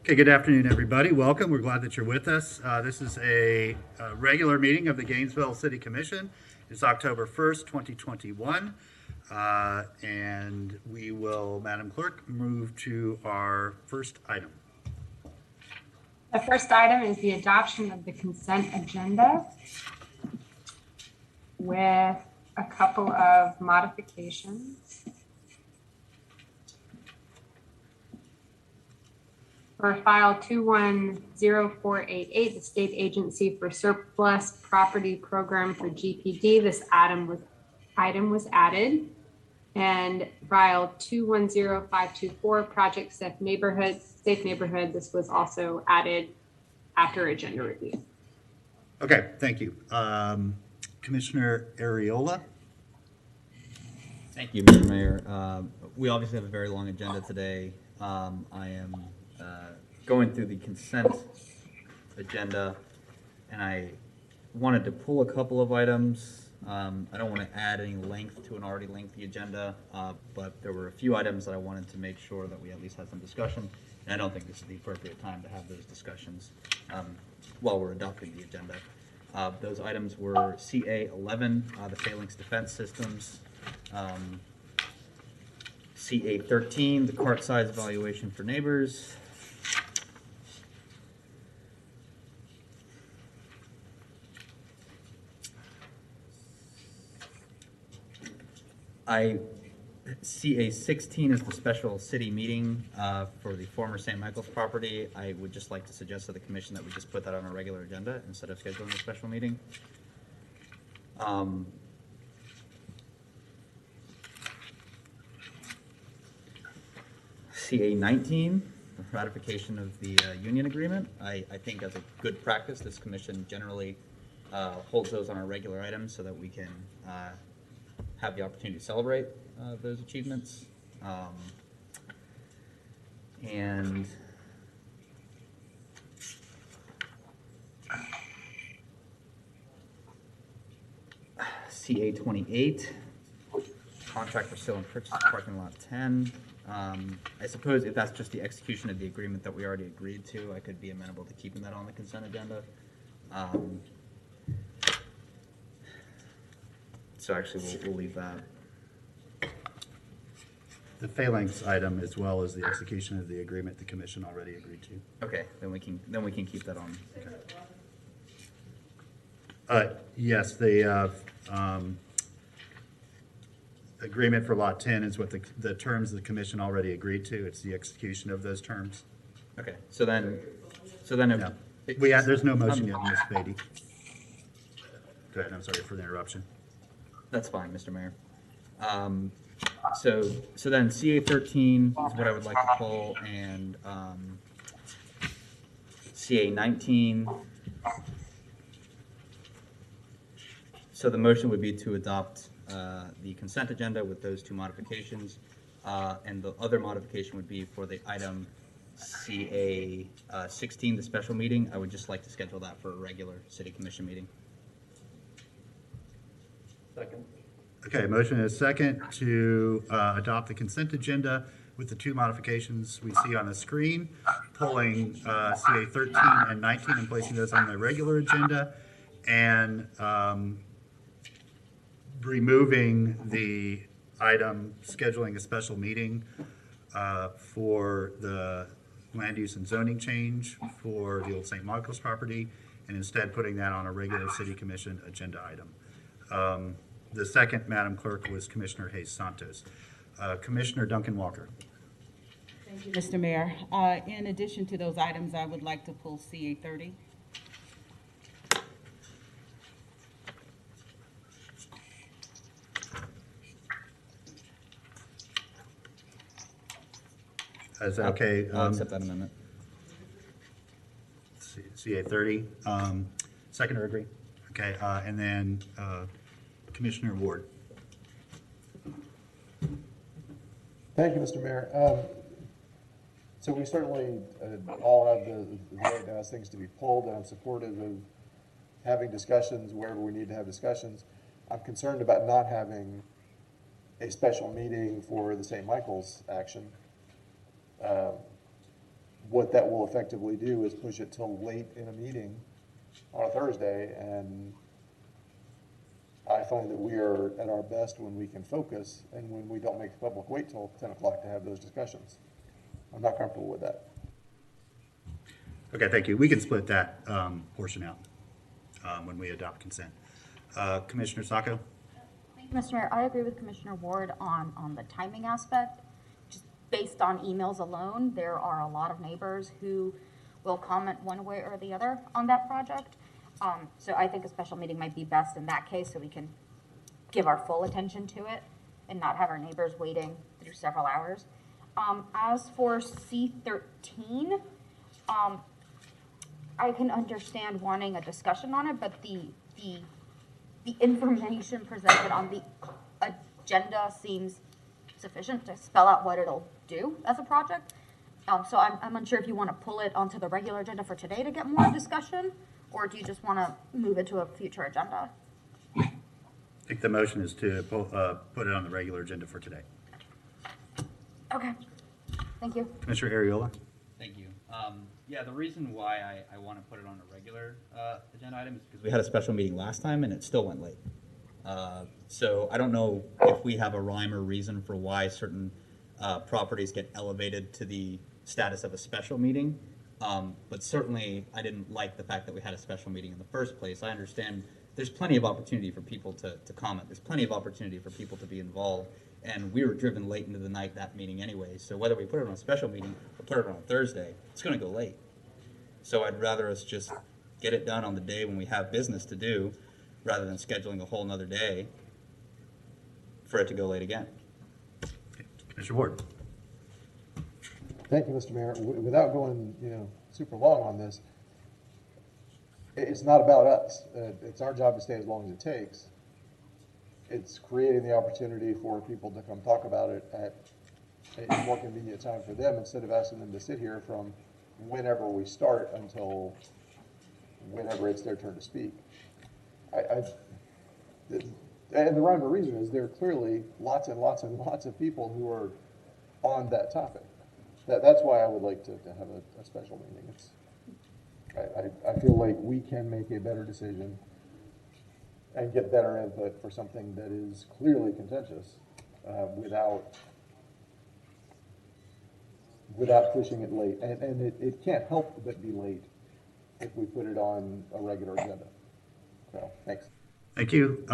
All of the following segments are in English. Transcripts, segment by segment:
Okay, good afternoon, everybody. Welcome. We're glad that you're with us. This is a regular meeting of the Gainesville City Commission. It's October 1st, 2021. And we will, Madam Clerk, move to our first item. The first item is the adoption of the consent agenda with a couple of modifications. For file 210488, the State Agency for Surplus Property Program for GPD, this item was added. And file 210524, Project Safe Neighborhood, this was also added after agenda review. Okay, thank you. Commissioner Ariola. Thank you, Mr. Mayor. We obviously have a very long agenda today. I am going through the consent agenda, and I wanted to pull a couple of items. I don't want to add any length to an already lengthy agenda, but there were a few items that I wanted to make sure that we at least had some discussion, and I don't think this is the appropriate time to have those discussions while we're adopting the agenda. Those items were CA 11, the Phalanx Defense Systems, CA 13, the cart size evaluation for neighbors, CA 16 is the special city meeting for the former St. Michael's property. I would just like to suggest to the commission that we just put that on a regular agenda instead of scheduling a special meeting. CA 19, the ratification of the union agreement. I think as a good practice, this commission generally holds those on our regular items so that we can have the opportunity to celebrate those achievements. And CA 28, contract for sale and purchase of parking lot 10. I suppose if that's just the execution of the agreement that we already agreed to, I could be amenable to keeping that on the consent agenda. So actually, we'll leave that. The phalanx item, as well as the execution of the agreement the commission already agreed to. Okay, then we can keep that on. Okay. Yes, the agreement for lot 10 is what the terms the commission already agreed to. It's the execution of those terms. Okay, so then, No. There's no motion yet, Ms. Beatty. Go ahead. I'm sorry for the interruption. That's fine, Mr. Mayor. So then CA 13 is what I would like to pull, and CA 19. So the motion would be to adopt the consent agenda with those two modifications, and the other modification would be for the item CA 16, the special meeting. I would just like to schedule that for a regular city commission meeting. Second. Okay, motion is second to adopt the consent agenda with the two modifications we see on the screen, pulling CA 13 and 19 and placing those on the regular agenda, and removing the item scheduling a special meeting for the land use and zoning change for the old St. Michael's property, and instead putting that on a regular city commission agenda item. The second, Madam Clerk, was Commissioner Hayes Santos. Commissioner Duncan Walker. Thank you, Mr. Mayor. In addition to those items, I would like to pull CA 30. Is that okay? I'll accept that amendment. CA 30. Second or agree? Okay, and then Commissioner Ward. Thank you, Mr. Mayor. So we certainly all have the right to ask things to be pulled, and I'm supportive of having discussions wherever we need to have discussions. I'm concerned about not having a special meeting for the St. Michael's action. what that will effectively do is push it till late in a meeting on a Thursday, and I find that we are at our best when we can focus and when we don't make the public wait till 10 o'clock to have those discussions. I'm not comfortable with that. Okay, thank you. We can split that portion out when we adopt consent. Commissioner Sacco? Thank you, Mr. Mayor. I agree with Commissioner Ward on the timing aspect. Just based on emails alone, there are a lot of neighbors who will comment one way or the other on that project. So I think a special meeting might be best in that case so we can give our full attention to it and not have our neighbors waiting through several hours. As for C13, I can understand wanting a discussion on it, but the information presented on the agenda seems sufficient to spell out what it'll do as a project. So I'm unsure if you want to pull it onto the regular agenda for today to get more discussion, or do you just want to move it to a future agenda? I think the motion is to put it on the regular agenda for today. Okay, thank you. Commissioner Ariola? Thank you. Yeah, the reason why I want to put it on a regular agenda item is because we had a special meeting last time and it still went late. So I don't know if we have a rhyme or reason for why certain properties get elevated to the status of a special meeting. But certainly I didn't like the fact that we had a special meeting in the first place. I understand there's plenty of opportunity for people to comment. There's plenty of opportunity for people to be involved. And we were driven late into the night that meeting anyway. So whether we put it on a special meeting or put it on a Thursday, it's going to go late. So I'd rather us just get it done on the day when we have business to do rather than scheduling a whole nother day for it to go late again. Commissioner Ward? Thank you, Mr. Mayor. Without going, super long on this, it's not about us. It's our job to stay as long as it takes. It's creating the opportunity for people to come talk about it at a more convenient time for them instead of asking them to sit here from whenever we start until whenever it's their turn to speak. And the rhyme or reason is there are clearly lots and lots and lots of people who are on that topic. That's why I would like to have a special meeting. I feel like we can make a better decision and get better input for something that is clearly contentious without pushing it late. And it can't help but be late if we put it on a regular agenda. So, thanks. Thank you.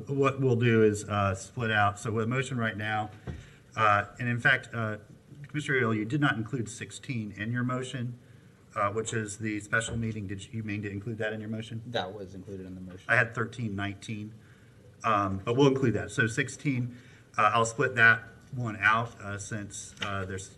What we'll do is split out. So with a motion right now, and in fact, Commissioner Ariel, you did not include 16 in your motion, which is the special meeting. Did you mean to include that in your motion? That was included in the motion. I had 13, 19, but we'll include that. So 16, I'll split that one out since there's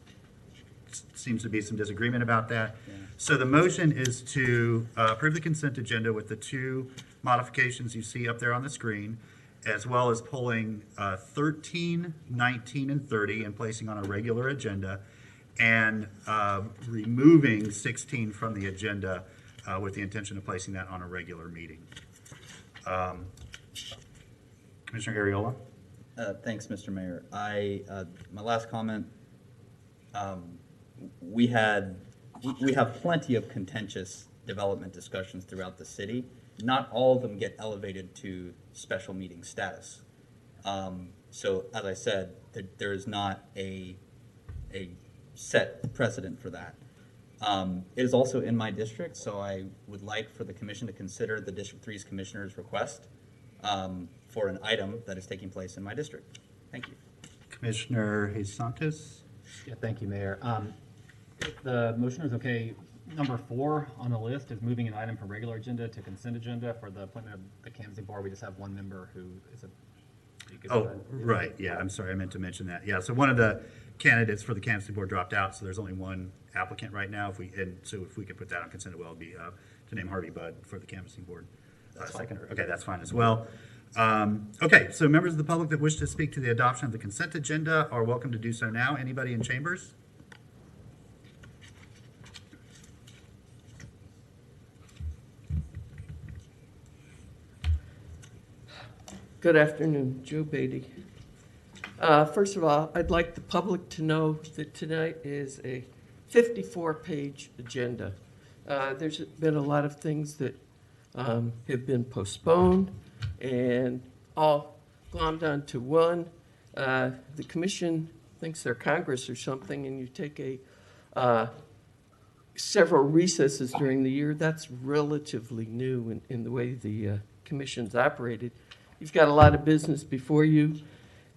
seems to be some disagreement about that. Yeah. So the motion is to approve the consent agenda with the two modifications you see up there on the screen, as well as pulling 13, 19, and 30 and placing on a regular agenda, and removing 16 from the agenda with the intention of placing that on a regular meeting. Commissioner Ariola? Thanks, Mr. Mayor. My last comment, we have plenty of contentious development discussions throughout the city. Not all of them get elevated to special meeting status. So as I said, there is not a set precedent for that. It is also in my district, so I would like for the commission to consider the District 3's commissioner's request for an item that is taking place in my district. Thank you. Commissioner Jesus? Yeah, thank you, Mayor. If the motion is okay, number 4 on the list is moving an item from regular agenda to consent agenda for the appointment of the canvassing board. We just have one member who is Oh, right, yeah, I'm sorry, I meant to mention that. Yeah, so one of the candidates for the canvassing board dropped out, so there's only one applicant right now. So if we could put that on consent, it will be to name Harvey Budd for the canvassing board. Seconder. Okay, that's fine as well. Okay, so members of the public that wish to speak to the adoption of the consent agenda are welcome to do so now. Anybody in chambers? Good afternoon, Joe Beatty. First of all, I'd like the public to know that tonight is a 54-page agenda. There's been a lot of things that have been postponed and all glommed onto one. The commission thinks they're Congress or something, and you take several recesses during the year. That's relatively new in the way the commission's operated. You've got a lot of business before you.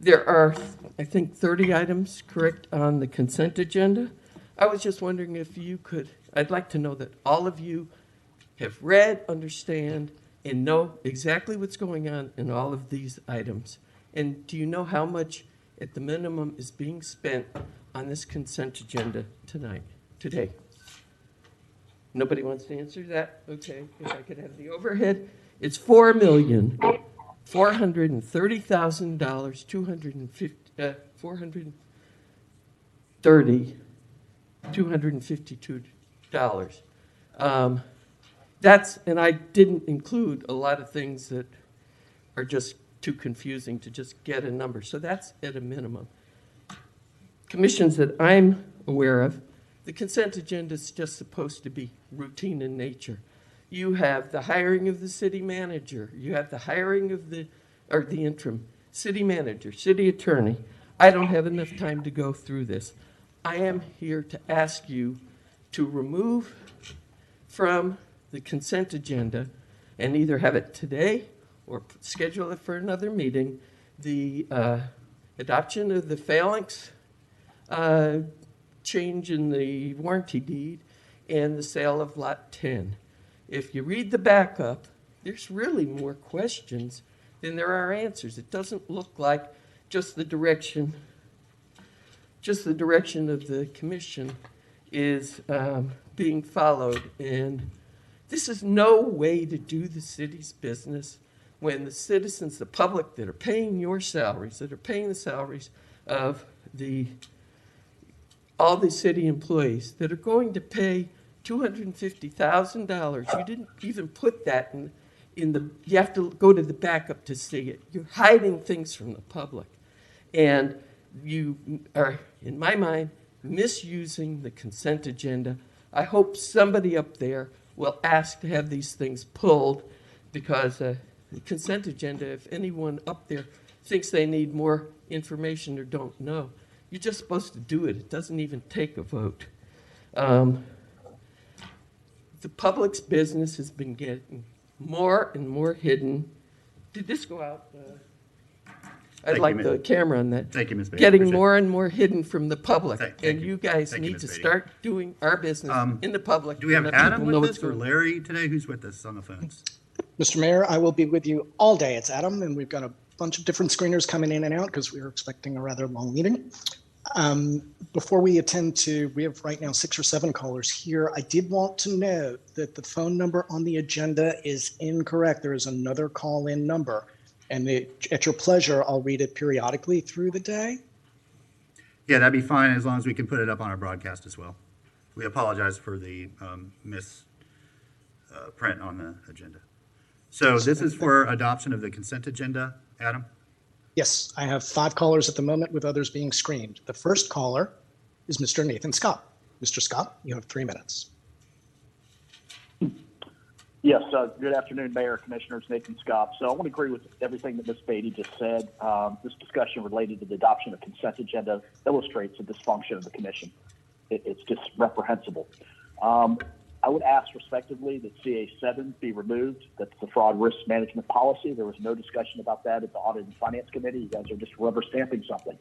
There are, I think, 30 items, correct, on the consent agenda. I was just wondering if you could, I'd like to know that all of you have read, understand, and know exactly what's going on in all of these items. And do you know how much, at the minimum, is being spent on this consent agenda today? Nobody wants to answer that? Okay, if I could have the overhead. It's $4,430,000, $252. That's, and I didn't include a lot of things that are just too confusing to just get a number. So that's at a minimum. Commissions that I'm aware of, the consent agenda is just supposed to be routine in nature. You have the hiring of the city manager. You have the hiring of the interim city manager, city attorney. I don't have enough time to go through this. I am here to ask you to remove from the consent agenda and either have it today or schedule it for another meeting, the adoption of the phalanx change in the warranty deed and the sale of Lot 10. If you read the backup, there's really more questions than there are answers. It doesn't look like just the direction of the commission is being followed. And this is no way to do the city's business when the citizens, the public that are paying your salaries, that are paying the salaries of all the city employees that are going to pay $250,000. You didn't even put that in the, you have to go to the backup to see it. You're hiding things from the public. And you are, in my mind, misusing the consent agenda. I hope somebody up there will ask to have these things pulled, because the consent agenda, if anyone up there thinks they need more information or don't know, you're just supposed to do it. It doesn't even take a vote. The public's business has been getting more and more hidden. Did this go out? I'd like the camera on that. Thank you, Ms. Bailey. Getting more and more hidden from the public. Thank And you. you guys Thank you, need Ms. to Beatty. start doing our business in the public. Do we have and let Adam people know with what's us or going on. Larry today? Who's with us on the phones? Mr. Mayor, I will be with you all day. It's Adam, and we've got a bunch of different screeners coming in and out because we are expecting a rather long meeting. Before we attend to, we have right now 6 or 7 callers here. I did want to note that the phone number on the agenda is incorrect. There is another call-in number, and at your pleasure, I'll read it periodically through the day. Yeah, that'd be fine as long as we can put it up on our broadcast as well. We apologize for the misprint on the agenda. So this is for adoption of the consent agenda, Adam? Yes, I have 5 callers at the moment with others being screened. The first caller is Mr. Nathan Scott. Mr. Scott, you have 3 minutes. Yes, good afternoon, Mayor, Commissioners, Nathan Scott. So I want to agree with everything that Ms. Beatty just said. This discussion related to the adoption of consent agenda illustrates the dysfunction of the commission. It's just reprehensible. I would ask respectively that CA7 be removed. That's the fraud risk management policy. There was no discussion about that at the Audit and Finance Committee. You guys are just rubber stamping something.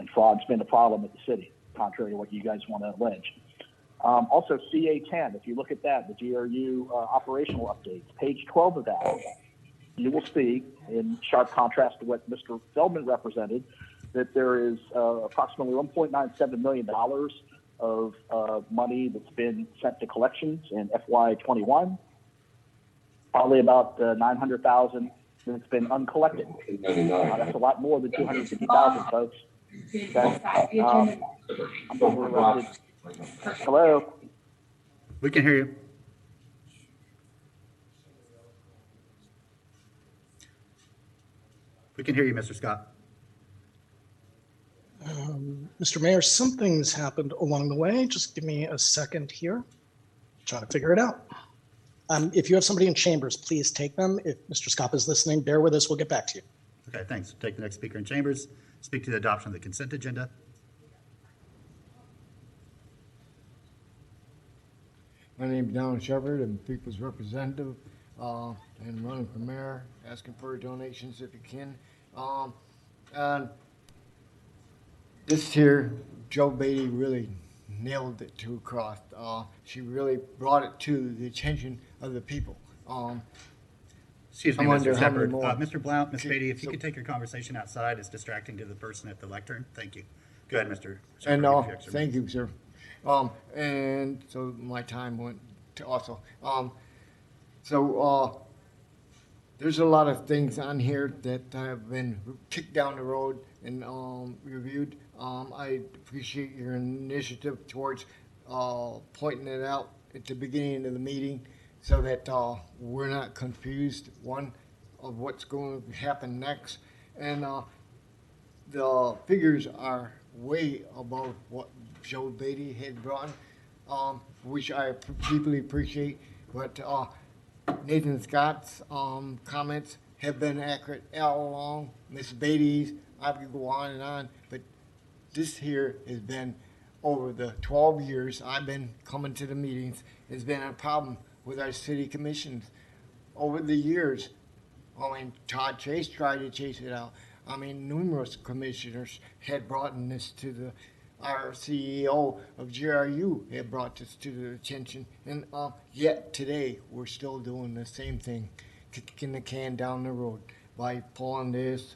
And fraud's been a problem at the city, contrary to what you guys want to allege. Also, CA10, if you look at that, the GRU operational updates, page 12 of that, you will see, in sharp contrast to what Mr. Feldman represented, that there is approximately $1.97 million of money that's been sent to collections in FY21, probably about $900,000 that's been uncollected. That's a lot more than $250,000, folks. Okay? I'm overloaded. Hello? We can hear you. We can hear you, Mr. Scott. Mr. Mayor, something's happened along the way. Just give me a second here. Trying to figure it out. If you have somebody in chambers, please take them. If Mr. Scott is listening, bear with us. We'll get back to you. Okay, thanks. Take the next speaker in chambers. Speak to the adoption of the consent agenda. My name is Donald Shepard. I'm People's Representative and running for mayor, asking for donations if you can. And this here, Joe Beatty really nailed it to a cross. She really brought it to the attention of the people. Excuse me, I wonder Mr. how many Shepard. more. Mr. Blount, Ms. Okay, Beatty, if you so- could take your conversation outside, it's distracting to the person at the lectern. Thank you. Go ahead, Mr. Shepard. And I'll give you extra thank minutes. you, sir. And so my time went to also. There's a lot of things on here that have been kicked down the road and reviewed. I appreciate your initiative towards pointing it out at the beginning of the meeting so that we're not confused, one, of what's going to happen next. And the figures are way above what Joe Beatty had brought, which I deeply appreciate. But Nathan Scott's comments have been accurate all along. Miss Beatty's, I could go on, but this here has been over the 12 years I've been coming to the meetings, has been a problem with our city commissions. Over the years, Todd Chase tried to chase it out. Numerous commissioners had brought this to our CEO of GRU had brought this to the attention, and yet today we're still doing the same thing, kicking the can down the road by pulling this,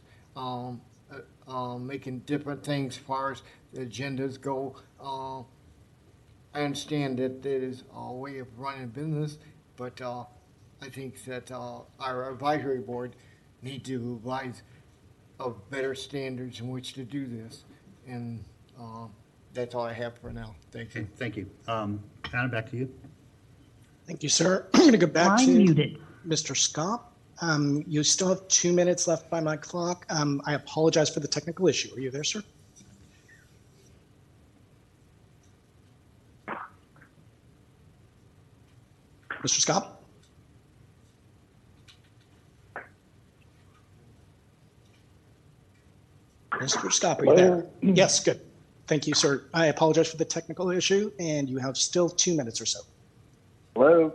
making different things as far as the agendas go. I understand that there is a way of running business, but I think that our advisory board need to advise of better standards in which to do this, and that's all I have for now. Thank you. Okay, thank you. Adam, back to you. Thank you, sir. I'm going to go back to Mr. Scott. You still have 2 minutes left by my clock. I apologize for the technical issue. Are you there, sir? Mr. Scott? Mr. Scott, are you there? Yes, good. Thank you, sir. I apologize for the technical issue, and you have still 2 minutes or so. Hello?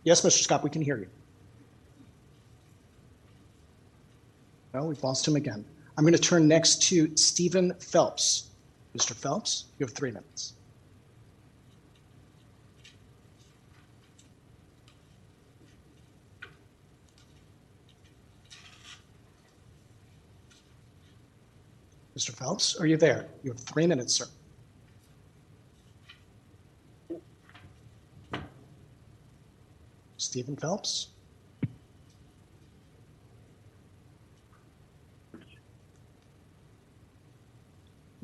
Yes, Mr. Scott, we can hear you. No, we've lost him again. I'm going to turn next to Stephen Phelps. Mr. Phelps, you have 3 minutes. Mr. Phelps, are you there? You have 3 minutes, sir. Stephen Phelps?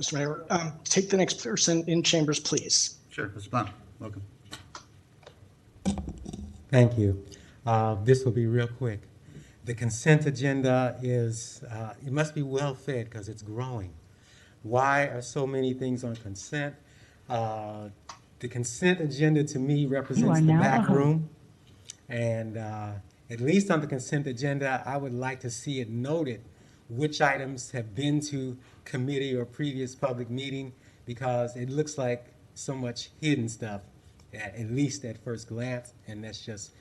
Mr. Mayor, take the next person in chambers, please. Sure, Mr. Blount, welcome. Thank you. This will be real quick. The consent agenda is, it must be well fed because it's growing. Why are so many things on consent? The consent agenda to me represents the back room. And at least on the consent agenda, I would like to see it noted which items have been to committee or previous public meeting, because it looks like so much hidden stuff, at least at first glance, and that's just,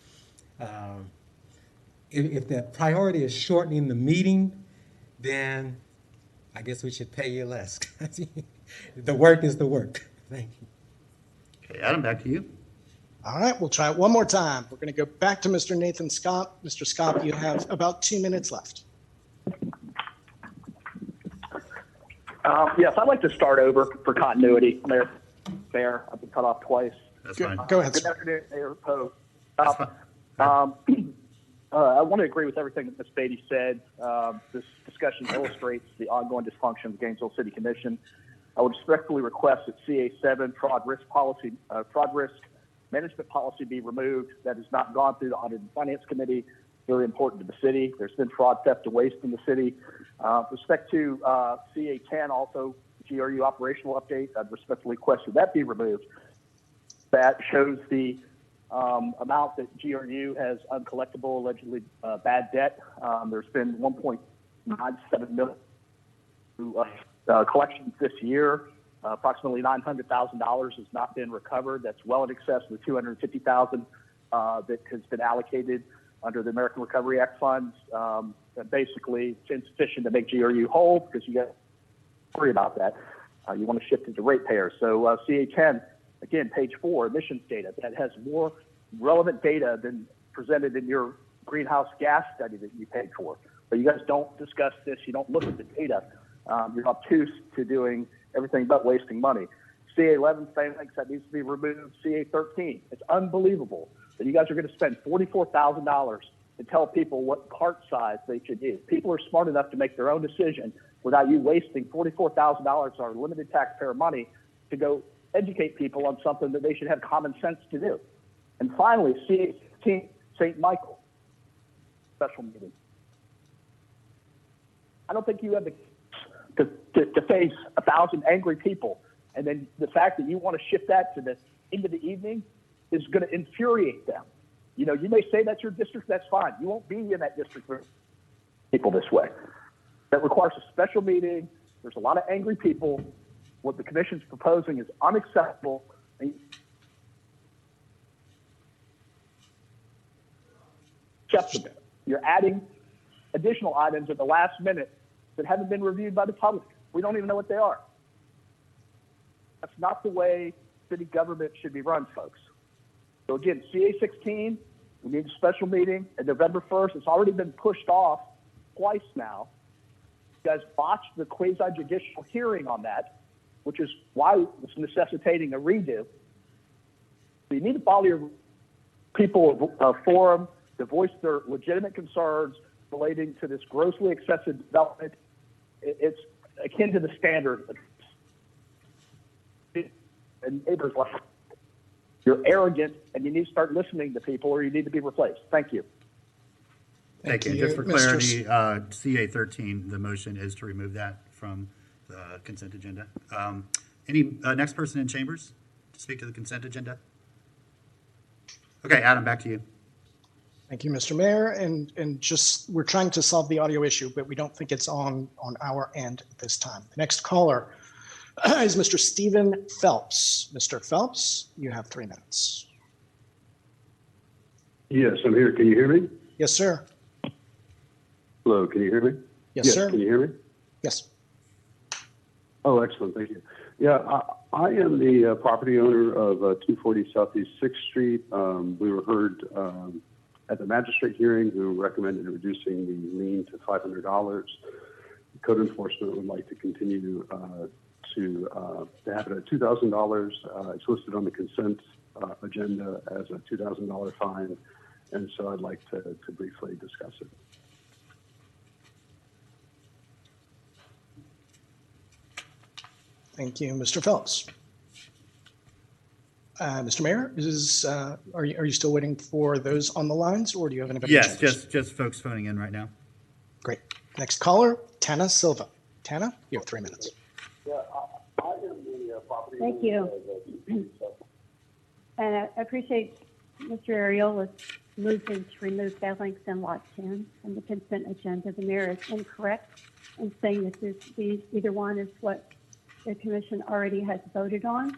if the priority is shortening the meeting, then I guess we should pay you less. The work is the work. Thank you. Okay, Adam, back to you. All right, we'll try it one more time. We're going to go back to Mr. Nathan Scott. Mr. Scott, you have about 2 minutes left. Yes, I'd like to start over for continuity, Mayor. I've been cut off twice. That's fine. Go ahead, Good sir. afternoon, Mayor Poe. That's fine. I want to agree with everything that Ms. Beatty said. This discussion illustrates the ongoing dysfunction of the Gainesville City Commission. I would respectfully request that CA7 fraud risk management policy be removed. That has not gone through the Audit and Finance Committee. very important to the city. There's been fraud, theft, and waste in the city. With respect to CA10, also GRU operational update, I'd respectfully request that be removed. That shows the amount that GRU has uncollectible, allegedly bad debt. There's been 1.97 million collections this year. Approximately $900,000 has not been recovered. That's well in excess of the $250,000 that has been allocated under the American Recovery Act funds. Basically, it's insufficient to make GRU whole because you got to worry about that. You want to shift it to ratepayers. So CA10, again, page 4, emissions data that has more relevant data than presented in your greenhouse gas study that you paid for. But you guys don't discuss this. You don't look at the data. You're obtuse to doing everything but wasting money. CA11 thinks that needs to be removed. CA13, it's unbelievable that you guys are going to spend $44,000 to tell people what cart size they should use. People are smart enough to make their own decision without you wasting $44,000 of our limited taxpayer money to go educate people on something that they should have common sense to do. And finally, CA15, St. Michael, special meeting. I don't think you have to face 1,000 angry people. And then the fact that you want to shift that to the end of the evening is going to infuriate them. You know, you may say that's your district, that's fine. You won't be in that district for people this way. That requires a special meeting. There's a lot of angry people. What the commission's proposing is unacceptable. And you're adding additional items at the last minute that haven't been reviewed by the public. We don't even know what they are. That's not the way city government should be run, folks. So again, CA16, we need a special meeting on November 1st. It's already been pushed off twice now. You guys botched the quasi-judicial hearing on that, which is why it's necessitating a redo. So you need to follow your people forum to voice their legitimate concerns relating to this grossly excessive development. It's akin to the standard. And neighbors like, you're arrogant and you need to start listening to people or you need to be replaced. Thank you. Thank you. Just for clarity, CA13, the motion is to remove that from the consent agenda. Any next person in chambers to speak to the consent agenda? Okay, Adam, back to you. Thank you, Mr. Mayor. And just, we're trying to solve the audio issue, but we don't think it's on our end at this time. The next caller is Mr. Stephen Phelps. Mr. Phelps, you have 3 minutes. Yes, I'm here. Can you hear me? Yes, sir. Hello, can you hear me? Yes, sir. Can you hear me? Yes. Oh, excellent. Thank you. Yeah, I am the property owner of 240 Southeast 6th Street. We were heard at the magistrate hearing who recommended reducing the lien to $500. Code enforcement would like to continue to have it at $2,000. It's listed on the consent agenda as a $2,000 fine, and so I'd like to briefly discuss it. Thank you, Mr. Phelps. Mr. Mayor, are you still waiting for those on the lines, or do you have anybody? Yes, just folks phoning in right now. Great. Next caller, Tana Silva. Tana, you have 3 minutes. Yeah, I am the property Thank owner you. And I appreciate Mr. Ariola's movement to remove phalanx and lot 10 from the consent agenda. The mayor is incorrect in saying that either one is what the commission already has voted on.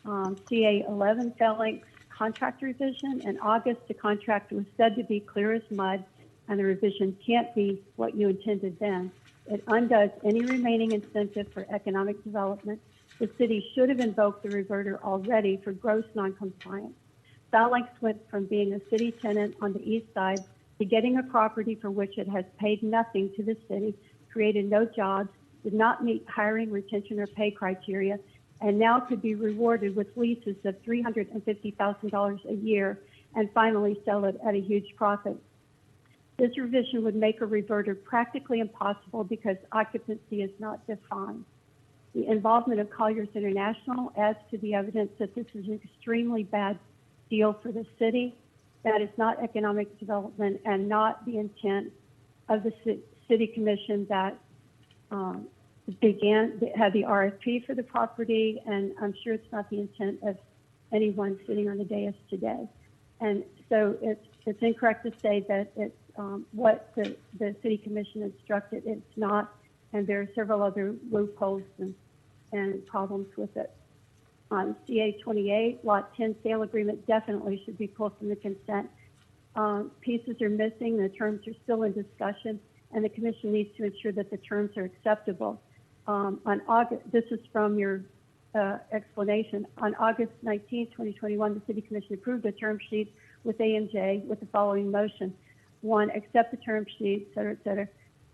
CA11 phalanx contract revision. In August, the contract was said to be clear as mud, and the revision can't be what you intended then. It undoes any remaining incentive for economic development. The city should have invoked the reverter already for gross noncompliance. Phalanx went from being a city tenant on the east side to getting a property for which it has paid nothing to the city, created no jobs, did not meet hiring, retention, or pay criteria, and now could be rewarded with leases of $350,000 a year and finally sell it at a huge profit. This revision would make a reverter practically impossible because occupancy is not defined. The involvement of Colliers International adds to the evidence that this is an extremely bad deal for the city. That is not economic development and not the intent of the city commission that had the RFP for the property, and I'm sure it's not the intent of anyone sitting on the dais today. And so it's incorrect to say that it's what the city commission instructed. It's not, and there are several other loopholes and problems with it. On CA 28, Lot 10 sale agreement definitely should be pulled from the consent. Pieces are missing, the terms are still in discussion, and the commission needs to ensure that the terms are acceptable. This is from your explanation. On August 19, 2021, the City Commission approved a term sheet with AMJ with the following motion. 1, accept the term sheet, et cetera, et cetera.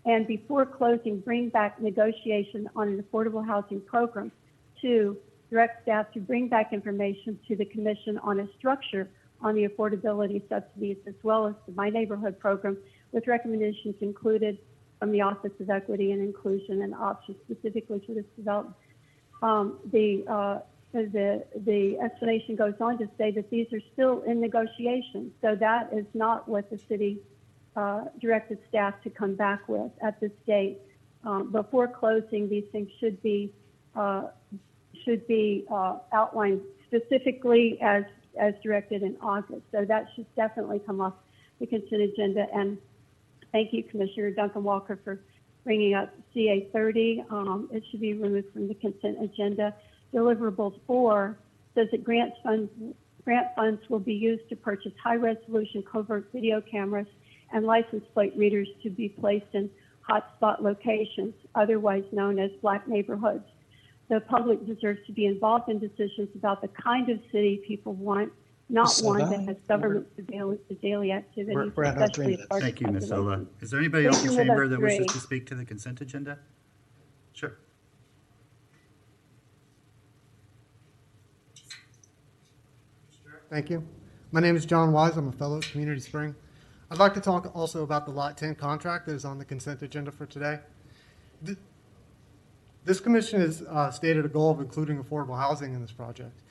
And before closing, bring back negotiation on an affordable housing program. 2, direct staff to bring back information to the commission on a structure on the affordability subsidies, as well as the My Neighborhood program, with recommendations included from the Office of Equity and Inclusion and options specifically for this development. The explanation goes on to say that these are still in negotiation. So that is not what the city directed staff to come back with at this date. Before closing, these things should be outlined specifically as directed in August. So that should definitely come off the consent agenda. And thank you, Commissioner Duncan Walker, for bringing up CA 30. It should be removed from the consent agenda. Deliverables 4 says that grant funds will be used to purchase high-resolution covert video cameras and license plate readers to be placed in hotspot locations, otherwise known as black neighborhoods. The public deserves to be involved in decisions about the kind of city people want, not one that has government surveillance of daily activities. We're at our 3 minutes. Thank you, Ms. Ola. Is there anybody else in the chamber that wishes to speak to the consent agenda? Sure. Thank you. My name is John Wise. I'm a fellow at Community Spring. I'd like to talk also about the Lot 10 contract that is on the consent agenda for today. This commission has stated a goal of including affordable housing in this project.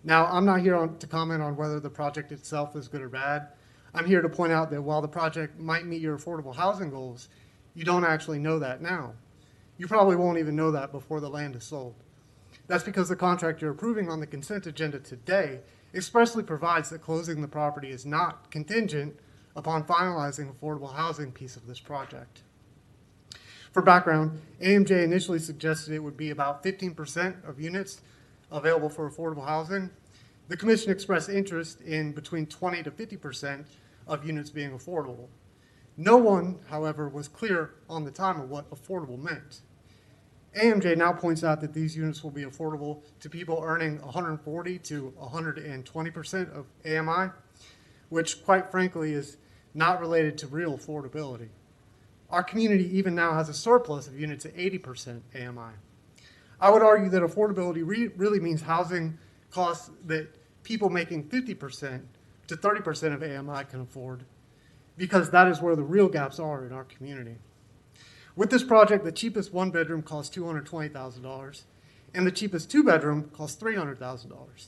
Now, I'm not here to comment on whether the project itself is good or bad. I'm here to point out that while the project might meet your affordable housing goals, you don't actually know that now. You probably won't even know that before the land is sold. That's because the contract you're approving on the consent agenda today expressly provides that closing the property is not contingent upon finalizing affordable housing piece of this project. For background, AMJ initially suggested it would be about 15% of units available for affordable housing. The commission expressed interest in between 20 to 50% of units being affordable. No one, however, was clear on the time of what affordable meant. AMJ now points out that these units will be affordable to people earning 140 to 120% of AMI, which quite frankly is not related to real affordability. Our community even now has a surplus of units at 80% AMI. I would argue that affordability really means housing costs that people making 50% to 30% of AMI can afford, because that is where the real gaps are in our community. With this project, the cheapest 1-bedroom costs $220,000, and the cheapest 2-bedroom costs $300,000.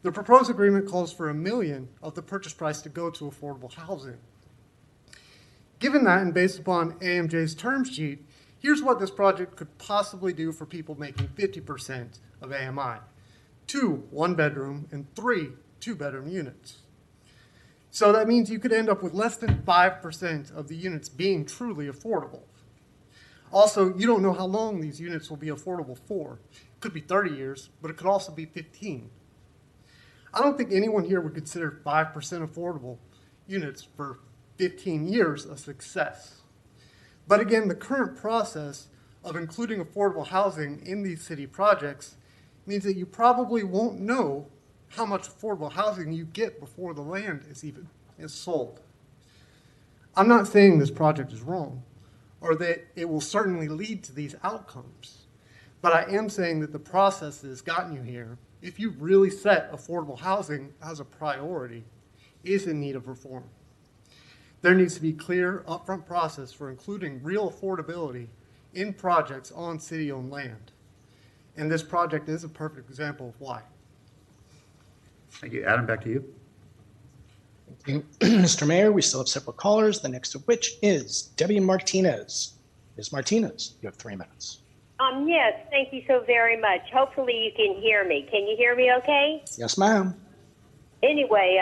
The proposed agreement calls for $1 million of the purchase price to go to affordable housing. Given that, and based upon AMJ's term sheet, here's what this project could possibly do for people making 50% of AMI: 2 1-bedroom and 3 2-bedroom units. So that means you could end up with less than 5% of the units being truly affordable. Also, you don't know how long these units will be affordable for. It could be 30 years, but it could also be 15. I don't think anyone here would consider 5% affordable units for 15 years a success. But again, the current process of including affordable housing in these city projects means that you probably won't know how much affordable housing you get before the land is sold. I'm not saying this project is wrong, or that it will certainly lead to these outcomes. But I am saying that the process that has gotten you here, if you really set affordable housing as a priority, is in need of reform. There needs to be a clear, upfront process for including real affordability in projects on city-owned land. And this project is a perfect example of why. Thank you. Adam, back to you. Thank you. Mr. Mayor, we still have several callers, the next of which is Debbie Martinez. Ms. Martinez, you have 3 minutes. Yes, thank you so very much. Hopefully you can hear me. Can you hear me okay? Yes, ma'am. Anyway,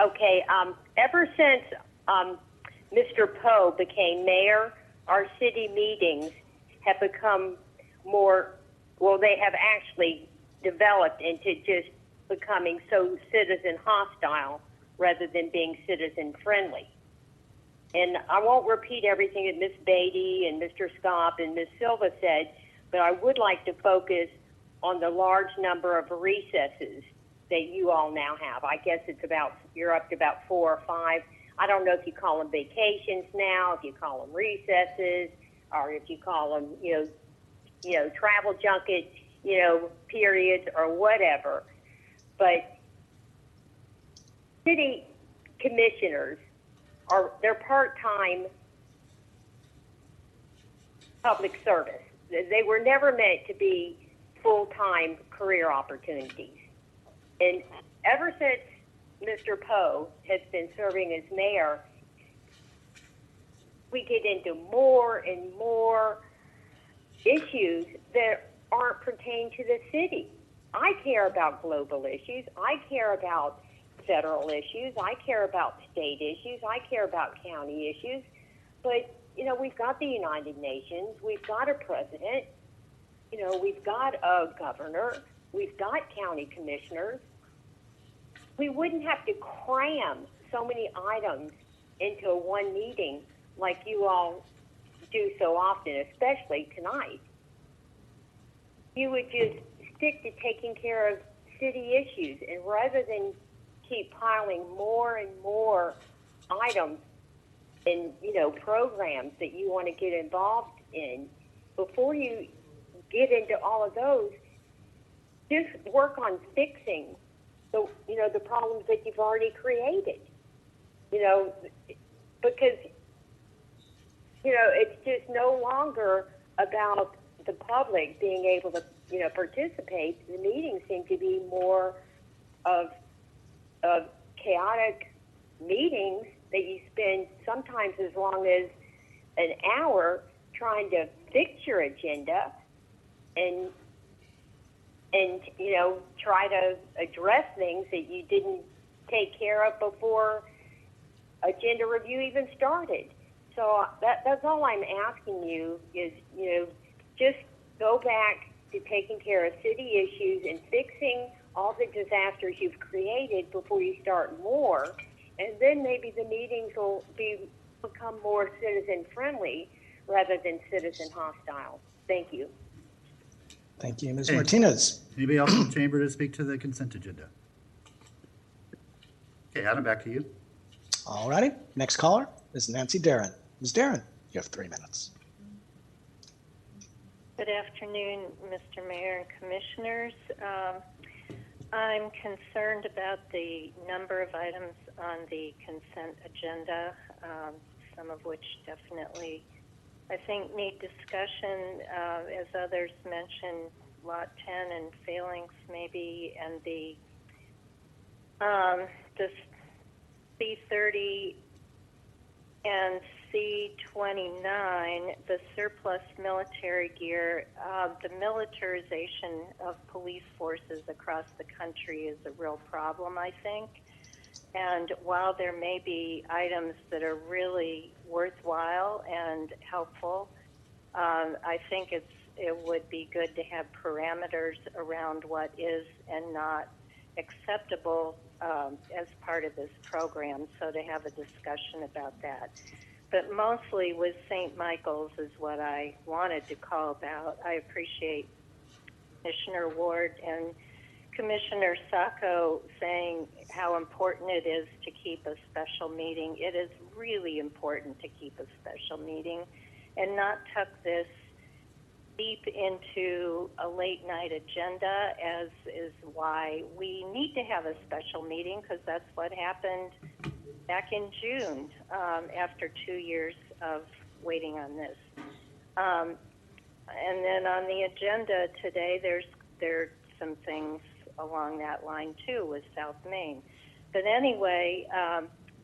okay, ever since Mr. Poe became mayor, our city meetings have become more, well, they have actually developed into just becoming so citizen hostile rather than being citizen friendly. And I won't repeat everything that Ms. Beatty and Mr. Scott and Ms. Silva said, but I would like to focus on the large number of recesses that you all now have. I guess it's about, you're up to about 4 or 5. I don't know if you call them vacations now, if you call them recesses, or if you call them, you know, travel junket, periods or whatever. But city commissioners they're part-time public service. They were never meant to be full-time career opportunities. And ever since Mr. Poe has been serving as mayor, we get into more and more issues that aren't pertaining to the city. I care about global issues. I care about federal issues. I care about state issues. I care about county issues. But, we've got the United Nations. We've got a president. We've got a governor. We've got county commissioners. We wouldn't have to cram so many items into one meeting like you all do so often, especially tonight. You would just stick to taking care of city issues, and rather than keep piling more and more items and programs that you want to get involved in, before you get into all of those, just work on fixing the problems that you've already created. Because it's just no longer about the public being able to participate. The meetings seem to be more of chaotic meetings that you spend sometimes as long as an hour trying to fix your agenda and try to address things that you didn't take care of before agenda review even started. So that's all I'm asking you is, just go back to taking care of city issues and fixing all the disasters you've created before you start more, and then maybe the meetings will become more citizen friendly rather than citizen hostile. Thank you. Thank you, Ms. Hey. Martinez. Anybody else in the chamber to speak to the consent agenda? Okay, Adam, back to you. All righty. Next caller is Nancy Darren. Ms. Darren, you have 3 minutes. Good afternoon, Mr. Mayor and Commissioners. I'm concerned about the number of items on the consent agenda, some of which definitely I think need discussion, as others mentioned, Lot 10 and Phalanx maybe, and the C30 and C29, the surplus military gear. The militarization of police forces across the country is a real problem, I think. And while there may be items that are really worthwhile and helpful, I think it would be good to have parameters around what is and not acceptable as part of this program, so to have a discussion about that. But mostly with St. Michael's is what I wanted to call about. I appreciate Commissioner Ward and Commissioner Sacco saying how important it is to keep a special meeting. It is really important to keep a special meeting and not tuck this deep into a late night agenda, as is why we need to have a special meeting, because that's what happened back in June after 2 years of waiting on this. And then on the agenda today, there are some things along that line too with South Main. But anyway,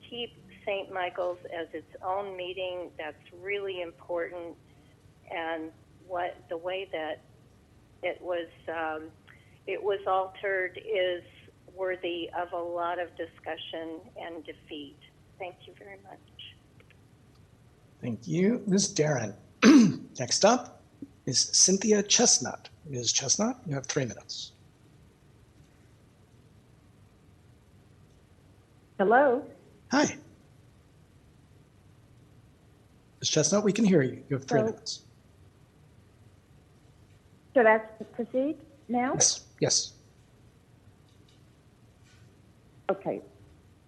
keep St. Michael's as its own meeting. That's really important. And the way that it was altered is worthy of a lot of discussion and defeat. Thank you very much. Thank you, Ms. Darren. Next up is Cynthia Chestnut. Ms. Chestnut, you have 3 minutes. Hello. Hi. Ms. Chestnut, we can hear you. You have 3 minutes. Should I proceed now? Yes. Yes. Okay.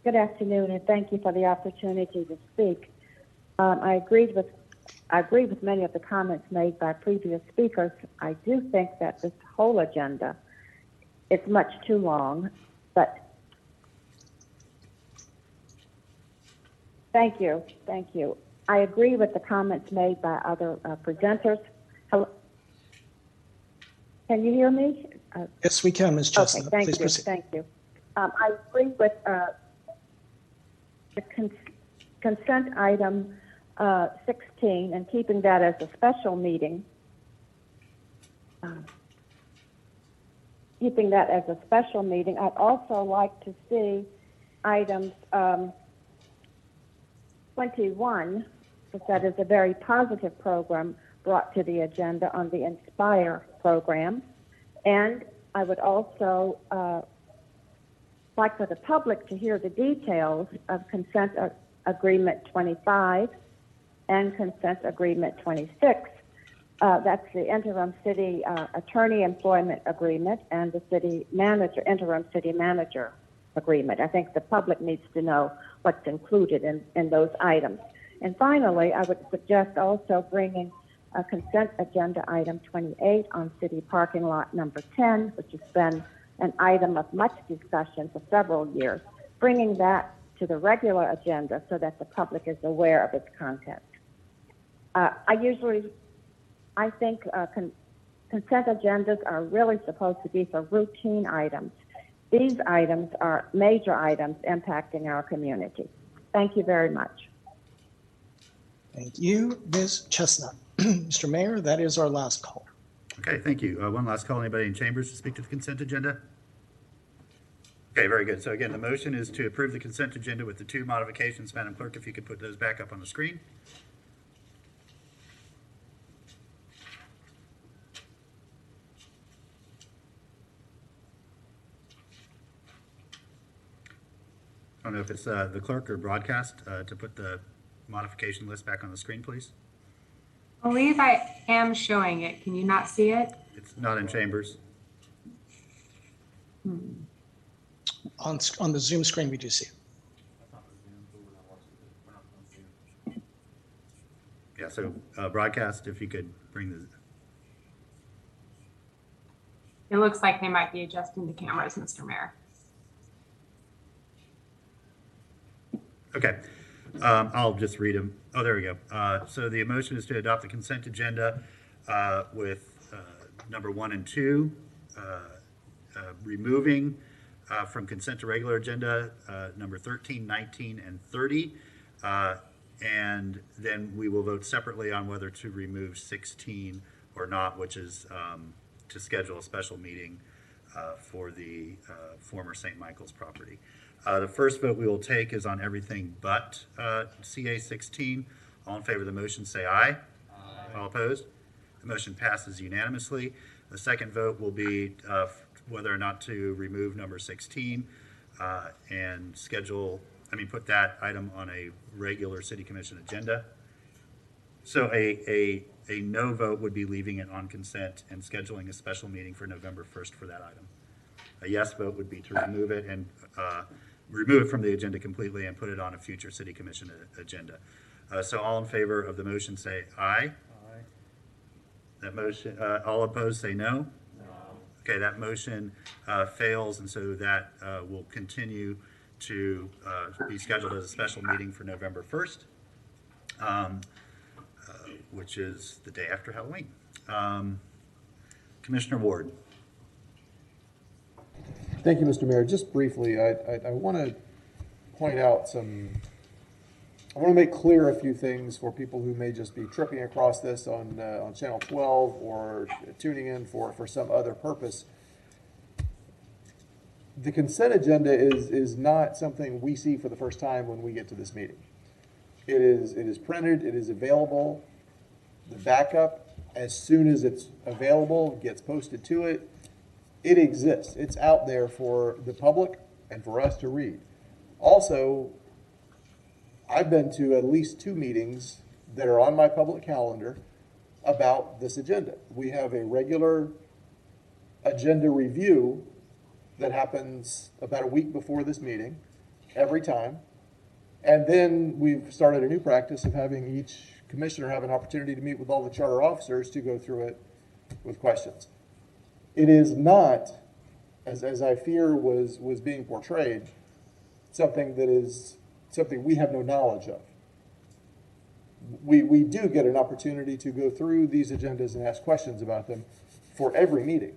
Good afternoon, and thank you for the opportunity to speak. I agree with many of the comments made by previous speakers. I do think that this whole agenda is much too long, but thank you. I agree with the comments made by other presenters. Hello? Can you hear me? Yes, we can, Ms. Chestnut. Okay, thank Please you. proceed. Thank you. I agree with the consent item 16 and keeping that as a special meeting. I'd also like to see items 21, because that is a very positive program brought to the agenda on the Inspire program. And I would also like for the public to hear the details of consent agreement 25 and consent agreement 26. That's the interim city attorney employment agreement and the interim city manager agreement. I think the public needs to know what's included in those items. And finally, I would suggest also bringing a consent agenda item 28 on city parking lot number 10, which has been an item of much discussion for several years, bringing that to the regular agenda so that the public is aware of its content. I think consent agendas are really supposed to be for routine items. These items are major items impacting our community. Thank you very much. Thank you, Ms. Chestnut. Mr. Mayor, that is our last call. Okay, thank you. One last call. Anybody in chambers to speak to the consent agenda? Okay, very good. So again, the motion is to approve the consent agenda with the 2 modifications. Madam Clerk, if you could put those back up on the screen. I don't know if it's the clerk or broadcast to put the modification list back on the screen, please. I believe I am showing it. Can you not see it? It's not in chambers. On the Zoom screen, we do see it. Yeah, so broadcast, if you could bring the... It looks like they might be adjusting the cameras, Mr. Mayor. Okay, I'll just read them. Oh, there we go. So the motion is to adopt the consent agenda with number 1 and 2, removing from consent to regular agenda number 13, 19, and 30. And then we will vote separately on whether to remove 16 or not, which is to schedule a special meeting for the former St. Michael's property. The first vote we will take is on everything but CA 16. All in favor of the motion say aye. Aye. All opposed? The motion passes unanimously. The second vote will be whether or not to remove number 16 and put that item on a regular city commission agenda. So a no vote would be leaving it on consent and scheduling a special meeting for November 1st for that item. A yes vote would be to remove it and remove it from the agenda completely and put it on a future city commission agenda. So all in favor of the motion say aye. Aye. That motion, all opposed say no. No. Okay, that motion fails, and so that will continue to be scheduled as a special meeting for November 1st, which is the day after Halloween. Commissioner Ward. Thank you, Mr. Mayor. Just briefly, I want to point out I want to make clear a few things for people who may just be tripping across this on Channel 12 or tuning in for some other purpose. The consent agenda is not something we see for the first time when we get to this meeting. It is printed, it is available. The backup, as soon as it's available, gets posted to it. It exists. It's out there for the public and for us to read. Also, I've been to at least 2 meetings that are on my public calendar about this agenda. We have a regular agenda review that happens about a week before this meeting, every time. And then we've started a new practice of having each commissioner have an opportunity to meet with all the charter officers to go through it with questions. It is not, as I fear was being portrayed, something we have no knowledge of. We do get an opportunity to go through these agendas and ask questions about them for every meeting.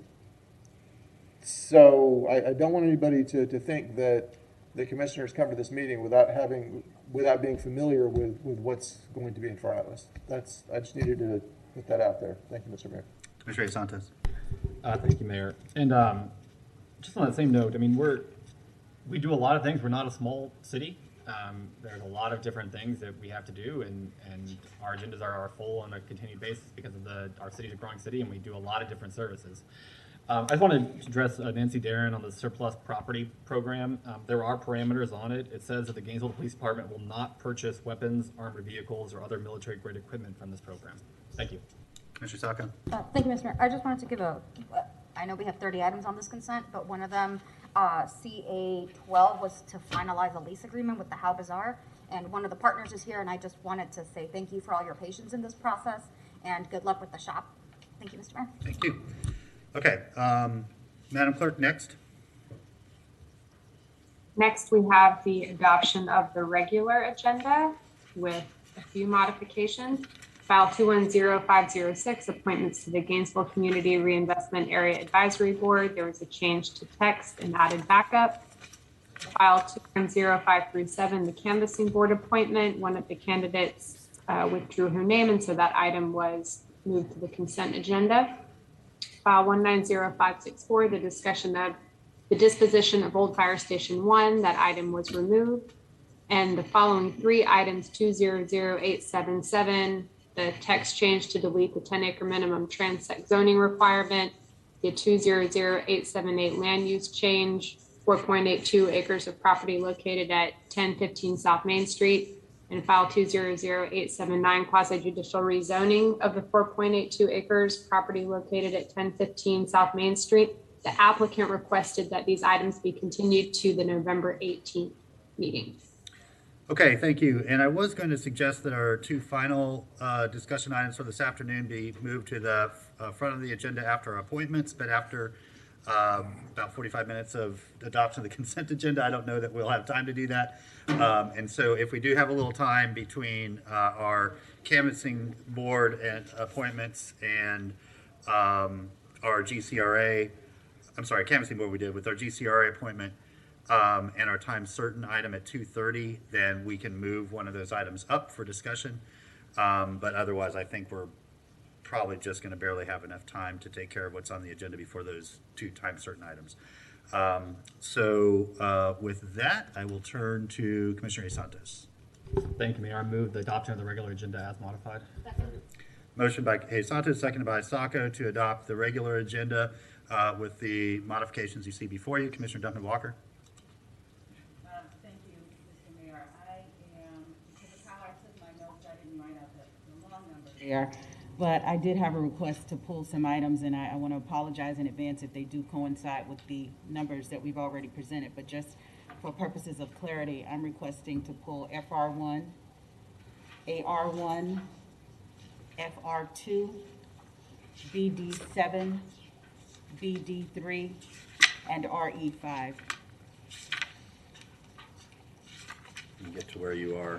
So I don't want anybody to think that the commissioners come to this meeting without being familiar with what's going to be in front of us. I just needed to put that out there. Thank you, Mr. Mayor. Commissioner Santos. Thank you, Mayor. And just on that same note, I mean, we do a lot of things. We're not a small city. There's a lot of different things that we have to do, and our agendas are full on a continued basis because of our city's a growing city, and we do a lot of different services. I just want to address Nancy Darren on the surplus property program. There are parameters on it. It says that the Gainesville Police Department will not purchase weapons, armored vehicles, or other military-grade equipment from this program. Thank you. Commissioner Saka. Thank you, Mr. Mayor. I just wanted to give I know we have 30 items on this consent, but one of them, CA 12, was to finalize a lease agreement with the How Bazaar. And one of the partners is here, and I just wanted to say thank you for all your patience in this process, and good luck with the shop. Thank you, Mr. Mayor. Thank you. Okay, Madam Clerk, next. Next, we have the adoption of the regular agenda with a few modifications. File 210506, appointments to the Gainesville Community Reinvestment Area Advisory Board. There was a change to text and added backup. File 210537, the Canvassing Board appointment. One of the candidates withdrew her name, and so that item was moved to the consent agenda. File 190564, the discussion of the disposition of Old Fire Station 1, that item was removed. And the following 3 items, 200877, the text change to delete the 10-acre minimum transect zoning requirement, the 200878 land use change, 4.82 acres of property located at 1015 South Main Street, and file 200879 quasi-judicial rezoning of the 4.82 acres property located at 1015 South Main Street. The applicant requested that these items be continued to the November 18th meeting. Okay, thank you. And I was going to suggest that our 2 final discussion items for this afternoon be moved to the front of the agenda after our appointments, but after about 45 minutes of adoption of the consent agenda, I don't know that we'll have time to do that. And so if we do have a little time between our canvassing board and appointments and our GCRA, I'm sorry, canvassing board we did with our GCRA appointment and our time certain item at 2:30, then we can move one of those items up for discussion. But otherwise, I think we're probably just going to barely have enough time to take care of what's on the agenda before those 2 time certain items. So with that, I will turn to Commissioner Santos. Thank you, Mayor. I move the adoption of the regular agenda as modified. Motion by Santos, seconded by Sacco to adopt the regular agenda with the modifications you see before you. Commissioner Duncan Walker. Thank you, Mr. Mayor. I am, because of how I took my notes, I didn't write out the long number there. But I did have a request to pull some items, and I want to apologize in advance if they do coincide with the numbers that we've already presented. But just for purposes of clarity, I'm requesting to pull FR1, AR1, FR2, BD7, BD3, and RE5. You get to where you are.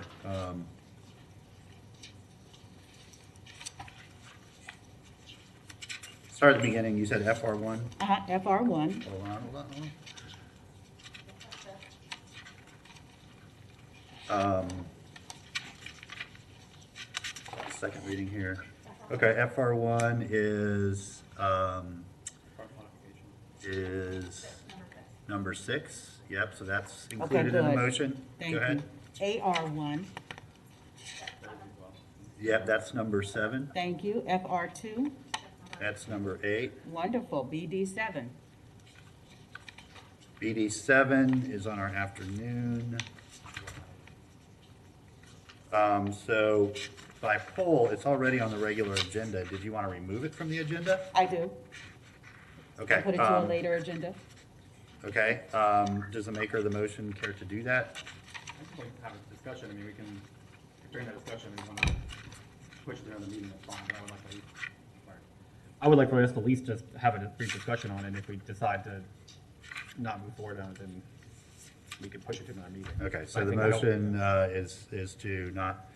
Start at the beginning. You said FR1. FR1. Hold on. Second reading here. Okay, FR1 is number 6. Yep, so that's included in the good. motion. Thank Go ahead. you. AR1, Yep, that's number 7. thank you. FR2, That's number 8. wonderful. BD7, BD7 is on our afternoon. So by poll, it's already on the regular agenda. Did you want to remove it from the agenda? I do. Okay. Put it to a later agenda. Okay, does the maker of the motion care to do that? I just like to have a discussion. I mean, we can, during that discussion, we want to push it during the meeting, that's fine. But I would like for us to at least just have a brief discussion on it. If we decide to not move forward on it, then we could push it to another meeting. Okay, so I the think I don't- motion is to not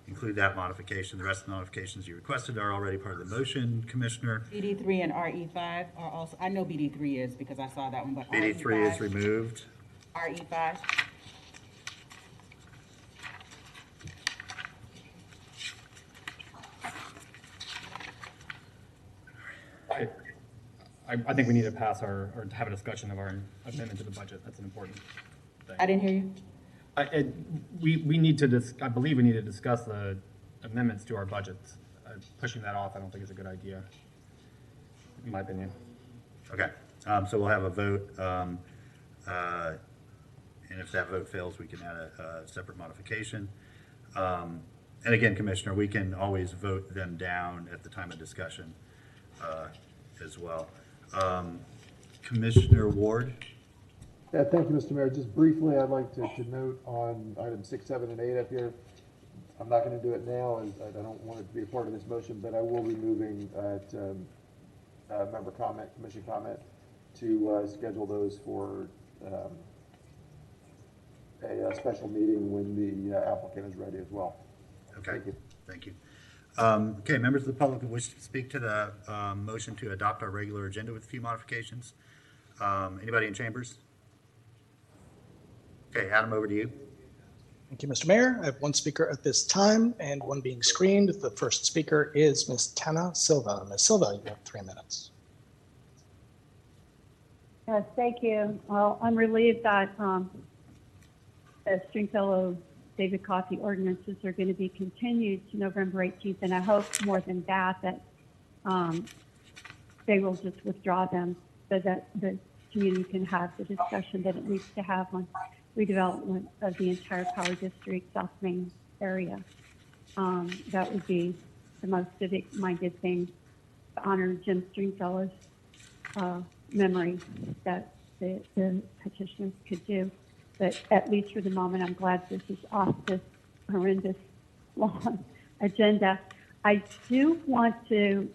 include that modification. The rest of the modifications you requested are already part of the motion, Commissioner. BD3 and RE5 are also, I know BD3 is because I saw that one, but BD3 is removed. RE5, I think we need to pass or have a discussion of our amendment to the budget. That's an important thing. I didn't hear you. We need to I believe we need to discuss the amendments to our budgets. Pushing that off, I don't think is a good idea, in my opinion. Okay, so we'll have a vote, and if that vote fails, we can add a separate modification. And again, Commissioner, we can always vote them down at the time of discussion as well. Commissioner Ward? Yeah, thank you, Mr. Mayor. Just briefly, I'd like to note on items 6, 7, and 8 up here. I'm not going to do it now, as I don't want it to be a part of this motion, but I will be moving member comment, commission comment, to schedule those for a special meeting when the applicant is ready as well. Okay, Thank you. thank you. Okay, members of the public who wish to speak to the motion to adopt our regular agenda with a few modifications. Anybody in chambers? Okay, Adam, over to you. Thank you, Mr. Mayor. I have one speaker at this time and one being screened. The first speaker is Ms. Tana Silva. Ms. Silva, you have 3 minutes. Yes, thank you. Well, I'm relieved that Stringfellow David Coffey ordinances are going to be continued to November 18th, and I hope more than that they will just withdraw them so that the community can have the discussion that it needs to have on redevelopment of the entire Power District South Main area. That would be the most civic-minded thing to honor Jim Stringfellow's memory that the petitioners could do. But at least for the moment, I'm glad this is off this horrendous long agenda. I do want to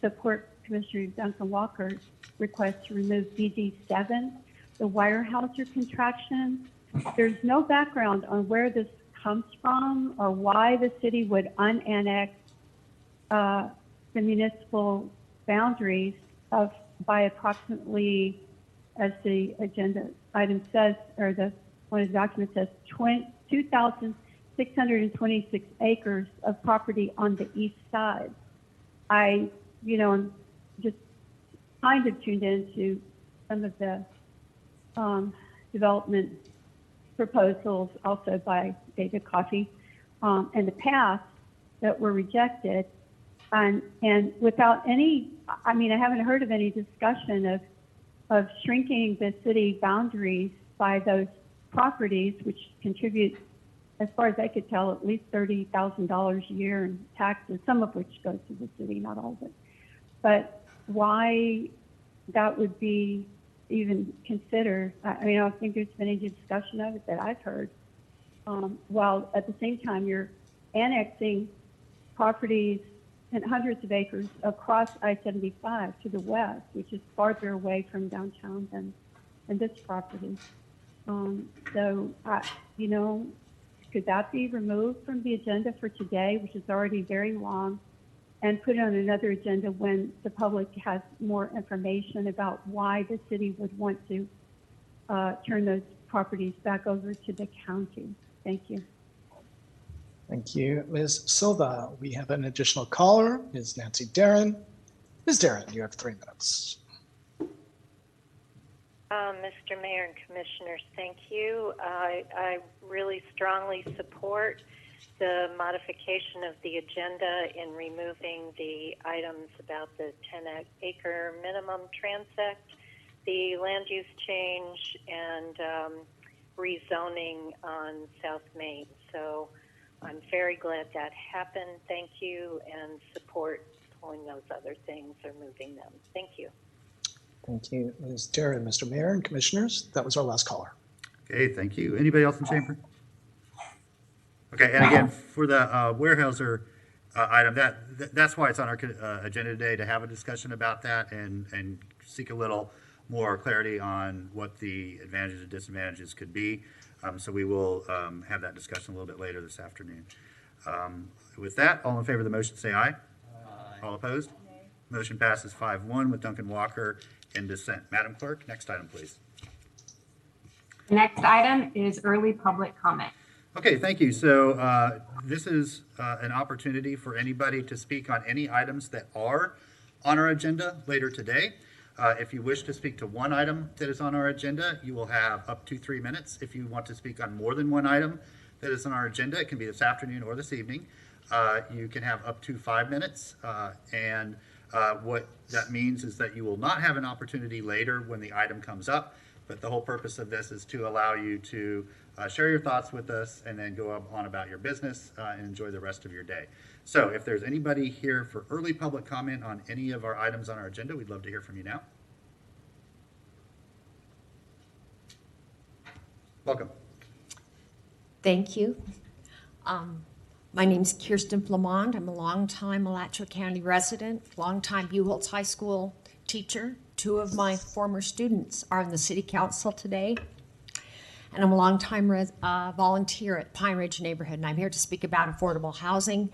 support Commissioner Duncan Walker's request to remove BD7, the Weyerhaeuser contraction. There's no background on where this comes from or why the city would unannex the municipal boundaries by approximately, as the agenda item says, or one of the documents says, 2,626 acres of property on the east side. I'm just kind of tuned into some of the development proposals also by David Coffey in the past that were rejected. And without any, I haven't heard of any discussion of shrinking the city boundaries by those properties, which contribute, as far as I could tell, at least $30,000 a year in taxes, some of which goes to the city, not all of it. But why that would be even considered, I don't think there's been any discussion of it that I've heard, while at the same time you're annexing properties and hundreds of acres across I-75 to the west, which is farther away from downtown than this property. Could that be removed from the agenda for today, which is already very long, and put on another agenda when the public has more information about why the city would want to turn those properties back over to the county? Thank you. Thank you, Ms. Silva. We have an additional caller, Ms. Nancy Darren. Ms. Darren, you have 3 minutes. Mr. Mayor and Commissioners, thank you. I really strongly support the modification of the agenda in removing the items about the 10-acre minimum transect, the land use change, and rezoning on South Main. So I'm very glad that happened. Thank you, and support pulling those other things or moving them. Thank you. Thank you, Ms. Darren. Mr. Mayor and Commissioners, that was our last caller. Okay, thank you. Anybody else in chamber? Okay, and again, for the Weyerhaeuser item, that's why it's on our agenda today, to have a discussion about that and seek a little more clarity on what the advantages and disadvantages could be. So we will have that discussion a little bit later this afternoon. With that, all in favor of the motion say aye. Aye. All opposed? Nay. Motion passes 5-1 with Duncan Walker in dissent. Madam Clerk, next item, please. The next item is early public comment. Okay, thank you. So this is an opportunity for anybody to speak on any items that are on our agenda later today. If you wish to speak to one item that is on our agenda, you will have up to 3 minutes. If you want to speak on more than one item that is on our agenda, it can be this afternoon or this evening. You can have up to 5 minutes. What that means is that you will not have an opportunity later when the item comes up. But the whole purpose of this is to allow you to share your thoughts with us and then go on about your business and enjoy the rest of your day. So if there's anybody here for early public comment on any of our items on our agenda, we'd love to hear from you now. Welcome. Thank you. My name's Kirsten Flamond. I'm a longtime Alachua County resident, longtime Buchholz High School teacher. 2 of my former students are in the city council today. And I'm a longtime volunteer at Pine Ridge Neighborhood, and I'm here to speak about affordable housing.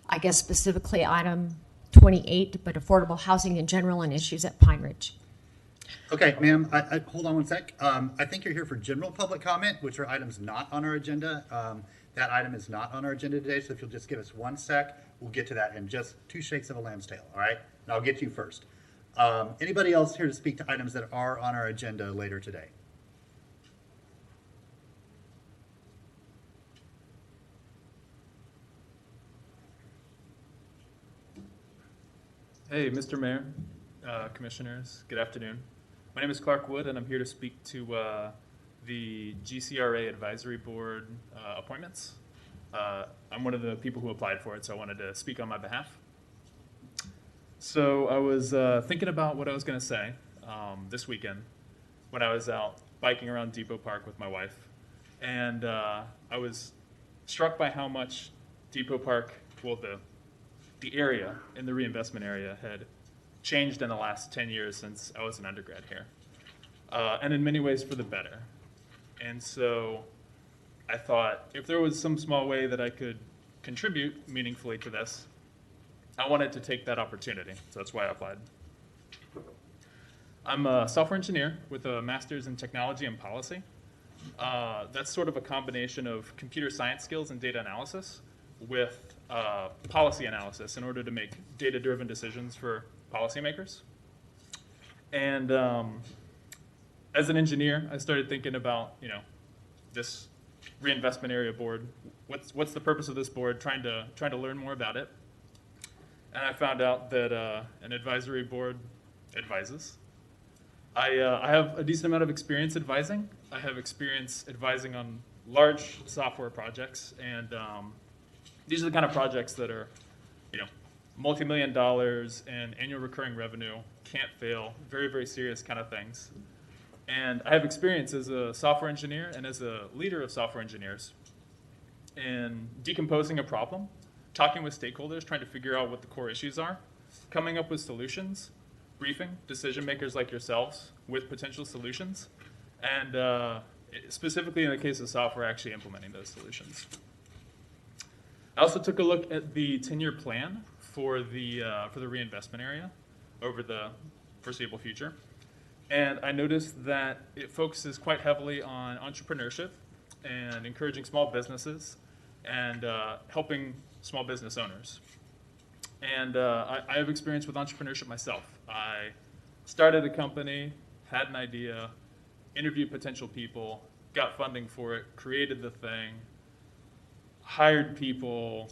I guess specifically item 28, but affordable housing in general and issues at Pine Ridge. Okay, ma'am, hold on one sec. I think you're here for general public comment, which are items not on our agenda. That item is not on our agenda today, so if you'll just give us 1 sec, we'll get to that in just 2 shakes of a lamb's tail, all right? And I'll get you first. Anybody else here to speak to items that are on our agenda later today? Hey, Mr. Mayor, Commissioners, good afternoon. My name is Clark Wood, and I'm here to speak to the GCRA Advisory Board appointments. I'm one of the people who applied for it, so I wanted to speak on my behalf. So I was thinking about what I was going to say this weekend when I was out biking around Depot Park with my wife, and I was struck by how much Depot Park, well, the area in the reinvestment area had changed in the last 10 years since I was an undergrad here, and in many ways for the better. And so I thought if there was some small way that I could contribute meaningfully to this, I wanted to take that opportunity, so that's why I applied. I'm a software engineer with a master's in technology and policy. That's sort of a combination of computer science skills and data analysis with policy analysis in order to make data-driven decisions for policymakers. And as an engineer, I started thinking about, this reinvestment area board. What's the purpose of this board? Trying to learn more about it. And I found out that an advisory board advises. I have a decent amount of experience advising. I have experience advising on large software projects, and these are the kind of projects that are, multi-million dollars and annual recurring revenue, can't fail, very, very serious kind of things. And I have experience as a software engineer and as a leader of software engineers in decomposing a problem, talking with stakeholders, trying to figure out what the core issues are, coming up with solutions, briefing decision makers like yourselves with potential solutions, and specifically in the case of software, actually implementing those solutions. I also took a look at the 10-year plan for the reinvestment area over the foreseeable future, and I noticed that it focuses quite heavily on entrepreneurship and encouraging small businesses and helping small business owners. And I have experience with entrepreneurship myself. I started a company, had an idea, interviewed potential people, got funding for it, created the thing, hired people,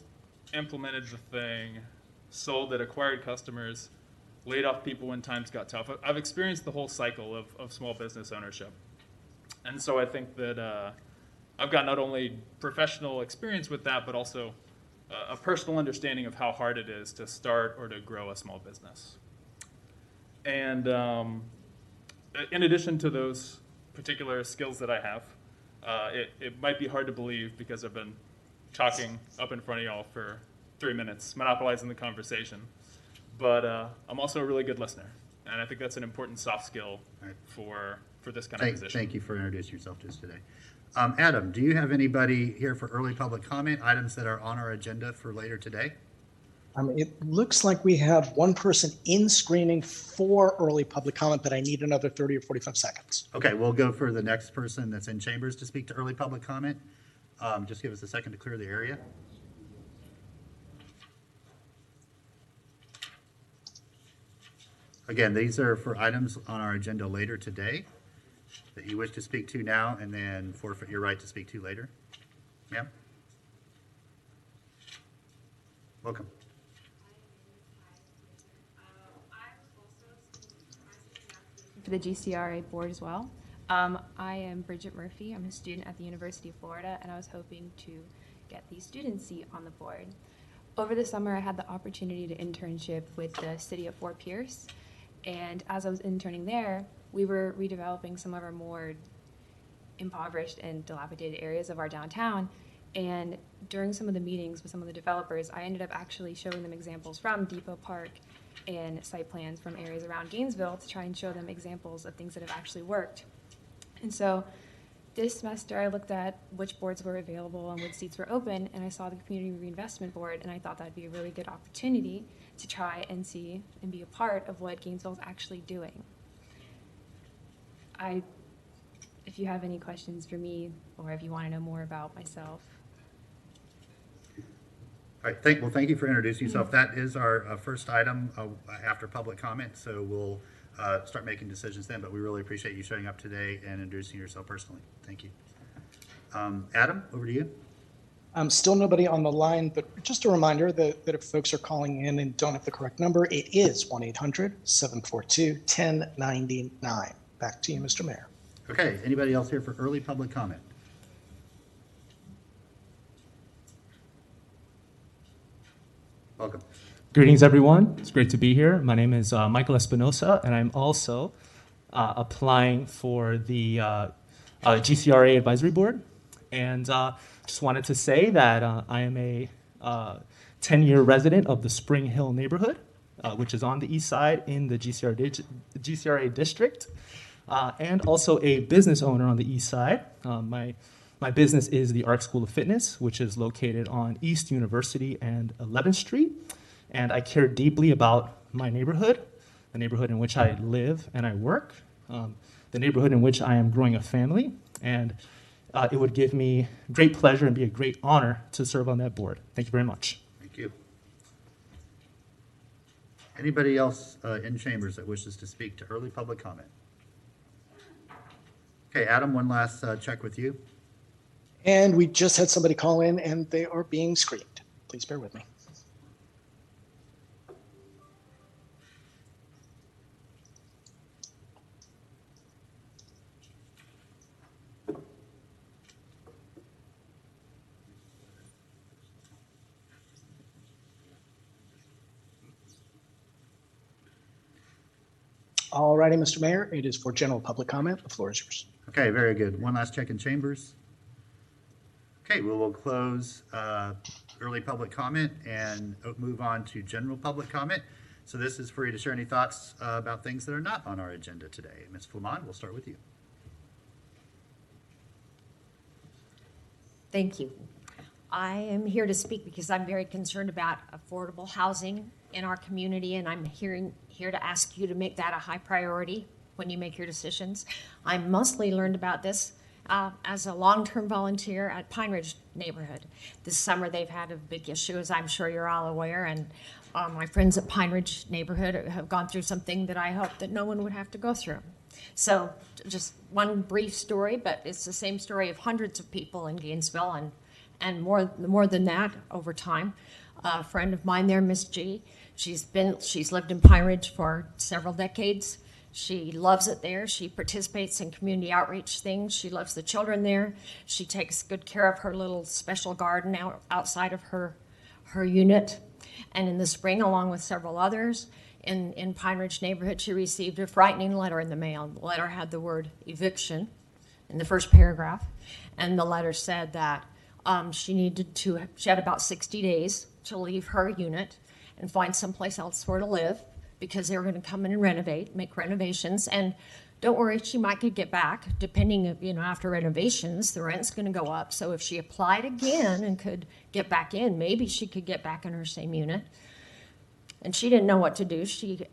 implemented the thing, sold it, acquired customers, laid off people when times got tough. I've experienced the whole cycle of small business ownership. And so I think that I've got not only professional experience with that, but also a personal understanding of how hard it is to start or to grow a small business. And in addition to those particular skills that I have, it might be hard to believe because I've been talking up in front of y'all for 3 minutes, monopolizing the conversation. But I'm also a really good listener, and I think that's an important soft skill for this kind of position. Thank you for introducing yourself to us today. Adam, do you have anybody here for early public comment, items that are on our agenda for later today? It looks like we have one person in screening for early public comment, but I need another 30 or 45 seconds. Okay, we'll go for the next person that's in chambers to speak to early public comment. Just give us a second to clear the area. Again, these are for items on our agenda later today that you wish to speak to now and then forfeit your right to speak to later. Yeah? Welcome. For the GCRA board as well. I am Bridget Murphy. I'm a student at the University of Florida, and I was hoping to get the student seat on the board. Over the summer, I had the opportunity to internship with the city of Fort Pierce, and as I was interning there, we were redeveloping some of our more impoverished and dilapidated areas of our downtown. And during some of the meetings with some of the developers, I ended up actually showing them examples from Depot Park and site plans from areas around Gainesville to try and show them examples of things that have actually worked. And so this semester I looked at which boards were available and which seats were open, and I saw the Community Reinvestment Board, and I thought that'd be a really good opportunity to try and see and be a part of what Gainesville is actually doing. If you have any questions for me, or if you want to know more about myself. All right, thank you for introducing yourself. That is our first item after public comment, so we'll start making decisions then, but we really appreciate you showing up today and introducing yourself personally. Thank you. Adam, over to you. Still nobody on the line, but just a reminder that if folks are calling in and don't have the correct number, it is 1-800-742-1099. Back to you, Mr. Mayor. Okay, anybody else here for early public comment? Welcome. Greetings, everyone. It's great to be here. My name is Michael Espinosa, and I'm also applying for the GCRA Advisory Board. And just wanted to say that I am a 10-year resident of the Spring Hill neighborhood, which is on the east side in the GCRA district, and also a business owner on the east side. My business is the Arc School of Fitness, which is located on East University and 11th Street. And I care deeply about my neighborhood, the neighborhood in which I live and I work, the neighborhood in which I am growing a family. And it would give me great pleasure and be a great honor to serve on that board. Thank you very much. Thank you. Anybody else in chambers that wishes to speak to early public comment? Okay, Adam, one last check with you. And we just had somebody call in, and they are being screened. Please bear with me. All righty, Mr. Mayor, it is for general public comment. The floor is yours. Okay, very good. One last check in chambers. Okay, we will close early public comment and move on to general public comment. So this is for you to share any thoughts about things that are not on our agenda today. Ms. Flamond, we'll start with you. Thank you. I am here to speak because I'm very concerned about affordable housing in our community, and I'm here to ask you to make that a high priority when you make your decisions. I mostly learned about this as a long-term volunteer at Pine Ridge neighborhood. This summer, they've had a big issue, as I'm sure you're all aware, and my friends at Pine Ridge neighborhood have gone through something that I hope that no one would have to go through. So just one brief story, but it's the same story of hundreds of people in Gainesville and more than that over time. A friend of mine there, Miss G, she's lived in Pine Ridge for several decades. She loves it there. She participates in community outreach things. She loves the children there. She takes good care of her little special garden outside of her unit. And in the spring, along with several others in Pine Ridge neighborhood, she received a frightening letter in the mail. The letter had the word eviction in the first paragraph. And the letter said that she had about 60 days to leave her unit and find someplace else for her to live, because they were going to come in and make renovations. And don't worry, she might could get back, depending, after renovations, the rent's going to go up. So if she applied again and could get back in, maybe she could get back in her same unit. And she didn't know what to do. She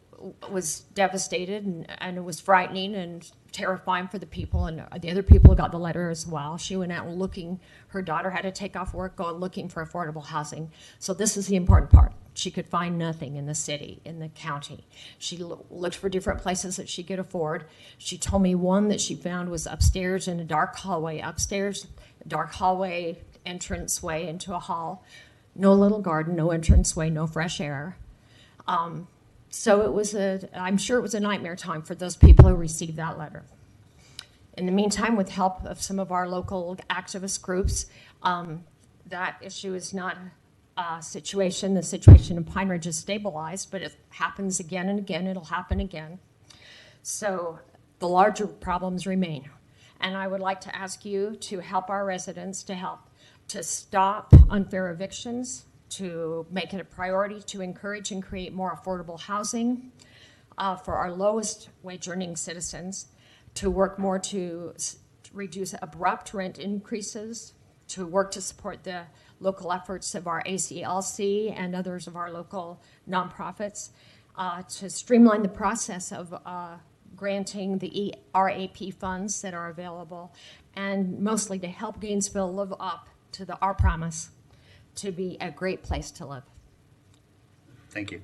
was devastated, and it was frightening and terrifying for the people, and the other people got the letter as well. She went out looking. Her daughter had to take off work, go looking for affordable housing. So this is the important part. She could find nothing in the city, in the county. She looked for different places that she could afford. She told me one that she found was upstairs in a dark hallway. Upstairs, dark hallway, entranceway into a hall. No little garden, no entranceway, no fresh air. So I'm sure it was a nightmare time for those people who received that letter. In the meantime, with help of some of our local activist groups, that issue is not a situation. The situation in Pine Ridge is stabilized, but it happens again and again. It'll happen again. So the larger problems remain. And I would like to ask you to help our residents to stop unfair evictions, to make it a priority to encourage and create more affordable housing for our lowest wage earning citizens, to work more to reduce abrupt rent increases, to work to support the local efforts of our ACLC and others of our local nonprofits, to streamline the process of granting the RAP funds that are available, and mostly to help Gainesville live up to our promise to be a great place to live. Thank you.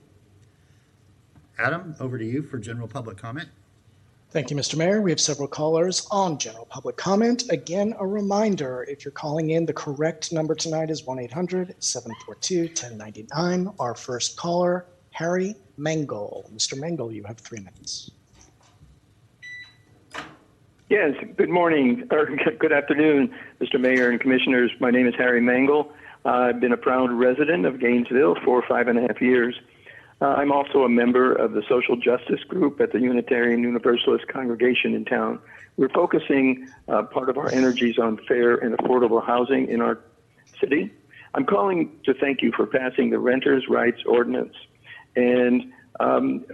Adam, over to you for general public comment. Thank you, Mr. Mayor. We have several callers on general public comment. Again, a reminder, if you're calling in, the correct number tonight is 1-800-742-1099. Our first caller, Harry Mangle. Mr. Mangle, you have 3 minutes. Yes, good morning, or good afternoon, Mr. Mayor and Commissioners. My name is Harry Mangle. I've been a proud resident of Gainesville for 5.5 years. I'm also a member of the social justice group at the Unitarian Universalist congregation in town. We're focusing part of our energies on fair and affordable housing in our city. I'm calling to thank you for passing the Renters' Rights Ordinance. And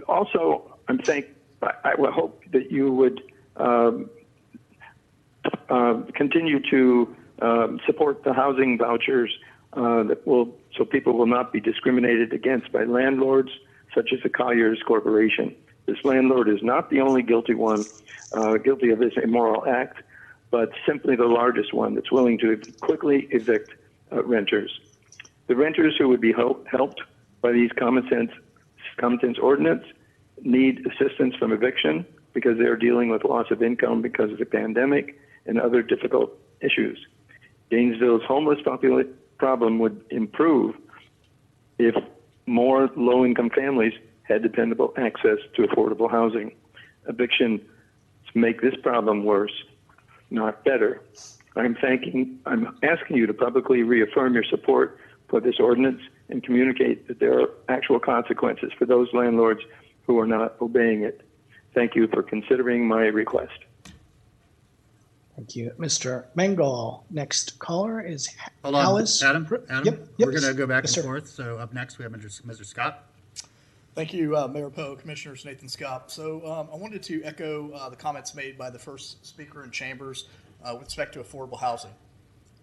also, I hope that you would continue to support the housing vouchers so people will not be discriminated against by landlords such as the Colliers Corporation. This landlord is not the only guilty of this immoral act, but simply the largest one that's willing to quickly evict renters. The renters who would be helped by these common sense ordinance need assistance from eviction because they are dealing with loss of income because of the pandemic and other difficult issues. Gainesville's homeless problem would improve if more low-income families had dependable access to affordable housing. Evictions make this problem worse, not better. I'm asking you to publicly reaffirm your support for this ordinance and communicate that there are actual consequences for those landlords who are not obeying it. Thank you for considering my request. Thank you, Mr. Mangle. Next caller is Hold on, Alice. Adam. Yep, We're going to go back yes, and sir. forth. So up next, we have Mr. Scott. Thank you, Mayor Poe, Commissioners, Nathan Scott. So I wanted to echo the comments made by the first speaker in Chambers with respect to affordable housing.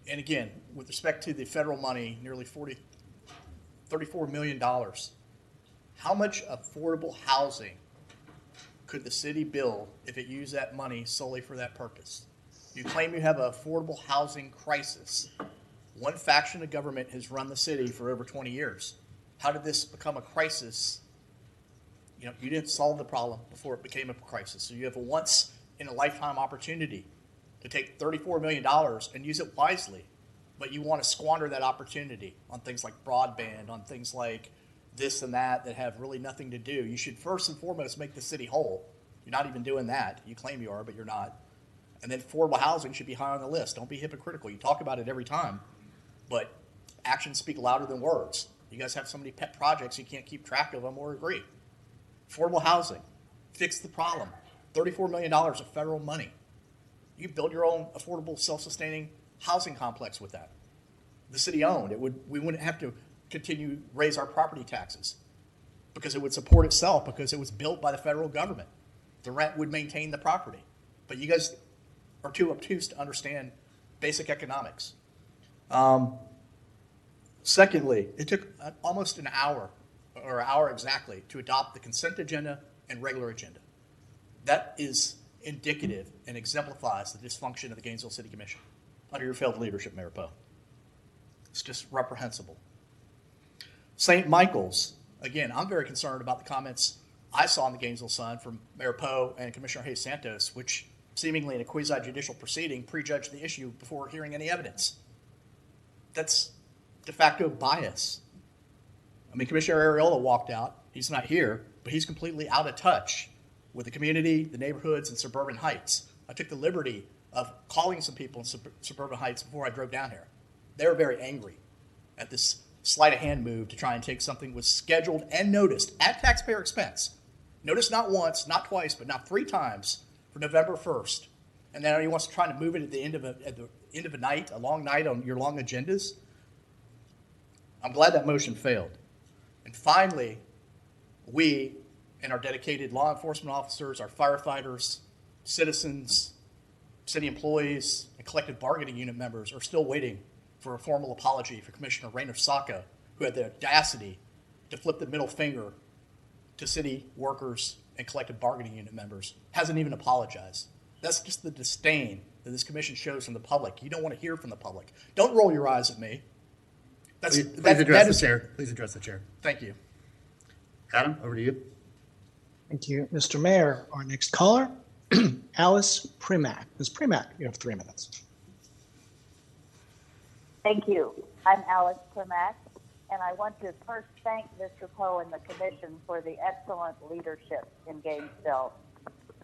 And again, with respect to the federal money, nearly $34 million, how much affordable housing could the city build if it used that money solely for that purpose? You claim you have an affordable housing crisis. One faction of government has run the city for over 20 years. How did this become a crisis? You know, you didn't solve the problem before it became a crisis. So you have a once in a lifetime opportunity to take $34 million and use it wisely. But you want to squander that opportunity on things like broadband, on things like this and that have really nothing to do. You should first and foremost make the city whole. You're not even doing that. You claim you are, but you're not. And then affordable housing should be high on the list. Don't be hypocritical. You talk about it every time, but actions speak louder than words. You guys have so many pet projects you can't keep track of them or agree. Affordable housing, fix the problem. $34 million of federal money. You build your own affordable, self-sustaining housing complex with that. The city owned. We wouldn't have to continue raise our property taxes because it would support itself because it was built by the federal government. The rent would maintain the property. But you guys are too obtuse to understand basic economics. Secondly, it took almost an hour, or an hour exactly, to adopt the consent agenda and regular agenda. That is indicative and exemplifies the dysfunction of the Gainesville City Commission under your failed leadership, Mayor Poe. It's just reprehensible. St. Michael's, again, I'm very concerned about the comments I saw in the Gainesville Sun from Mayor Poe and Commissioner Hayes Santos, which seemingly in a quasi-judicial proceeding prejudged the issue before hearing any evidence. That's de facto bias. I mean, Commissioner Arreola walked out. He's not here, but he's completely out of touch with the community, the neighborhoods, and suburban Heights. I took the liberty of calling some people in suburban Heights before I drove down here. They were very angry at this sleight of hand move to try and take something that was scheduled and noticed at taxpayer expense. Noticed not once, not twice, but not 3 times for November 1st. And then he wants to try to move it at the end of a night, a long night on your long agendas. I'm glad that motion failed. And finally, we and our dedicated law enforcement officers, our firefighters, citizens, city employees, and collective bargaining unit members are still waiting for a formal apology for Commissioner Rainer Saka, who had the audacity to flip the middle finger to city workers and collective bargaining unit members. Hasn't even apologized. That's just the disdain that this commission shows from the public. You don't want to hear from the public. Don't roll your eyes at me. Please address the chair. Please address the chair. Thank you. Adam, over to you. Thank you, Mr. Mayor. Our next caller, Alice Primack. Ms. Primack, you have 3 minutes. Thank you. I'm Alice Primack, and I want to first thank Mr. Poe and the Commission for the excellent leadership in Gainesville.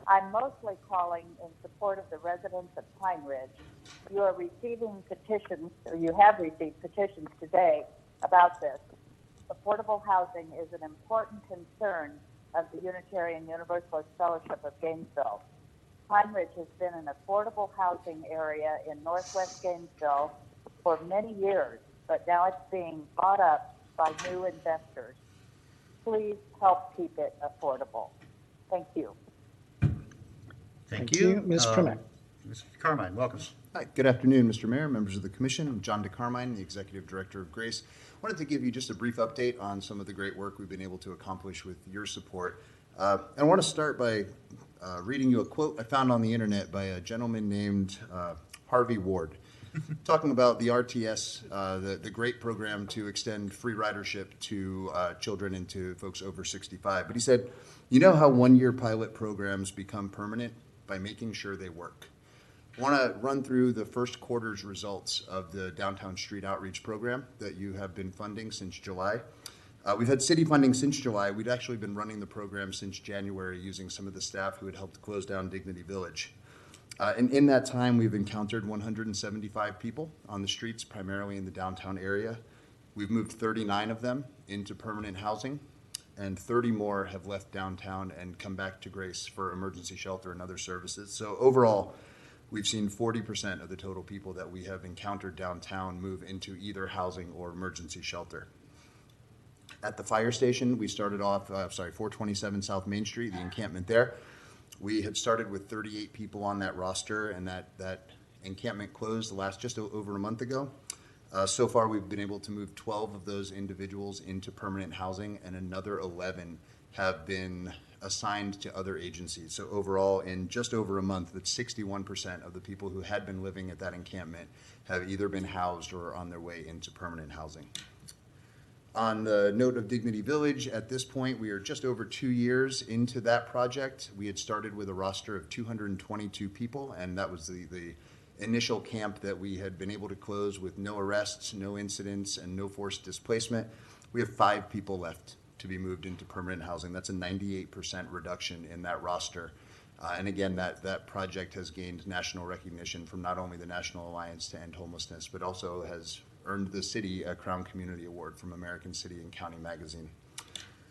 I'm mostly calling in support of the residents of Pine Ridge. You are receiving petitions, or you have received petitions today about this. Affordable housing is an important concern of the Unitarian Universalist Fellowship of Gainesville. Pine Ridge has been an affordable housing area in northwest Gainesville for many years, but now it's being bought up by new investors. Please help keep it affordable. Thank you. Thank you. Ms. Primack. Mr. Carmine, welcome. Hi, good afternoon, Mr. Mayor, members of the Commission. I'm John DeCarmine, the Executive Director of GRACE. I wanted to give you just a brief update on some of the great work we've been able to accomplish with your support. I want to start by reading you a quote I found on the internet by a gentleman named Harvey Ward, talking about the RTS, the great program to extend free ridership to children and to folks over 65. But he said, you know how one-year pilot programs become permanent? By making sure they work. I want to run through the first quarter's results of the Downtown Street Outreach Program that you have been funding since July. We've had city funding since July. We'd actually been running the program since January using some of the staff who had helped close down Dignity Village. And in that time, we've encountered 175 people on the streets, primarily in the downtown area. We've moved 39 of them into permanent housing, and 30 more have left downtown and come back to Grace for emergency shelter and other services. So overall, we've seen 40% of the total people that we have encountered downtown move into either housing or emergency shelter. At the fire station, we started off, 427 South Main Street, the encampment there. We had started with 38 people on that roster, and that encampment closed just over a month ago. So far, we've been able to move 12 of those individuals into permanent housing, and another 11 have been assigned to other agencies. So overall, in just over a month, that's 61% of the people who had been living at that encampment have either been housed or are on their way into permanent housing. On the note of Dignity Village, at this point, we are just over 2 years into that project. We had started with a roster of 222 people, and that was the initial camp that we had been able to close with no arrests, no incidents, and no forced displacement. We have 5 people left to be moved into permanent housing. That's a 98% reduction in that roster. And again, that project has gained national recognition from not only the National Alliance to End Homelessness, but also has earned the city a Crown Community Award from American City and County Magazine.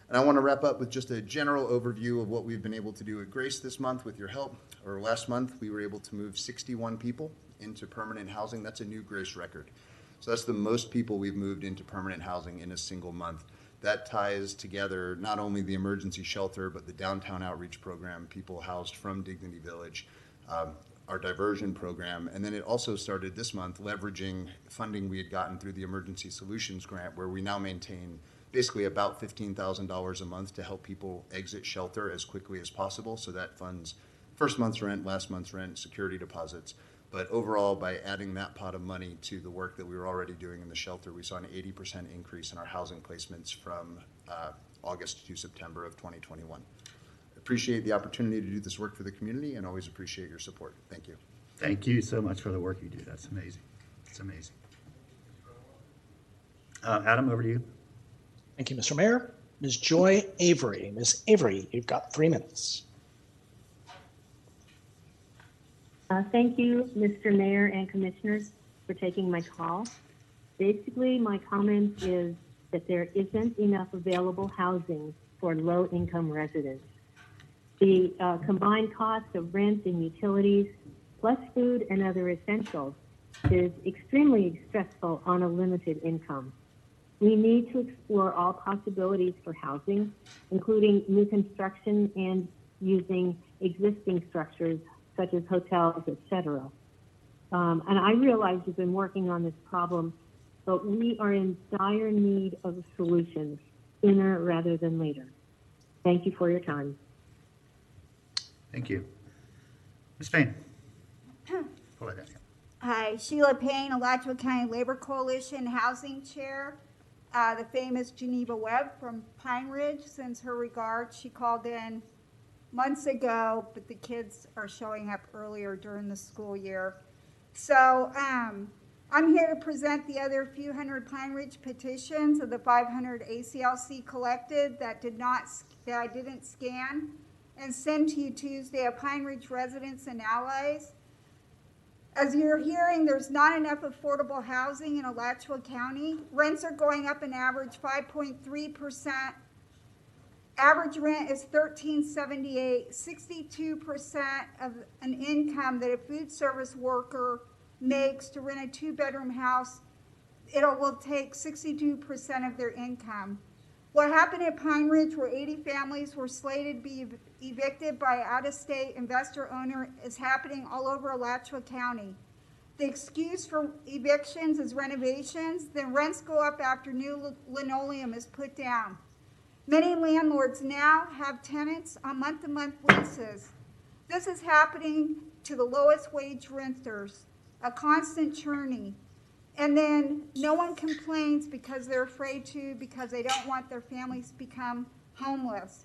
And I want to wrap up with just a general overview of what we've been able to do at Grace this month with your help. Or last month, we were able to move 61 people into permanent housing. That's a new Grace record. So that's the most people we've moved into permanent housing in a single month. That ties together not only the emergency shelter, but the downtown outreach program, people housed from Dignity Village, our diversion program, and then it also started this month leveraging funding we had gotten through the Emergency Solutions Grant, where we now maintain basically about $15,000 a month to help people exit shelter as quickly as possible. So that funds first month's rent, last month's rent, security deposits. But overall, by adding that pot of money to the work that we were already doing in the shelter, we saw an 80% increase in our housing placements from August to September of 2021. Appreciate the opportunity to do this work for the community and always appreciate your support. Thank you. Thank you so much for the work you do. That's amazing. It's amazing. Adam, over to you. Thank you, Mr. Mayor. Ms. Joy Avery. Ms. Avery, you've got 3 minutes. Thank you, Mr. Mayor and Commissioners, for taking my call. Basically, my comment is that there isn't enough available housing for low-income residents. The combined cost of rent and utilities, plus food and other essentials, is extremely stressful on a limited income. We need to explore all possibilities for housing, including new construction and using existing structures such as hotels, etc. And I realize you've been working on this problem, but we are in dire need of solutions sooner rather than later. Thank you for your time. Thank you. Ms. Payne. Pull it down. Hi, Sheila Payne, Alachua County Labor Coalition Housing Chair. The famous Geneva Webb from Pine Ridge sends her regards. She called in months ago, but the kids are showing up earlier during the school year. So I'm here to present the other few hundred Pine Ridge petitions of the 500 ACLC collected that I didn't scan and send to you Tuesday of Pine Ridge residents and allies. As you're hearing, there's not enough affordable housing in Alachua County. Rents are going up an average 5.3%. Average rent is $13.78, 62% of an income that a food service worker makes to rent a 2-bedroom house. It will take 62% of their income. What happened at Pine Ridge, where 80 families were slated to be evicted by out-of-state investor owner, is happening all over Alachua County. The excuse for evictions is renovations, then rents go up after new linoleum is put down. Many landlords now have tenants on month-to-month leases. This is happening to the lowest wage renters, a constant churning. And then no one complains because they're afraid to, because they don't want their families to become homeless.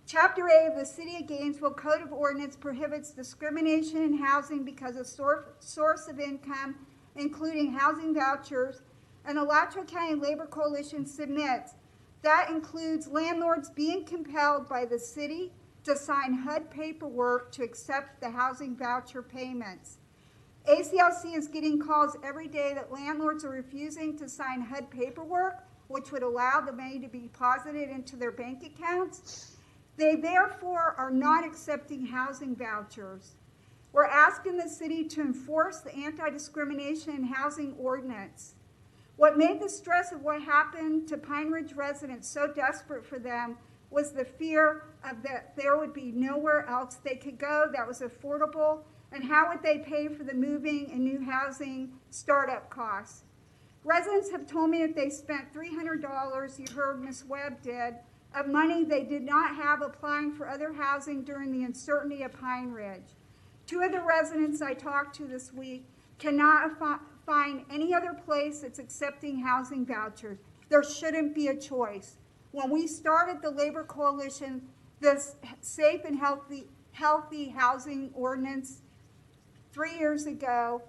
Chapter 8 of the City of Gainesville Code of Ordinance prohibits discrimination in housing because of source of income, including housing vouchers, and the Alachua County Labor Coalition submits that includes landlords being compelled by the city to sign HUD paperwork to accept the housing voucher payments. ACLC is getting calls every day that landlords are refusing to sign HUD paperwork, which would allow the money to be deposited into their bank accounts. They therefore are not accepting housing vouchers. We're asking the city to enforce the anti-discrimination in housing ordinance. What made the stress of what happened to Pine Ridge residents so desperate for them was the fear of that there would be nowhere else they could go that was affordable, and how would they pay for the moving and new housing startup costs. Residents have told me that they spent $300, you heard Ms. Webb did, of money they did not have applying for other housing during the uncertainty of Pine Ridge. Two of the residents I talked to this week cannot find any other place that's accepting housing vouchers. There shouldn't be a choice. When we started the Labor Coalition, this safe and healthy housing ordinance 3 years ago,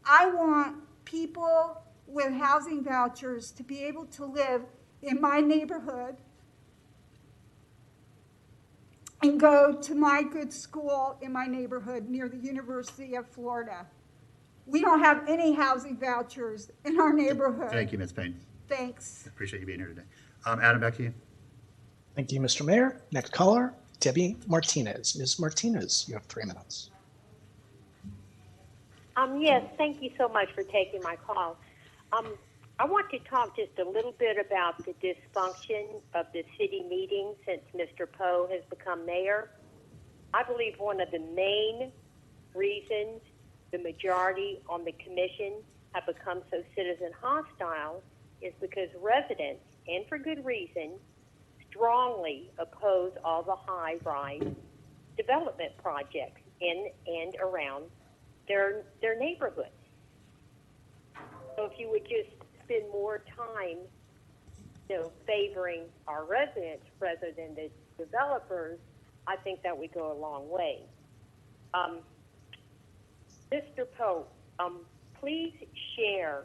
I want people with housing vouchers to be able to live in my neighborhood and go to my good school in my neighborhood near the University of Florida. We don't have any housing vouchers in our neighborhood. Thank you, Ms. Payne. Thanks. Appreciate you being here today. Adam, back to you. Thank you, Mr. Mayor. Next caller, Debbie Martinez. Ms. Martinez, you have 3 minutes. Yes, thank you so much for taking my call. I want to talk just a little bit about the dysfunction of the city meeting since Mr. Poe has become mayor. I believe one of the main reasons the majority on the commission have become so citizen hostile is because residents, and for good reason, strongly oppose all the high-rise development projects in and around their neighborhoods. So if you would just spend more time, favoring our residents rather than the developers, I think that would go a long way. Mr. Poe, please share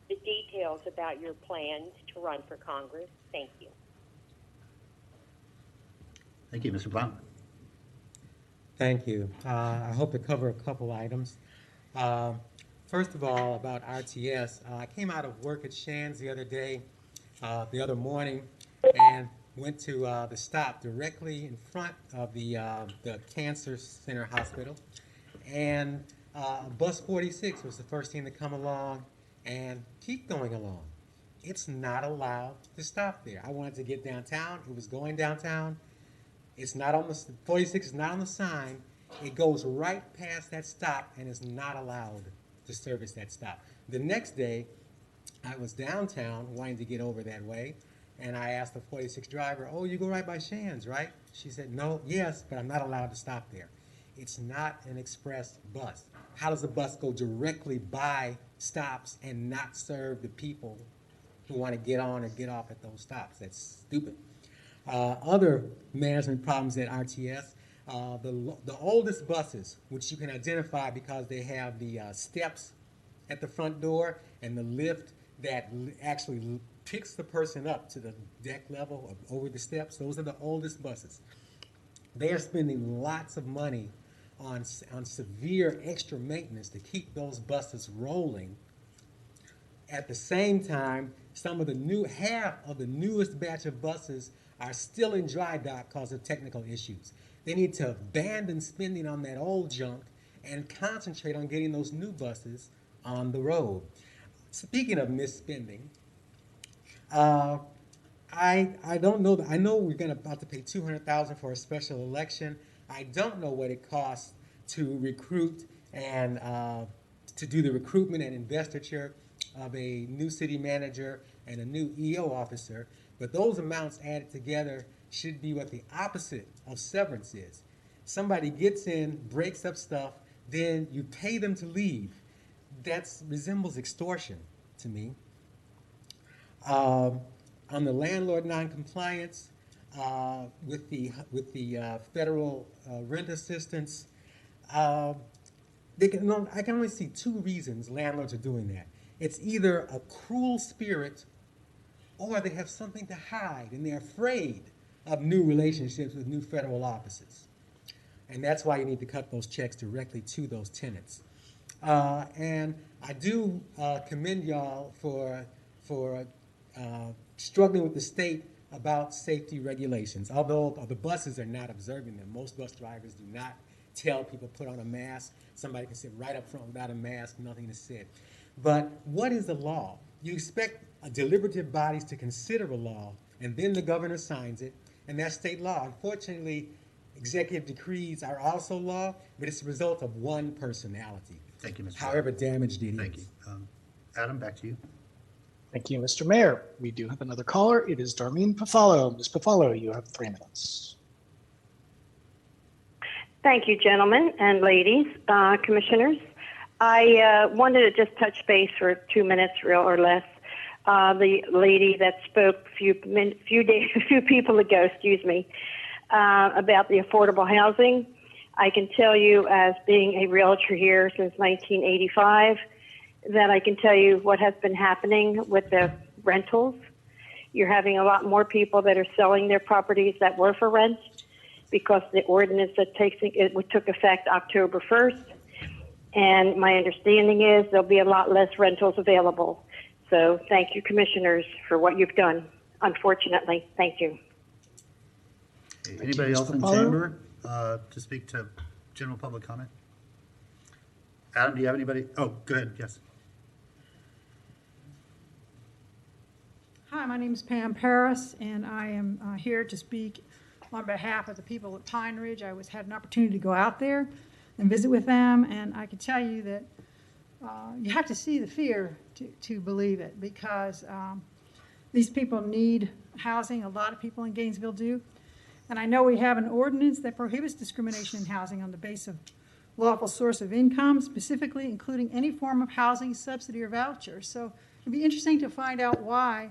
the details about your plans to run for Congress. Thank you. Thank you, Mr. Blount. Thank you. I hope to cover a couple items. First of all, about RTS, I came out of work at Shands the other morning, and went to the stop directly in front of the Cancer Center Hospital. And bus 46 was the first thing to come along and keep going along. It's not allowed to stop there. I wanted to get downtown. It was going downtown. It's not on the 46 is not on the sign. It goes right past that stop and is not allowed to service that stop. The next day, I was downtown wanting to get over that way, and I asked the 46 driver, "Oh, you go right by Shands, right?" She said, "No, yes, but I'm not allowed to stop there." It's not an express bus. How does a bus go directly by stops and not serve the people who want to get on or get off at those stops? That's stupid. Other management problems at RTS, the oldest buses, which you can identify because they have the steps at the front door and the lift that actually picks the person up to the deck level or over the steps. Those are the oldest buses. They are spending lots of money on severe extra maintenance to keep those buses rolling. At the same time, half of the newest batch of buses are still in dry dock because of technical issues. They need to abandon spending on that old junk and concentrate on getting those new buses on the road. Speaking of misspending, I don't know. I know we're about to pay $200,000 for a special election. I don't know what it costs to recruit and to do the recruitment and investiture of a new city manager and a new EO officer, but those amounts added together should be what the opposite of severance is. Somebody gets in, breaks up stuff, then you pay them to leave. That resembles extortion to me. On the landlord noncompliance, with the federal rent assistance, I can only see 2 reasons landlords are doing that. It's either a cruel spirit, or they have something to hide and they're afraid of new relationships with new federal offices. And that's why you need to cut those checks directly to those tenants. And I do commend y'all for struggling with the state about safety regulations. Although the buses are not observing them. Most bus drivers do not tell people put on a mask. Somebody can sit right up front without a mask, nothing is said. But what is the law? You expect deliberative bodies to consider a law, and then the governor signs it, and that's state law. Unfortunately, executive decrees are also law, but it's the result of one personality. Thank you, Mr. However damaged it is. Thank you. Adam, back to you. Thank you, Mr. Mayor. We do have another caller. It is Darlene Pafalo. Ms. Pafalo, you have 3 minutes. Thank you, gentlemen and ladies, commissioners. I wanted to just touch base for 2 minutes, real or less. The lady that spoke a few people ago, excuse me, about the affordable housing. I can tell you, as being a realtor here since 1985, that I can tell you what has been happening with the rentals. You're having a lot more people that are selling their properties that were for rent, because the ordinance that took effect October 1st. And my understanding is there'll be a lot less rentals available. So thank you, commissioners, for what you've done. Unfortunately, thank you. Anybody else in chamber to speak to general public comment? Adam, do you have anybody? Oh, go ahead, yes. Hi, my name is Pam Paris, and I am here to speak on behalf of the people at Pine Ridge. I had an opportunity to go out there and visit with them, and I can tell you that you have to see the fear to believe it, because these people need housing. A lot of people in Gainesville do. And I know we have an ordinance that prohibits discrimination in housing on the basis of lawful source of income, specifically including any form of housing, subsidy, or voucher. So it'd be interesting to find out why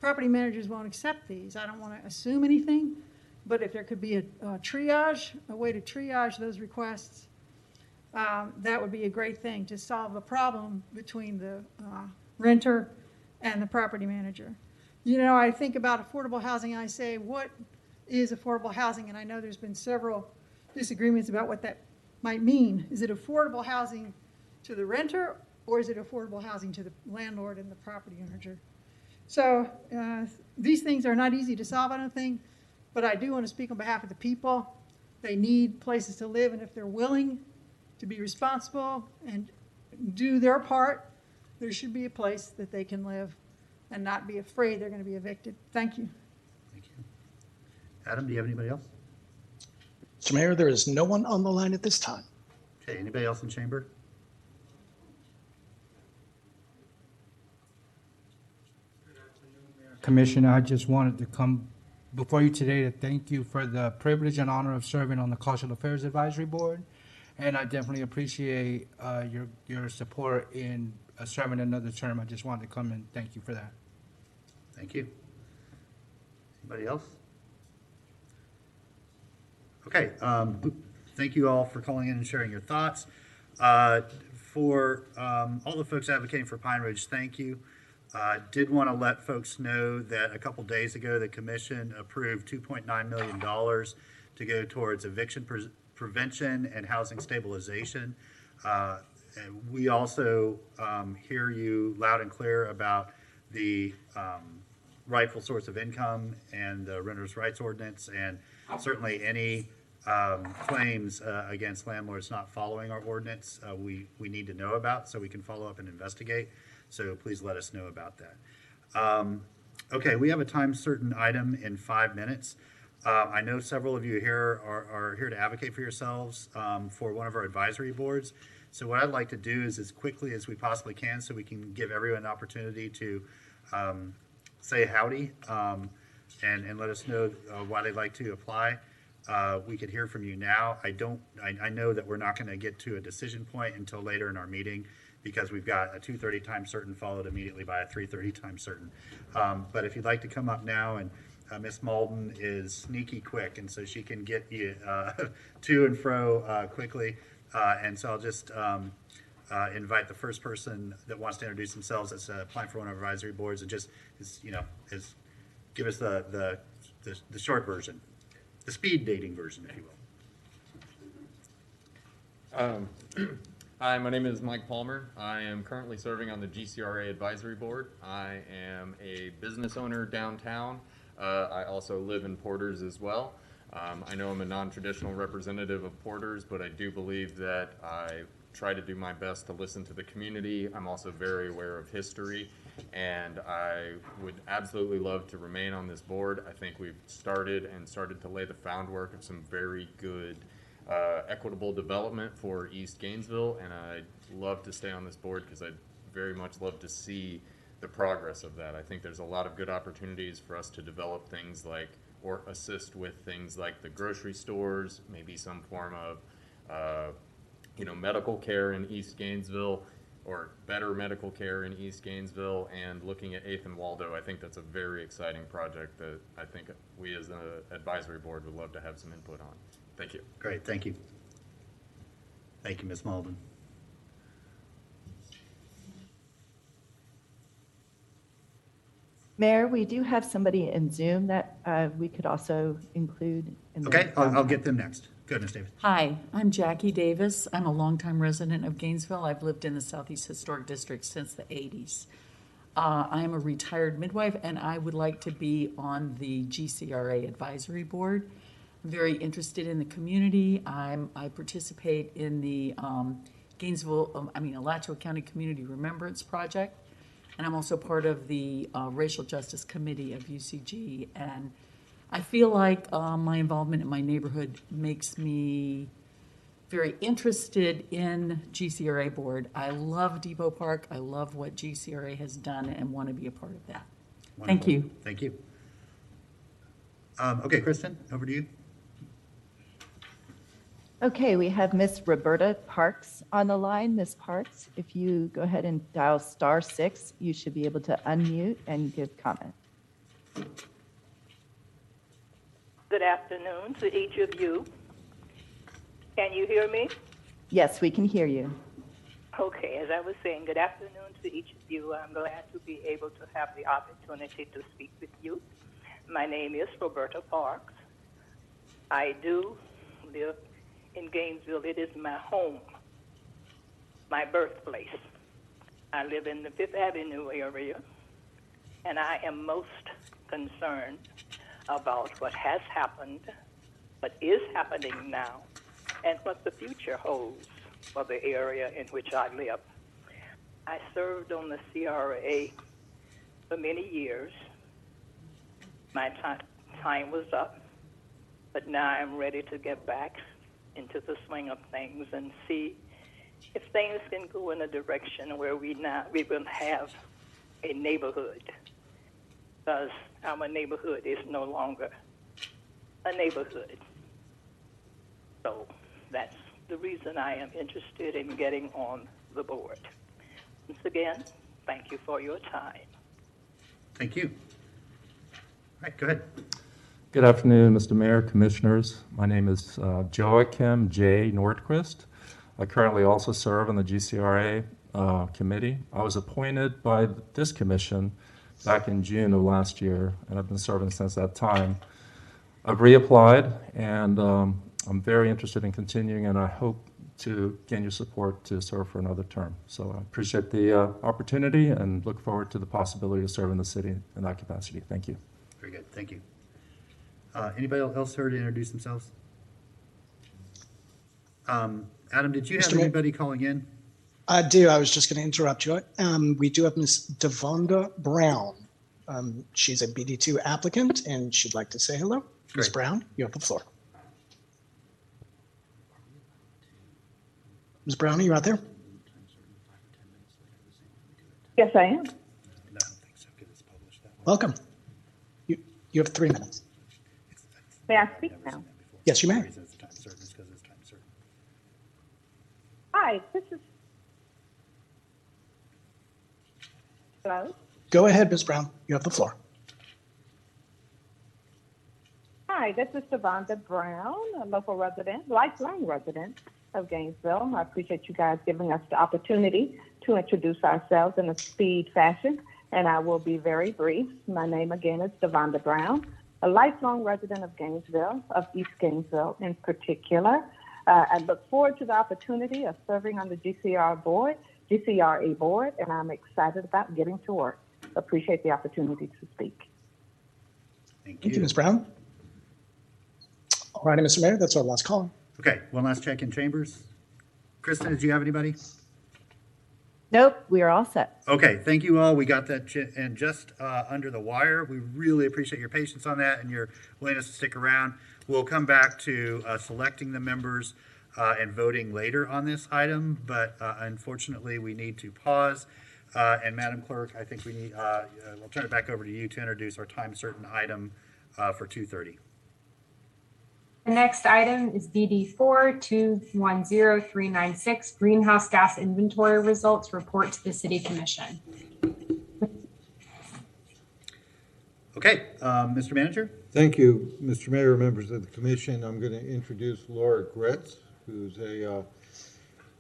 property managers won't accept these. I don't want to assume anything, but if there could be a triage, a way to triage those requests, that would be a great thing to solve the problem between the renter and the property manager. You know, I think about affordable housing, I say, what is affordable housing? And I know there's been several disagreements about what that might mean. Is it affordable housing to the renter, or is it affordable housing to the landlord and the property manager? So these things are not easy to solve, I don't think, but I do want to speak on behalf of the people. They need places to live, and if they're willing to be responsible and do their part, there should be a place that they can live and not be afraid they're going to be evicted. Thank you. Thank you. Adam, do you have anybody else? Mr. Mayor, there is no one on the line at this time. Okay, anybody else in chamber? Commissioner, I just wanted to come before you today to thank you for the privilege and honor of serving on the Cultural Affairs Advisory Board. And I definitely appreciate your support in serving another term. I just wanted to come and thank you for that. Thank you. Anybody else? Okay, thank you all for calling in and sharing your thoughts. For all the folks advocating for Pine Ridge, thank you. Did want to let folks know that a couple days ago, the commission approved $2.9 million to go towards eviction prevention and housing stabilization. And we also hear you loud and clear about the rightful source of income and the renters' rights ordinance, and certainly any claims against landlords not following our ordinance, we need to know about so we can follow up and investigate. So please let us know about that. Okay, we have a time certain item in 5 minutes. I know several of you here are here to advocate for yourselves for one of our advisory boards. So what I'd like to do is as quickly as we possibly can, so we can give everyone an opportunity to say howdy and let us know why they'd like to apply. We could hear from you now. I know that we're not going to get to a decision point until later in our meeting, because we've got a 2:30 time certain followed immediately by a 3:30 time certain. But if you'd like to come up now, and Miss Malden is sneaky quick, and so she can get you to and fro quickly. And so I'll just invite the first person that wants to introduce themselves that's applying for one of our advisory boards, and just give us the short version, the speed dating version, if you will. Hi, my name is Mike Palmer. I am currently serving on the GCRA Advisory Board. I am a business owner downtown. I also live in Porters as well. I know I'm a non-traditional representative of Porters, but I do believe that I try to do my best to listen to the community. I'm also very aware of history, and I would absolutely love to remain on this board. I think we've started to lay the groundwork of some very good equitable development for East Gainesville, and I'd love to stay on this board because I'd very much love to see the progress of that. I think there's a lot of good opportunities for us to develop things like, or assist with things like the grocery stores, maybe some form of, medical care in East Gainesville, or better medical care in East Gainesville, and looking at 8th and Waldo. I think that's a very exciting project that I think we as an advisory board would love to have some input on. Thank you. Great, thank you. Thank you, Ms. Malden. Mayor, we do have somebody in Zoom that we could also include in the. Okay, I'll get them next. Go ahead, Ms. Davis. Hi, I'm Jackie Davis. I'm a longtime resident of Gainesville. I've lived in the Southeast Historic District since the 80s. I am a retired midwife, and I would like to be on the GCRA advisory board. I'm very interested in the community. I participate in the Alachua County Community Remembrance Project, and I'm also part of the Racial Justice Committee of UCG. And I feel like my involvement in my neighborhood makes me very interested in GCRA board. I love Depot Park. I love what GCRA has done and want to be a part of that. Wonderful. Thank you. Thank you. Okay, Kristen, over to you. Okay, we have Miss Roberta Parks on the line. Miss Parks, if you go ahead and dial *6, you should be able to unmute and give comment. Good afternoon to each of you. Can you hear me? Yes, we can hear you. Okay, as I was saying, good afternoon to each of you. I'm glad to be able to have the opportunity to speak with you. My name is Roberta Parks. I do live in Gainesville. It is my home, my birthplace. I live in the Fifth Avenue area, and I am most concerned about what has happened, what is happening now, and what the future holds for the area in which I live. I served on the CRA for many years. My time was up, but now I'm ready to get back into the swing of things and see if things can go in a direction where we will have a neighborhood, because our neighborhood is no longer a neighborhood. So that's the reason I am interested in getting on the board. Once again, thank you for your time. Thank you. All right, go ahead. Good afternoon, Mr. Mayor, Commissioners. My name is Joachim J. Nordquist. I currently also serve on the GCRA committee. I was appointed by this commission back in June of last year, and I've been serving since that time. I've reapplied, and I'm very interested in continuing, and I hope to gain your support to serve for another term. So I appreciate the opportunity and look forward to the possibility to serve in the city in that capacity. Thank you. Very good, thank you. Anybody else here to introduce themselves? Adam, did you have anybody calling in? I do. I was just going to interrupt you. We do have Ms. Devonda Brown. She's a BD2 applicant, and she'd like to say hello. Ms. Brown, you have the floor. Ms. Brown, are you out there? Yes, I am. Welcome. You have 3 minutes. May I speak now? Yes, you may. Hi, this is... Hello? Go ahead, Ms. Brown. You have the floor. Hi, this is Devonda Brown, a local resident, lifelong resident of Gainesville. I appreciate you guys giving us the opportunity to introduce ourselves in a speed fashion, and I will be very brief. My name again is Devonda Brown, a lifelong resident of Gainesville, of East Gainesville in particular. I look forward to the opportunity of serving on the GCRA board, and I'm excited about getting to work. Appreciate the opportunity to speak. Thank you, Ms. Brown. All righty, Mr. Mayor, that's our last call. Okay, one last check in chambers. Kristen, did you have anybody? Nope, we are all set. Okay, thank you all. We got that in just under the wire. We really appreciate your patience on that and your willingness to stick around. We'll come back to selecting the members and voting later on this item, but unfortunately we need to pause And Madam Clerk, I think we need, we'll turn it back over to you to introduce our time certain item for 2:30. The next item is DD 4210396, Greenhouse Gas Inventory Results Report to the City Commission. Okay, Mr. Manager? Thank you, Mr. Mayor, members of the commission. I'm going to introduce Laura Gretz, who's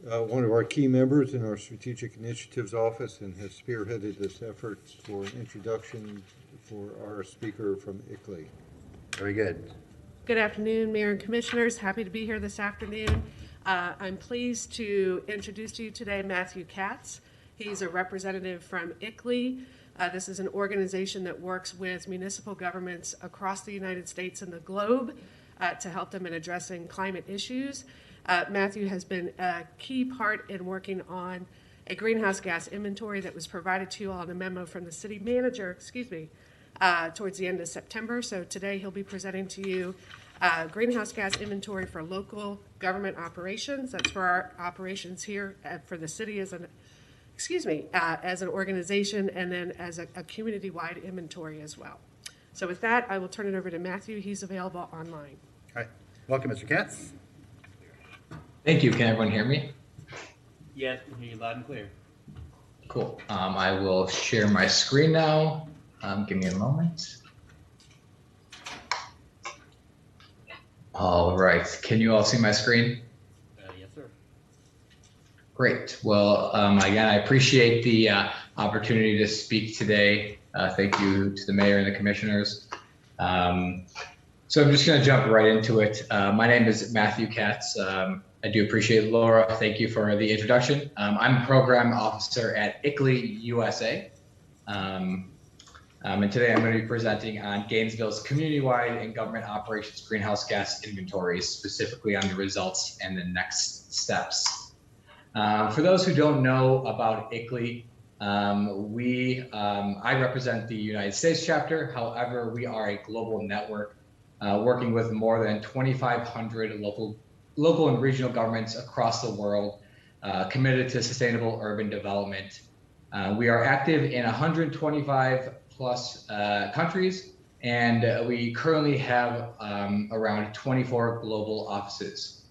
one of our key members in our Strategic Initiatives Office and has spearheaded this effort for an introduction for our speaker from ICLEI. Very good. Good afternoon, Mayor and Commissioners. Happy to be here this afternoon. I'm pleased to introduce to you today Matthew Katz. He's a representative from ICLEI. This is an organization that works with municipal governments across the United States and the globe to help them in addressing climate issues. Matthew has been a key part in working on a greenhouse gas inventory that was provided to you all in a memo from the city manager, towards the end of September. So today he'll be presenting to you greenhouse gas inventory for local government operations. That's for our operations here for the city as an organization, and then as a community-wide inventory as well. So with that, I will turn it over to Matthew. He's available online. All right. Welcome, Mr. Katz. Thank you. Can everyone hear me? Yes, we can hear you loud and clear. Cool. I will share my screen now. Give me a moment. All right. Can you all see my screen? Yes, sir. Great. Well, again, I appreciate the opportunity to speak today. Thank you to the mayor and the commissioners. So I'm just going to jump right into it. My name is Matthew Katz. I do appreciate Laura. Thank you for the introduction. I'm a program officer at ICLEI USA. And today I'm going to be presenting on Gainesville's community-wide and government operations greenhouse gas inventories, specifically on the results and the next steps. For those who don't know about ICLEI, I represent the United States chapter. However, we are a global network working with more than 2,500 local and regional governments across the world committed to sustainable urban development. We are active in 125 plus countries, and we currently have around 24 global offices.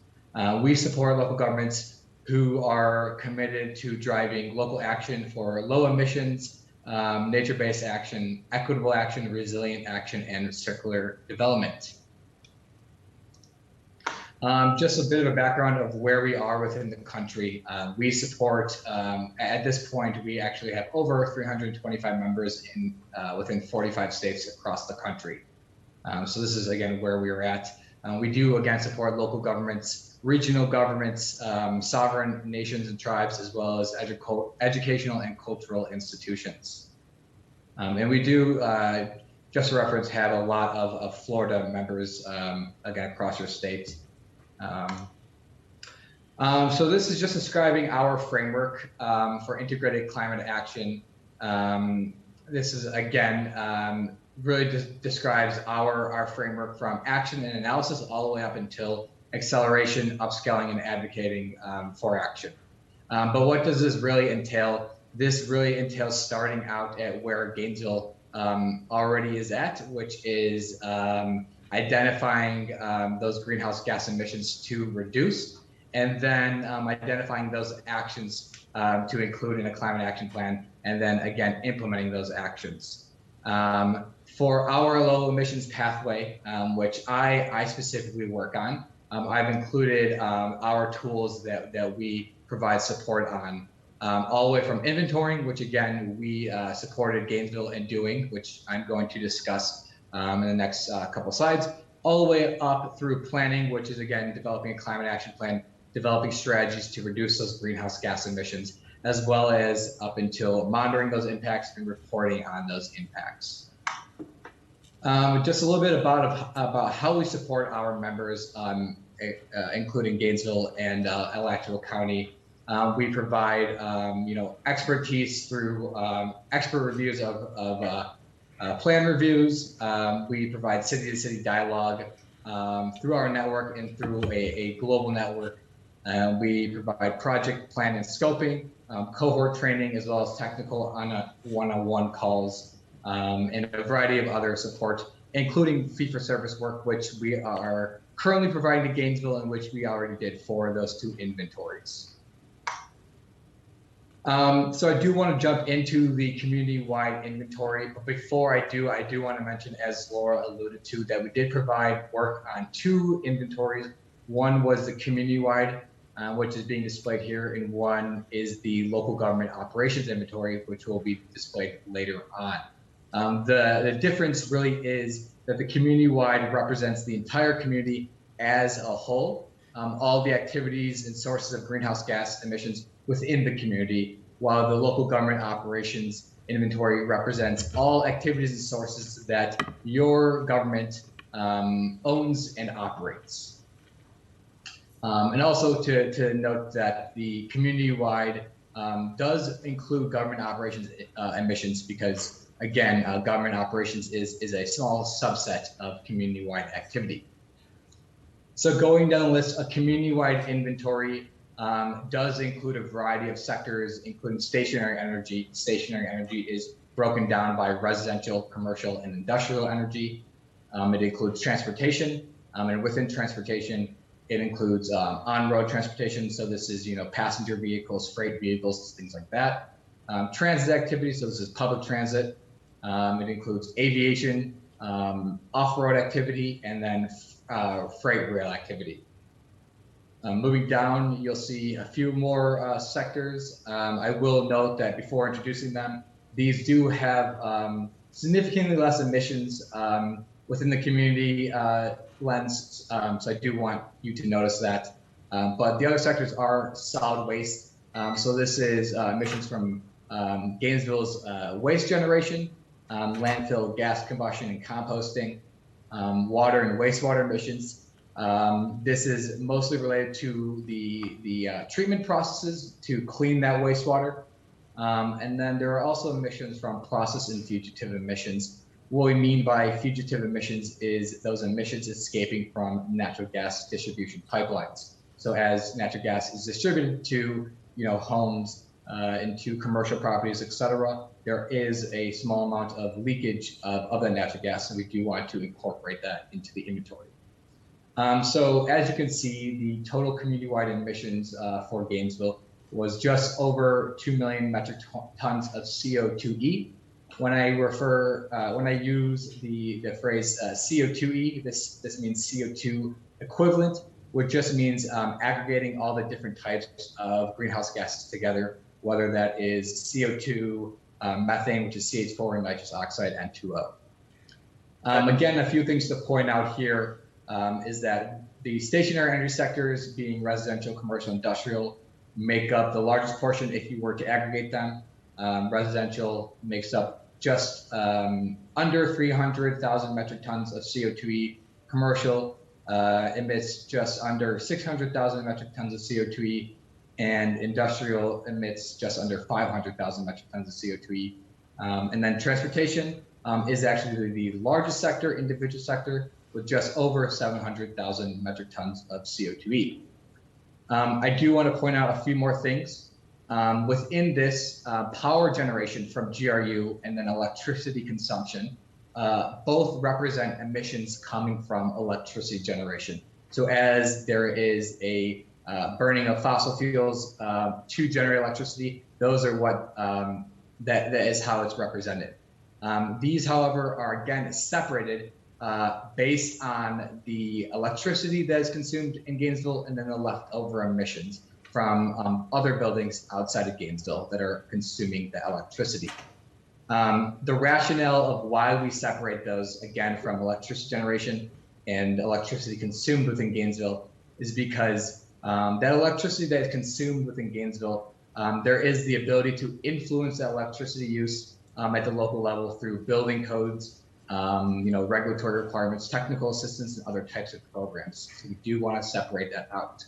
We support local governments who are committed to driving local action for low emissions, nature-based action, equitable action, resilient action, and circular development. Just a bit of a background of where we are within the country. We support, at this point, we actually have over 325 members in within 45 states across the country. So this is, again, where we are at. We do, again, support local governments, regional governments, sovereign nations and tribes, as well as educational and cultural institutions. And we do, just for reference, have a lot of Florida members, again, across your state. So this is just describing our framework for integrated climate action. This is, again, really describes our framework from action and analysis all the way up until acceleration, upscaling, and advocating for action. But what does this really entail? This really entails starting out at where Gainesville already is at, which is identifying those greenhouse gas emissions to reduce, and then identifying those actions to include in a climate action plan, and then again, implementing those actions. For our low emissions pathway, which I specifically work on, I've included our tools that we provide support on, all the way from inventorying, which again, we supported Gainesville in doing, which I'm going to discuss in the next couple slides, all the way up through planning, which is again, developing a climate action plan, developing strategies to reduce those greenhouse gas emissions, as well as up until monitoring those impacts and reporting on those impacts. Just a little bit about how we support our members, including Gainesville and Alachua County. We provide, expertise through expert reviews of plan reviews. We provide city-to-city dialogue through our network and through a global network. We provide project plan and scoping, cohort training, as well as technical on a one-on-one calls, and a variety of other support, including fee-for-service work, which we are currently providing to Gainesville, and which we already did for those 2 inventories. So I do want to jump into the community-wide inventory, but before I do want to mention, as Laura alluded to, that we did provide work on 2 inventories. One was the community-wide, which is being displayed here, and one is the local government operations inventory, which will be displayed later on. The difference really is that the community-wide represents the entire community as a whole, all the activities and sources of greenhouse gas emissions within the community, while the local government operations inventory represents all activities and sources that your government owns and operates. And also to note that the community-wide does include government operations emissions because, again, government operations is a small subset of community-wide activity. So going down the list, a community-wide inventory does include a variety of sectors, including stationary energy. Stationary energy is broken down by residential, commercial, and industrial energy. It includes transportation, and within transportation, it includes on-road transportation. So this is, passenger vehicles, freight vehicles, things like that. Transit activities, so this is public transit. It includes aviation, off-road activity, and then freight rail activity. Moving down, you'll see a few more sectors. I will note that before introducing them, these do have significantly less emissions within the community lens, so I do want you to notice that. But the other sectors are solid waste. So this is emissions from Gainesville's waste generation, landfill gas combustion and composting, water and wastewater emissions. This is mostly related to the treatment processes to clean that wastewater. And then there are also emissions from process and fugitive emissions. What we mean by fugitive emissions is those emissions escaping from natural gas distribution pipelines. So as natural gas is distributed to homes, into commercial properties, etc., there is a small amount of leakage of that natural gas, and we do want to incorporate that into the inventory. So as you can see, the total community-wide emissions for Gainesville was just over 2 million metric tons of CO2e. When I use the phrase CO2e, this means CO2 equivalent, which just means aggregating all the different types of greenhouse gases together, whether that is CO2, methane, which is CH4, and nitrous oxide, and 2O. Again, a few things to point out here is that the stationary energy sectors, being residential, commercial, industrial, make up the largest portion if you were to aggregate them. Residential makes up just under 300,000 metric tons of CO2e. Commercial emits just under 600,000 metric tons of CO2e, and industrial emits just under 500,000 metric tons of CO2e. And then transportation is actually the largest sector, individual sector, with just over 700,000 metric tons of CO2e. I do want to point out a few more things. Within this, power generation from GRU and then electricity consumption both represent emissions coming from electricity generation. So as there is a burning of fossil fuels to generate electricity, those are what that is how it's represented. These, however, are again separated based on the electricity that is consumed in Gainesville and then the leftover emissions from other buildings outside of Gainesville that are consuming the electricity. The rationale of why we separate those, again, from electricity generation and electricity consumed within Gainesville is because that electricity that is consumed within Gainesville, there is the ability to influence that electricity use at the local level through building codes, regulatory requirements, technical assistance, and other types of programs. So we do want to separate that out.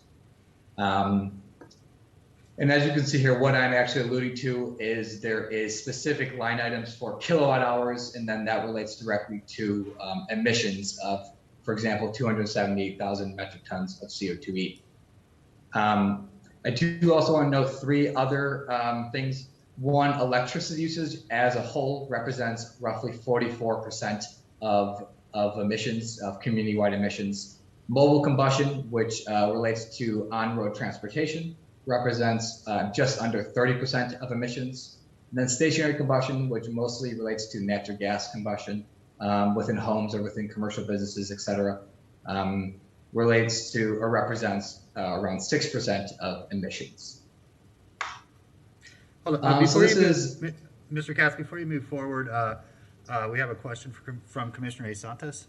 And as you can see here, what I'm actually alluding to is there is specific line items for kilowatt hours, and then that relates directly to emissions of, for example, 278,000 metric tons of CO2e. I do also want to note three other things. One, electricity usage as a whole represents roughly 44% of emissions, of community-wide emissions. Mobile combustion, which relates to on-road transportation, represents just under 30% of emissions. And then stationary combustion, which mostly relates to natural gas combustion within homes or within commercial businesses, et cetera, relates to or represents around 6% of emissions. Hold on, So this is Mr. Katz, before you move forward, we have a question from Commissioner A. Santos.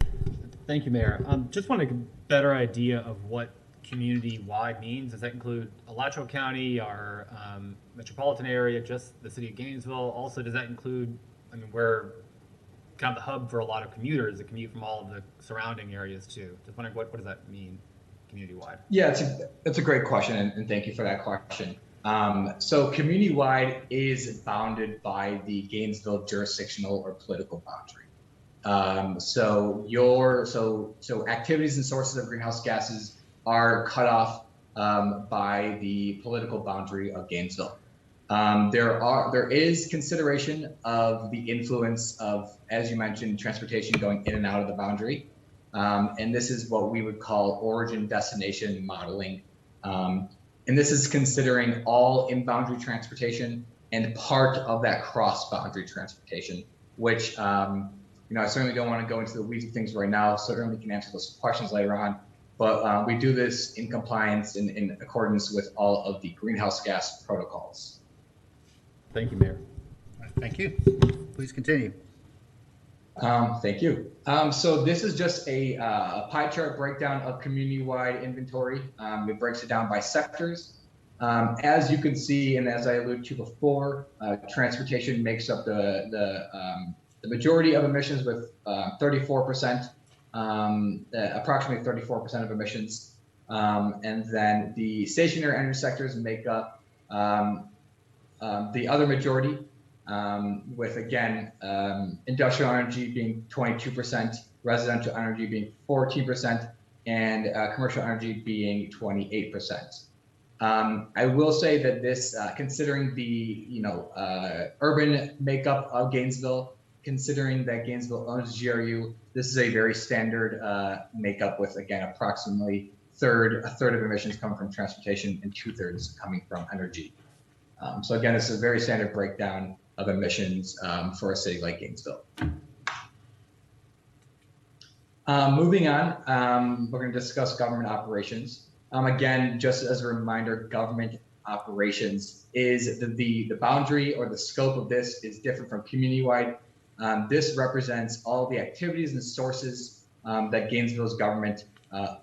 Thank you, Mayor. Just want to get a better idea of what community-wide means. Does that include Alachua County, our metropolitan area, just the city of Gainesville? Also, does that include, I mean, we're kind of the hub for a lot of commuters that commute from all of the surrounding areas too. Just wondering what does that mean community-wide? Yeah, it's a great question, and thank you for that question. So community-wide is bounded by the Gainesville jurisdictional or political boundary. So activities and sources of greenhouse gases are cut off by the political boundary of Gainesville. There is consideration of the influence of, as you mentioned, transportation going in and out of the boundary. And this is what we would call origin destination modeling. And this is considering all in-boundary transportation and part of that cross-boundary transportation, which I certainly don't want to go into the weeds of things right now. Certainly can answer those questions later on. But we do this in compliance in accordance with all of the greenhouse gas protocols. Thank you, Mayor. Thank you. Please continue. Thank you. So this is just a pie chart breakdown of community-wide inventory. It breaks it down by sectors. As you can see, and as I alluded to before, transportation makes up the majority of emissions with 34%, approximately 34% of emissions. And then the stationary energy sectors make up the other majority, with again, industrial energy being 22%, residential energy being 14%, and commercial energy being 28%. I will say that this, considering the urban makeup of Gainesville, considering that Gainesville owns GRU, this is a very standard makeup with, again, approximately a third of emissions coming from transportation and 2/3 coming from energy. So again, it's a very standard breakdown of emissions for a city like Gainesville. Moving on, we're going to discuss government operations. Again, just as a reminder, government operations is the boundary or the scope of this is different from community-wide. This represents all the activities and sources that Gainesville's government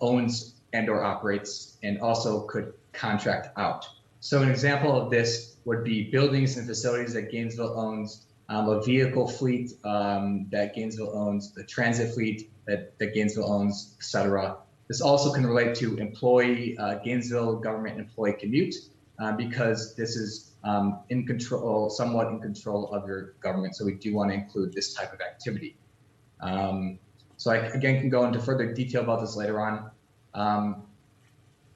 owns and or operates, and also could contract out. So an example of this would be buildings and facilities that Gainesville owns, a vehicle fleet that Gainesville owns, the transit fleet that Gainesville owns, et cetera. This also can relate to Gainesville government employee commute, because this is somewhat in control of your government. So we do want to include this type of activity. So I, again, can go into further detail about this later on.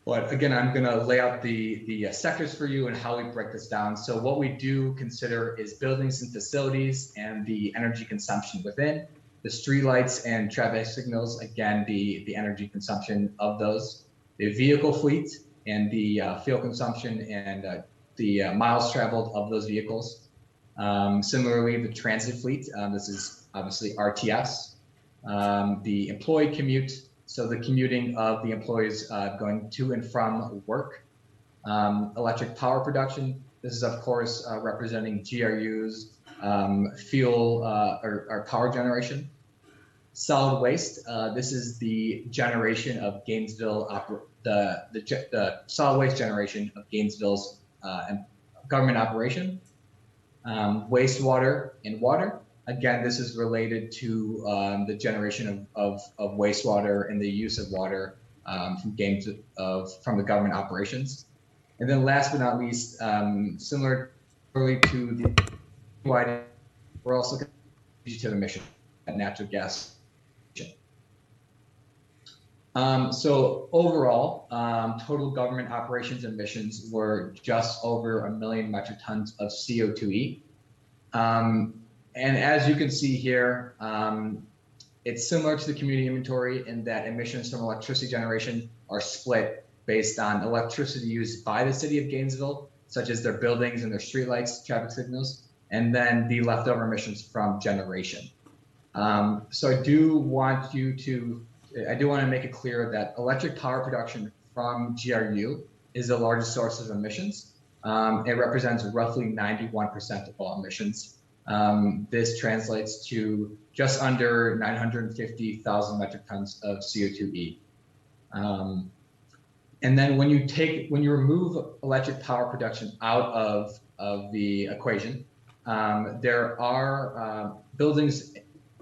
But again, I'm going to lay out the sectors for you and how we break this down. So what we do consider is buildings and facilities and the energy consumption within. The streetlights and traffic signals, again, the energy consumption of those. The vehicle fleet and the fuel consumption and the miles traveled of those vehicles. Similarly, the transit fleet, this is obviously RTS. The employee commute, so the commuting of the employees going to and from work. Electric power production, this is of course representing GRUs, fuel or power generation. Solid waste, this is the generation of Gainesville, the solid waste generation of Gainesville's government operation. Wastewater and water, again, this is related to the generation of wastewater and the use of water from the government operations. And then last but not least, similarly to the wide, we're also fugitive emission, natural gas. So overall, total government operations emissions were just over 1 million metric tons of CO2e. And as you can see here, it's similar to the community inventory in that emissions from electricity generation are split based on electricity used by the city of Gainesville, such as their buildings and their streetlights, traffic signals, and then the leftover emissions from generation. So I do want to make it clear that electric power production from GRU is the largest source of emissions. It represents roughly 91% of all emissions. This translates to just under 950,000 metric tons of CO2e. And then when you remove electric power production out of the equation, there are buildings.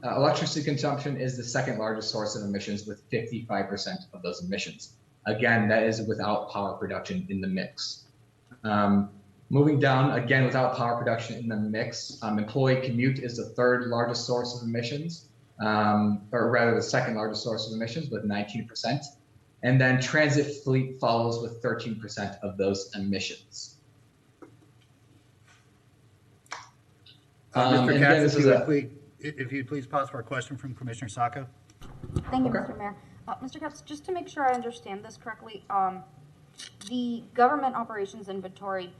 Electricity consumption is the second largest source of emissions with 55% of those emissions. Again, that is without power production in the mix. Moving down, again, without power production in the mix, employee commute is the third largest source of emissions, or rather the second largest source of emissions with 19%. And then transit fleet follows with 13% of those emissions. Mr. And Katz, again, if you'd please pause for a question from Commissioner Sacco. Thank you, Mr. Mayor. Mr. Katz, just to make sure I understand this correctly, the government operations inventory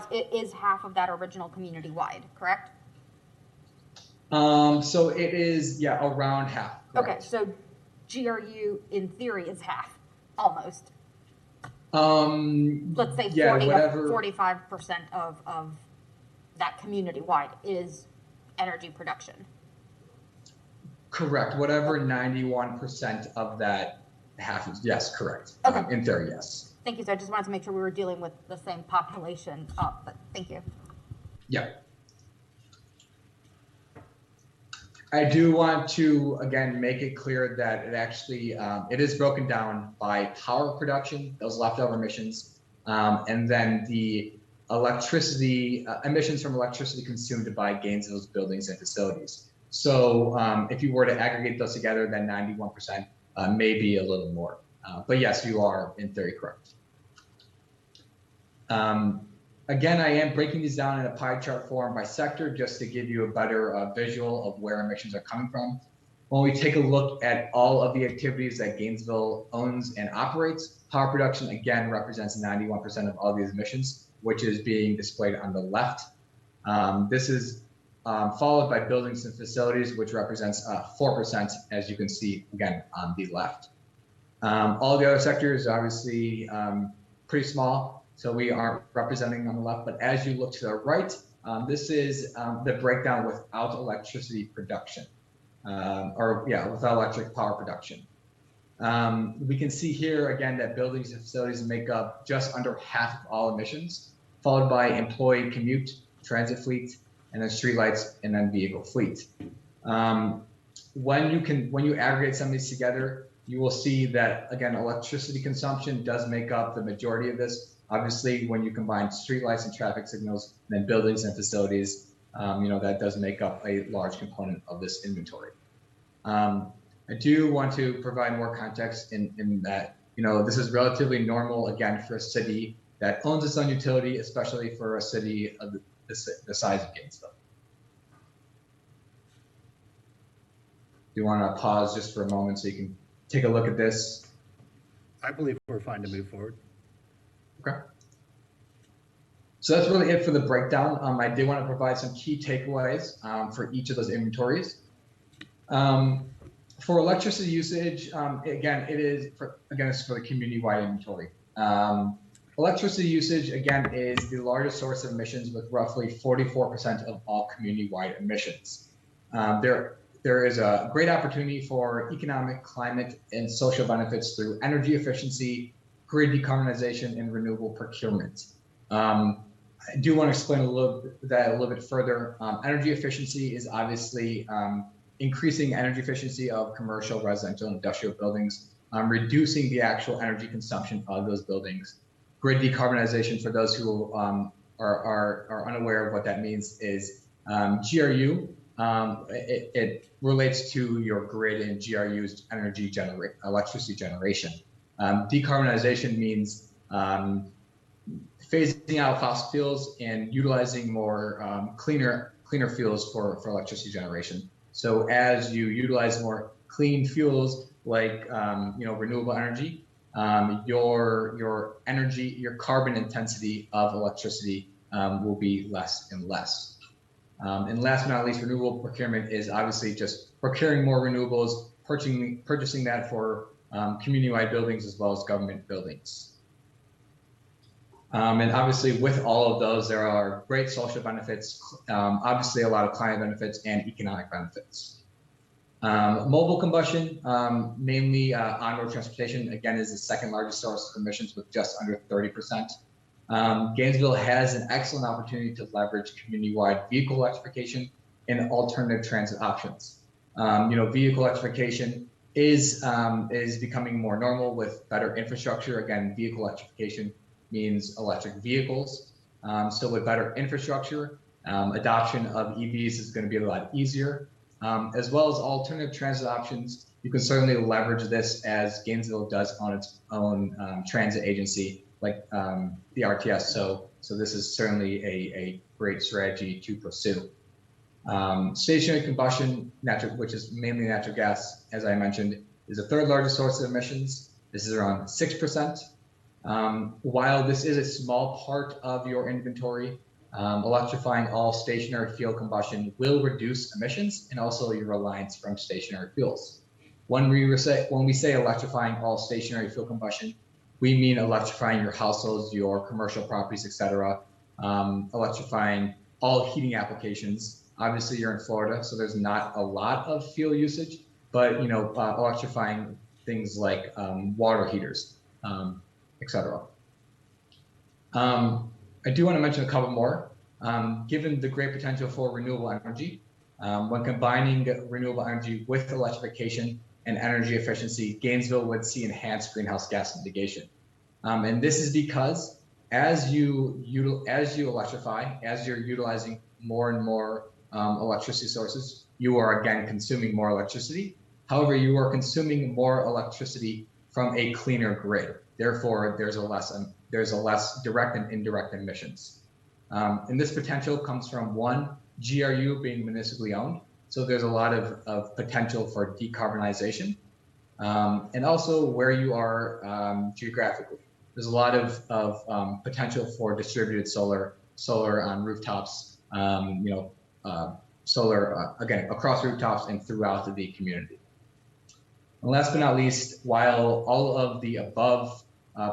is half of that original community-wide, correct? So it is, yeah, around half. Correct. Okay, so GRU in theory is half, almost. Let's say yeah, 45% of that community-wide is energy production. Correct. Whatever 91% of that half is, yes, correct. Okay. In theory, yes. Thank you. So I just wanted to make sure we were dealing with the same population. But thank you. Yeah. I do want to, again, make it clear that it actually, it is broken down by power production, those leftover emissions, and then the electricity, emissions from electricity consumed by Gainesville's buildings and facilities. So if you were to aggregate those together, then 91% may be a little more. But yes, you are in theory correct. Again, I am breaking these down in a pie chart form by sector just to give you a better visual of where emissions are coming from. When we take a look at all of the activities that Gainesville owns and operates, power production again represents 91% of all these emissions, which is being displayed on the left. This is followed by buildings and facilities, which represents 4%, as you can see again on the left. All the other sectors are obviously pretty small, so we aren't representing on the left, but as you look to the right, this is the breakdown without electricity production, without electric power production. We can see here again that buildings and facilities make up just under half of all emissions, followed by employee commute, transit fleet, and then streetlights, and then vehicle fleet. When you aggregate some of these together, you will see that again, electricity consumption does make up the majority of this. Obviously, when you combine streetlights and traffic signals, and then buildings and facilities, that does make up a large component of this inventory. I do want to provide more context in that, this is relatively normal, again, for a city that owns its own utility, especially for a city of the size of Gainesville. Do you want to pause just for a moment so you can take a look at this? I believe we're fine to move forward. Okay. So that's really it for the breakdown. I did want to provide some key takeaways for each of those inventories. For electricity usage, again, it's for the community-wide inventory. Electricity usage, again, is the largest source of emissions with roughly 44% of all community-wide emissions. There is a great opportunity for economic, climate, and social benefits through energy efficiency, grid decarbonization, and renewable procurement. I do want to explain a little bit further. Energy efficiency is obviously increasing energy efficiency of commercial, residential, and industrial buildings, reducing the actual energy consumption of those buildings. Grid decarbonization, for those who are unaware of what that means, is GRU it relates to your grid and GRU's electricity generation. Decarbonization means phasing out fossil fuels and utilizing more cleaner fuels for electricity generation. So as you utilize more clean fuels like renewable energy, your carbon intensity of electricity will be less and less. And last but not least, renewable procurement is obviously just procuring more renewables, purchasing that for community-wide buildings as well as government buildings. And obviously with all of those, there are great social benefits, obviously a lot of climate benefits and economic benefits. Mobile combustion, mainly on-road transportation, again, is the second largest source of emissions with just under 30%. Gainesville has an excellent opportunity to leverage community-wide vehicle electrification and alternative transit options. Vehicle electrification is becoming more normal with better infrastructure. Again, vehicle electrification means electric vehicles. So with better infrastructure, adoption of EVs is going to be a lot easier, as well as alternative transit options. You can certainly leverage this as Gainesville does on its own transit agency, like the RTS. So this is certainly a great strategy to pursue. Stationary combustion, which is mainly natural gas, as I mentioned, is the third largest source of emissions. This is around 6%. While this is a small part of your inventory, electrifying all stationary fuel combustion will reduce emissions and also your reliance from stationary fuels. When we say electrifying all stationary fuel combustion, we mean electrifying your households, your commercial properties, etc. Electrifying all heating applications. Obviously, you're in Florida, so there's not a lot of fuel usage, but electrifying things like water heaters, etc. I do want to mention a couple more. Given the great potential for renewable energy, when combining renewable energy with electrification and energy efficiency, Gainesville would see enhanced greenhouse gas mitigation. And this is because as you electrify, as you're utilizing more and more electricity sources, you are again consuming more electricity. However, you are consuming more electricity from a cleaner grid. Therefore, there's a less direct and indirect emissions. And this potential comes from one, GRU being municipally owned. So there's a lot of potential for decarbonization. And also where you are geographically. There's a lot of potential for distributed solar on rooftops, solar, again, across rooftops and throughout the community. And last but not least, while all of the above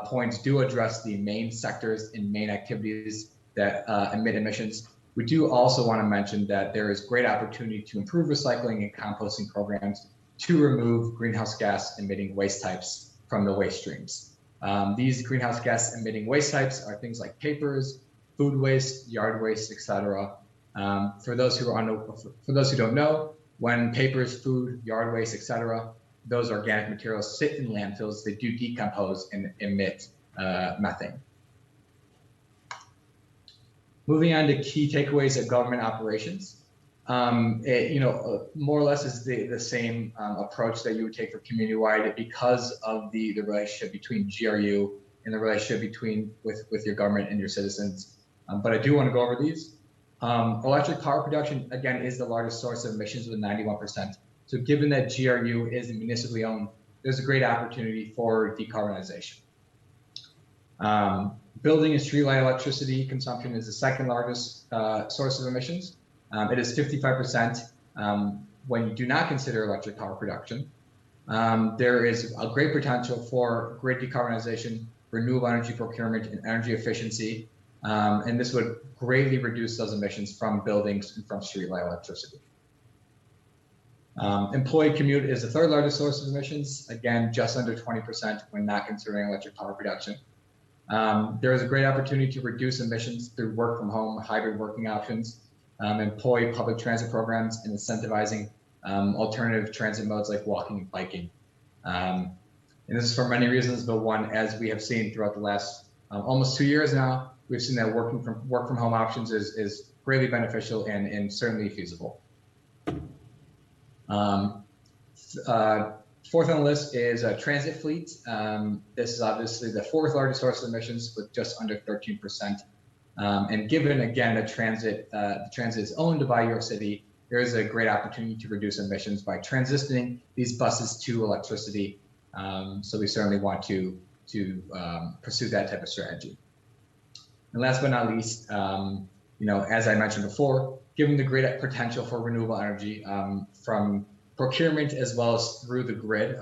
points do address the main sectors and main activities that emit emissions, we do also want to mention that there is great opportunity to improve recycling and composting programs to remove greenhouse gas emitting waste types from the waste streams. These greenhouse gas emitting waste types are things like papers, food waste, yard waste, etc. For those who don't know, when papers, food, yard waste, etc., those organic materials sit in landfills, they do decompose and emit methane. Moving on to key takeaways of government operations. More or less is the same approach that you would take for community-wide because of the relationship between GRU and the relationship with your government and your citizens. But I do want to go over these. Electric power production, again, is the largest source of emissions with 91%. So given that GRU is municipally owned, there's a great opportunity for decarbonization. Building and streetlight electricity consumption is the second largest source of emissions. It is 55% when you do not consider electric power production. There is a great potential for grid decarbonization, renewable energy procurement, and energy efficiency. And this would greatly reduce those emissions from buildings and from streetlight electricity. Employee commute is the third largest source of emissions, again, just under 20% when not considering electric power production. There is a great opportunity to reduce emissions through work from home, hybrid working options, employ public transit programs, and incentivizing alternative transit modes like walking and biking. And this is for many reasons, but one, as we have seen throughout the last almost 2 years now, we've seen that work from home options is greatly beneficial and certainly feasible. Fourth on the list is transit fleet. This is obviously the fourth largest source of emissions with just under 13%. And given, again, the transit is owned by your city, there is a great opportunity to reduce emissions by transitioning these buses to electricity. So we certainly want to pursue that type of strategy. And last but not least, as I mentioned before, given the great potential for renewable energy from procurement as well as through the grid,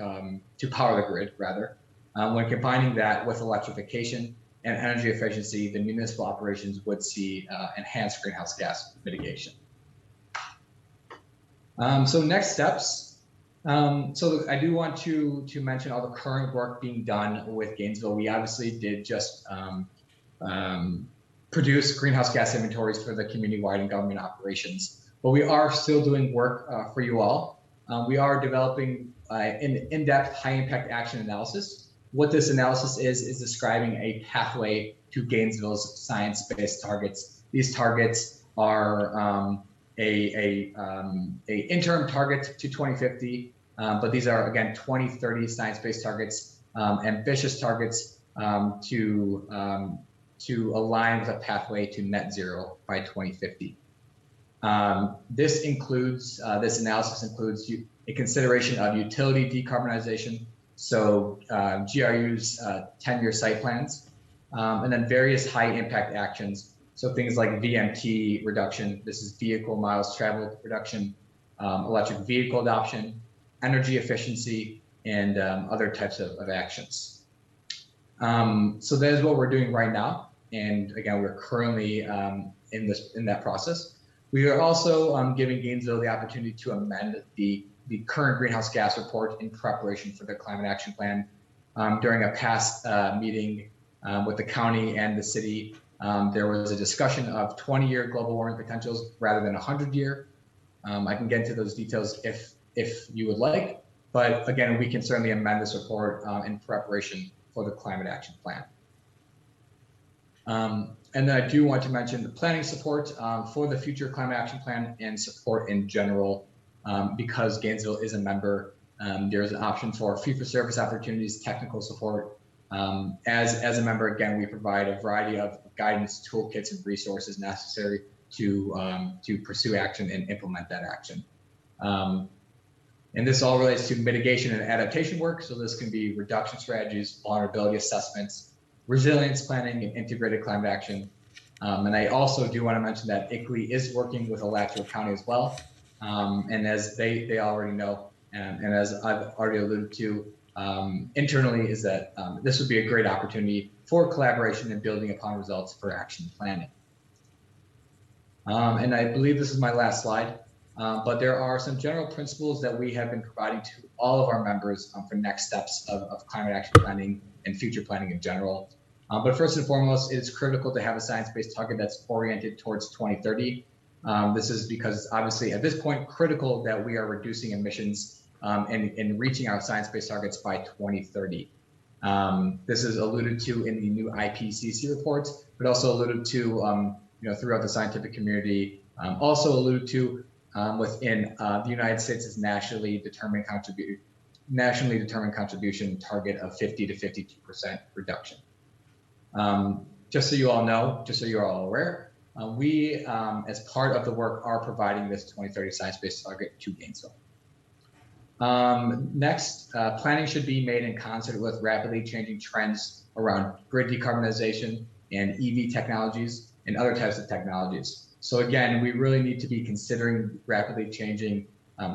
to power the grid rather, when combining that with electrification and energy efficiency, the municipal operations would see enhanced greenhouse gas mitigation. So next steps. So I do want to mention all the current work being done with Gainesville. We obviously did just produce greenhouse gas inventories for the community-wide and government operations, but we are still doing work for you all. We are developing an in-depth high-impact action analysis. What this analysis is describing a pathway to Gainesville's science-based targets. These targets are a interim target to 2050, but these are, again, 2030 science-based targets, ambitious targets to align with a pathway to net zero by 2050. This analysis includes a consideration of utility decarbonization, so GRU's 10-year site plans, and then various high impact actions. So things like VMT reduction, this is vehicle miles traveled reduction, electric vehicle adoption, energy efficiency, and other types of actions. So that is what we're doing right now. And again, we're currently in that process. We are also giving Gainesville the opportunity to amend the current greenhouse gas report in preparation for the climate action plan. During a past meeting with the county and the city, there was a discussion of 20-year global warming potentials rather than 100-year. I can get into those details if you would like, but again, we can certainly amend this report in preparation for the climate action plan. And then I do want to mention the planning support for the future climate action plan and support in general. Because Gainesville is a member, there's an option for fee-for-service opportunities, technical support. As a member, again, we provide a variety of guidance, toolkits, and resources necessary to pursue action and implement that action. And this all relates to mitigation and adaptation work. So this can be reduction strategies, vulnerability assessments, resilience planning, and integrated climate action. And I also do want to mention that ICLEI is working with Alachua County as well. And as they already know, and as I've already alluded to internally, is that this would be a great opportunity for collaboration and building upon results for action planning. And I believe this is my last slide, but there are some general principles that we have been providing to all of our members for next steps of climate action planning and future planning in general. But first and foremost, it is critical to have a science-based target that's oriented towards 2030. This is because obviously at this point, critical that we are reducing emissions and reaching our science-based targets by 2030. This is alluded to in the new IPCC report, but also alluded to throughout the scientific community, also alluded to within the United States' nationally determined contribution target of 50 to 52% reduction. Just so you all know, just so you're all aware, we, as part of the work, are providing this 2030 science-based target to Gainesville. Next, planning should be made in concert with rapidly changing trends around grid decarbonization and EV technologies and other types of technologies. So again, we really need to be considering rapidly changing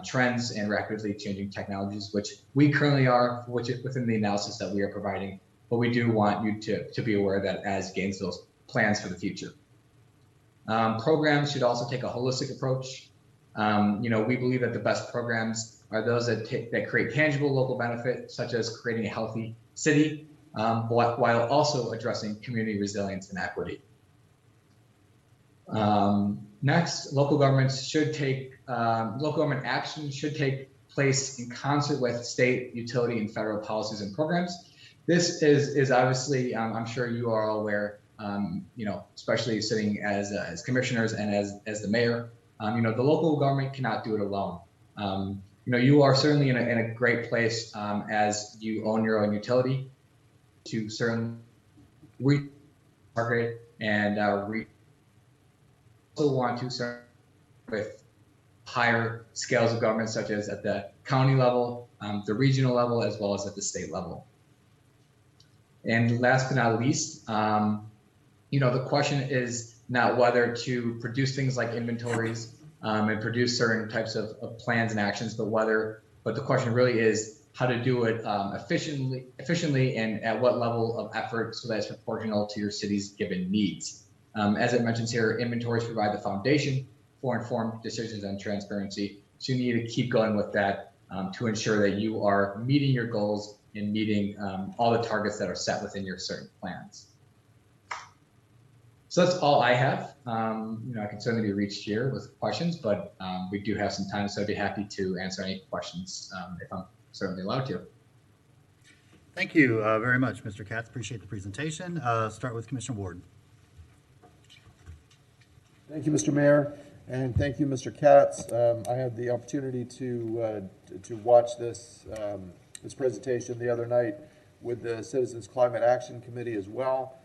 trends and rapidly changing technologies, which we currently are, which is within the analysis that we are providing. But we do want you to be aware that as Gainesville's plans for the future. Programs should also take a holistic approach. We believe that the best programs are those that create tangible local benefit, such as creating a healthy city, while also addressing community resilience and equity. Next, local government action should take place in concert with state, utility, and federal policies and programs. This is obviously, I'm sure you are all aware, especially sitting as commissioners and as the mayor, the local government cannot do it alone. You are certainly in a great place as you own your own utility to certainly target and also want to start with higher scales of government, such as at the county level, the regional level, as well as at the state level. And last but not least, the question is not whether to produce things like inventories and produce certain types of plans and actions, but the question really is how to do it efficiently and at what level of effort so that it's proportional to your city's given needs. As it mentions here, inventories provide the foundation for informed decisions and transparency. So you need to keep going with that to ensure that you are meeting your goals and meeting all the targets that are set within your certain plans. So that's all I have. I can certainly be reached here with questions, but we do have some time, so I'd be happy to answer any questions if I'm certainly allowed to. Thank you very much, Mr. Katz. Appreciate the presentation. Start with Commissioner Ward. Thank you, Mr. Mayor, and thank you, Mr. Katz. I had the opportunity to watch this presentation the other night with the Citizens Climate Action Committee as well.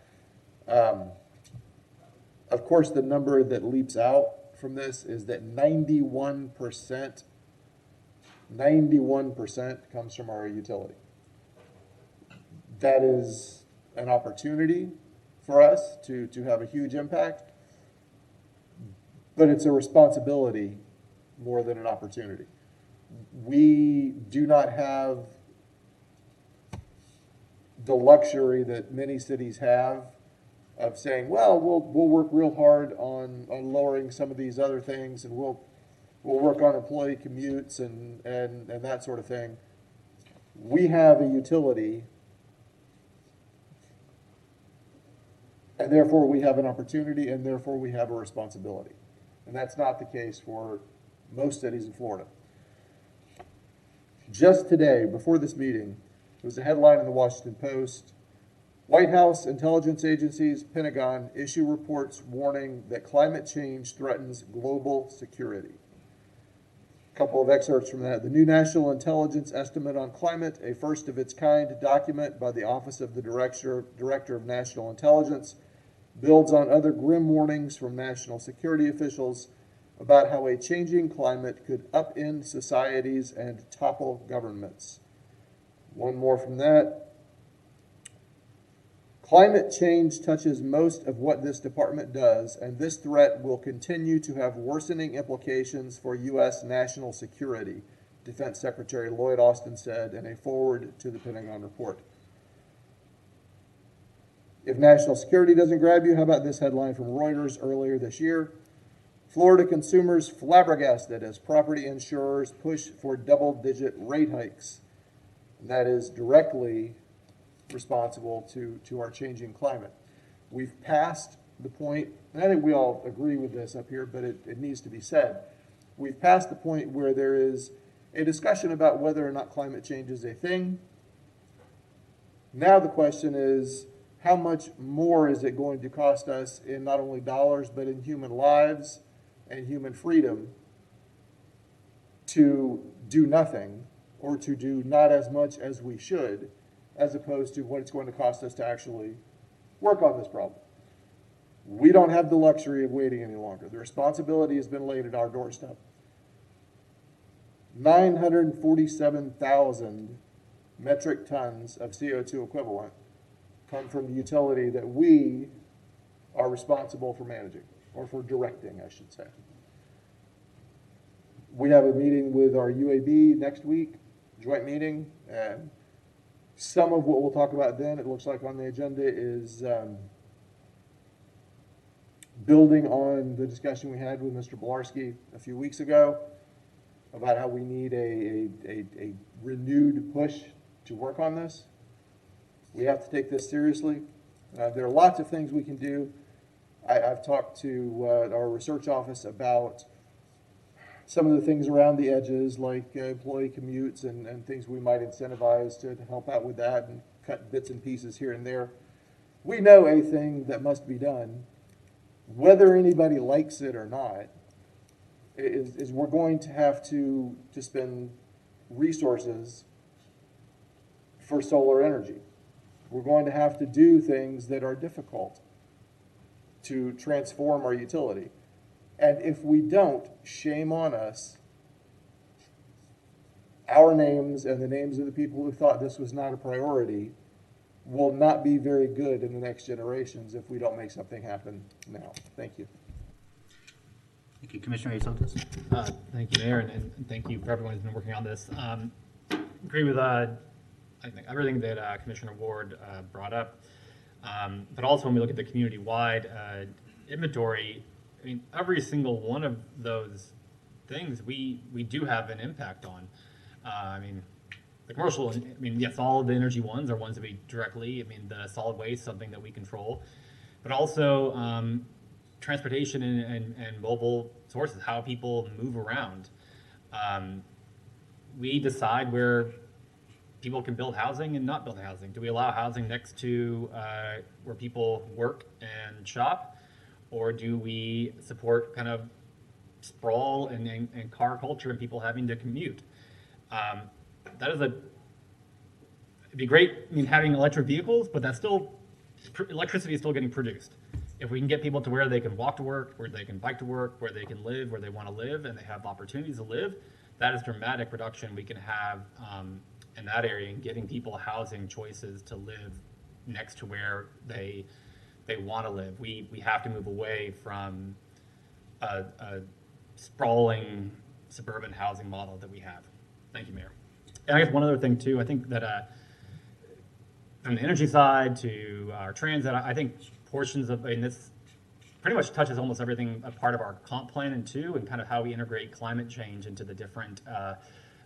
Of course, the number that leaps out from this is that 91% comes from our utility. That is an opportunity for us to have a huge impact, but it's a responsibility more than an opportunity. We do not have the luxury that many cities have of saying, well, we'll work real hard on lowering some of these other things, and we'll work on employee commutes and that sort of thing. We have a utility, and therefore we have an opportunity, and therefore we have a responsibility. And that's not the case for most cities in Florida. Just today, before this meeting, there was a headline in the Washington Post: White House, intelligence agencies, Pentagon issue reports warning that climate change threatens global security. A couple of excerpts from that. The new National Intelligence Estimate on Climate, a first of its kind document by the Office of the Director of National Intelligence, builds on other grim warnings from national security officials about how a changing climate could upend societies and topple governments. One more from that. Climate change touches most of what this department does, and this threat will continue to have worsening implications for U.S. national security, Defense Secretary Lloyd Austin said in a foreword to the Pentagon report. If national security doesn't grab you, how about this headline from Reuters earlier this year? Florida consumers flabbergasted as property insurers push for double-digit rate hikes. And that is directly responsible to our changing climate. We've passed the point, and I think we all agree with this up here, but it needs to be said. We've passed the point where there is a discussion about whether or not climate change is a thing. Now the question is, how much more is it going to cost us in not only dollars, but in human lives and human freedom to do nothing, or to do not as much as we should, as opposed to what it's going to cost us to actually work on this problem. We don't have the luxury of waiting any longer. The responsibility has been laid at our doorstep. 947,000 metric tons of CO2 equivalent come from the utility that we are responsible for managing, or for directing, I should say. We have a meeting with our UAB next week, joint meeting, and some of what we'll talk about then, it looks like on the agenda, is building on the discussion we had with Mr. Blarski a few weeks ago about how we need a renewed push to work on this. We have to take this seriously. There are lots of things we can do. I've talked to our research office about some of the things around the edges, like employee commutes and things we might incentivize to help out with that and cut bits and pieces here and there. We know a thing that must be done, whether anybody likes it or not, is we're going to have to spend resources for solar energy. We're going to have to do things that are difficult to transform our utility. And if we don't, shame on us. Our names and the names of the people who thought this was not a priority will not be very good in the next generations if we don't make something happen now. Thank you. Thank you, Commissioner Santos. Thank you, Mayor, and thank you for everyone who's been working on this. Agree with I think everything that Commissioner Ward brought up, but also when we look at the community-wide inventory, I mean, every single one of those things we do have an impact on. I mean, the commercial, I mean, yes, all of the energy ones are ones that we directly, I mean, the solid waste, something that we control, but also transportation and mobile sources, how people move around. We decide where people can build housing and not build housing. Do we allow housing next to where people work and shop? Or do we support kind of sprawl and car culture and people having to commute? It'd be great, I mean, having electric vehicles, but that's still, electricity is still getting produced. If we can get people to where they can walk to work, where they can bike to work, where they can live, where they want to live, and they have opportunities to live, that is dramatic reduction we can have in that area and giving people housing choices to live next to where they want to live. We have to move away from a sprawling suburban housing model that we have. Thank you, Mayor. And I guess one other thing too, I think that from the energy side to our transit, I think portions of, I mean, this pretty much touches almost everything, a part of our comp plan and kind of how we integrate climate change into the different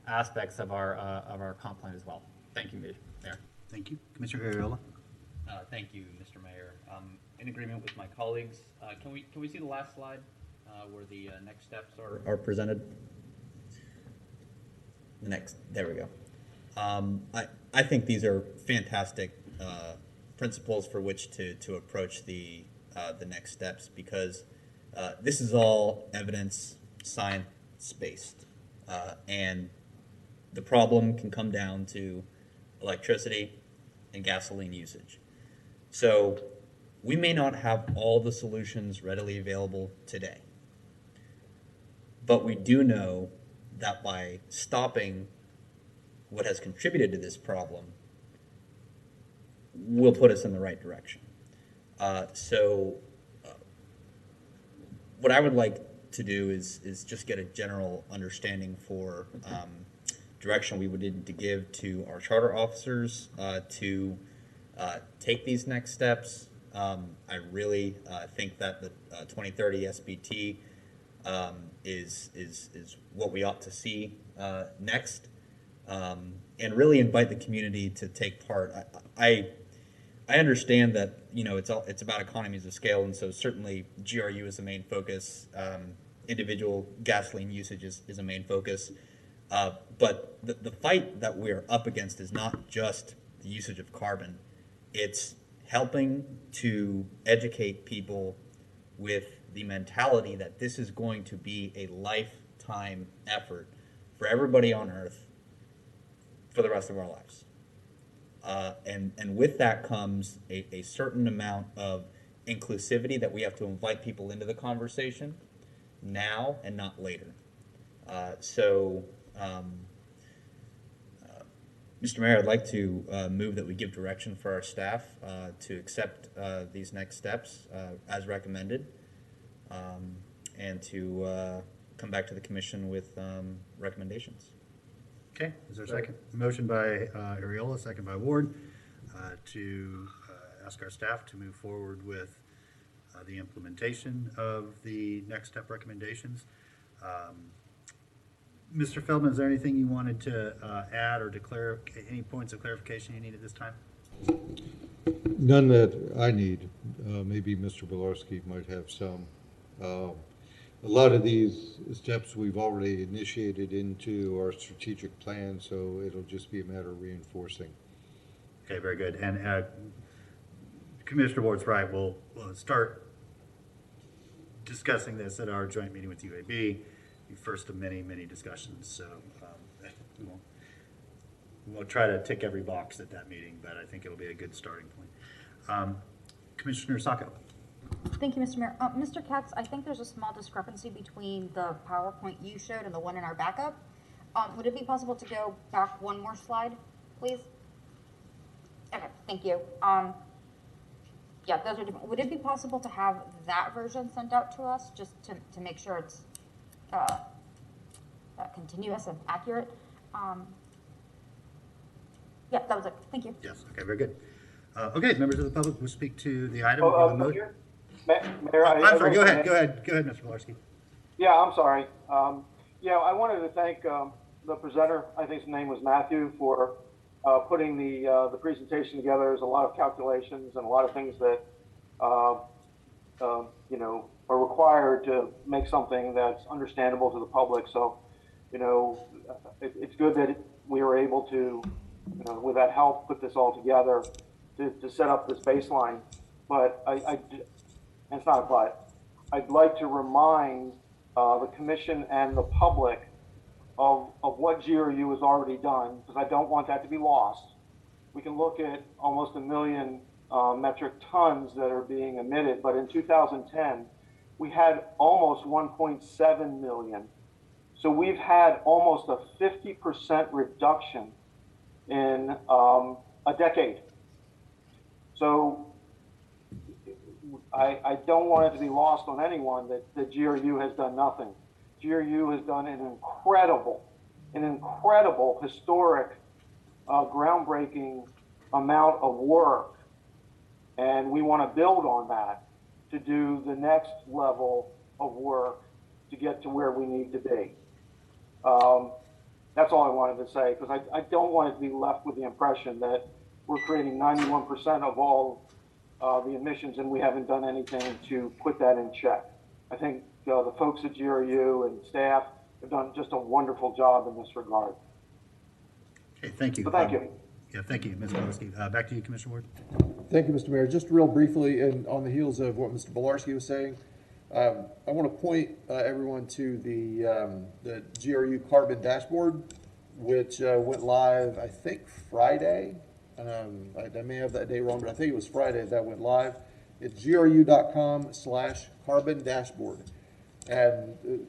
aspects of our comp plan as well. Thank you, Mayor. Thank you. Commissioner Ariola. Thank you, Mr. Mayor. In agreement with my colleagues, can we see the last slide where the next steps are presented? There we go. I think these are fantastic principles for which to approach the next steps, because this is all evidence science-based, and the problem can come down to electricity and gasoline usage. So we may not have all the solutions readily available today, but we do know that by stopping what has contributed to this problem will put us in the right direction. What I would like to do is just get a general understanding for direction we would need to give to our charter officers to take these next steps. I really think that the 2030 SBT is what we ought to see next, and really invite the community to take part. I understand that, you know, it's about economies of scale, and so certainly GRU is the main focus. Individual gasoline usage is a main focus, but the fight that we're up against is not just the usage of carbon. It's helping to educate people with the mentality that this is going to be a lifetime effort for everybody on Earth for the rest of our lives. And with that comes a certain amount of inclusivity that we have to invite people into the conversation now and not later. Mr. Mayor, I'd like to move that we give direction for our staff to accept these next steps as recommended, and to come back to the commission with recommendations. Okay, is there a second? Motion by Ariola, second by Ward, to ask our staff to move forward with the implementation of the next step recommendations. Mr. Feldman, is there anything you wanted to add or declare, any points of clarification you need at this time? None that I need. Maybe Mr. Bilarski might have some. A lot of these steps we've already initiated into our strategic plan, so it'll just be a matter of reinforcing. Okay, very good. And Commissioner Ward's right. We'll start discussing this at our joint meeting with UAB, the first of many, many discussions. So we won't we'll try to tick every box at that meeting, but I think it'll be a good starting point. Commissioner Sacco. Thank you, Mr. Mayor. Mr. Katz, I think there's a small discrepancy between the PowerPoint you showed and the one in our backup. Would it be possible to go back one more slide, please? Okay, thank you. Yeah, those are different. Would it be possible to have that version sent out to us just to make sure it's continuous and accurate? Yeah, that was it. Thank you. Yes, okay, very good. Okay, members of the public will speak to the item. Mayor, I'm sorry, go ahead, Mr. Pilarski. Yeah, I'm sorry. Yeah, I wanted to thank the presenter, I think his name was Matthew, for putting the presentation together. There's a lot of calculations and a lot of things that you know, are required to make something that's understandable to the public. So, you know, it's good that we were able to, you know, with that help, put this all together to set up this baseline. But and it's not a but, I'd like to remind the commission and the public of what GRU has already done, because I don't want that to be lost. We can look at almost 1 million metric tons that are being emitted, but in 2010, we had almost 1.7 million. So we've had almost a 50% reduction in a decade. So I don't want it to be lost on anyone that GRU has done nothing. GRU has done an incredible, historic, groundbreaking amount of work. And we want to build on that to do the next level of work to get to where we need to be. That's all I wanted to say, because I don't want it to be left with the impression that we're creating 91% of all the emissions and we haven't done anything to put that in check. I think the folks at GRU and staff have done just a wonderful job in this regard. Okay, thank you. So thank you. Yeah, thank you, Ms. Pilarski. Back to you, Commissioner Ward. Thank you, Mr. Mayor. Just real briefly, and on the heels of what Mr. Pilarski was saying, I want to point everyone to the GRU carbon dashboard, which went live, I think, Friday. I may have that day wrong, but I think it was Friday that went live. It's gru.com/carbon dashboard. And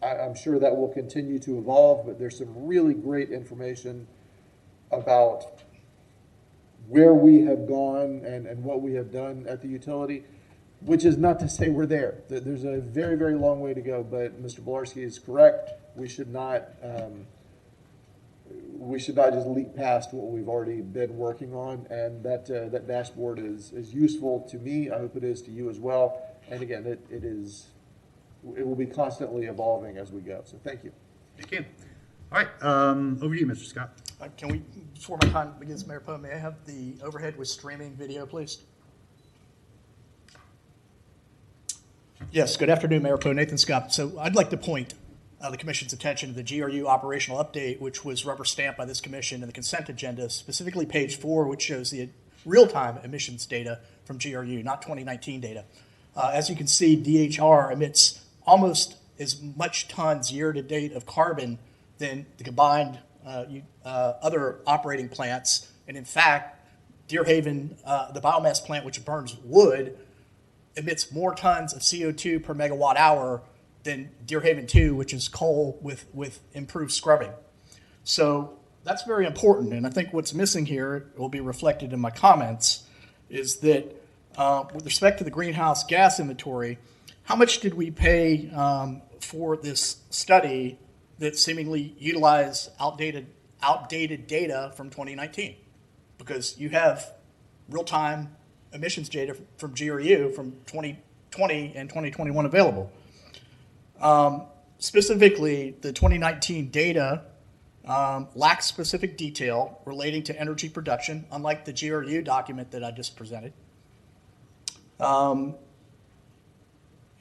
I'm sure that will continue to evolve, but there's some really great information about where we have gone and what we have done at the utility, which is not to say we're there. There's a very, very long way to go, but Mr. Pilarski is correct. We should not just leap past what we've already been working on, and that dashboard is useful to me. I hope it is to you as well. And again, it will be constantly evolving as we go. So thank you. Thank you. All right, over to you, Mr. Scott. Can we, before my time begins, Mayor Poe, may I have the overhead with streaming video, please? Yes, good afternoon, Mayor Poe, Nathan Scott. So I'd like to point the Commission's attention to the GRU operational update, which was rubber stamped by this Commission in the consent agenda, specifically page 4, which shows the real-time emissions data from GRU, not 2019 data. As you can see, DHR emits almost as much tons year-to-date of carbon than the combined other operating plants. And in fact, Deerhaven, the biomass plant, which burns wood, emits more tons of CO2 per megawatt hour than Deerhaven 2, which is coal with improved scrubbing. So that's very important. And I think what's missing here, will be reflected in my comments, is that with respect to the greenhouse gas inventory, how much did we pay for this study that seemingly utilized outdated data from 2019? Because you have real-time emissions data from GRU from 2020 and 2021 available. Specifically, the 2019 data lacks specific detail relating to energy production, unlike the GRU document that I just presented.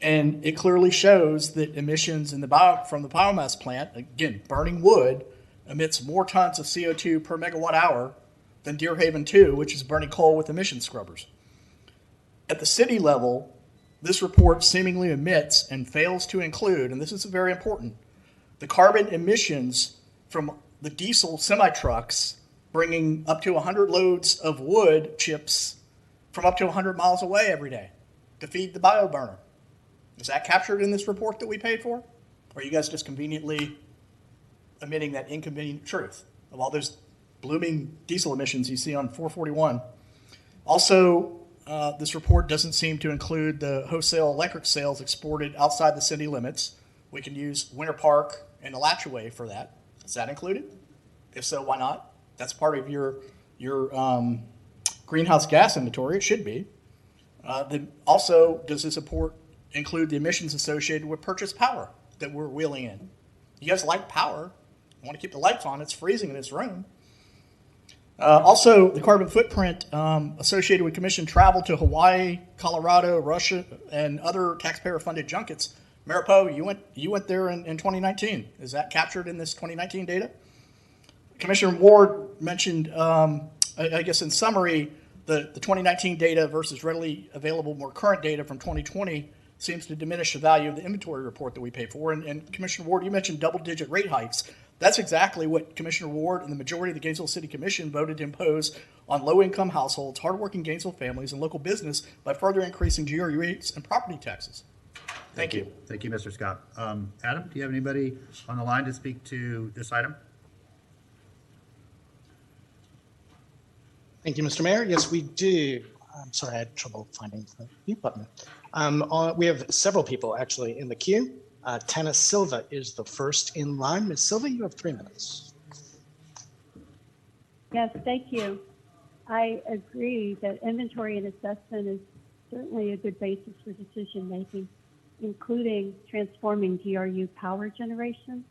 And it clearly shows that emissions from the biomass plant, again, burning wood, emits more tons of CO2 per megawatt hour than Deerhaven 2, which is burning coal with emission scrubbers. At the city level, this report seemingly omits and fails to include, and this is very important, the carbon emissions from the diesel semi-trucks bringing up to 100 loads of wood chips from up to 100 miles away every day to feed the bio burner. Is that captured in this report that we paid for? Or are you guys just conveniently omitting that inconvenient truth of all those blooming diesel emissions you see on 441? Also, this report doesn't seem to include the wholesale electric sales exported outside the city limits. We can use Winter Park and Alachua for that. Is that included? If so, why not? That's part of your greenhouse gas inventory. It should be. Also, does this report include the emissions associated with purchased power that we're wheeling in? You guys like power. You want to keep the lights on. It's freezing in this room. Also, the carbon footprint associated with commission travel to Hawaii, Colorado, Russia, and other taxpayer-funded junkets. Mayor Poe, you went there in 2019. Is that captured in this 2019 data? Commissioner Ward mentioned, I guess in summary, the 2019 data versus readily available, more current data from 2020 seems to diminish the value of the inventory report that we pay for. And Commissioner Ward, you mentioned double-digit rate hikes. That's exactly what Commissioner Ward and the majority of the Gainesville City Commission voted to impose on low-income households, hardworking Gainesville families, and local business by further increasing GRU rates and property taxes. Thank you. Thank you, Mr. Scott. Adam, do you have anybody on the line to speak to this item? Thank you, Mr. Mayor. Yes, we do. I'm sorry, I had trouble finding the mute button. We have several people actually in the queue. Tana Silva is the first in line. Ms. Silva, you have 3 minutes. Yes, thank you. I agree that inventory and assessment is certainly a good basis for decision making, including transforming GRU power generation.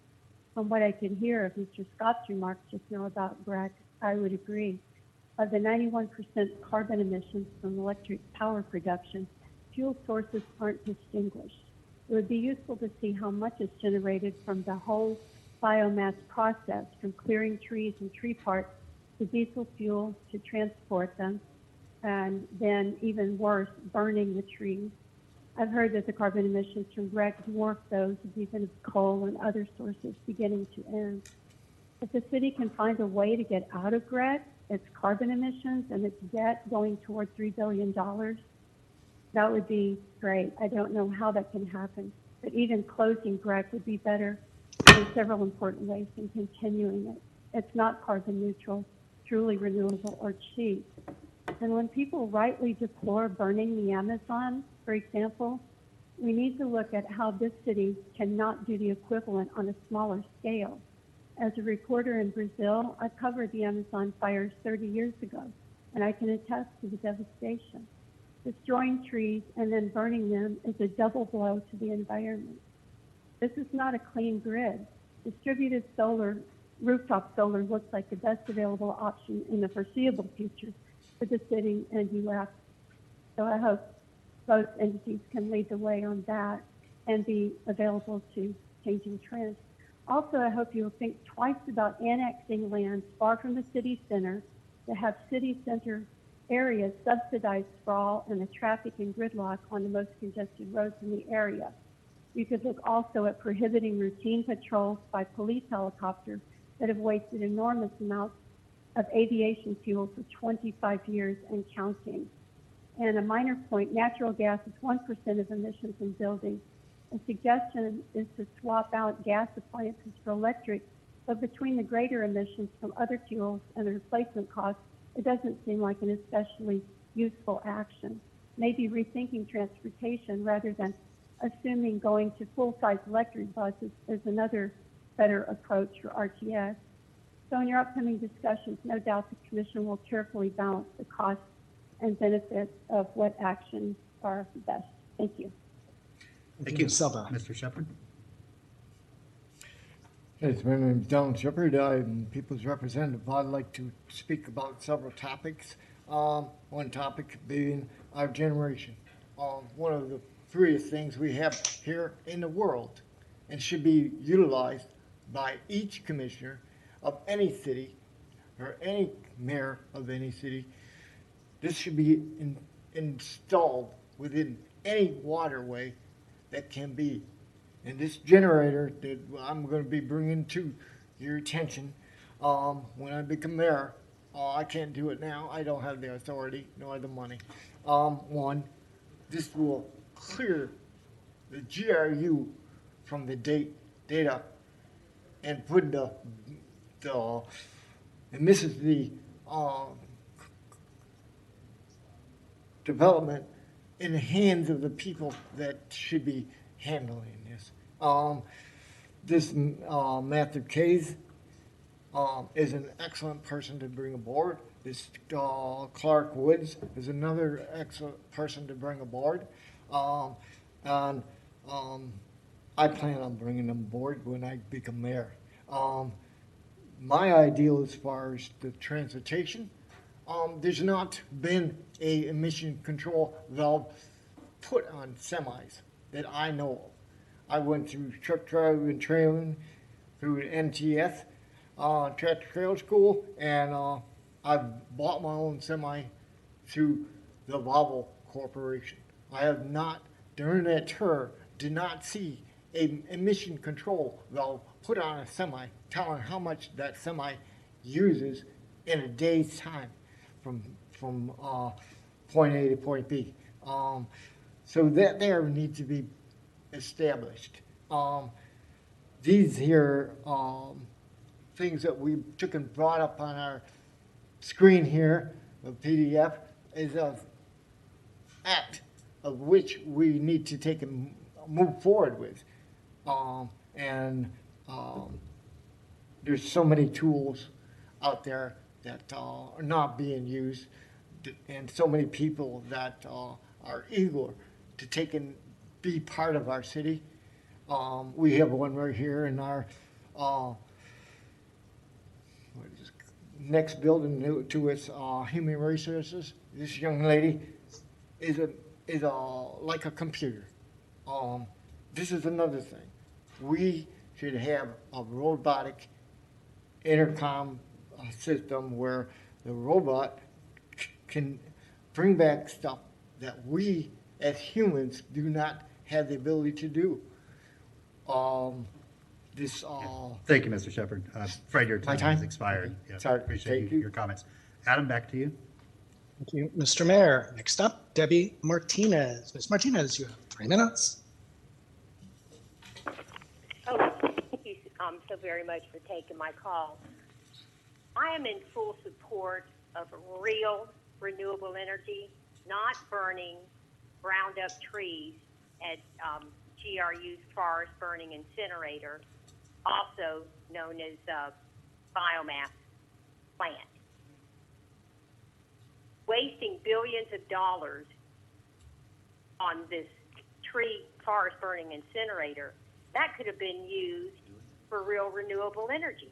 From what I could hear of Mr. Scott's remarks just now about BRAC, I would agree. Of the 91% carbon emissions from electric power production, fuel sources aren't distinguished. It would be useful to see how much is generated from the whole biomass process, from clearing trees and tree parts to diesel fuel to transport them, and then even worse, burning the trees. I've heard that the carbon emissions from BRAC dwarf those of even coal and other sources beginning to end. If the city can find a way to get out of BRAC, its carbon emissions and its debt going toward $3 billion, that would be great. I don't know how that can happen, but even closing BRAC would be better in several important ways than continuing it. It's not carbon neutral, truly renewable, or cheap. And when people rightly deplore burning the Amazon, for example, we need to look at how this city cannot do the equivalent on a smaller scale. As a reporter in Brazil, I covered the Amazon fires 30 years ago, and I can attest to the devastation. Destroying trees and then burning them is a double blow to the environment. This is not a clean grid. Distributed solar, rooftop solar looks like the best available option in the foreseeable future for the city and U.S. So I hope both entities can lead the way on that and be available to changing trends. Also, I hope you'll think twice about annexing land far from the city center to have city center areas subsidize sprawl and the traffic and gridlock on the most congested roads in the area. You could look also at prohibiting routine patrols by police helicopters that have wasted enormous amounts of aviation fuel for 25 years and counting. And a minor point, natural gas is 1% of emissions in buildings. A suggestion is to swap out gas appliances for electric, but between the greater emissions from other fuels and the replacement costs, it doesn't seem like an especially useful action. Maybe rethinking transportation rather than assuming going to full-size electric buses is another better approach for RTS. So in your upcoming discussions, no doubt the Commission will carefully balance the costs and benefits of what actions are best. Thank you. Thank you, Mr. Shepard. Yes, my name is Donald Shepard. I'm People's Representative. I'd like to speak about several topics. One topic being our generation. One of the freest things we have here in the world and should be utilized by each commissioner of any city or any mayor of any city. This should be installed within any waterway that can be. And this generator that I'm going to be bringing to your attention When I become mayor, I can't do it now. I don't have the authority nor the money. One, this will clear the GRU from the data and put and this is the development in the hands of the people that should be handling this. Matthew Kays is an excellent person to bring aboard. This Clark Woods is another excellent person to bring aboard. And I plan on bringing them aboard when I become mayor. My ideal as far as the transportation, there's not been a emission control valve put on semis that I know of. I went through truck driving and trailing through NTS, tractor trailer school, and I've bought my own semi through the Volvo Corporation. I have not, during that tour, did not see a emission control valve put on a semi telling how much that semi uses in a day's time from point A to point B. So that there needs to be established. These here things that we took and brought up on our screen here, the PDF, is an act of which we need to take and move forward with. There's so many tools out there that are not being used, and so many people that are eager to take and be part of our city. We have one right here in our next building to its human resources. This young lady is like a computer. This is another thing. We should have a robotic intercom system where the robot can bring back stuff that we as humans do not have the ability to do. Thank you, Mr. Shepherd. Afraid your time has expired. Okay. Yeah, Sorry. appreciate your comments. Adam, back to you. Thank you, Mr. Mayor. Next up, Debbie Martinez. Ms. Martinez, you have 3 minutes. Oh, thank you so very much for taking my call. I am in full support of real renewable energy, not burning ground up trees at GRU's forest burning incinerator, also known as biomass plant. Wasting billions of dollars on this tree forest burning incinerator, that could have been used for real renewable energy.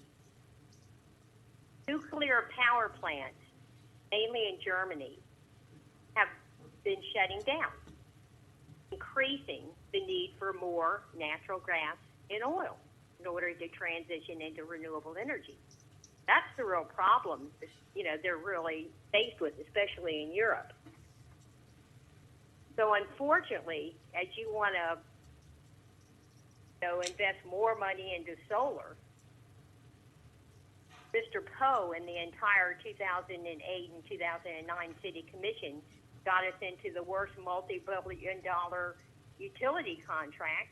Nuclear power plants, mainly in Germany, have been shutting down, increasing the need for more natural gas and oil in order to transition into renewable energy. That's the real problem, they're really faced with, especially in Europe. So unfortunately, as you want to invest more money into solar, Mr. Poe and the entire 2008 and 2009 City Commission got us into the worst multi-billion-dollar utility contract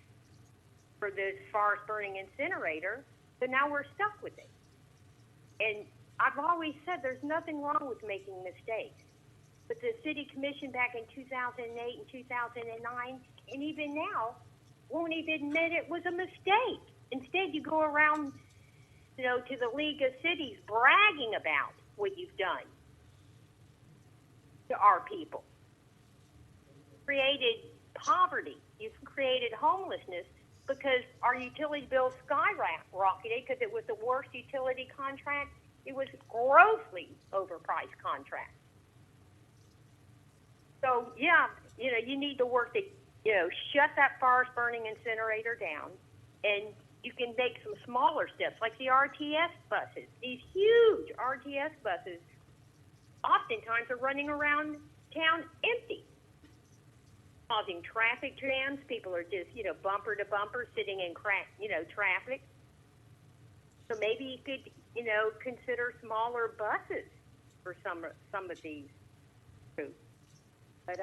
for this forest burning incinerator, so now we're stuck with it. And I've always said there's nothing wrong with making mistakes. But the City Commission back in 2008 and 2009, and even now, won't even admit it was a mistake. Instead, you go around, to the League of Cities bragging about what you've done to our people. Created poverty. You've created homelessness because our utility bills skyrocketed because it was the worst utility contract. It was grossly overpriced contract. So, you need to work to, shut that forest burning incinerator down, and you can make some smaller steps, like the RTS buses. These huge RTS buses oftentimes are running around town empty, causing traffic jams. People are just, bumper to bumper, sitting in traffic. So maybe you could, consider smaller buses for some of these routes. But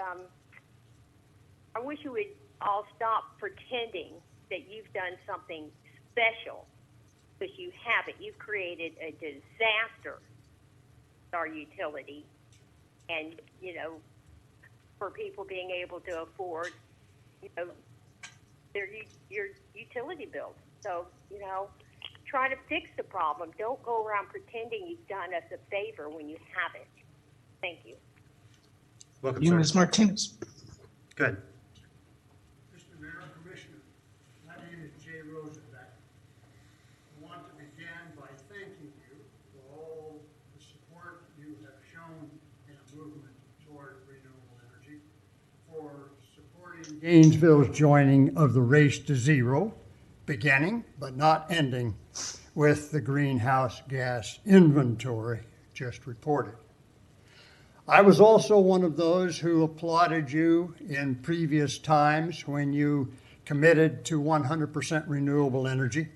I wish you would all stop pretending that you've done something special, because you haven't. You've created a disaster with our utility, and for people being able to afford, your utility bills. So try to fix the problem. Don't go around pretending you've done us a favor when you haven't. Thank you. Welcome, You, sir. Ms. Martinez. Good. Mr. Mayor, Commissioner, my name is Jay Rosenbeck. I want to begin by thanking you for all the support you have shown in a movement toward renewable energy, for supporting Gainesville's joining of the Race to Zero, beginning but not ending with the greenhouse gas inventory just reported. I was also one of those who applauded you in previous times when you committed to 100% renewable energy.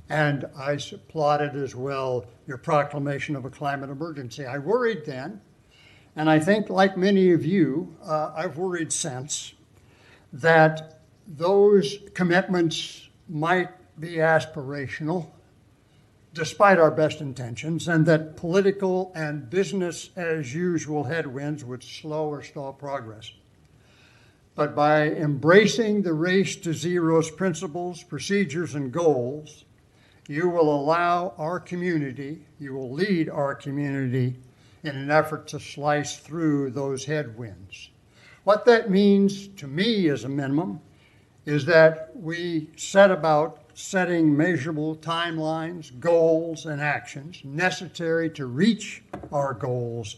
And I applauded as well your proclamation of a climate emergency. I worried then, and I think like many of you, I've worried since, that those commitments might be aspirational, despite our best intentions, and that political and business as usual headwinds would slow or stall progress. But by embracing the Race to Zero's principles, procedures, and goals, you will allow our community, you will lead our community in an effort to slice through those headwinds. What that means to me as a minimum is that we set about setting measurable timelines, goals, and actions necessary to reach our goals,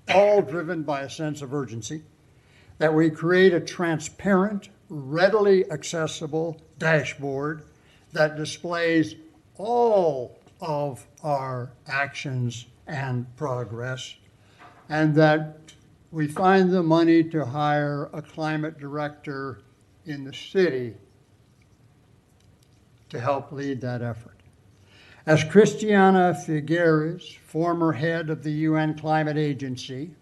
all driven by a sense of urgency, that we create a transparent, readily accessible dashboard that displays all of our actions and progress, and that we find the money to hire a climate director in the city to help lead that effort. As Christiana Figueres, former head of the UN Climate Agency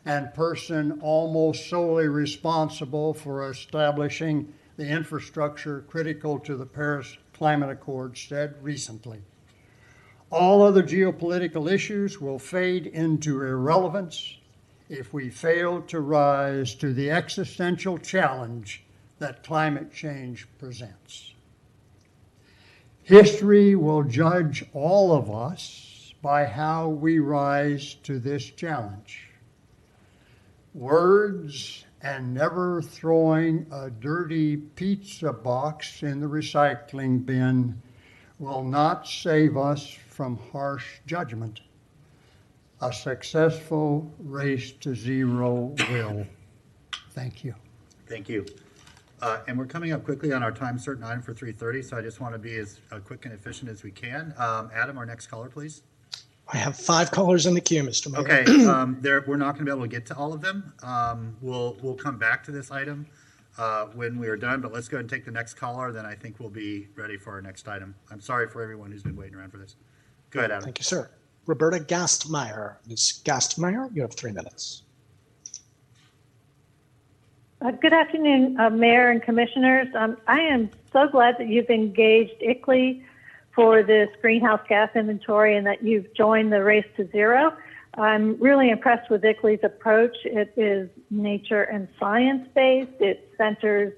and person almost solely responsible for establishing the infrastructure critical to the Paris Climate Accord, said recently, all other geopolitical issues will fade into irrelevance if we fail to rise to the existential challenge that climate change presents. History will judge all of us by how we rise to this challenge. Words and never throwing a dirty pizza box in the recycling bin will not save us from harsh judgment. A successful Race to Zero will. Thank you. Thank you. And we're coming up quickly on our time certain item for 3:30, so I just want to be as quick and efficient as we can. Adam, our next caller, please. I have 5 callers in the queue, Mr. Mayor. Okay, we're not going to be able to get to all of them. We'll come back to this item when we are done, but let's go ahead and take the next caller, then I think we'll be ready for our next item. I'm sorry for everyone who's been waiting around for this. Go ahead, Adam. Thank you, sir. Roberta Gastmeyer. Ms. Gastmeyer, you have 3 minutes. Good afternoon, Mayor and Commissioners. I am so glad that you've engaged ICLEI for this greenhouse gas inventory and that you've joined the Race to Zero. I'm really impressed with ICLEI's approach. It is nature and science-based. It centers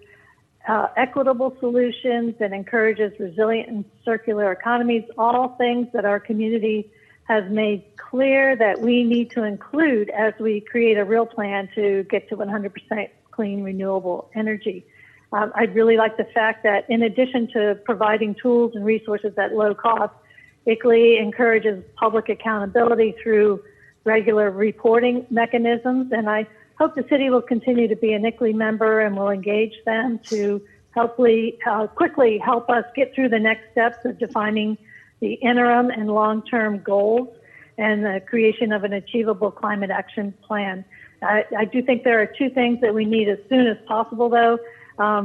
equitable solutions and encourages resilient and circular economies, all things that our community has made clear that we need to include as we create a real plan to get to 100% clean, renewable energy. I'd really like the fact that in addition to providing tools and resources at low cost, ICLEI encourages public accountability through regular reporting mechanisms. And I hope the city will continue to be an ICLEI member and will engage them to quickly help us get through the next steps of defining the interim and long-term goals and the creation of an achievable climate action plan. I do think there are 2 things that we need as soon as possible, though.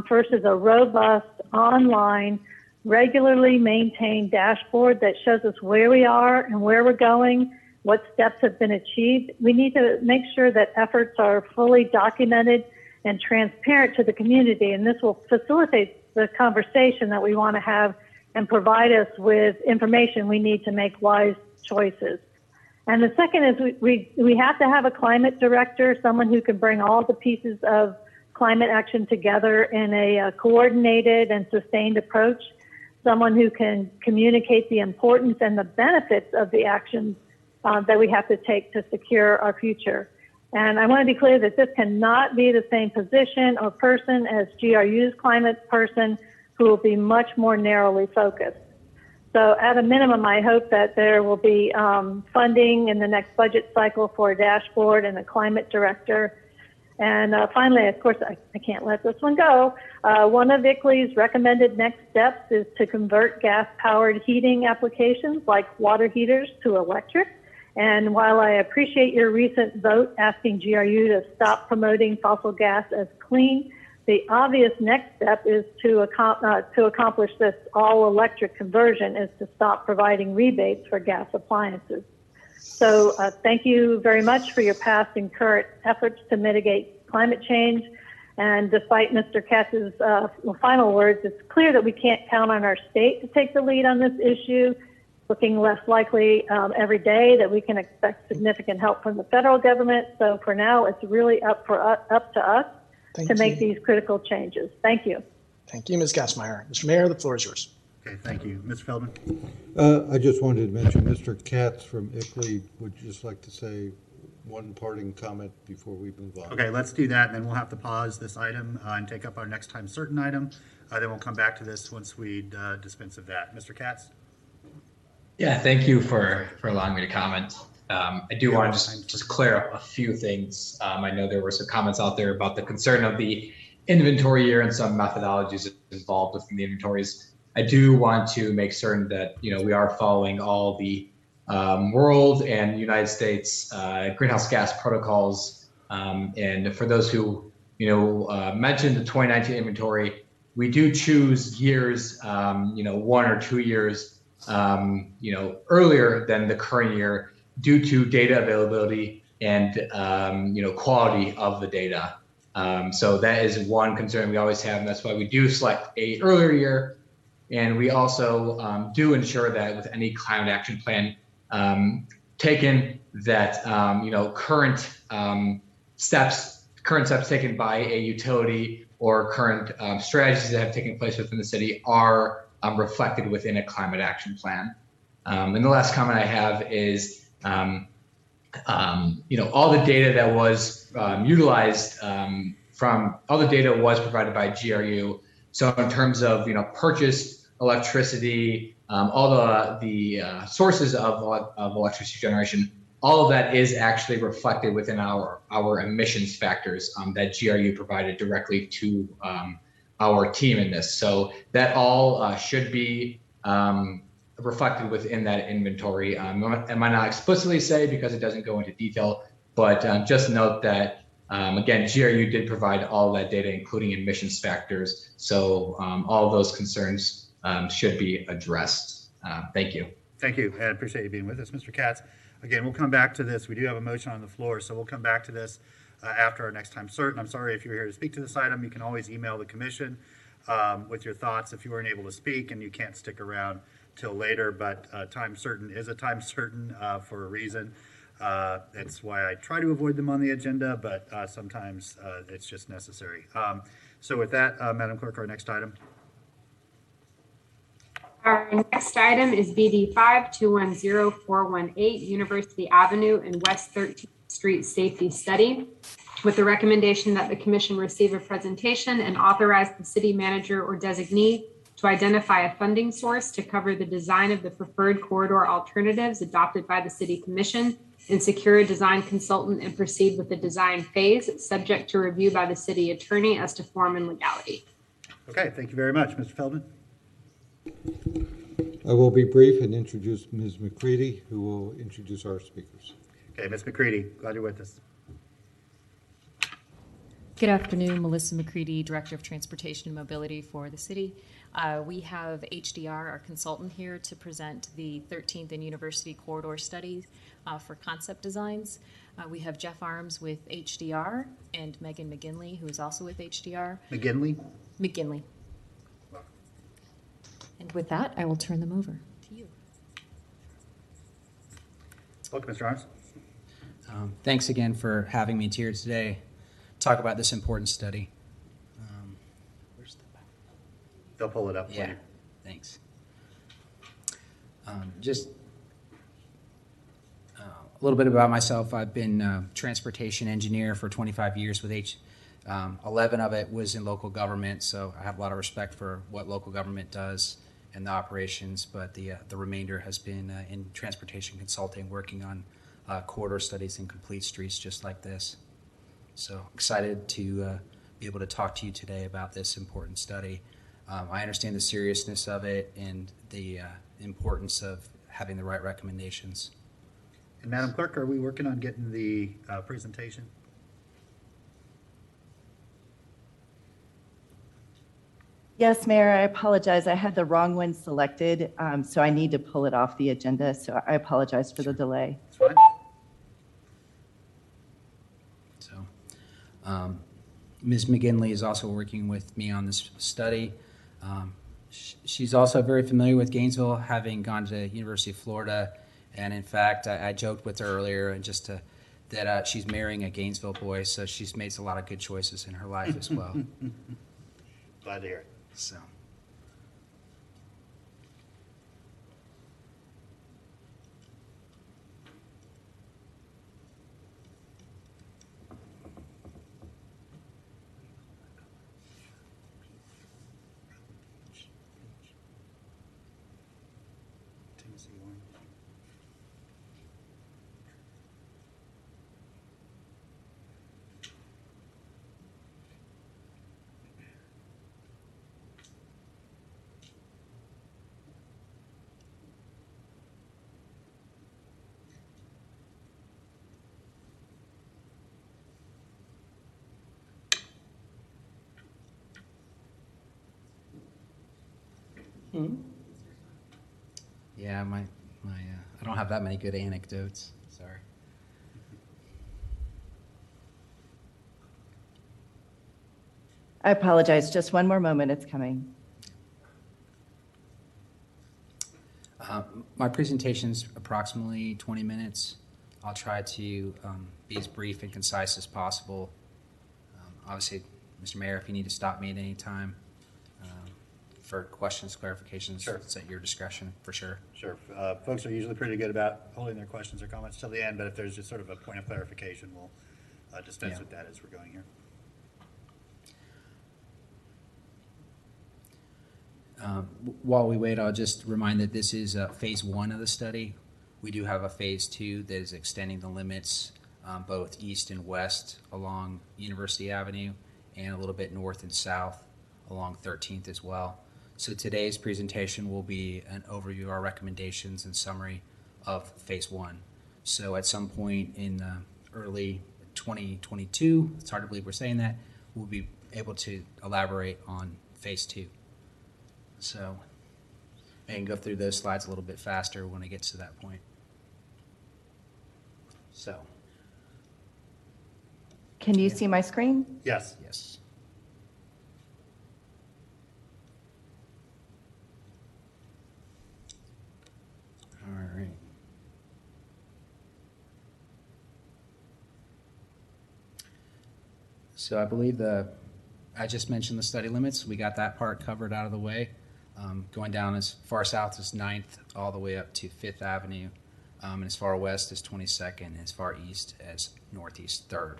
First is a robust online regularly maintained dashboard that shows us where we are and where we're going, what steps have been achieved. We need to make sure that efforts are fully documented and transparent to the community, and this will facilitate the conversation that we want to have and provide us with information we need to make wise choices. And the second is we have to have a climate director, someone who can bring all the pieces of climate action together in a coordinated and sustained approach, someone who can communicate the importance and the benefits of the actions that we have to take to secure our future. And I want to be clear that this cannot be the same position or person as GRU's climate person, who will be much more narrowly focused. So at a minimum, I hope that there will be funding in the next budget cycle for a dashboard and a climate director. And finally, of course, I can't let this one go. One of ICLEI's recommended next steps is to convert gas-powered heating applications like water heaters to electric. And while I appreciate your recent vote asking GRU to stop promoting fossil gas as clean, the obvious next step is to accomplish this all-electric conversion is to stop providing rebates for gas appliances. So thank you very much for your past and current efforts to mitigate climate change. And despite Mr. Katz's final words, it's clear that we can't count on our state to take the lead on this issue. Looking less likely every day that we can expect significant help from the federal government. So for now, it's really up to us to make these critical changes. Thank you. Thank you, Ms. Gassmeyer. Mr. Mayor, the floor is yours. Okay, thank you. Mr. Feldman? I just wanted to mention Mr. Katz from ICLEI would just like to say one parting comment before we move on. Okay, let's do that, and then we'll have to pause this item and take up our next time certain item. Then we'll come back to this once we dispense of that. Mr. Katz? Yeah, thank you for allowing me to comment. I do want to just clear up a few things. I know there were some comments out there about the concern of the inventory year and some methodologies involved within the inventories. I do want to make certain that we are following all the world and United States greenhouse gas protocols. And for those who mentioned the 2019 inventory, we do choose years, 1 or 2 years, earlier than the current year due to data availability and quality of the data. So that is one concern we always have, and that's why we do select a earlier year. And we also do ensure that with any climate action plan taken, that current steps taken by a utility or current strategies that have taken place within the city are reflected within a climate action plan. And the last comment I have is, all the data that was utilized all the data was provided by GRU. So in terms of purchased electricity, all the sources of electricity generation, all of that is actually reflected within our emissions factors that GRU provided directly to our team in this. So that all should be reflected within that inventory. I might not explicitly say because it doesn't go into detail, but just note that, again, GRU did provide all that data, including emissions factors. So all of those concerns should be addressed. Thank you. Thank you. I appreciate you being with us, Mr. Katz. Again, we'll come back to this. We do have a motion on the floor, so we'll come back to this after our next time certain. I'm sorry if you're here to speak to this item. You can always email the commission with your thoughts if you weren't able to speak and you can't stick around till later, but time certain is a time certain for a reason. That's why I try to avoid them on the agenda, but sometimes it's just necessary. So with that, Madam Clerk, our next item. Our next item is BD 5210418, University Avenue and West 13th Street Safety Study, with the recommendation that the commission receive a presentation and authorize the city manager or designee to identify a funding source to cover the design of the preferred corridor alternatives adopted by the city commission and secure a design consultant and proceed with the design phase, subject to review by the city attorney as to form and legality. Okay, thank you very much. Mr. Feldman? I will be brief and introduce Ms. McCready, who will introduce our speakers. Okay, Ms. McCready, glad you're with us. Good afternoon, Melissa McCready, Director of Transportation and Mobility for the city. We have HDR, our consultant, here to present the 13th and University Corridor Study for concept designs. We have Jeff Arms with HDR and Megan McGinley, who is also with HDR. McGinley? McGinley. And with that, I will turn them over to you. Welcome, Mr. Arms. Thanks again for having me here today. Talk about this important study. Where's the back? They'll pull it up for Yeah, you. thanks. Just a little bit about myself. I've been a transportation engineer for 25 years with 11 of it was in local government, so I have a lot of respect for what local government does and the operations, but the remainder has been in transportation consulting, working on corridor studies and complete streets just like this. So excited to be able to talk to you today about this important study. I understand the seriousness of it and the importance of having the right recommendations. And Madam Clerk, are we working on getting the presentation? Yes, Mayor, I apologize. I had the wrong one selected, so I need to pull it off the agenda, so I apologize for the delay. That's fine. So, Ms. McGinley is also working with me on this study. She's also very familiar with Gainesville, having gone to University of Florida, and in fact, I joked with her earlier and that she's marrying a Gainesville boy, so she's made a lot of good choices in her life as well. Glad to hear it. So. Yeah, I don't have that many good anecdotes. Sorry. I apologize. Just one more moment. It's coming. My presentation's approximately 20 minutes. I'll try to be as brief and concise as possible. Obviously, Mr. Mayor, if you need to stop me at any time for questions, clarifications, Sure. It's at your discretion, for sure. Sure. Folks are usually pretty good about holding their questions or comments till the end, but if there's just sort of a point of clarification, we'll dispense with that as we're going here. While we wait, I'll just remind that this is phase 1 of the study. We do have a phase 2 that is extending the limits both east and west along University Avenue and a little bit north and south along 13th as well. So today's presentation will be an overview of our recommendations and summary of phase 1. So at some point in early 2022, it's hard to believe we're saying that, we'll be able to elaborate on phase 2. So I can go through those slides a little bit faster when it gets to that point. So. Can you see my screen? Yes. Yes. All right. So I believe I just mentioned the study limits. We got that part covered out of the way. Going down as far south as 9th all the way up to 5th Avenue, and as far west as 22nd, and as far east as Northeast 3rd.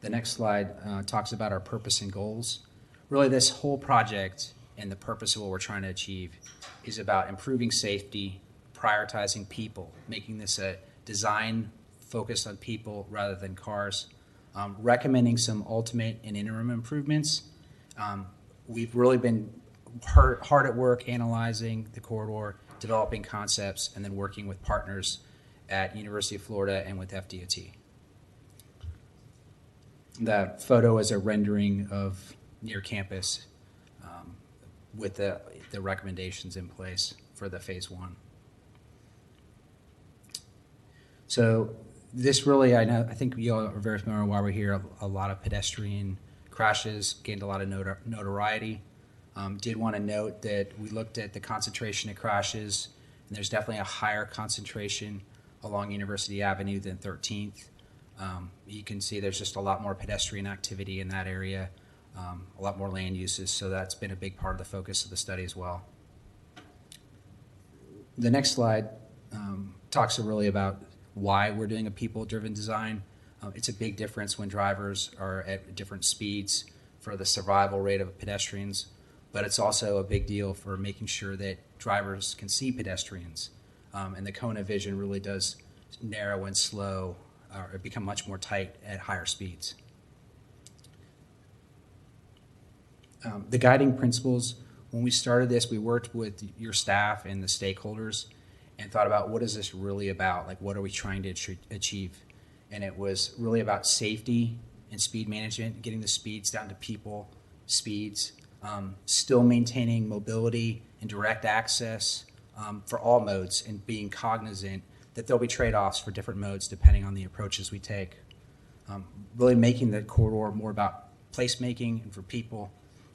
The next slide talks about our purpose and goals. Really, this whole project and the purpose of what we're trying to achieve is about improving safety, prioritizing people, making this a design focused on people rather than cars, recommending some ultimate and interim improvements. We've really been hard at work analyzing the corridor, developing concepts, and then working with partners at University of Florida and with FDOT. That photo is a rendering of near campus with the recommendations in place for the phase one. So this really, I think you all are very familiar why we're here. A lot of pedestrian crashes gained a lot of notoriety. Did want to note that we looked at the concentration of crashes, and there's definitely a higher concentration along University Avenue than 13th. You can see there's just a lot more pedestrian activity in that area, a lot more land uses, so that's been a big part of the focus of the study as well. The next slide talks really about why we're doing a people-driven design. It's a big difference when drivers are at different speeds for the survival rate of pedestrians, but it's also a big deal for making sure that drivers can see pedestrians. And the cone of vision really does narrow and slow or become much more tight at higher speeds. The guiding principles, when we started this, we worked with your staff and the stakeholders and thought about what is this really about? Like, what are we trying to achieve? And it was really about safety and speed management, getting the speeds down to people speeds, still maintaining mobility and direct access for all modes, and being cognizant that there'll be trade-offs for different modes depending on the approaches we take. Really making the corridor more about placemaking and for people,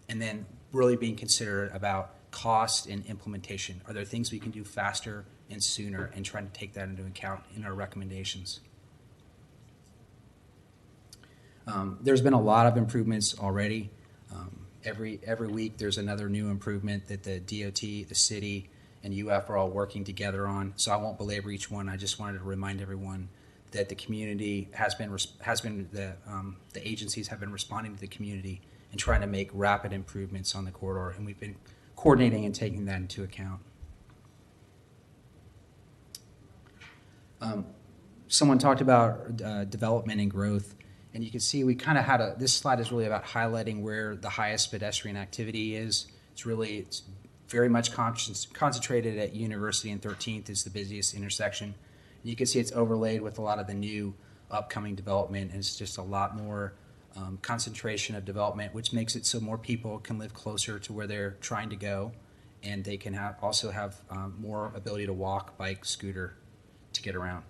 and then really being considerate about cost and implementation. Are there things we can do faster and sooner, and trying to take that into account in our recommendations? There's been a lot of improvements already. Every week there's another new improvement that the DOT, the city, and UF are all working together on. So I won't belabor each one. I just wanted to remind everyone that the community the agencies have been responding to the community and trying to make rapid improvements on the corridor, and we've been coordinating and taking that into account. Someone talked about development and growth. And you can see we kind of had this slide is really about highlighting where the highest pedestrian activity is. It's very much concentrated at University and 13th is the busiest intersection. And you can see it's overlaid with a lot of the new upcoming development, and it's just a lot more concentration of development, which makes it so more people can live closer to where they're trying to go, and they can also have more ability to walk, bike, scooter to get around.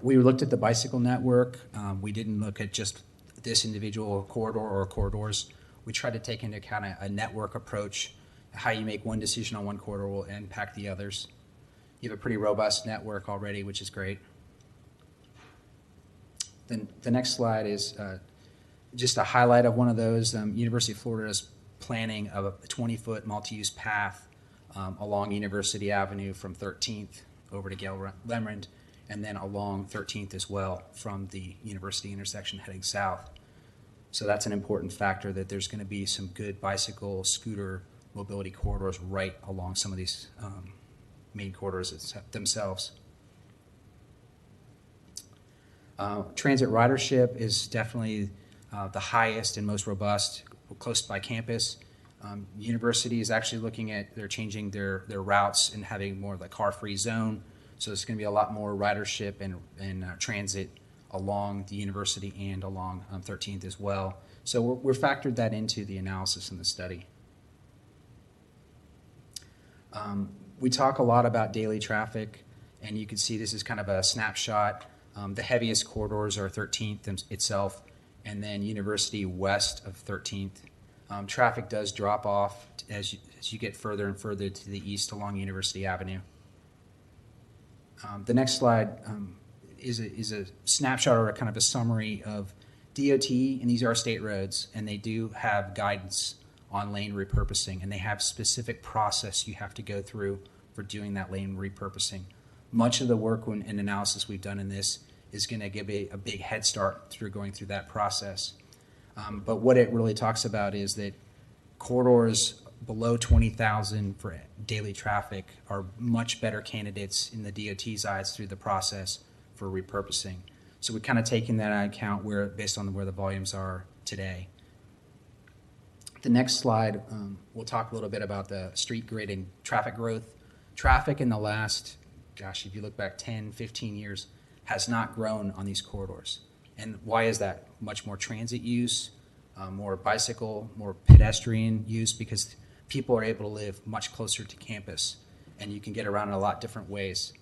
We looked at the bicycle network. We didn't look at just this individual corridor or corridors. We tried to take into account a network approach. How you make one decision on one corridor will impact the others. You have a pretty robust network already, which is great. Then the next slide is just a highlight of one of those. University of Florida is planning a 20-foot multi-use path along University Avenue from 13th over to Gail Lemrand, and then along 13th as well from the University intersection heading south. So that's an important factor, that there's going to be some good bicycle, scooter mobility corridors right along some of these main corridors themselves. Transit ridership is definitely the highest and most robust close by campus. University is actually looking at, they're changing their routes and having more of a car-free zone. So there's going to be a lot more ridership and transit along the university and along 13th as well. So we're factored that into the analysis in the study. We talk a lot about daily traffic, and you can see this is kind of a snapshot. The heaviest corridors are 13th itself, and then University west of 13th. Traffic does drop off as you get further and further to the east along University Avenue. The next slide is a snapshot or a kind of a summary of DOT, and these are state roads, and they do have guidance on lane repurposing, and they have specific process you have to go through for doing that lane repurposing. Much of the work and analysis we've done in this is going to give a big head start through going through that process. But what it really talks about is that corridors below 20,000 for daily traffic are much better candidates in the DOT's eyes through the process for repurposing. So we're kind of taking that into account based on where the volumes are today. The next slide, we'll talk a little bit about the street grid and traffic growth. Traffic in the last, if you look back 10, 15 years, has not grown on these corridors. And why is that? Much more transit use, more bicycle, more pedestrian use, because people are able to live much closer to campus, and you can get around in a lot different ways.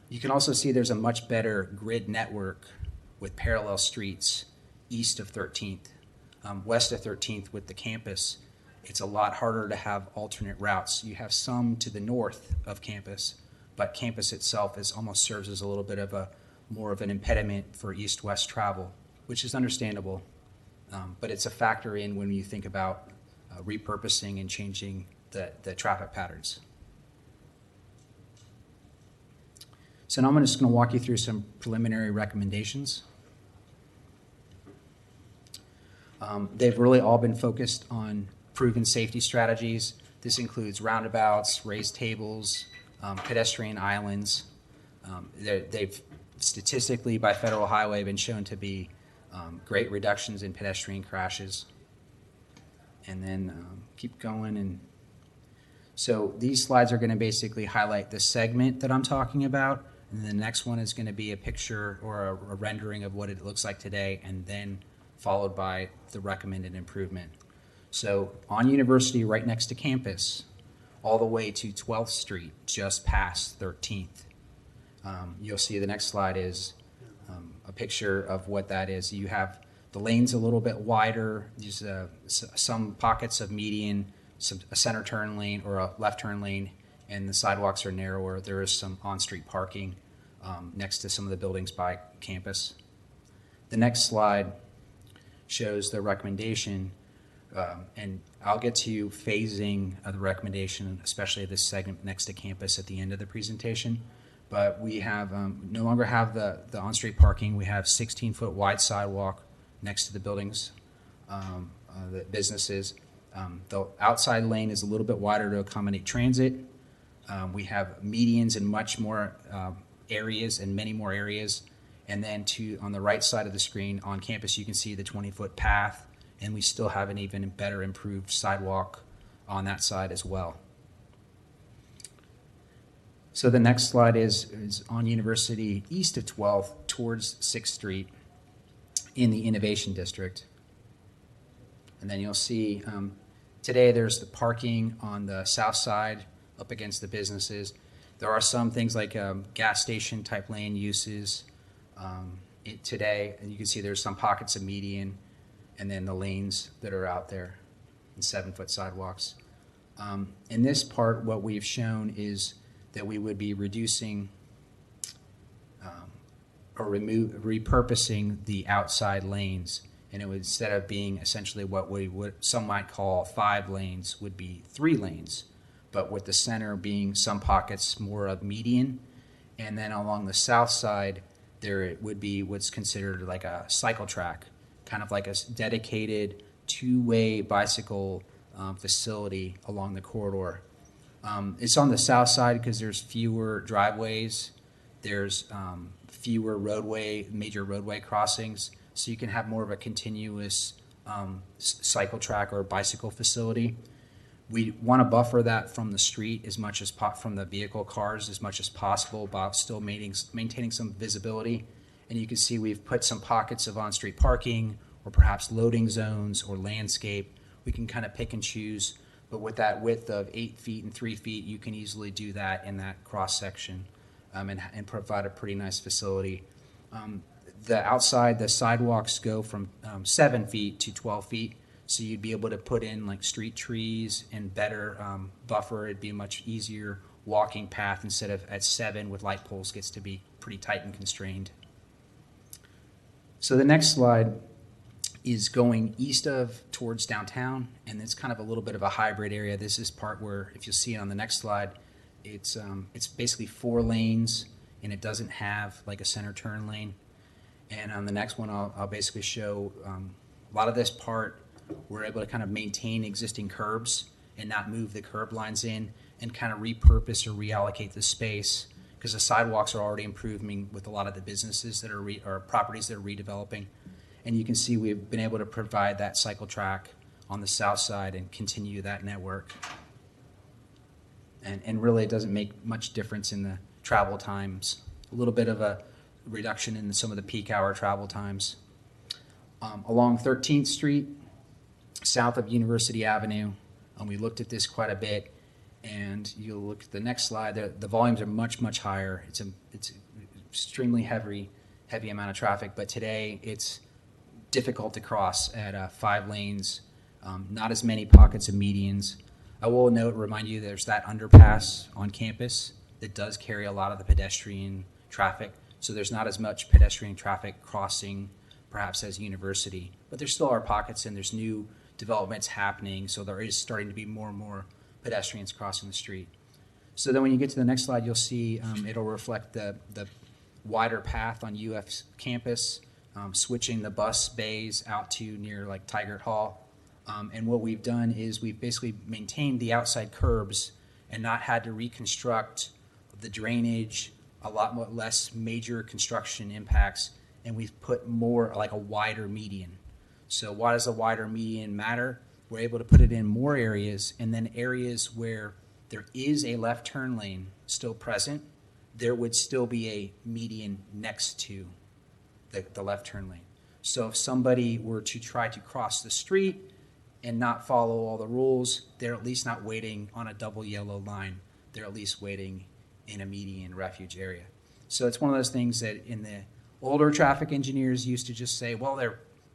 You can also see there's a much better grid network with parallel streets east of 13th. West of 13th with the campus, it's a lot harder to have alternate routes. You have some to the north of campus, but campus itself almost serves as a little bit of more of an impediment for east-west travel, which is understandable. But it's a factor in when you think about repurposing and changing the traffic patterns. So now I'm just going to walk you through some preliminary recommendations. They've really all been focused on proven safety strategies. This includes roundabouts, raised tables, pedestrian islands. They've statistically by federal highway been shown to be great reductions in pedestrian crashes. And then keep going. And so these slides are going to basically highlight the segment that I'm talking about. And the next one is going to be a picture or a rendering of what it looks like today, and then followed by the recommended improvement. So on University, right next to campus, all the way to 12th Street, just past 13th. You'll see the next slide is a picture of what that is. You have the lanes a little bit wider, there's some pockets of median, a center turn lane or a left turn lane, and the sidewalks are narrower. There is some on-street parking next to some of the buildings by campus. The next slide shows the recommendation, and I'll get to phasing of the recommendation, especially this segment next to campus at the end of the presentation. But we have no longer have the on-street parking. We have 16-foot wide sidewalk next to the buildings, the businesses. The outside lane is a little bit wider to accommodate transit. We have medians in much more areas and many more areas. And then on the right side of the screen on campus, you can see the 20-foot path, and we still have an even better improved sidewalk on that side as well. So the next slide is on University east of 12th towards 6th Street in the Innovation District. And then you'll see today there's the parking on the south side up against the businesses. There are some things like gas station type lane uses today, and you can see there's some pockets of median and then the lanes that are out there and 7-foot sidewalks. In this part, what we've shown is that we would be reducing or repurposing the outside lanes, and it would, instead of being essentially what some might call 5 lanes, would be 3 lanes, but with the center being some pockets more of median, and then along the south side there would be what's considered like a cycle track, kind of like a dedicated 2-way bicycle facility along the corridor. It's on the south side because there's fewer driveways, there's fewer major roadway crossings, so you can have more of a continuous cycle track or bicycle facility. We want to buffer that from the street as much as from the vehicle cars as much as possible, while still maintaining some visibility. And you can see we've put some pockets of on-street parking or perhaps loading zones or landscape. We can kind of pick and choose, but with that width of 8 feet and 3 feet, you can easily do that in that cross section and provide a pretty nice facility. The outside, the sidewalks go from 7 feet to 12 feet. So you'd be able to put in like street trees and better buffer. It'd be a much easier walking path instead of at 7 with light poles gets to be pretty tight and constrained. So the next slide is going east of towards downtown, and it's kind of a little bit of a hybrid area. This is part where, if you see it on the next slide, it's basically 4 lanes, and it doesn't have like a center turn lane. And on the next one, I'll basically show a lot of this part. We're able to kind of maintain existing curbs and not move the curb lines in and kind of repurpose or reallocate the space, because the sidewalks are already improving with a lot of the businesses that are or properties that are redeveloping. And you can see we've been able to provide that cycle track on the south side and continue that network. And really it doesn't make much difference in the travel times. A little bit of a reduction in some of the peak hour travel times. Along 13th Street, south of University Avenue. We looked at this quite a bit, and you'll look at the next slide. The volumes are much, much higher. It's extremely heavy amount of traffic, but today it's difficult to cross at 5 lanes, not as many pockets of medians. I will remind you, there's that underpass on campus that does carry a lot of the pedestrian traffic, so there's not as much pedestrian traffic crossing perhaps as University, but there still are pockets, and there's new developments happening, so there is starting to be more and more pedestrians crossing the street. So then when you get to the next slide, you'll see it'll reflect the wider path on UF's campus, switching the bus bays out to near like Tigert Hall. And what we've done is we've basically maintained the outside curbs and not had to reconstruct the drainage, a lot less major construction impacts, and we've put more like a wider median. So why does a wider median matter? We're able to put it in more areas, and then areas where there is a left turn lane still present, there would still be a median next to the left turn lane. So if somebody were to try to cross the street and not follow all the rules, they're at least not waiting on a double yellow line. They're at least waiting in a median refuge area. So it's one of those things that in the older traffic engineers used to just say, well,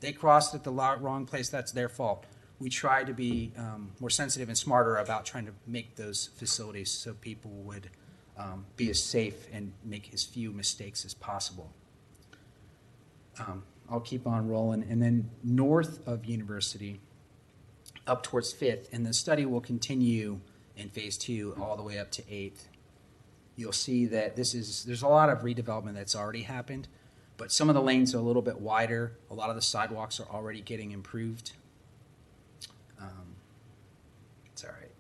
they crossed at the wrong place, that's their fault. We try to be more sensitive and smarter about trying to make those facilities so people would be as safe and make as few mistakes as possible. I'll keep on rolling. And then north of University, up towards 5th, and the study will continue in phase 2 all the way up to 8th. You'll see that there's a lot of redevelopment that's already happened, but some of the lanes are a little bit wider. A lot of the sidewalks are already getting improved. It's all right.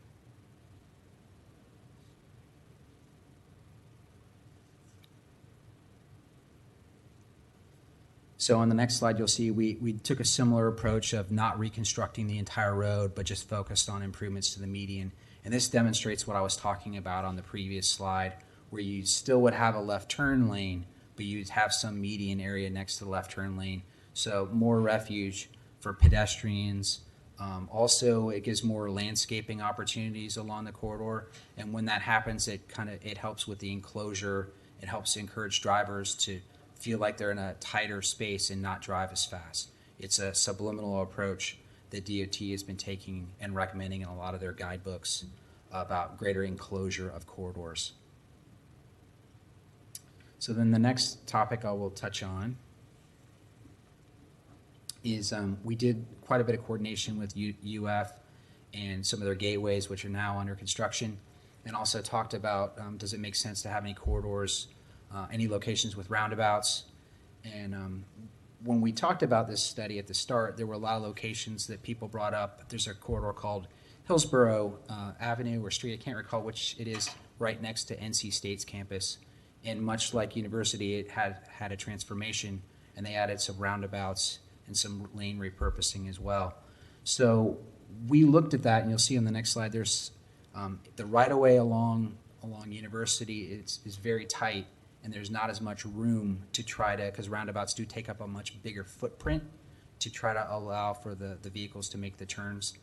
So on the next slide, you'll see we took a similar approach of not reconstructing the entire road, but just focused on improvements to the median. And this demonstrates what I was talking about on the previous slide, where you still would have a left turn lane, but you'd have some median area next to the left turn lane. So more refuge for pedestrians. Also, it gives more landscaping opportunities along the corridor. And when that happens, it helps with the enclosure. It helps encourage drivers to feel like they're in a tighter space and not drive as fast. It's a subliminal approach that DOT has been taking and recommending in a lot of their guidebooks about greater enclosure of corridors. So then the next topic I will touch on is we did quite a bit of coordination with UF and some of their gateways, which are now under construction, and also talked about does it make sense to have any corridors, any locations with roundabouts. And when we talked about this study at the start, there were a lot of locations that people brought up. There's a corridor called Hillsborough Avenue or Street, I can't recall which it is, right next to NC State's campus. And much like University, it had a transformation, and they added some roundabouts and some lane repurposing as well. So we looked at that, and you'll see on the next slide, there's the right-of-way along University is very tight, and there's not as much room to try to, because roundabouts do take up a much bigger footprint to try to allow for the vehicles to make the turns.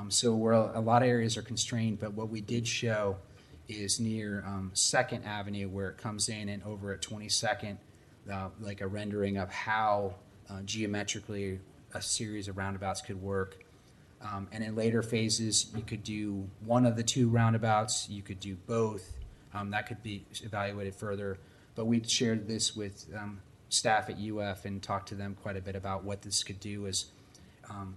So where a lot of areas are constrained, but what we did show is near 2nd Avenue, where it comes in, and over at 22nd, like a rendering of how geometrically a series of roundabouts could work. And in later phases, you could do one of the 2 roundabouts, you could do both. That could be evaluated further. But we shared this with staff at UF and talked to them quite a bit about what this could do.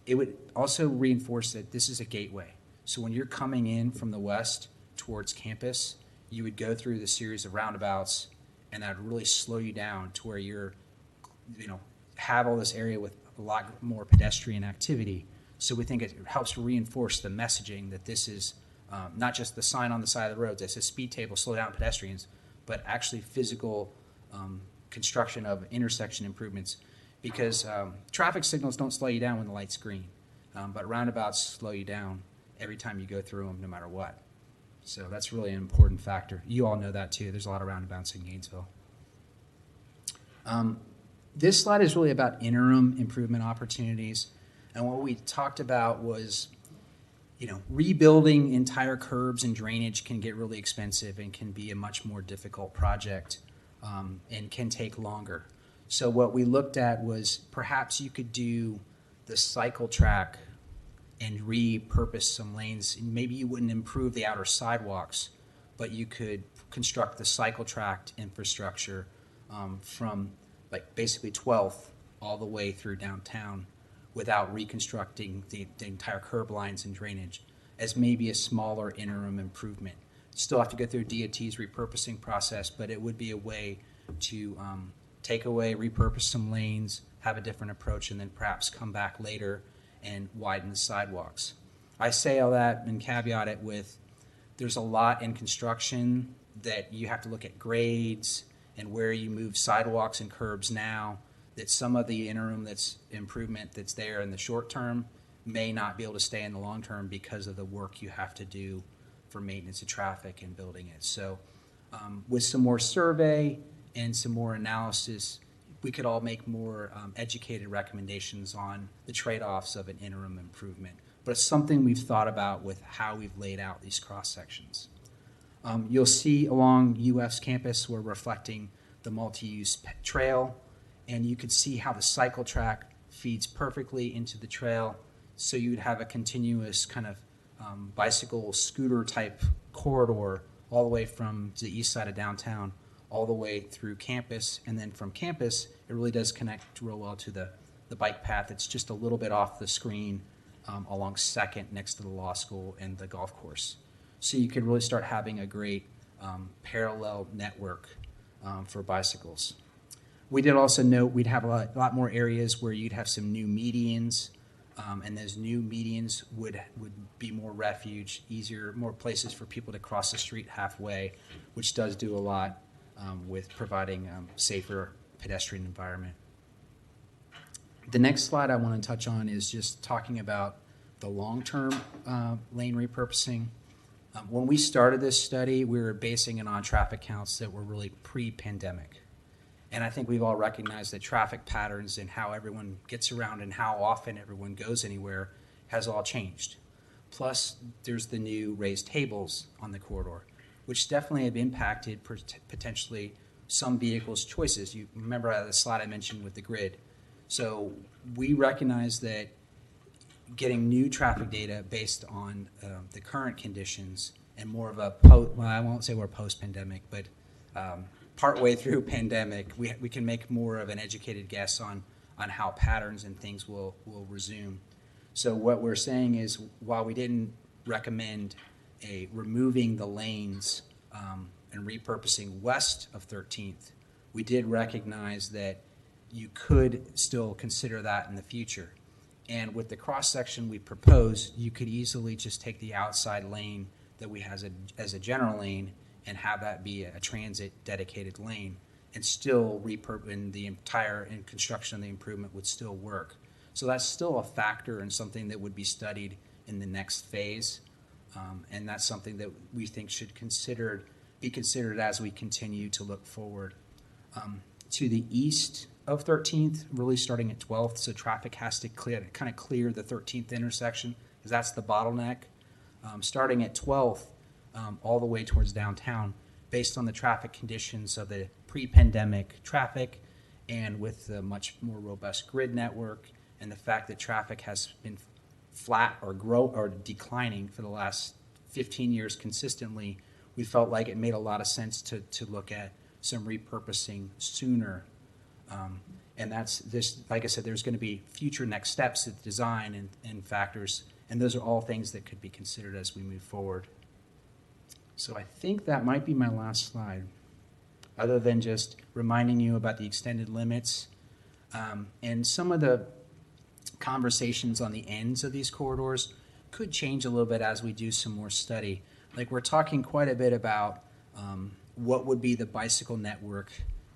It would also reinforce that this is a gateway. So when you're coming in from the west towards campus, you would go through the series of roundabouts, and that would really slow you down to where you're, have all this area with a lot more pedestrian activity. So we think it helps reinforce the messaging that this is not just the sign on the side of the road that says speed table, slow down pedestrians, but actually physical construction of intersection improvements, because traffic signals don't slow you down when the light's green, but roundabouts slow you down every time you go through them, no matter what. So that's really an important factor. You all know that too. There's a lot of roundabouts in Gainesville. This slide is really about interim improvement opportunities. And what we talked about was, rebuilding entire curbs and drainage can get really expensive and can be a much more difficult project, and can take longer. So what we looked at was perhaps you could do the cycle track and repurpose some lanes. Maybe you wouldn't improve the outer sidewalks, but you could construct the cycle track infrastructure from like basically 12th all the way through downtown without reconstructing the entire curb lines and drainage as maybe a smaller interim improvement. Still have to go through DOT's repurposing process, but it would be a way to take away, repurpose some lanes, have a different approach, and then perhaps come back later and widen the sidewalks. I say all that and caveat it with there's a lot in construction that you have to look at grades and where you move sidewalks and curbs now, that some of the interim improvement that's there in the short term may not be able to stay in the long term because of the work you have to do for maintenance of traffic and building it. So with some more survey and some more analysis, we could all make more educated recommendations on the trade-offs of an interim improvement. But it's something we've thought about with how we've laid out these cross sections. You'll see along UF's campus, we're reflecting the multi-use trail, and you could see how the cycle track feeds perfectly into the trail. So you'd have a continuous kind of bicycle scooter type corridor all the way from the east side of downtown all the way through campus. And then from campus, it really does connect real well to the bike path. It's just a little bit off the screen along 2nd next to the law school and the golf course. So you could really start having a great parallel network for bicycles. We did also note we'd have a lot more areas where you'd have some new medians, and those new medians would be more refuge, easier, more places for people to cross the street halfway, which does do a lot with providing safer pedestrian environment. The next slide I want to touch on is just talking about the long-term lane repurposing. When we started this study, we were basing it on traffic counts that were really pre-pandemic. And I think we've all recognized that traffic patterns and how everyone gets around and how often everyone goes anywhere has all changed. Plus, there's the new raised tables on the corridor, which definitely have impacted potentially some vehicles' choices. You remember the slide I mentioned with the grid. So we recognize that getting new traffic data based on the current conditions and more of a I won't say we're post-pandemic, but partway through pandemic, we can make more of an educated guess on how patterns and things will resume. So what we're saying is, while we didn't recommend removing the lanes and repurposing west of 13th, we did recognize that you could still consider that in the future. And with the cross section we proposed, you could easily just take the outside lane that we have as a general lane and have that be a transit dedicated lane, and still repurpose the entire construction of the improvement would still work. So that's still a factor and something that would be studied in the next phase, and that's something that we think should be considered as we continue to look forward. To the east of 13th, really starting at 12th, so traffic has to clear the 13th intersection, because that's the bottleneck. Starting at 12th, all the way towards downtown, based on the traffic conditions of the pre-pandemic traffic, and with the much more robust grid network, and the fact that traffic has been flat or declining for the last 15 years consistently, we felt like it made a lot of sense to look at some repurposing sooner. And that's this, like I said, there's going to be future next steps of design and factors, and those are all things that could be considered as we move forward. So I think that might be my last slide, other than just reminding you about the extended limits and some of the conversations on the ends of these corridors could change a little bit as we do some more study. Like, we're talking quite a bit about what would be the bicycle network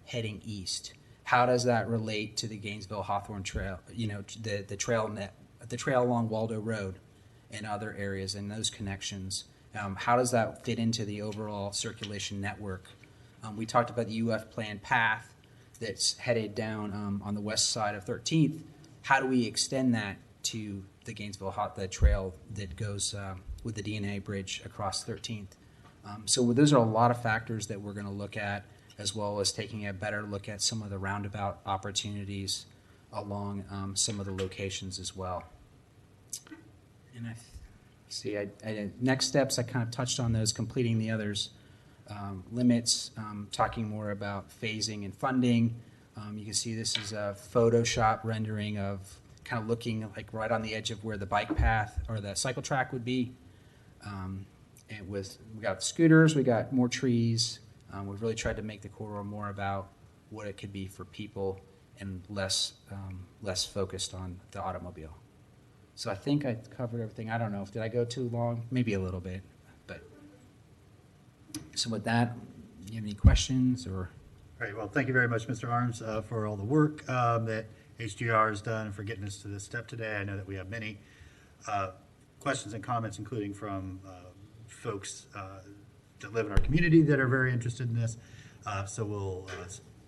heading east. How does that relate to the Gainesville-Hawthorne Trail, the trail along Waldo Road and other areas and those connections? How does that fit into the overall circulation network? We talked about the UF planned path that's headed down on the west side of 13th. How do we extend that to the the trail that goes with the DNA bridge across 13th. So those are a lot of factors that we're going to look at, as well as taking a better look at some of the roundabout opportunities along some of the locations as well. And next steps, I kind of touched on those, completing the others. Limits, talking more about phasing and funding. You can see this is a Photoshop rendering of kind of looking like right on the edge of where the bike path or the cycle track would be. And we got scooters, we got more trees. We've really tried to make the corridor more about what it could be for people and less focused on the automobile. So I think I covered everything. I don't know, did I go too long? Maybe a little bit, but. So with that, you have any questions or? All right, well, thank you very much, Mr. Arms, for all the work that HDR has done and for getting us to this step today. I know that we have many questions and comments, including from folks that live in our community that are very interested in this. So we'll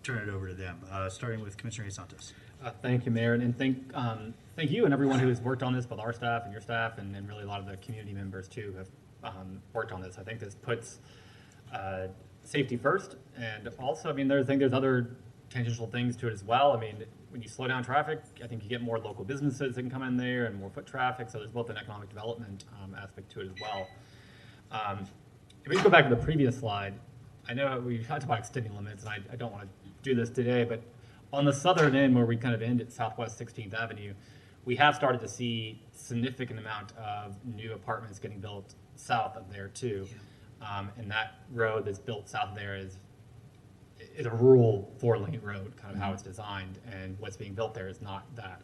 turn it over to them, starting with Commissioner Santos. Thank you, Mayor, and thank you and everyone who has worked on this, both our staff and your staff, and really a lot of the community members too have worked on this. I think this puts safety first, and also, I mean, there's other tangential things to it as well. I mean, when you slow down traffic, I think you get more local businesses that can come in there and more foot traffic, so there's both an economic development aspect to it as well. If we go back to the previous slide, I know we talked about extending limits, and I don't want to do this today, but on the southern end where we kind of end at Southwest 16th Avenue, we have started to see significant amount of new apartments getting built south of there too. And that road that's built south of there is a rural 4-lane road, kind of how it's designed, and what's being built there is not that.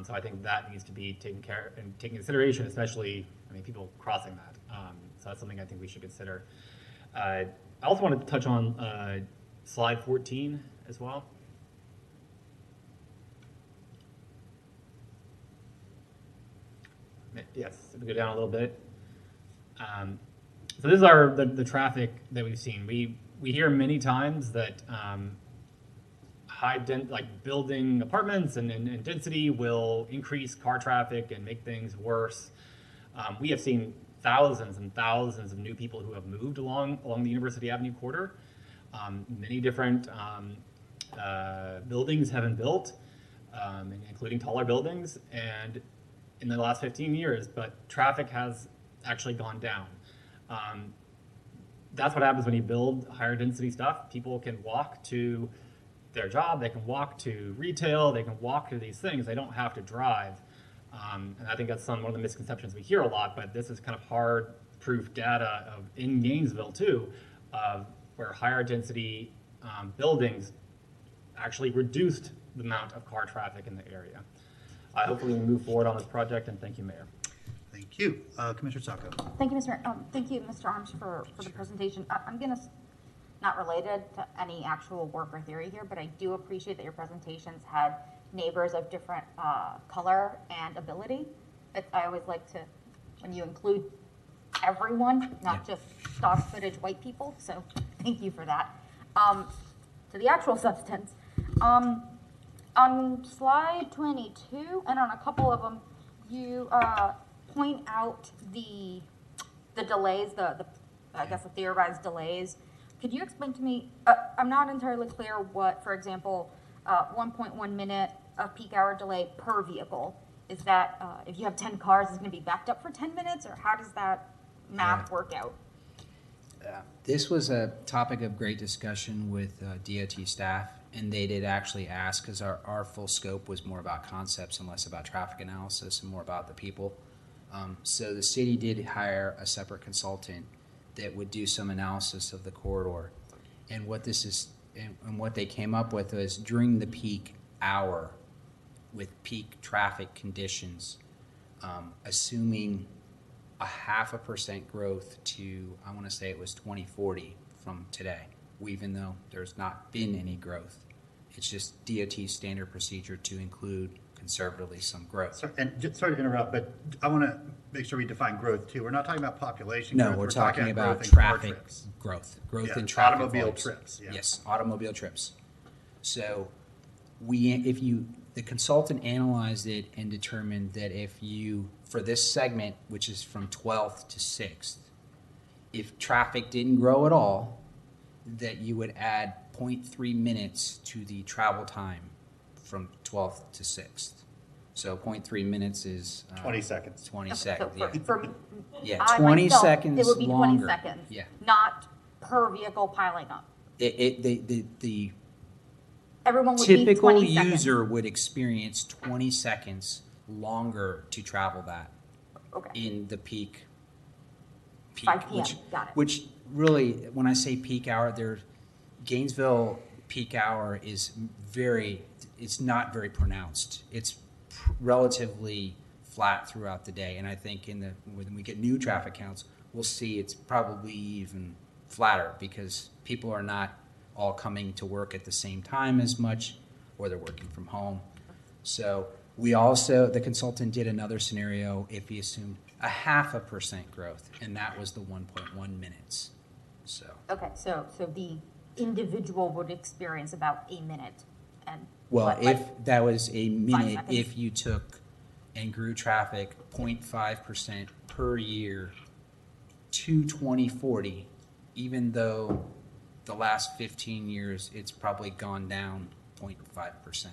So I think that needs to be taken care and taken consideration, especially, I mean, people crossing that. So that's something I think we should consider. I also wanted to touch on slide 14 as well. Yes, if we go down a little bit. So this is the traffic that we've seen. We hear many times that building apartments and density will increase car traffic and make things worse. We have seen thousands and thousands of new people who have moved along the University Avenue corridor. Many different buildings have been built, including taller buildings, and in the last 15 years, but traffic has actually gone down. That's what happens when you build higher density stuff. People can walk to their job, they can walk to retail, they can walk to these things. They don't have to drive. And I think that's one of the misconceptions we hear a lot, but this is kind of hard proof data in Gainesville too, where higher density buildings actually reduced the amount of car traffic in the area. Hopefully we move forward on this project, and thank you, Mayor. Thank you. Commissioner Sacco. Thank you, Mr. Mayor. Thank you, Mr. Arms, for the presentation. I'm going to, not related to any actual work or theory here, but I do appreciate that your presentations had neighbors of different color and ability. I always like to, when you include everyone, not just stock footage white people, so thank you for that. To the actual substance, on slide 22, and on a couple of them, you point out the delays, I guess the theorized delays. Could you explain to me, I'm not entirely clear what, for example, 1.1 minute of peak hour delay per vehicle. Is that, if you have 10 cars, it's gonna be backed up for 10 minutes, or how does that math work out? This was a topic of great discussion with DOT staff, and they did actually ask, because our full scope was more about concepts and less about traffic analysis and more about the people. So the city did hire a separate consultant that would do some analysis of the corridor. And what this is, and what they came up with was during the peak hour with peak traffic conditions, assuming a 0.5% growth to, I want to say it was 2040 from today, even though there's not been any growth. It's just DOT's standard procedure to include conservatively some growth. And just, sorry to interrupt, but I want to make sure we define growth too. We're not talking about population growth. No, we're talking about traffic growth. Growth in traffic automobile volumes. trips. Yeah. Yes, automobile trips. So if you The consultant analyzed it and determined that if you, for this segment, which is from 12th to 6th, if traffic didn't grow at all, that you would add 0.3 minutes to the travel time from 12th to 6th. So 0.3 minutes is 20 seconds. 20 So seconds. Yeah, I 20 myself, seconds it would be longer. 20 seconds, Yeah. not per vehicle piling up. The Everyone would be typical 20 seconds. user would experience 20 seconds longer to travel that in the peak. 5 p.m. Got it. Which really, when I say peak hour, Gainesville peak hour is it's not very pronounced. It's relatively flat throughout the day, and I think when we get new traffic counts, we'll see it's probably even flatter because people are not all coming to work at the same time as much, or they're working from home. So the consultant did another scenario if he assumed a 0.5% growth, and that was the 1.1 minutes. So Okay, so the individual would experience about a minute, and if that was a minute, seconds? if you took and grew traffic 0.5% per year to 2040, even though the last 15 years it's probably gone down 0.5%.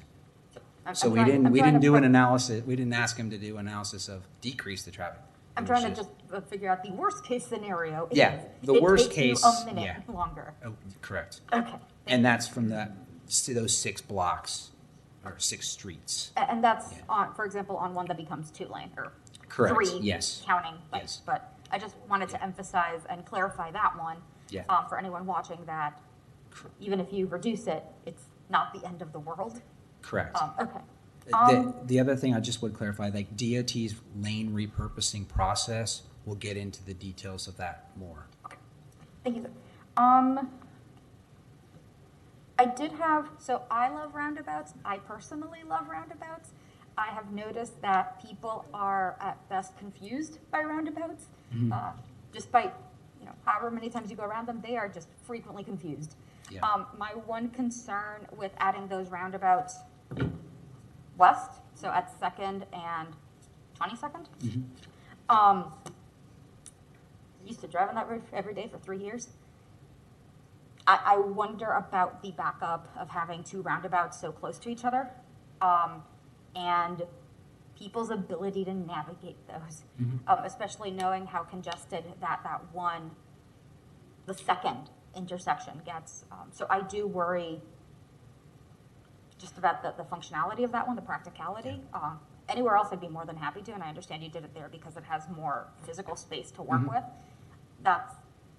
So we didn't do an analysis. We didn't ask him to do analysis of decrease the traffic. I'm trying to just figure out the worst case scenario. Yeah, the worst case. A minute longer. Oh, correct. Okay. And that's from those 6 blocks or 6 streets. And that's on, for example, on one that becomes 2-lane or Correct. 3. Yes. Counting. But I just wanted to emphasize and clarify that one. Yeah. For anyone watching, that even if you reduce it, it's not the end of the world. Correct. Okay. The other thing I just would clarify, like DOT's lane repurposing process, we'll get into the details of that more. Okay. Thank you, sir. I love roundabouts. I personally love roundabouts. I have noticed that people are at best confused by roundabouts. Despite, however many times you go around them, they are just frequently confused. Yeah. My one concern with adding those roundabouts west, so at 2nd and 22nd, used to drive on that road every day for 3 years. I wonder about the backup of having 2 roundabouts so close to each other, and people's ability to navigate those, especially knowing how congested the 2nd intersection gets. So I do worry just about the functionality of that one, the practicality. Anywhere else I'd be more than happy to, and I understand you did it there because it has more physical space to work with.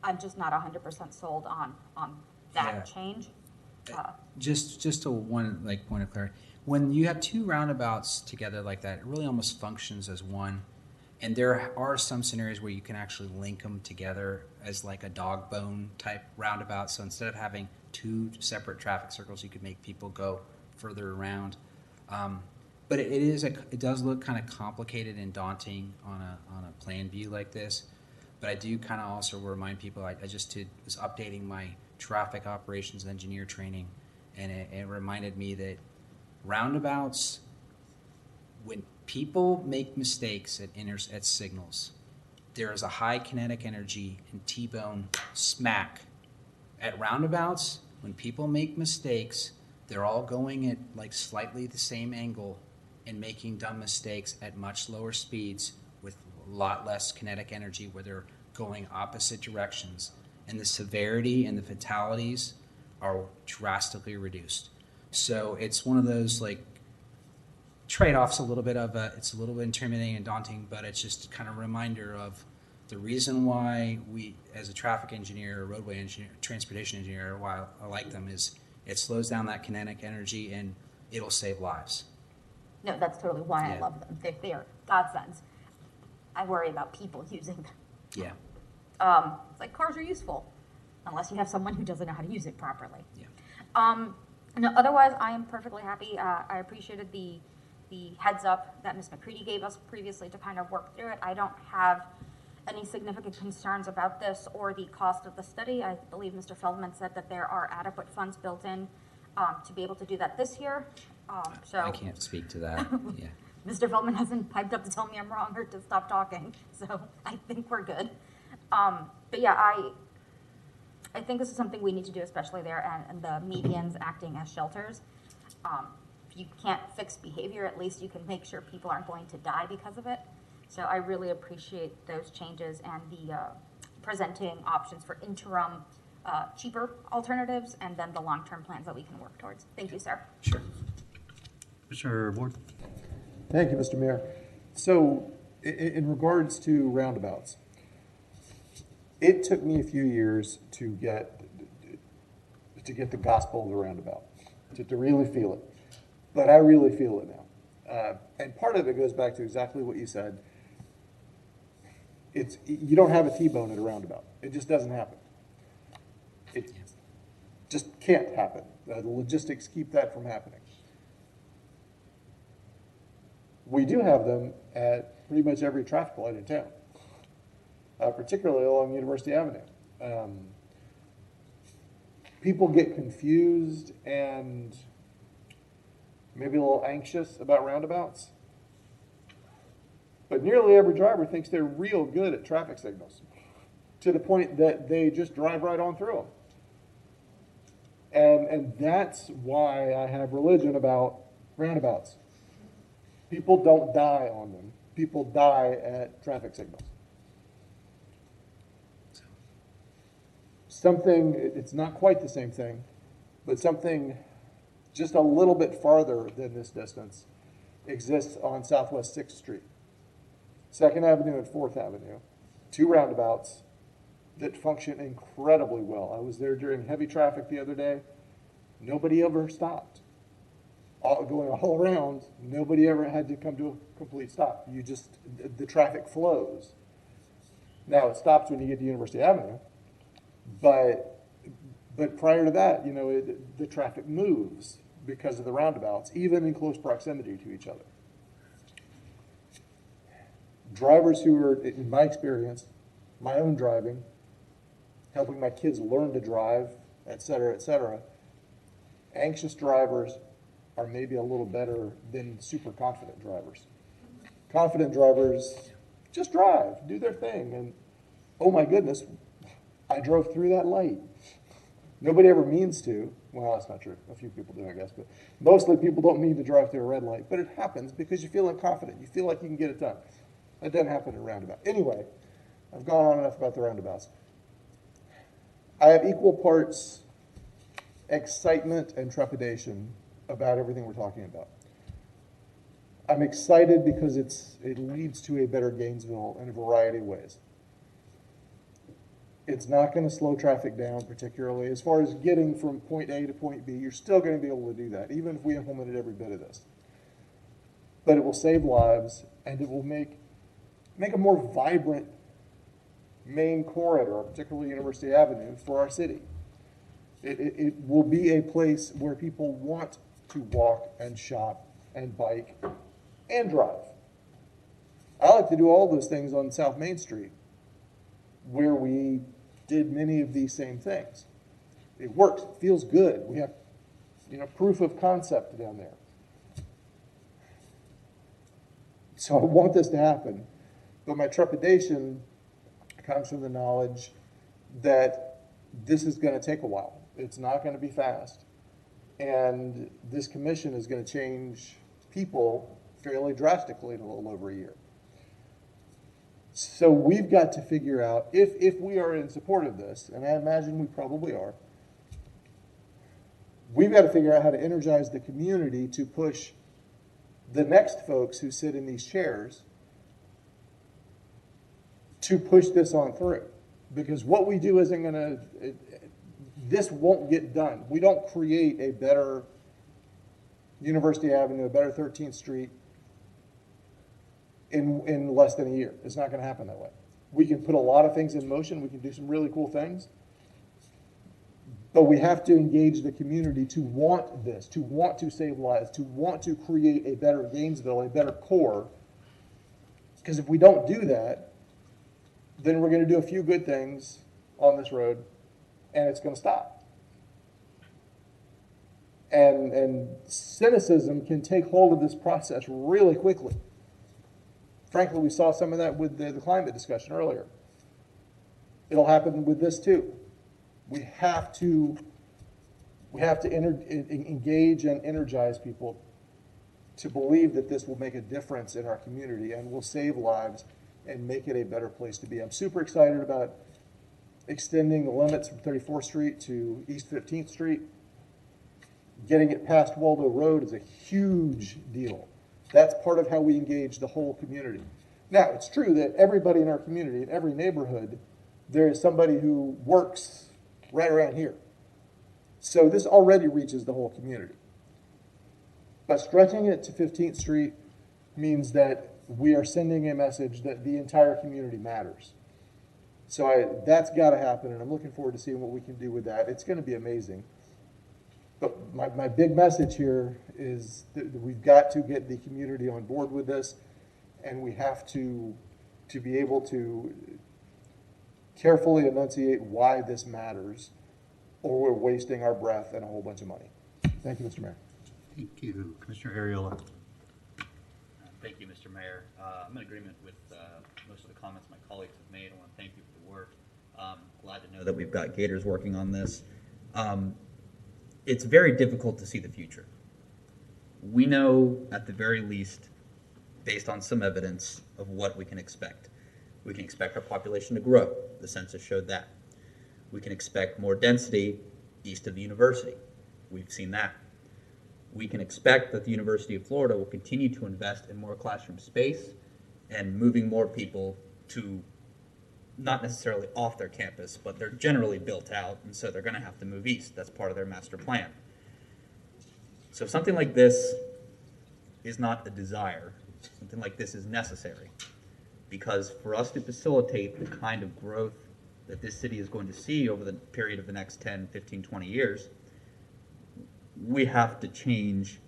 I'm just not 100% sold on that change. Just to one point of clarity, when you have 2 roundabouts together like that, it really almost functions as one. And there are some scenarios where you can actually link them together as like a dog bone type roundabout. So instead of having 2 separate traffic circles, you could make people go further around. But it does look kind of complicated and daunting on a plan view like this. But I do kind of also remind people, I just was updating my traffic operations engineer training, and it reminded me that roundabouts, when people make mistakes at signals, there is a high kinetic energy and T-bone smack. At roundabouts, when people make mistakes, they're all going at like slightly the same angle and making dumb mistakes at much lower speeds with a lot less kinetic energy where they're going opposite directions. And the severity and the fatalities are drastically reduced. So it's one of those like trade-offs, it's a little bit intimidating and daunting, but it's just kind of a reminder of the reason why we, as a traffic engineer, roadway engineer, transportation engineer, why I like them is it slows down that kinetic energy and it'll save lives. No, that's totally why I love them. They are godsends. I worry about people using them. Yeah. It's like cars are useful, unless you have someone who doesn't know how to use it properly. Yeah. No, otherwise, I am perfectly happy. I appreciated the heads up that Ms. McCready gave us previously to kind of work through it. I don't have any significant concerns about this or the cost of the study. I believe Mr. Feldman said that there are adequate funds built in to be able to do that this year. So I can't speak to that, yeah. Mr. Feldman hasn't piped up to tell me I'm wrong or to stop talking, so I think we're good. But yeah, I think this is something we need to do, especially there, and the medians acting as shelters. If you can't fix behavior, at least you can make sure people aren't going to die because of it. So I really appreciate those changes and the presenting options for interim, cheaper alternatives, and then the long-term plans that we can work towards. Thank you, sir. Sure. Commissioner Ward? Thank you, Mr. Mayor. So in regards to roundabouts, it took me a few years to get the gospel of the roundabout, to really feel it. But I really feel it now. And part of it goes back to exactly what you said. You don't have a T-bone at a roundabout. It just doesn't happen. It just can't happen. The logistics keep that from happening. We do have them at pretty much every traffic light in town, particularly along University Avenue. People get confused and maybe a little anxious about roundabouts, but nearly every driver thinks they're real good at traffic signals, to the point that they just drive right on through them. And that's why I have religion about roundabouts. People don't die on them. People die at traffic signals. Something, it's not quite the same thing, but something just a little bit farther than this distance exists on Southwest 6th Street. 2nd Avenue and 4th Avenue, two roundabouts that function incredibly well. I was there during heavy traffic the other day. Nobody ever stopped. Going all around, nobody ever had to come to a complete stop. The traffic flows. Now it stops when you get to University Avenue, but prior to that, the traffic moves because of the roundabouts, even in close proximity to each other. Drivers who are, in my experience, my own driving, helping my kids learn to drive, et cetera, anxious drivers are maybe a little better than super confident drivers. Confident drivers just drive, do their thing, and oh my goodness, I drove through that light. Nobody ever means to. Well, that's not true. A few people do, I guess, but mostly people don't mean to drive through a red light, but it happens because you feel confident. You feel like you can get it done. That doesn't happen in a roundabout. Anyway, I've gone on enough about the roundabouts. I have equal parts excitement and trepidation about everything we're talking about. I'm excited because it leads to a better Gainesville in a variety of ways. It's not going to slow traffic down particularly. As far as getting from point A to point B, you're still going to be able to do that, even if we implemented every bit of this. But it will save lives, and it will make a more vibrant main corridor, particularly University Avenue, for our city. It will be a place where people want to walk and shop and bike and drive. I like to do all those things on South Main Street, where we did many of these same things. It works, it feels good. We have, proof of concept down there. So I want this to happen, but my trepidation comes from the knowledge that this is going to take a while. It's not going to be fast. And this commission is going to change people fairly drastically in a little over a year. So we've got to figure out, if we are in support of this, and I imagine we probably are, we've got to figure out how to energize the community to push the next folks who sit in these chairs to push this on through. Because what we do isn't going to, this won't get done. We don't create a better University Avenue, a better 13th Street in less than a year. It's not going to happen that way. We can put a lot of things in motion. We can do some really cool things. But we have to engage the community to want this, to want to save lives, to want to create a better Gainesville, a better core. Because if we don't do that, then we're going to do a few good things on this road, and it's going to stop. And cynicism can take hold of this process really quickly. Frankly, we saw some of that with the climate discussion earlier. It'll happen with this too. We have to engage and energize people to believe that this will make a difference in our community and will save lives and make it a better place to be. I'm super excited about extending the limits from 34th Street to East 15th Street. Getting it past Waldo Road is a huge deal. That's part of how we engage the whole community. Now, it's true that everybody in our community, in every neighborhood, there is somebody who works right around here. So this already reaches the whole community. But stretching it to 15th Street means that we are sending a message that the entire community matters. So that's got to happen, and I'm looking forward to seeing what we can do with that. It's going to be amazing. But my big message here is that we've got to get the community on board with this, and we have to be able to carefully enunciate why this matters, or we're wasting our breath and a whole bunch of money. Thank you, Mr. Mayor. Thank you. Commissioner Ariola. Thank you, Mr. Mayor. I'm in agreement with most of the comments my colleagues have made. I want to thank you for the work. Glad to know that we've got Gators working on this. It's very difficult to see the future. We know, at the very least, based on some evidence, of what we can expect. We can expect our population to grow. The census showed that. We can expect more density east of the university. We've seen that. We can expect that the University of Florida will continue to invest in more classroom space and moving more people to, not necessarily off their campus, but they're generally built out, and so they're going to have to move east. That's part of their master plan. So something like this is not a desire. Something like this is necessary, because for us to facilitate the kind of growth that this city is going to see over the period of the next 10, 15, 20 years, we have to change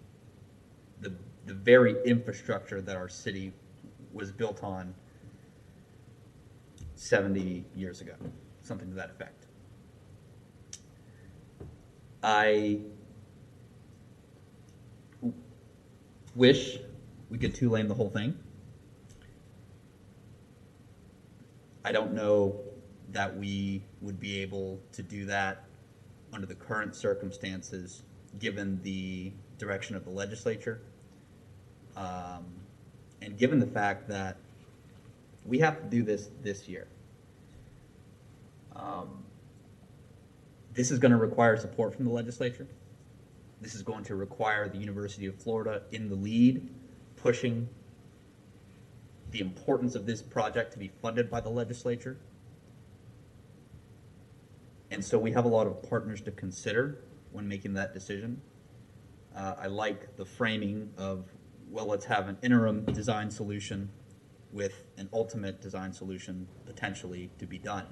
the very infrastructure that our city was built on 70 years ago, something to that effect. I wish we could two-lane the whole thing. I don't know that we would be able to do that under the current circumstances, given the direction of the legislature, and given the fact that we have to do this year. This is going to require support from the legislature. This is going to require the University of Florida in the lead, pushing the importance of this project to be funded by the legislature. And so we have a lot of partners to consider when making that decision. I like the framing of, well, let's have an interim design solution with an ultimate design solution potentially to be done.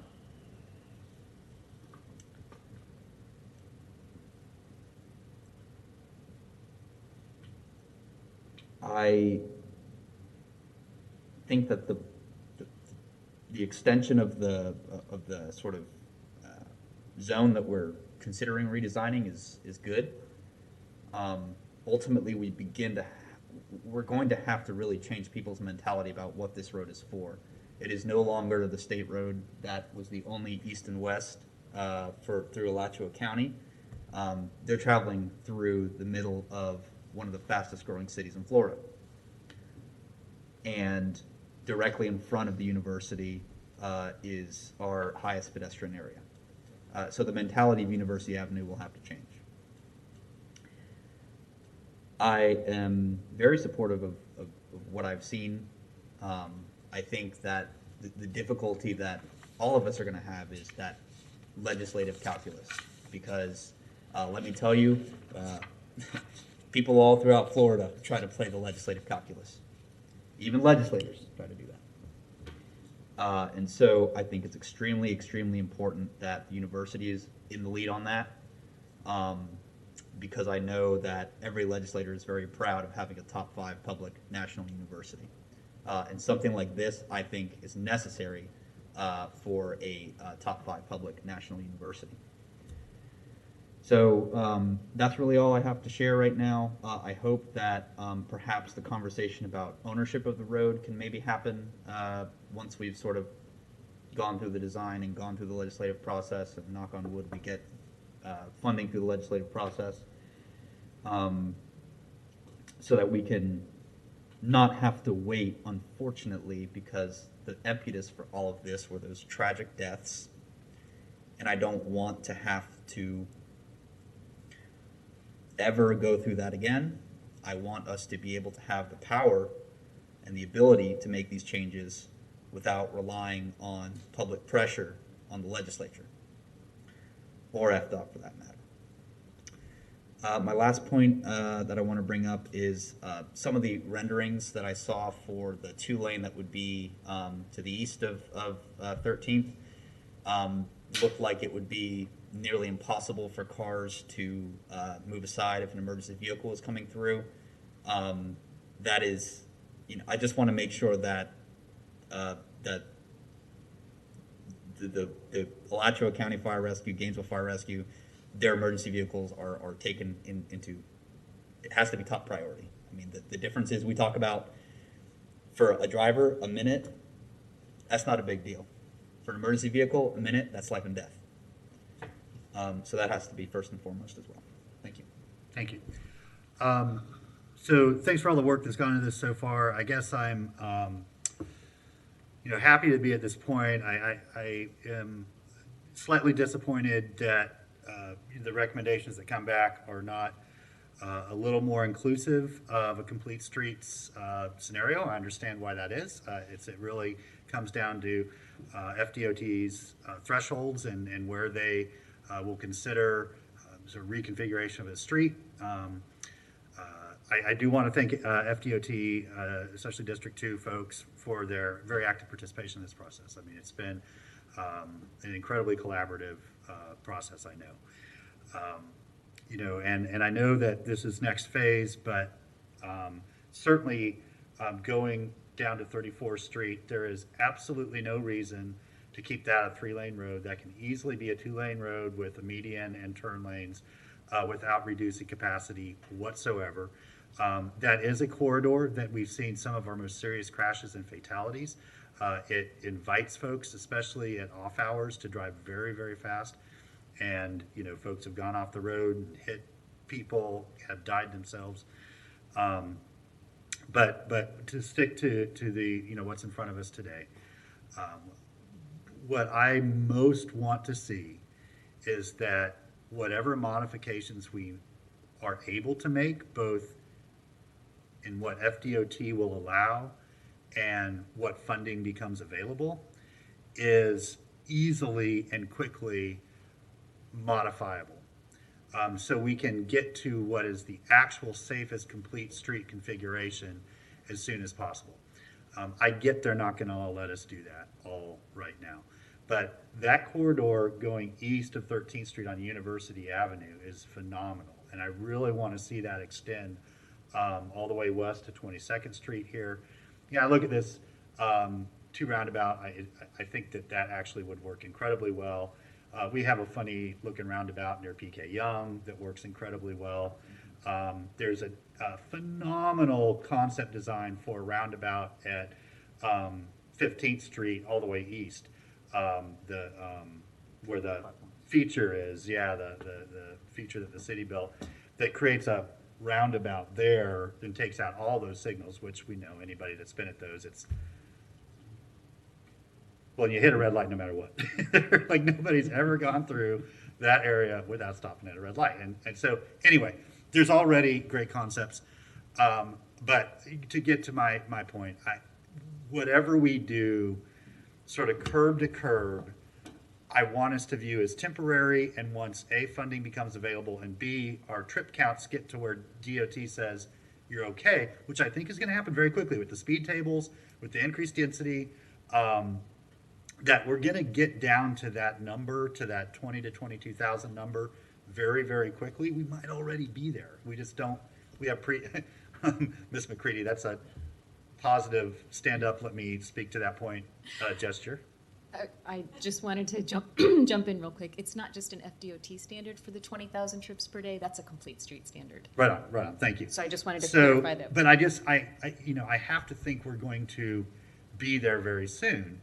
I think that the extension of the sort of zone that we're considering redesigning is good. Ultimately, we're going to have to really change people's mentality about what this road is for. It is no longer the state road that was the only east and west through Alachua County. They're traveling through the middle of one of the fastest growing cities in Florida. And directly in front of the university is our highest pedestrian area. So the mentality of University Avenue will have to change. I am very supportive of what I've seen. I think that the difficulty that all of us are going to have is that legislative calculus, because let me tell you, people all throughout Florida try to play the legislative calculus. Even legislators try to do that. And so I think it's extremely, extremely important that the university is in the lead on that, because I know that every legislator is very proud of having a top 5 public national university. And something like this, I think, is necessary for a top 5 public national university. So that's really all I have to share right now. I hope that perhaps the conversation about ownership of the road can maybe happen once we've sort of gone through the design and gone through the legislative process, and knock on wood, we get funding through the legislative process, so that we can not have to wait, unfortunately, because the impetus for all of this were those tragic deaths, and I don't want to have to ever go through that again. I want us to be able to have the power and the ability to make these changes without relying on public pressure on the legislature, or FDOT for that matter. My last point that I want to bring up is some of the renderings that I saw for the 2-lane that would be to the east of 13th looked like it would be nearly impossible for cars to move aside if an emergency vehicle is coming through. That is, I just want to make sure that that the Alachua County Fire Rescue, Gainesville Fire Rescue, their emergency vehicles are taken into, it has to be top priority. I mean, the difference is we talk about, for a driver, a minute, that's not a big deal. For an emergency vehicle, a minute, that's life and death. So that has to be first and foremost as well. Thank you. Thank you. So thanks for all the work that's gone into this so far. I guess I'm happy to be at this point. I am slightly disappointed that the recommendations that come back are not a little more inclusive of a complete streets scenario. I understand why that is. It really comes down to FDOT's thresholds and where they will consider sort of reconfiguration of a street. I do want to thank FDOT, especially District 2 folks, for their very active participation in this process. I mean, it's been an incredibly collaborative process, I know. And I know that this is next phase, but certainly going down to 34th Street, there is absolutely no reason to keep that a 3-lane road. That can easily be a 2-lane road with a median and turn lanes without reducing capacity whatsoever. That is a corridor that we've seen some of our most serious crashes and fatalities. It invites folks, especially at off hours, to drive very, very fast. And, folks have gone off the road and hit people, have died themselves. But to stick to the, what's in front of us today, what I most want to see is that whatever modifications we are able to make, both in what FDOT will allow and what funding becomes available, is easily and quickly modifiable. So we can get to what is the actual safest complete street configuration as soon as possible. I get they're not going to let us do that all right now. But that corridor going east of 13th Street on University Avenue is phenomenal. And I really want to see that extend all the way west to 22nd Street here. I look at this 2 roundabout. I think that actually would work incredibly well. We have a funny looking roundabout near PK Young that works incredibly well. There's a phenomenal concept design for a roundabout at 15th Street all the way east. Where the feature is, the feature that the city built, that creates a roundabout there and takes out all those signals, which we know, anybody that's been at those, well, you hit a red light no matter what. Like, nobody's ever gone through that area without stopping at a red light. And so anyway, there's already great concepts. But to get to my point, whatever we do sort of curb to curb, I want us to view as temporary, and once A, funding becomes available, and B, our trip counts get to where DOT says you're okay, which I think is going to happen very quickly with the speed tables, with the increased density, that we're going to get down to that number, to that 20 to 22,000 number very, very quickly. We might already be there. We just don't, we have Miss McCready, that's a positive stand up, let me speak to that point gesture. I just wanted to jump in real quick. It's not just an FDOT standard for the 20,000 trips per day. That's a complete street standard. Right on. Thank you. So I just wanted to clarify that. But I have to think we're going to be there very soon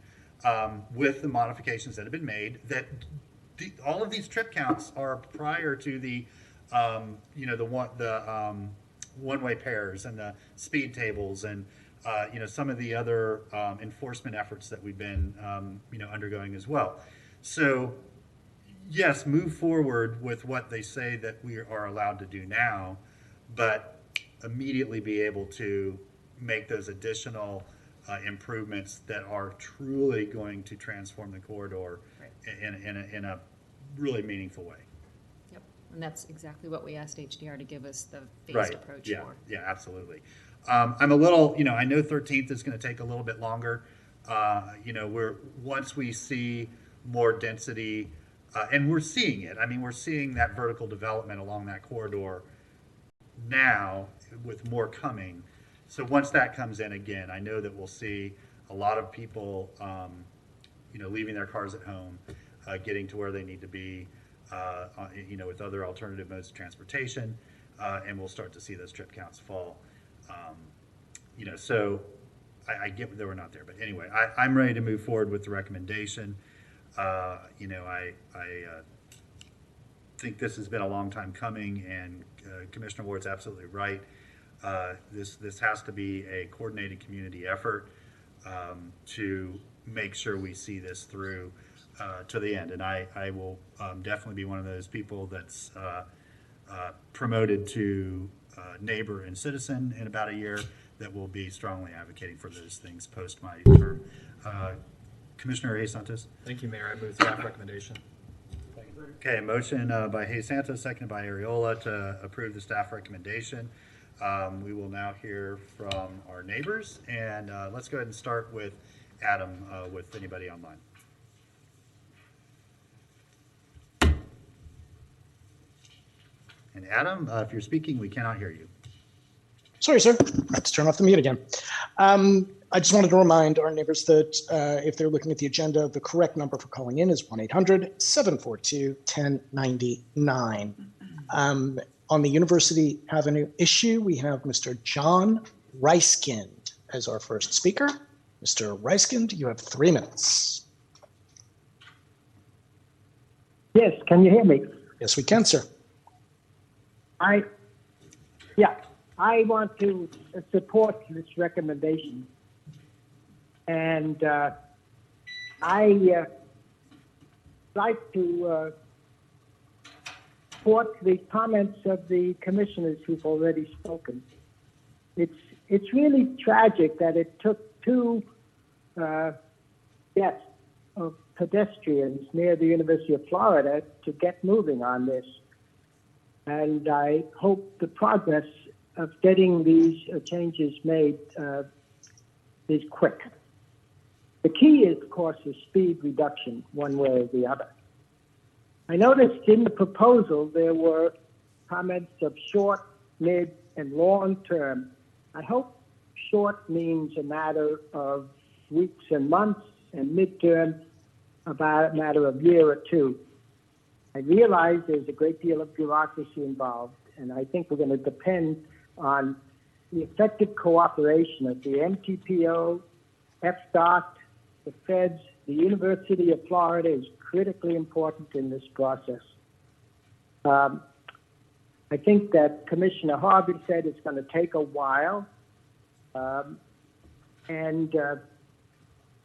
with the modifications that have been made. That all of these trip counts are prior to the one-way pairs and the speed tables and some of the other enforcement efforts that we've been undergoing as well. So yes, move forward with what they say that we are allowed to do now, but immediately be able to make those additional improvements that are truly going to transform the corridor in a really meaningful way. Yep, and that's exactly what we asked HDR to give us the phased approach for. Yeah, absolutely. I'm a little, I know 13th is going to take a little bit longer. Once we see more density, and we're seeing it. I mean, we're seeing that vertical development along that corridor now with more coming. So once that comes in again, I know that we'll see a lot of people, leaving their cars at home, getting to where they need to be, with other alternative modes of transportation, and we'll start to see those trip counts fall. So I get that we're not there, but anyway, I'm ready to move forward with the recommendation. I think this has been a long time coming, and Commissioner Ward's absolutely right. This has to be a coordinated community effort to make sure we see this through to the end. And I will definitely be one of those people that's promoted to neighbor and citizen in about a year that will be strongly advocating for those things post my term. Commissioner Hayes Santos. Thank you, Mayor. I move staff recommendation. Okay, motion by Hayes Santos, seconded by Ariola to approve the staff recommendation. We will now hear from our neighbors, and let's go ahead and start with Adam with anybody online. And Adam, if you're speaking, we cannot hear you. Sorry, sir. I have to turn off the mute again. I just wanted to remind our neighbors that if they're looking at the agenda, the correct number for calling in is 1-800-742-1099. On the University Avenue issue, we have Mr. John Reiskind as our first speaker. Mr. Reiskind, you have 3 minutes. Yes, can you hear me? Yes, we can, sir. I want to support this recommendation. And I like to support the comments of the commissioners who've already spoken. It's really tragic that it took 2 deaths of pedestrians near the University of Florida to get moving on this. And I hope the progress of getting these changes made is quick. The key is, of course, is speed reduction one way or the other. I noticed in the proposal there were comments of short, mid, and long term. I hope short means a matter of weeks and months, and midterm about a matter of year or 2. I realize there's a great deal of bureaucracy involved, and I think we're going to depend on the effective cooperation of the MTPO, FDOT, the feds. The University of Florida is critically important in this process. I think that Commissioner Harvey said it's going to take a while, and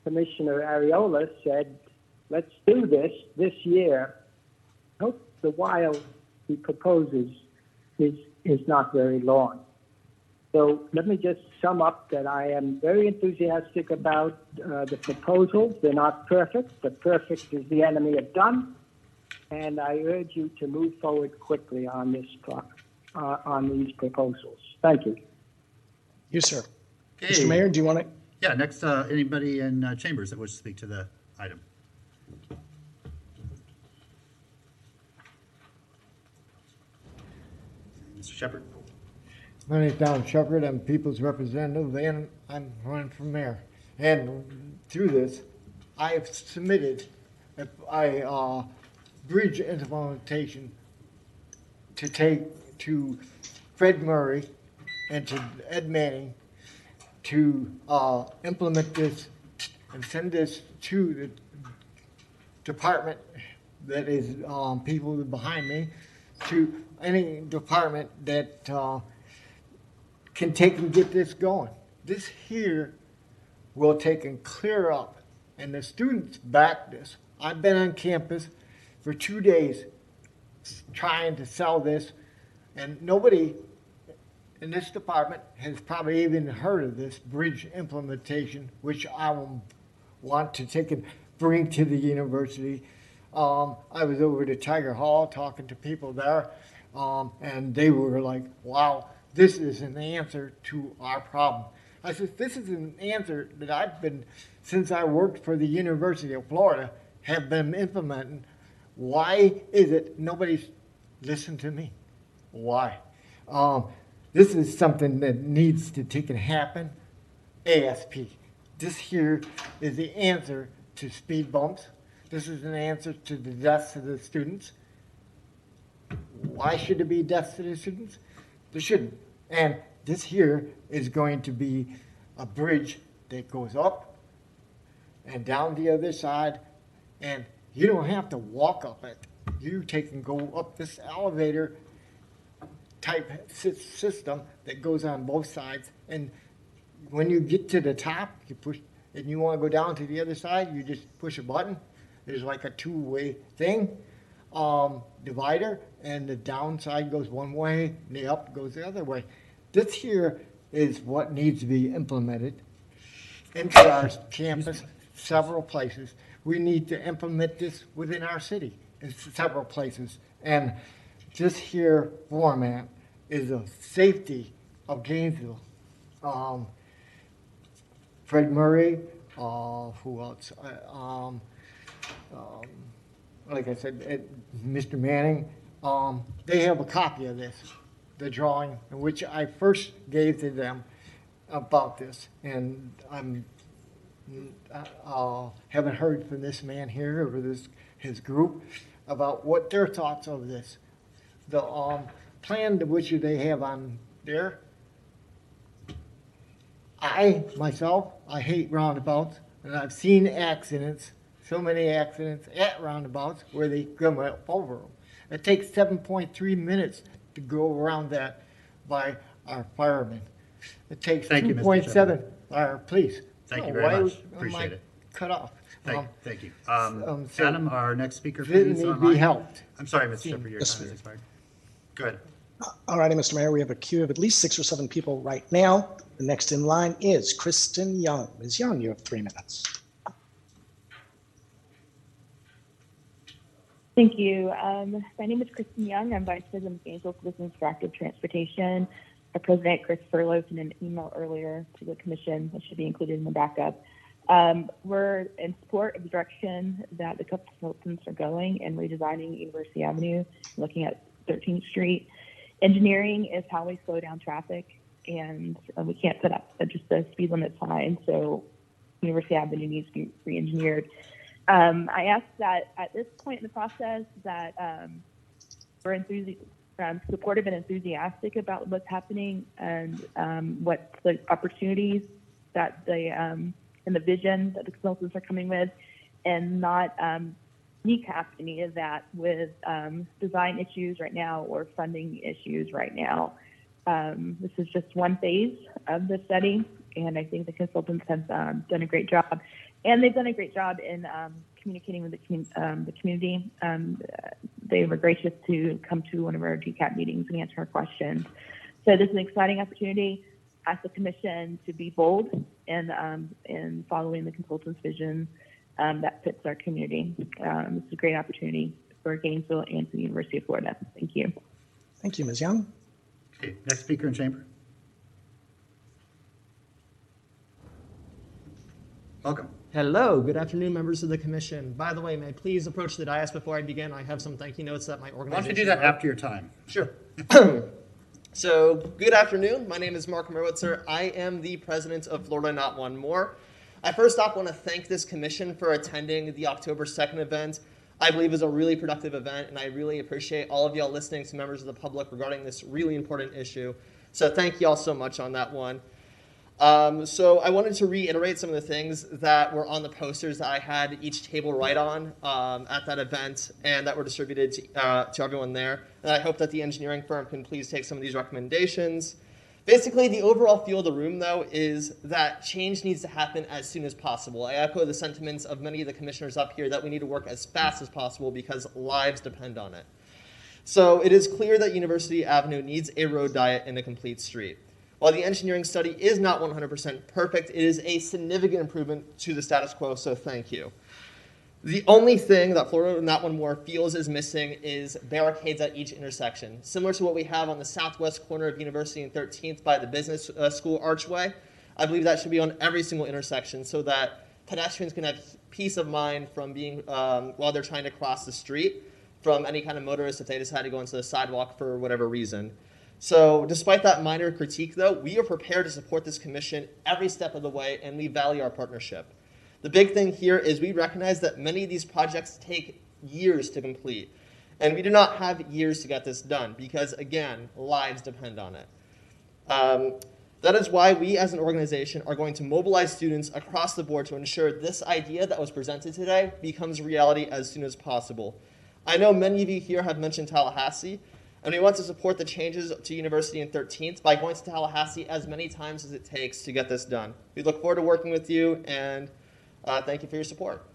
Commissioner Ariola said, let's do this year. I hope the while he proposes is not very long. So let me just sum up that I am very enthusiastic about the proposals. They're not perfect, but perfect is the enemy of done. And I urge you to move forward quickly on this on these proposals. Thank you. Yes, sir. Okay. Mr. Mayor, do you want to? Yeah, next, anybody in chambers that wishes to speak to the item? Mr. Shepard. My name's Don Shepard. I'm People's Representative, and I'm running for mayor. And through this, I have submitted a bridge implementation to take to Fred Murray and to Ed Manning to implement this and send this to the department that is people behind me, to any department that can take and get this going. This here will take and clear up, and the students back this. I've been on campus for 2 days trying to sell this, and nobody in this department has probably even heard of this bridge implementation, which I will want to take and bring to the university. I was over to Tiger Hall talking to people there, and they were like, wow, this is an answer to our problem. I said, this is an answer that I've been, since I worked for the University of Florida, have been implementing. Why is it nobody's listened to me? Why? This is something that needs to take and happen ASP. This here is the answer to speed bumps. This is an answer to the deaths of the students. Why should there be deaths to the students? There shouldn't. And this here is going to be a bridge that goes up and down the other side, and you don't have to walk up it. You take and go up this elevator type system that goes on both sides, and when you get to the top, you push, and you want to go down to the other side, you just push a button. There's like a two-way thing, divider, and the downside goes one way, and the up goes the other way. This here is what needs to be implemented into our campus, several places. We need to implement this within our city in several places. And this here format is a safety of Gainesville. Fred Murray, who else? Like I said, Mr. Manning, they have a copy of this, the drawing, which I first gave to them about this. And I'm haven't heard from this man here or his group about what their thoughts of this. The plan which they have on there. I hate roundabouts, and I've seen accidents, so many accidents at roundabouts where they come up over them. It takes 7.3 minutes to go around that by our firemen. It takes 2.7 by our police. Thank you very much. Appreciate it. Cut off. Thank you. So Adam, our next speaker, didn't please. need to Online. be helped. I'm sorry, Mr. Shepherd, your Yes, time has sir. expired. Go ahead. All righty, Mr. Mayor, we have a queue of at least 6 or 7 people right now. The next in line is Kristen Young. Ms. Young, you have 3 minutes. Thank you. My name is Kristen Young. I'm Vice President of Gainesville Citizens for Active Transportation. Our President, Chris Furlow, sent an email earlier to the Commission that should be included in the backup. We're in support of the direction that the consultants are going and redesigning University Avenue, looking at 13th Street. Engineering is how we slow down traffic, and we can't put up just a speed limit sign, so University Avenue needs to be re-engineered. I asked that at this point in the process that we're supportive and enthusiastic about what's happening and what the opportunities that and the vision that the consultants are coming with, and not kneecap any of that with design issues right now or funding issues right now. This is just one phase of the study, and I think the consultants have done a great job. And they've done a great job in communicating with the community. They were gracious to come to one of our GCAP meetings and answer our questions. So this is an exciting opportunity. Ask the Commission to be bold in following the consultant's vision that fits our community. This is a great opportunity for Gainesville and for the University of Florida. Thank you. Thank you, Ms. Young. Okay, next speaker in chamber. Welcome. Hello, good afternoon, members of the Commission. By the way, may I please approach the dais before I begin? I have some thank you notes that my organization... Why don't you do that after your time? Sure. So, good afternoon. My name is Mark Merwitzer. I am the president of Florida Not One More. I first off want to thank this commission for attending the October 2nd event. I believe it was a really productive event, and I really appreciate all of y'all listening to members of the public regarding this really important issue. So thank y'all so much on that one. So I wanted to reiterate some of the things that were on the posters that I had each table write on at that event and that were distributed to everyone there. And I hope that the engineering firm can please take some of these recommendations. Basically, the overall feel of the room, though, is that change needs to happen as soon as possible. I echo the sentiments of many of the commissioners up here that we need to work as fast as possible because lives depend on it. So it is clear that University Avenue needs a road diet and a complete street. While the engineering study is not 100% perfect, it is a significant improvement to the status quo, so thank you. The only thing that Florida Not One More feels is missing is barricades at each intersection, similar to what we have on the southwest corner of University and 13th by the business school archway. I believe that should be on every single intersection so that pedestrians can have peace of mind from being, while they're trying to cross the street, from any kind of motorist if they decide to go into the sidewalk for whatever reason. So despite that minor critique, though, we are prepared to support this commission every step of the way, and we value our partnership. The big thing here is we recognize that many of these projects take years to complete, and we do not have years to get this done because, again, lives depend on it. That is why we as an organization are going to mobilize students across the board to ensure this idea that was presented today becomes reality as soon as possible. I know many of you here have mentioned Tallahassee, and we want to support the changes to University and 13th by going to Tallahassee as many times as it takes to get this done. We look forward to working with you, and thank you for your support.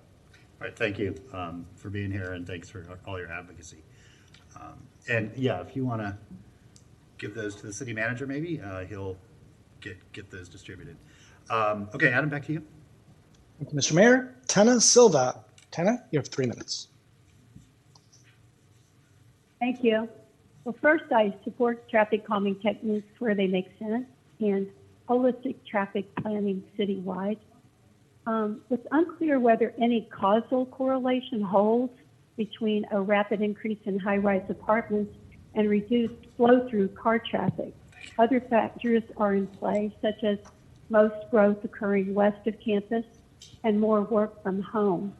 All right, thank you for being here, and thanks for all your advocacy. And yeah, if you want to give those to the city manager, maybe he'll get those distributed. Okay, Adam, back to you. Thank you, Mr. Mayor. Tana Silva. Tana, you have 3 minutes. Thank you. Well, first, I support traffic calming techniques where they make sense and holistic traffic planning citywide. It's unclear whether any causal correlation holds between a rapid increase in high-rise apartments and reduced flow-through car traffic. Other factors are in play, such as most growth occurring west of campus and more work from home.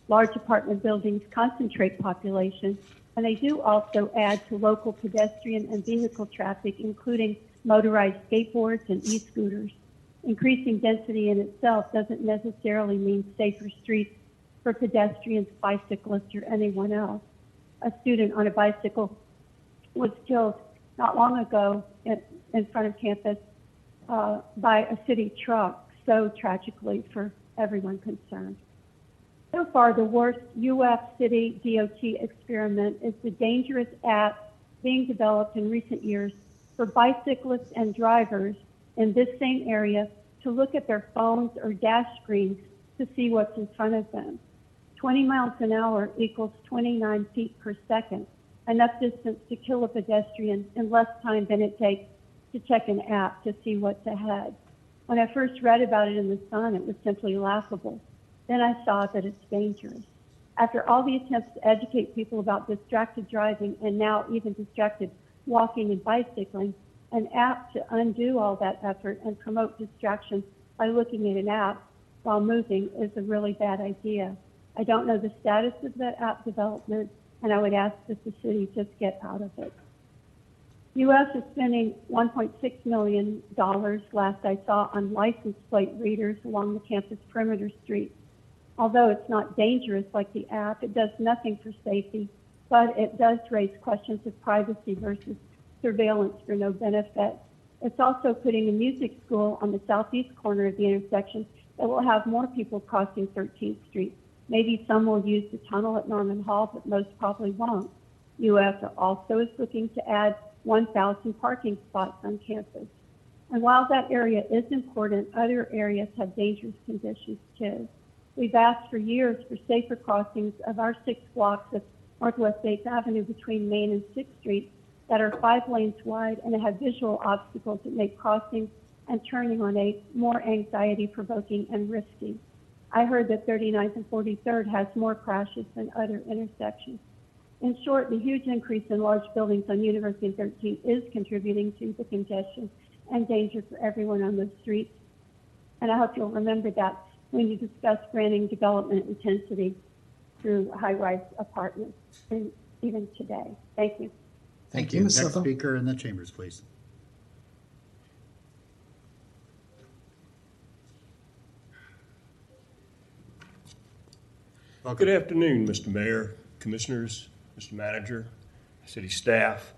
Large apartment buildings concentrate population, and they do also add to local pedestrian and vehicle traffic, including motorized skateboards and e-scooters. Increasing density in itself doesn't necessarily mean safer streets for pedestrians, bicyclists, or anyone else. A student on a bicycle was killed not long ago in front of campus by a city truck, so tragically for everyone concerned. So far, the worst UF City DOT experiment is the dangerous app being developed in recent years for bicyclists and drivers in this same area to look at their phones or dash screens to see what's in front of them. 20 miles an hour equals 29 feet per second, enough distance to kill a pedestrian in less time than it takes to check an app to see what's ahead. When I first read about it in the Sun, it was simply laughable. Then I saw that it's dangerous. After all the attempts to educate people about distracted driving and now even distracted walking and bicycling, an app to undo all that effort and promote distraction by looking at an app while moving is a really bad idea. I don't know the status of that app development, and I would ask that the city just get out of it. U.S. is spending $1.6 million last I saw on license plate readers along the campus perimeter streets. Although it's not dangerous like the app, it does nothing for safety, but it does raise questions of privacy versus surveillance for no benefit. It's also putting a music school on the southeast corner of the intersection that will have more people crossing 13th Street. Maybe some will use the tunnel at Norman Hall, but most probably won't. UF also is looking to add 1,000 parking spots on campus. And while that area is important, other areas have dangerous conditions too. We've asked for years for safer crossings of our 6 blocks of Northwest 8th Avenue between Main and 6th Street that are 5 lanes wide and have visual obstacles that make crossing and turning on 8 more anxiety-provoking and risky. I heard that 39th and 43rd has more crashes than other intersections. In short, the huge increase in large buildings on University and 13th is contributing to the congestion and danger for everyone on those streets. And I hope you'll remember that when you discuss granting development intensity through high-rise apartments, and even today. Thank you. Thank you, you. Ms. Next Silva. speaker in the chambers, please. Good afternoon, Mr. Mayor, Commissioners, Mr. Manager, City staff.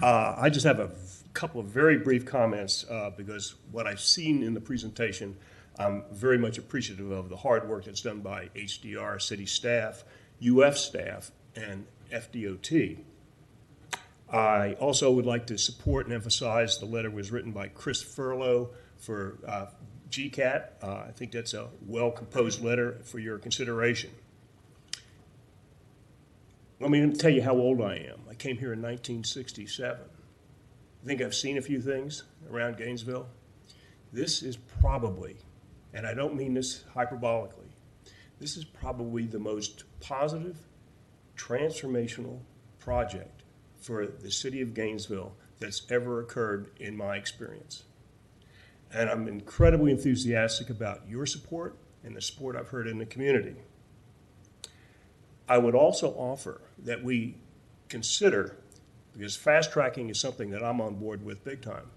I just have a couple of very brief comments because what I've seen in the presentation, I'm very much appreciative of the hard work that's done by HDR, City staff, UF staff, and FDOT. I also would like to support and emphasize the letter was written by Chris Furlow for GCAT. I think that's a well-composed letter for your consideration. Let me tell you how old I am. I came here in 1967. I think I've seen a few things around Gainesville. This is probably, and I don't mean this hyperbolically, this is probably the most positive, transformational project for the city of Gainesville that's ever occurred in my experience. And I'm incredibly enthusiastic about your support and the support I've heard in the community. I would also offer that we consider, because fast tracking is something that I'm on board with big time,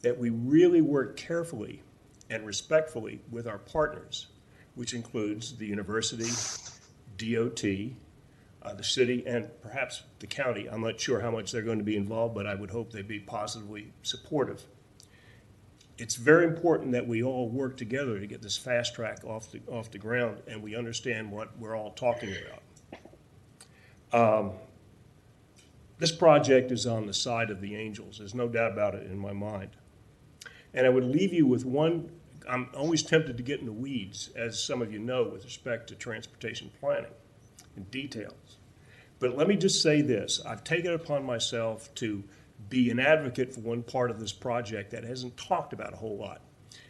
that we really work carefully and respectfully with our partners, which includes the university, DOT, the city, and perhaps the county. I'm not sure how much they're going to be involved, but I would hope they'd be positively supportive. It's very important that we all work together to get this fast track off the ground, and we understand what we're all talking about. This project is on the side of the angels. There's no doubt about it in my mind. And I would leave you with one. I'm always tempted to get in the weeds, as some of you know, with respect to transportation planning and details. But let me just say this. I've taken it upon myself to be an advocate for one part of this project that hasn't talked about a whole lot,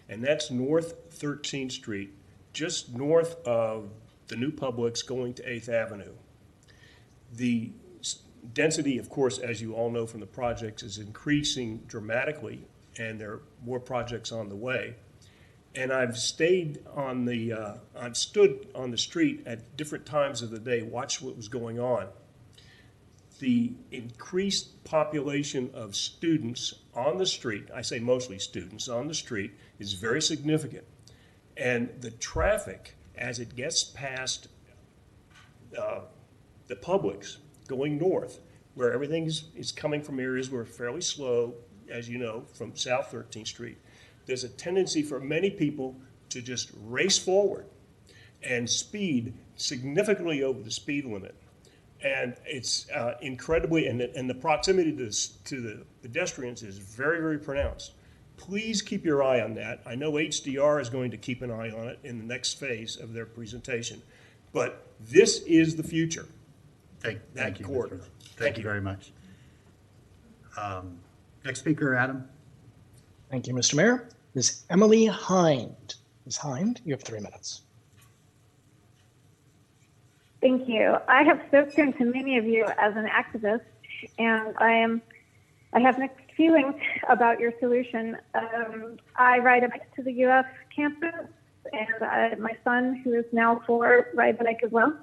and that's North 13th Street, just north of the new Publix going to 8th Avenue. The density, of course, as you all know from the projects, is increasing dramatically, and there are more projects on the way. And I've stayed on the, I've stood on the street at different times of the day, watched what was going on. The increased population of students on the street, I say mostly students on the street, is very significant. And the traffic, as it gets past the Publix going north, where everything is coming from areas where fairly slow, as you know, from South 13th Street, there's a tendency for many people to just race forward and speed significantly over the speed limit. And it's incredibly, and the proximity to the pedestrians is very, very pronounced. Please keep your eye on that. I know HDR is going to keep an eye on it in the next phase of their presentation. But this is the future. Thank you, corridor. Thank you very much. Next speaker, Adam. Thank you, Mr. Mayor. Ms. Emily Hind. Ms. Hind, you have 3 minutes. Thank you. I have spoken to many of you as an activist, and I have mixed feelings about your solution. I ride a bike to the UF campus, and my son, who is now 4, rides a bike as well.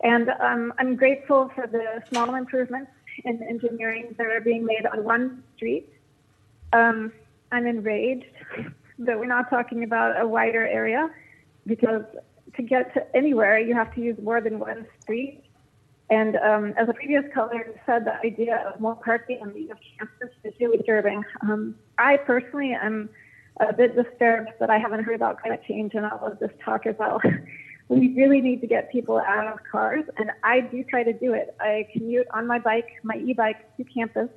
And I'm grateful for the small improvements in engineering that are being made on one street. I'm enraged that we're not talking about a wider area, because to get to anywhere, you have to use more than one street. And as a previous caller said, the idea of more parking on the UF campus is really disturbing. I personally am a bit disturbed that I haven't heard about climate change and all of this talk as well. We really need to get people out of cars, and I do try to do it. I commute on my bike, my e-bike, to campus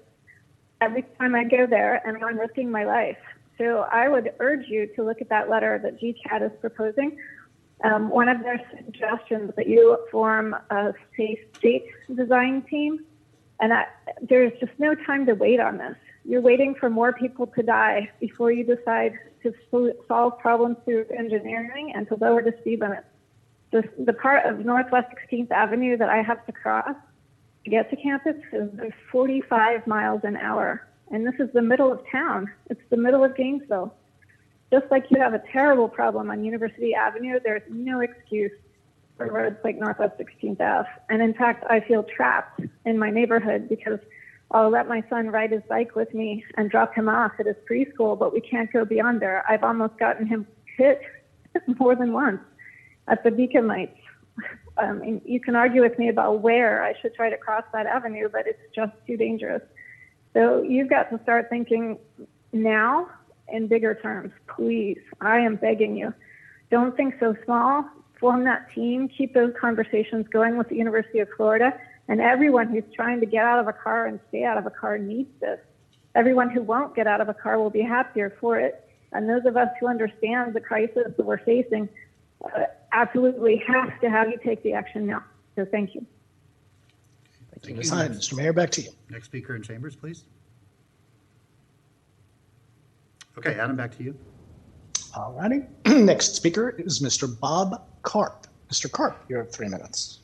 every time I go there, and I'm risking my life. So I would urge you to look at that letter that GCAT is proposing. One of their suggestions that you form a safe street design team, and there's just no time to wait on this. You're waiting for more people to die before you decide to solve problems through engineering and to lower the speed limit. The part of Northwest 16th Avenue that I have to cross to get to campus is 45 miles an hour. And this is the middle of town. It's the middle of Gainesville. Just like you have a terrible problem on University Avenue, there's no excuse for roads like Northwest 16th Ave. And in fact, I feel trapped in my neighborhood because I'll let my son ride his bike with me and drop him off at his preschool, but we can't go beyond there. I've almost gotten him hit more than once at the Beacon Lights. And you can argue with me about where I should try to cross that avenue, but it's just too dangerous. So you've got to start thinking now in bigger terms, please. I am begging you. Don't think so small. Form that team. Keep those conversations going with the University of Florida. And everyone who's trying to get out of a car and stay out of a car needs this. Everyone who won't get out of a car will be happier for it. And those of us who understand the crisis that we're facing absolutely have to have you take the action now. So thank you. Thank you, Ms. Hyde. Mr. Mayor, back to you. Next speaker in chambers, please. Okay, Adam, back to you. All righty. Next speaker is Mr. Bob Karp. Mr. Karp, you have 3 minutes.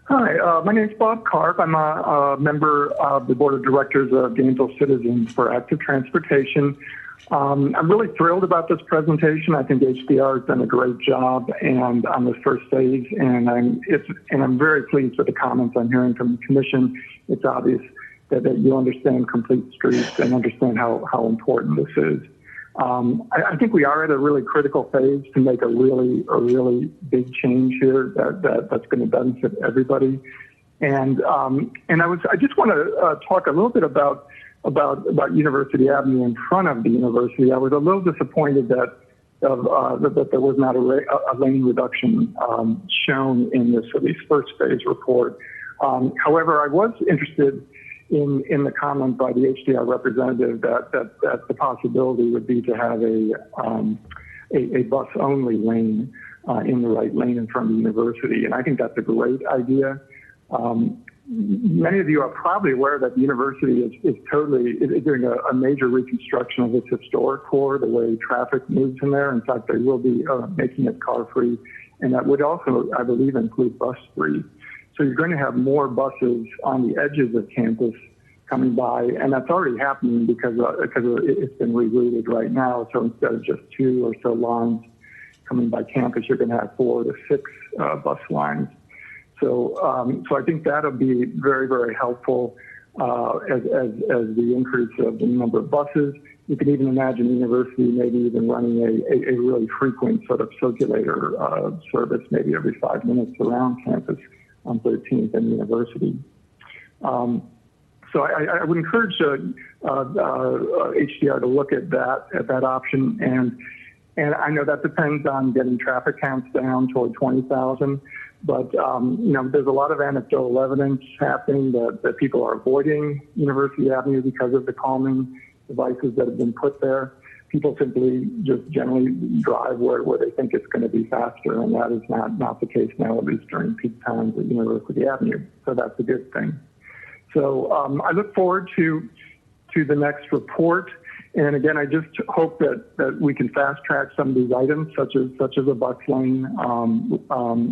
Hi, my name is Bob Karp. I'm a member of the Board of Directors of Gainesville Citizens for Active Transportation. I'm really thrilled about this presentation. I think HDR has done a great job and on this first phase, and I'm very pleased with the comments I'm hearing from the Commission. It's obvious that you understand complete streets and understand how important this is. I think we are at a really critical phase to make a really big change here that's going to benefit everybody. And I just want to talk a little bit about University Avenue in front of the university. I was a little disappointed that there was not a lane reduction shown in this at least first phase report. However, I was interested in the comment by the HDR representative that the possibility would be to have a bus only lane in the right lane in front of the university, and I think that's a great idea. Many of you are probably aware that the university is doing a major reconstruction of its historic core, the way traffic moves in there. In fact, they will be making it car-free, and that would also, I believe, include bus-free. So you're going to have more buses on the edges of campus coming by, and that's already happening because it's been rerouted right now. So instead of just 2 or so lines coming by campus, you're going to have 4 to 6 bus lines. So I think that'll be very, very helpful as the increase of the number of buses. You can even imagine the university maybe even running a really frequent sort of circulator service, maybe every 5 minutes around campus on 13th and University. So I would encourage HDR to look at that option, and I know that depends on getting traffic counts down toward 20,000. But there's a lot of anecdotal evidence happening that people are avoiding University Avenue because of the calming devices that have been put there. People simply just generally drive where they think it's going to be faster, and that is not the case now, at least during peak times at University Avenue. So that's a good thing. So I look forward to the next report. And again, I just hope that we can fast track some of these items, such as a bus lane,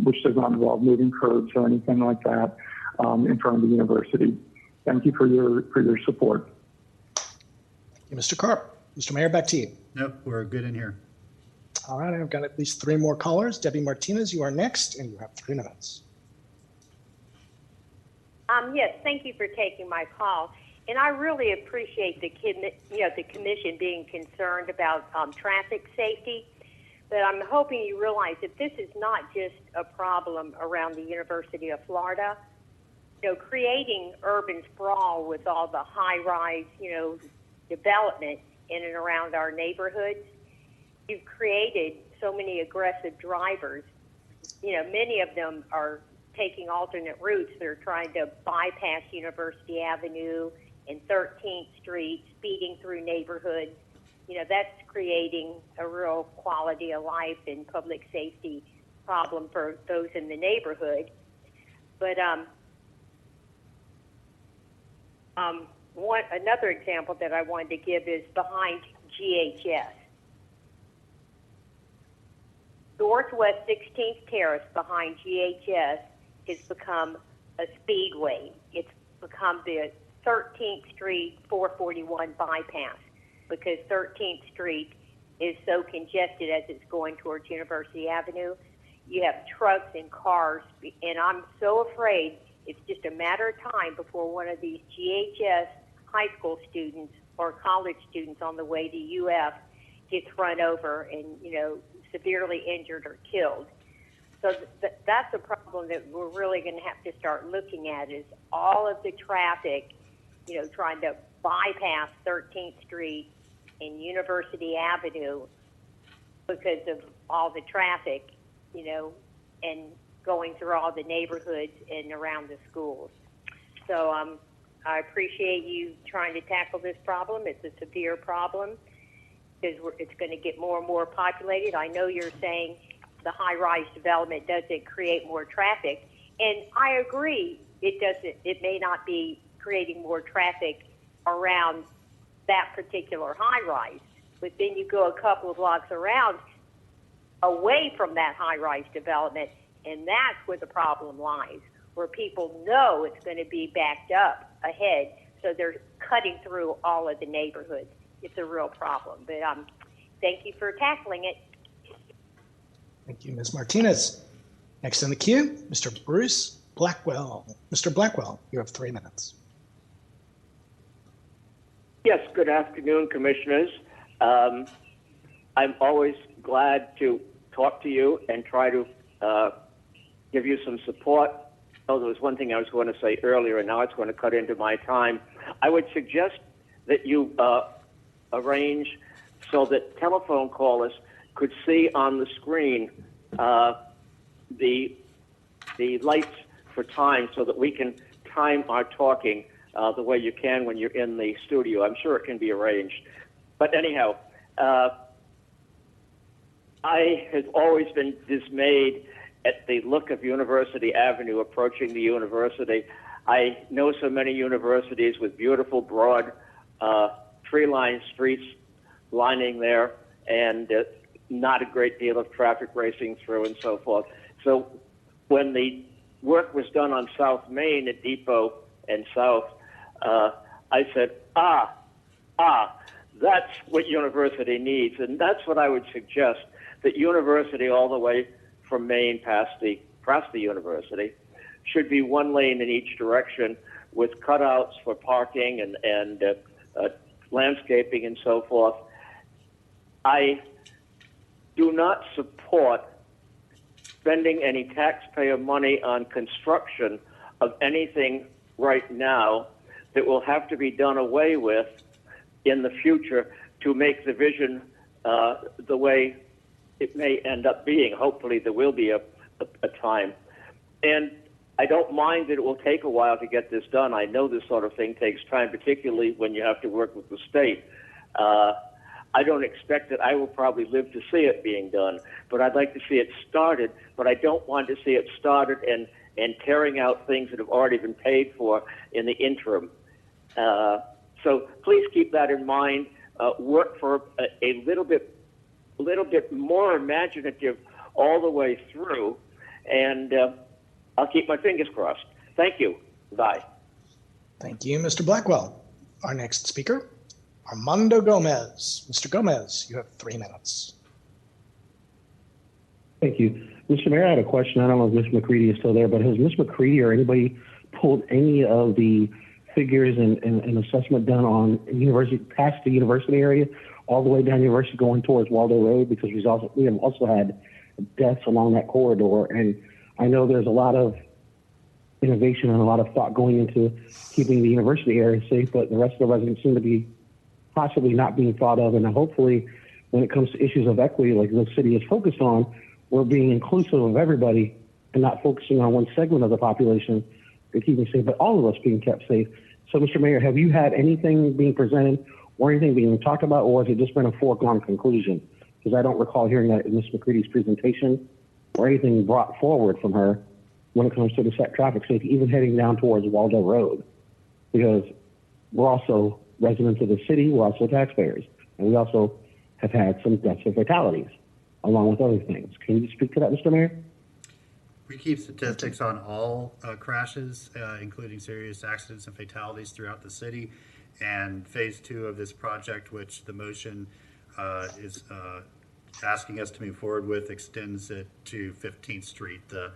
which does not involve moving curbs or anything like that, in front of the university. Thank you for your support. Thank you, Mr. Karp. Mr. Mayor, back to you. Nope, we're good in here. All right, I've got at least 3 more callers. Debbie Martinez, you are next, and you have 3 minutes. Yes, thank you for taking my call. And I really appreciate the commission being concerned about traffic safety. But I'm hoping you realize that this is not just a problem around the University of Florida. Creating urban sprawl with all the high-rise, development in and around our neighborhoods, you've created so many aggressive drivers. Many of them are taking alternate routes. They're trying to bypass University Avenue and 13th Street, speeding through neighborhoods. That's creating a real quality of life and public safety problem for those in the neighborhood. But another example that I wanted to give is behind GHS. Northwest 16th Terrace behind GHS has become a speedway. It's become the 13th Street 441 bypass. because 13th Street is so congested as it's going towards University Avenue. You have trucks and cars, and I'm so afraid it's just a matter of time before one of these GHS high school students or college students on the way to UF gets run over and, severely injured or killed. So that's a problem that we're really going to have to start looking at, is all of the traffic, trying to bypass 13th Street and University Avenue because of all the traffic, and going through all the neighborhoods and around the schools. So I appreciate you trying to tackle this problem. It's a severe problem because it's going to get more and more populated. I know you're saying the high-rise development doesn't create more traffic, and I agree it doesn't. It may not be creating more traffic around that particular high-rise, but then you go a couple of blocks around away from that high-rise development, and that's where the problem lies, where people know it's going to be backed up ahead, so they're cutting through all of the neighborhoods. It's a real problem, but thank you for tackling it. Thank you, Ms. Martinez. Next in the queue, Mr. Bruce Blackwell. Mr. Blackwell, you have 3 minutes. Yes, good afternoon, commissioners. I'm always glad to talk to you and try to give you some support. Oh, there was one thing I was going to say earlier, and now it's going to cut into my time. I would suggest that you arrange so that telephone callers could see on the screen the lights for time, so that we can time our talking the way you can when you're in the studio. I'm sure it can be arranged. But anyhow, I have always been dismayed at the look of University Avenue approaching the university. I know so many universities with beautiful, broad, tree-lined streets lining there, and not a great deal of traffic racing through and so forth. So when the work was done on South Main at Depot and South, I said, that's what university needs. And that's what I would suggest, that university all the way from Main past the university should be one lane in each direction with cutouts for parking and landscaping and so forth. I do not support spending any taxpayer money on construction of anything right now that will have to be done away with in the future to make the vision the way it may end up being. Hopefully there will be a time. And I don't mind that it will take a while to get this done. I know this sort of thing takes time, particularly when you have to work with the state. I don't expect that I will probably live to see it being done, but I'd like to see it started, but I don't want to see it started and tearing out things that have already been paid for in the interim. So please keep that in mind. Work for a little bit more imaginative all the way through, and I'll keep my fingers crossed. Thank you. Bye. Thank you, Mr. Blackwell. Our next speaker, Armando Gomez. Mr. Gomez, you have 3 minutes. Thank you. Mr. Mayor, I had a question. I don't know if Ms. McCready is still there, but has Ms. McCready or anybody pulled any of the figures and assessment done on university, past the university area, all the way down University going towards Waldo Road? Because we have also had deaths along that corridor, and I know there's a lot of innovation and a lot of thought going into keeping the university area safe, but the rest of the residents seem to be possibly not being thought of. And hopefully, when it comes to issues of equity, like the city is focused on, we're being inclusive of everybody and not focusing on one segment of the population to keep them safe, but all of us being kept safe. So, Mr. Mayor, have you had anything being presented or anything being talked about, or has it just been a foregone conclusion? Because I don't recall hearing that in Ms. McCready's presentation or anything brought forward from her when it comes to the traffic safety, even heading down towards Waldo Road. Because we're also residents of the city, we're also taxpayers, and we also have had some deaths and fatalities, along with other things. Can you speak to that, Mr. Mayor? We keep statistics on all crashes, including serious accidents and fatalities throughout the city. And phase 2 of this project, which the motion is asking us to move forward with, extends it to 15th Street, the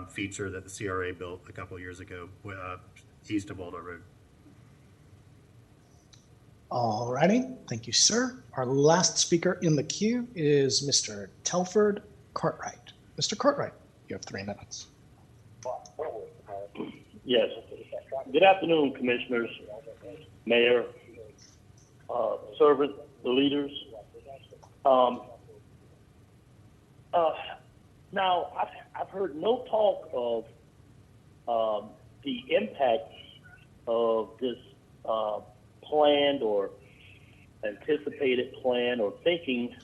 feature that the CRA built a couple of years ago east of Old Road. All righty, thank you, sir. Our last speaker in the queue is Mr. Telford Cartwright. Mr. Cartwright, you have 3 minutes. Yes. Good afternoon, Commissioners, Mayor, servant leaders. Now, I've heard no talk of the impact of this planned or anticipated plan or thinking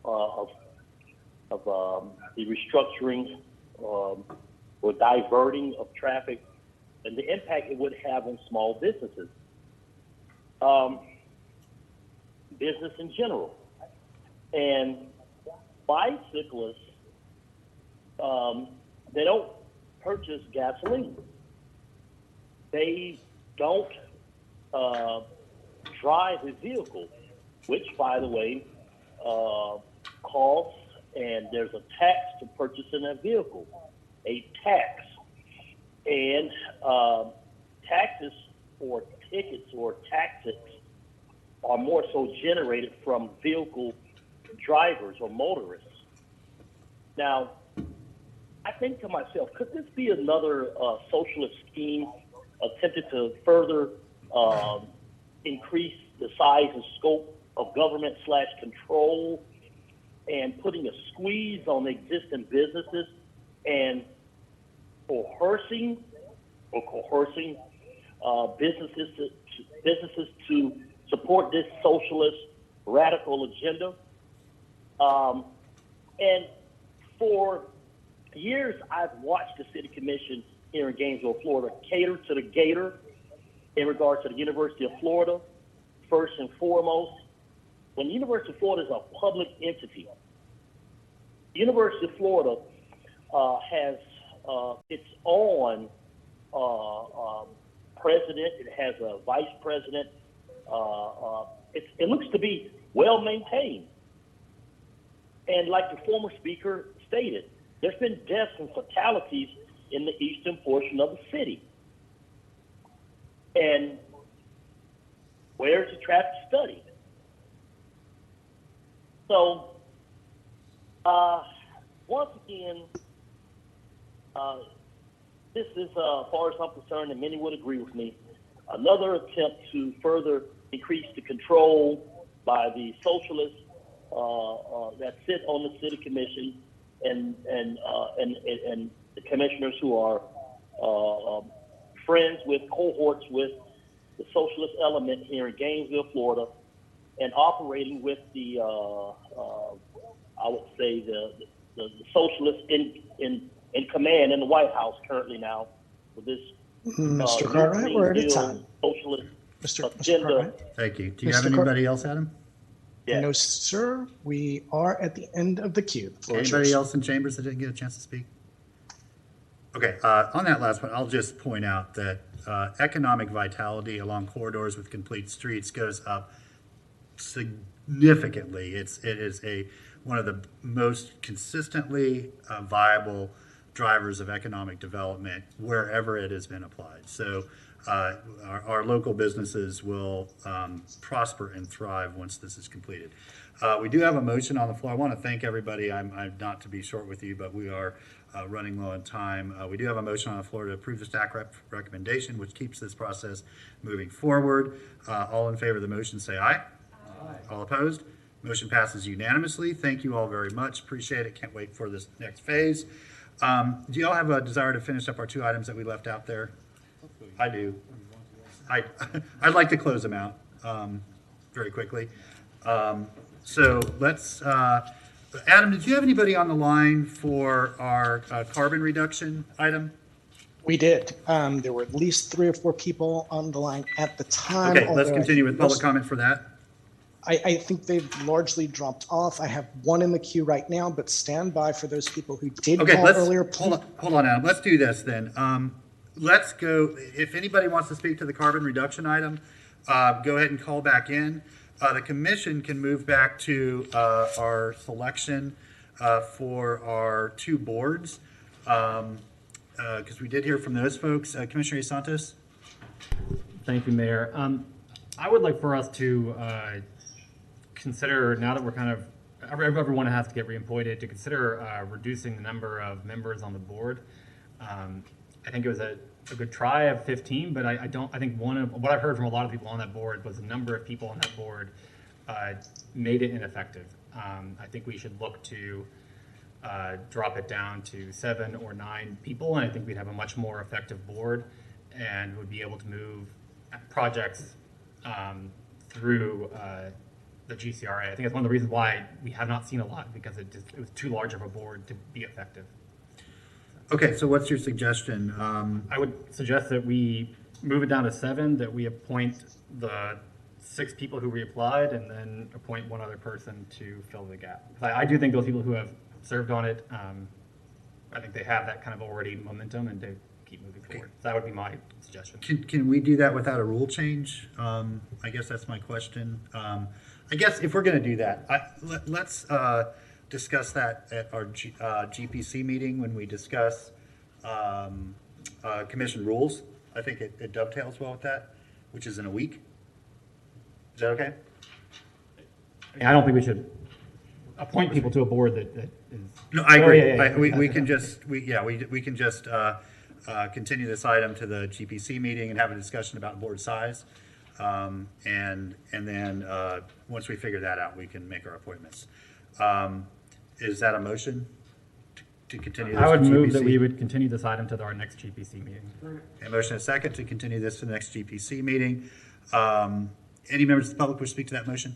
of the restructuring or diverting of traffic and the impact it would have on small businesses, business in general. And bicyclists, they don't purchase gasoline. They don't drive a vehicle, which, by the way, costs, and there's a tax to purchasing a vehicle, a tax. And taxes or tickets or taxes are more so generated from vehicle drivers or motorists. Now, I think to myself, could this be another socialist scheme attempted to further increase the size and scope of government / control and putting a squeeze on existing businesses and coercing businesses to support this socialist radical agenda? And for years, I've watched the City Commission here in Gainesville, Florida, cater to the gator in regards to the University of Florida, first and foremost. When the University of Florida is a public entity, the University of Florida has its own president. It has a vice president. It looks to be well maintained. And like the former speaker stated, there's been deaths and fatalities in the eastern portion of the city. And where's the traffic study? So, once again, this is, as far as I'm concerned, and many would agree with me, another attempt to further increase the control by the socialists that sit on the City Commission and the commissioners who are friends with, cohorts with the socialist element here in Gainesville, Florida, and operating with the, I would say, the socialists in command in the White House currently now with this Mr. Cartwright, we're out of time. Socialist Mr. agenda. Cartwright? Thank you. Do you have Mr. anybody else, Adam? Yeah. No, sir. We are at the end of the queue. The floor is Anybody yours. else in chambers that didn't get a chance to speak? Okay, on that last one, I'll just point out that economic vitality along corridors with complete streets goes up significantly. It is one of the most consistently viable drivers of economic development wherever it has been applied. So our local businesses will prosper and thrive once this is completed. We do have a motion on the floor. I want to thank everybody. I'm not to be short with you, but we are running low on time. We do have a motion on the floor to approve the staff recommendation, which keeps this process moving forward. All in favor of the motion, say aye. Aye. All opposed? Motion passes unanimously. Thank you all very much. Appreciate it. Can't wait for this next phase. Do you all have a desire to finish up our 2 items that we left out there? I do. I'd like to close them out very quickly. So let's, Adam, did you have anybody on the line for our carbon reduction item? We did. There were at least 3 or 4 people on the line at the time. Okay, let's continue with public comment for that. I think they've largely dropped off. I have 1 in the queue right now, but stand by for those people who did call earlier. Hold on, Adam. Let's do this then. Let's go. If anybody wants to speak to the carbon reduction item, go ahead and call back in. The commission can move back to our selection for our two boards, because we did hear from those folks. Commissioner Santos? Thank you, Mayor. I would like for us to consider, now that we're kind of, everyone has to get reappointed, to consider reducing the number of members on the board. I think it was a good try of 15, but I think one of what I've heard from a lot of people on that board was the number of people on that board made it ineffective. I think we should look to drop it down to 7 or 9 people, and I think we'd have a much more effective board and would be able to move projects through the GCRA. I think that's one of the reasons why we have not seen a lot, because it was too large of a board to be effective. Okay, so what's your suggestion? I would suggest that we move it down to 7, that we appoint the 6 people who reapplied, and then appoint one other person to fill the gap. I do think those people who have served on it, I think they have that kind of already momentum and to keep moving forward. So that would be my suggestion. Can we do that without a rule change? I guess that's my question. I guess if we're going to do that, let's discuss that at our GPC meeting when we discuss commission rules. I think it dovetails well with that, which is in a week. Is that okay? I don't think we should appoint people to a board that is. No, I agree. Yeah. We can just continue this item to the GPC meeting and have a discussion about board size, and then once we figure that out, we can make our appointments. Is that a motion to continue this? I would to move GPC? that we would continue this item to our next GPC meeting. A motion and a second to continue this to the next GPC meeting. Any members of the public wish to speak to that motion?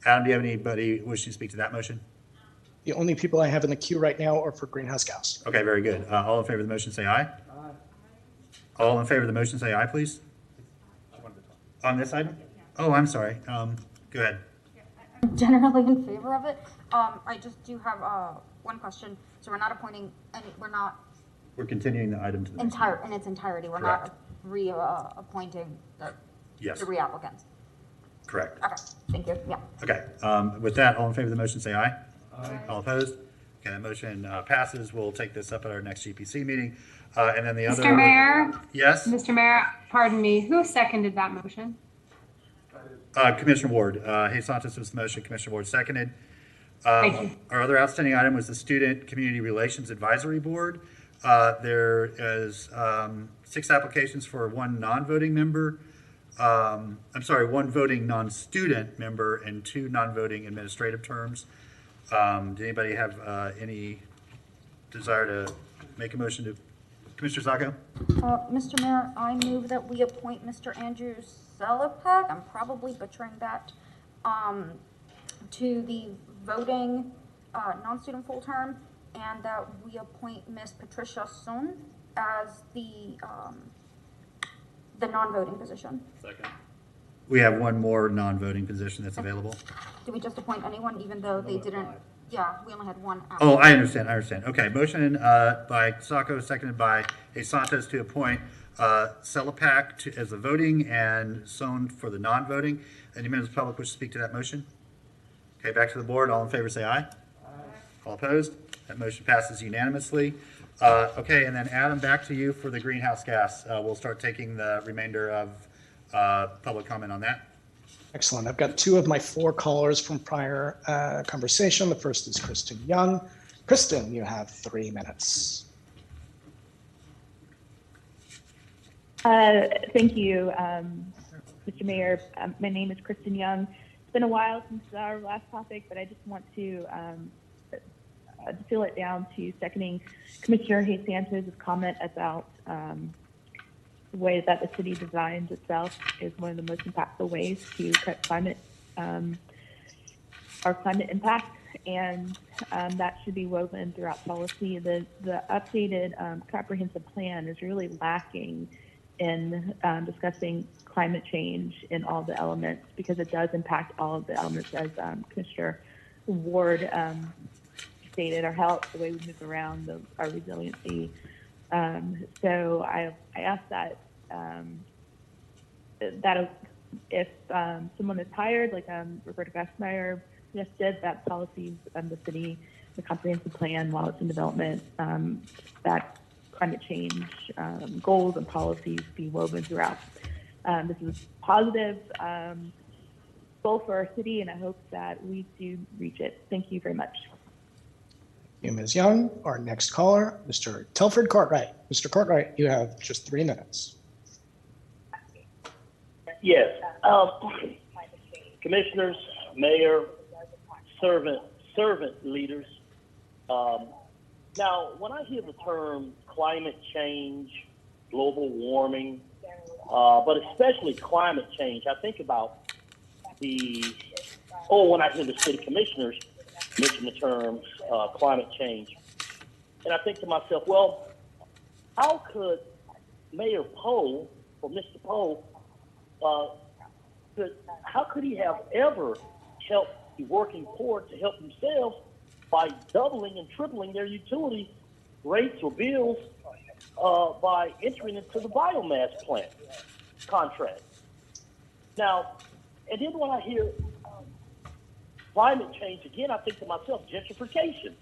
Adam, do you have anybody wishing to speak to that motion? The only people I have in the queue right now are for greenhouse gas. Okay, very good. All in favor of the motion, say aye. Aye. All in favor of the motion, say aye, please. On this item? Oh, I'm sorry. Go ahead. I'm generally in favor of it. I just do have one question. So we're not appointing any, We're continuing the item to the next in its entirety. We're Correct. not appointing the Yes. reapplicants. Correct. Okay, thank you. Yeah. Okay, with that, all in favor of the motion, say aye. Aye. All opposed? Okay, that motion passes. We'll take this up at our next GPC meeting. And then the other. Mr. Mayor? Yes? Mr. Mayor, pardon me, who seconded that motion? Commissioner Ward. Hey, Santos was the motion. Commissioner Ward seconded. Thank you. Our other outstanding item was the Student Community Relations Advisory Board. There is 6 applications for one non-voting member. One voting non-student member and 2 non-voting administrative terms. Did anybody have any desire to make a motion to? Commissioner Sacco? Mr. Mayor, I move that we appoint Mr. Andrew Selipek, I'm probably butchering that, to the voting non-student full term, and that we appoint Ms. Patricia Sun as the non-voting position. Second. We have one more non-voting position that's available. Did we just appoint anyone, even though they didn't? Yeah, we only had one. Oh, I understand. Okay, motion by Sacco, seconded by Santos to appoint Selipak as the voting and Sohn for the non-voting. Any members of the public wish to speak to that motion? Okay, back to the board. All in favor, say aye. Aye. All opposed? That motion passes unanimously. Okay, and then Adam, back to you for the greenhouse gas. We'll start taking the remainder of public comment on that. Excellent. I've got 2 of my 4 callers from prior conversation. The first is Kristen Young. Kristen, you have 3 minutes. Thank you, Mr. Mayor. My name is Kristen Young. It's been a while since our last topic, but I just want to distill it down to seconding Commissioner Hayes Santos' comment about the way that the city designs itself is one of the most impactful ways to cut our climate impact, and that should be woven throughout policy. The updated comprehensive plan is really lacking in discussing climate change in all the elements, because it does impact all of the elements, as Commissioner Ward stated, our health, the way we move around, our resiliency. So I ask that that if someone is hired, like Roberta Gassmeyer suggested, that policies the city, the comprehensive plan while it's in development, that climate change goals and policies be woven throughout. This is a positive goal for our city, and I hope that we do reach it. Thank you very much. Thank you, Ms. Young. Our next caller, Mr. Telford Cartwright. Mr. Cartwright, you have just 3 minutes. Yes. Commissioners, mayor, servant leaders. Now, when I hear the term climate change, global warming, but especially climate change, I think about when I hear the city commissioners mention the term climate change. And I think to myself, well, how could Mayor Poe, or Mr. Poe, how could he have ever helped the working poor to help themselves by doubling and tripling their utility rates or bills by entering into the biomass plant contract? Now, and then when I hear climate change again, I think to myself, gentrification.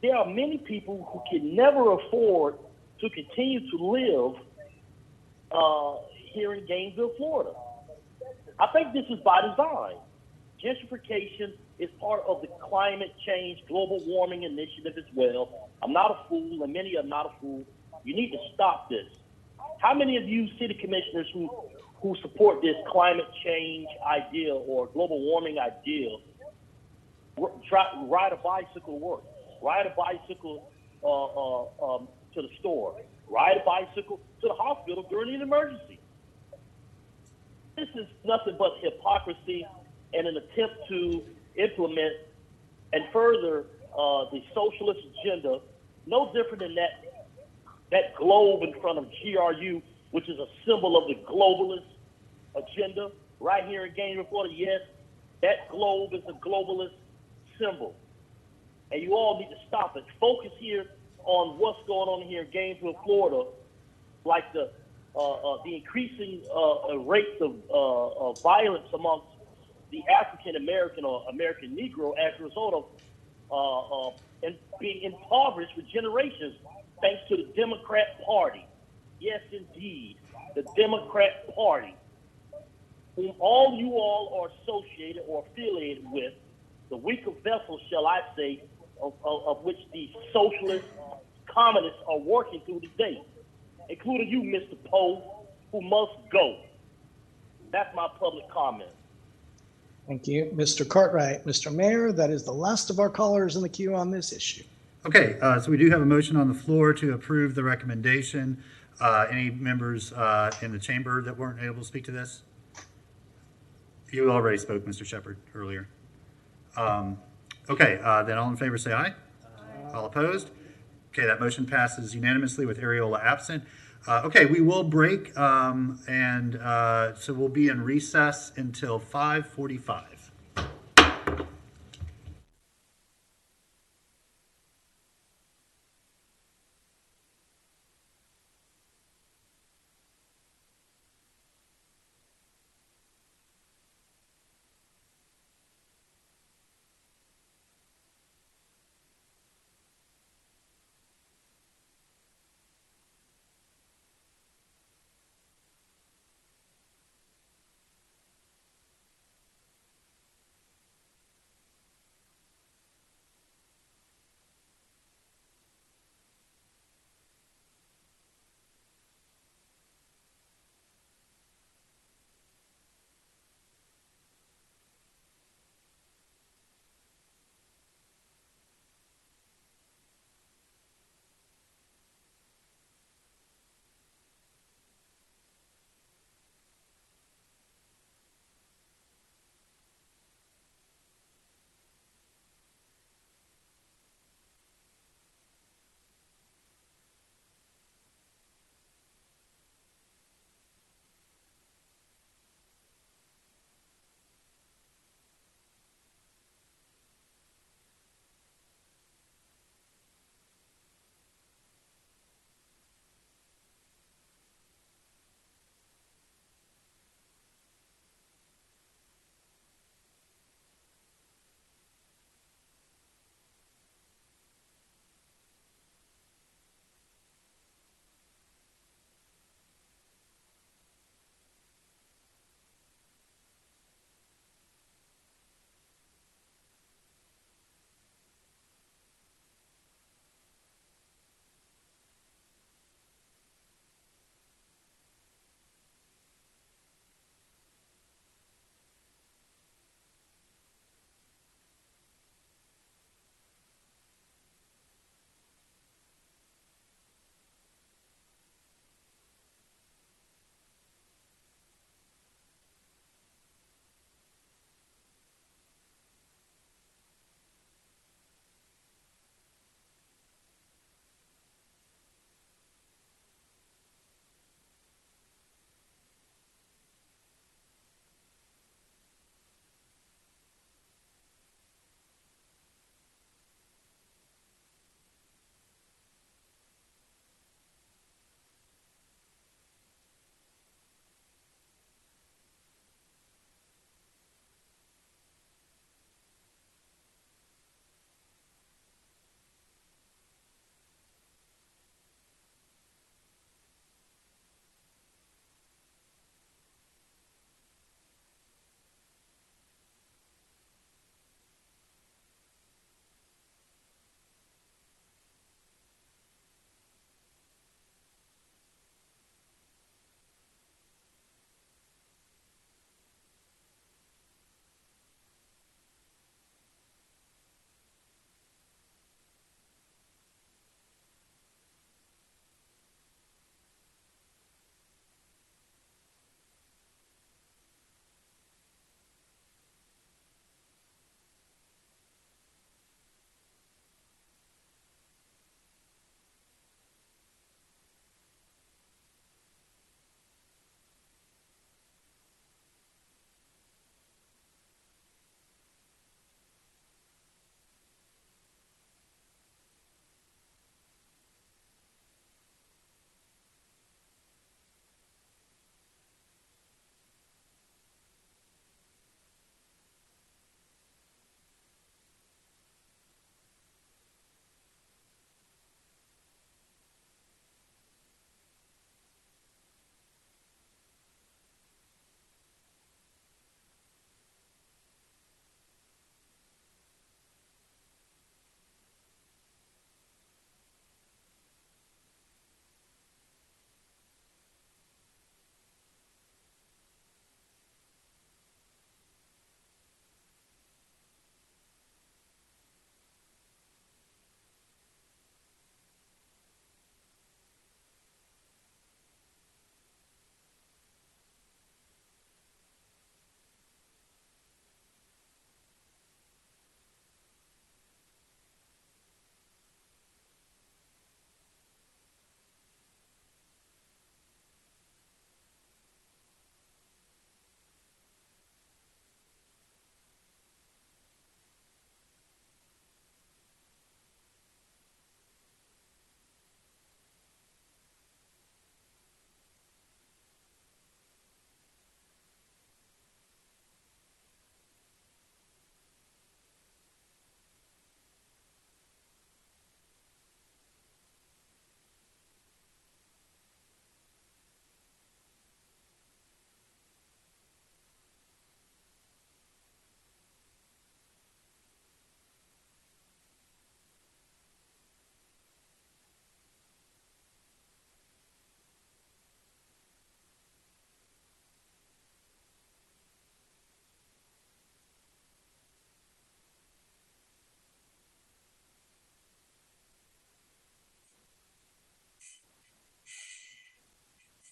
There are many people who can never afford to continue to live here in Gainesville, Florida. I think this is by design. Gentrification is part of the climate change, global warming initiative as well. I'm not a fool, and many are not a fool. You need to stop this. How many of you city commissioners who support this climate change idea or global warming idea ride a bicycle to work, ride a bicycle to the store, ride a bicycle to the hospital during an emergency? This is nothing but hypocrisy and an attempt to implement and further the socialist agenda, no different than that globe in front of GRU, which is a symbol of the globalist agenda right here in Gainesville, Florida. Yes, that globe is a globalist symbol. And you all need to stop it. Focus here on what's going on here in Gainesville, Florida, like the increasing rates of violence amongst the African American or American Negro as a result of and being impoverished for generations thanks to the Democrat Party. Yes, indeed, the Democrat Party, whom all you all are associated or affiliated with, the weaker vessel, shall I say, of which the socialist communists are working through today, including you, Mr. Poe, who must go. That's my public comment. Thank you, Mr. Cartwright. Mr. Mayor, that is the last of our callers in the queue on this issue. Okay, so we do have a motion on the floor to approve the recommendation. Any members in the chamber that weren't able to speak to this? You already spoke, Mr. Shepard, earlier. Okay, then all in favor say aye. All opposed? Okay, that motion passes unanimously with Ariola absent. Okay, we will break, so we'll be in recess until 5:45.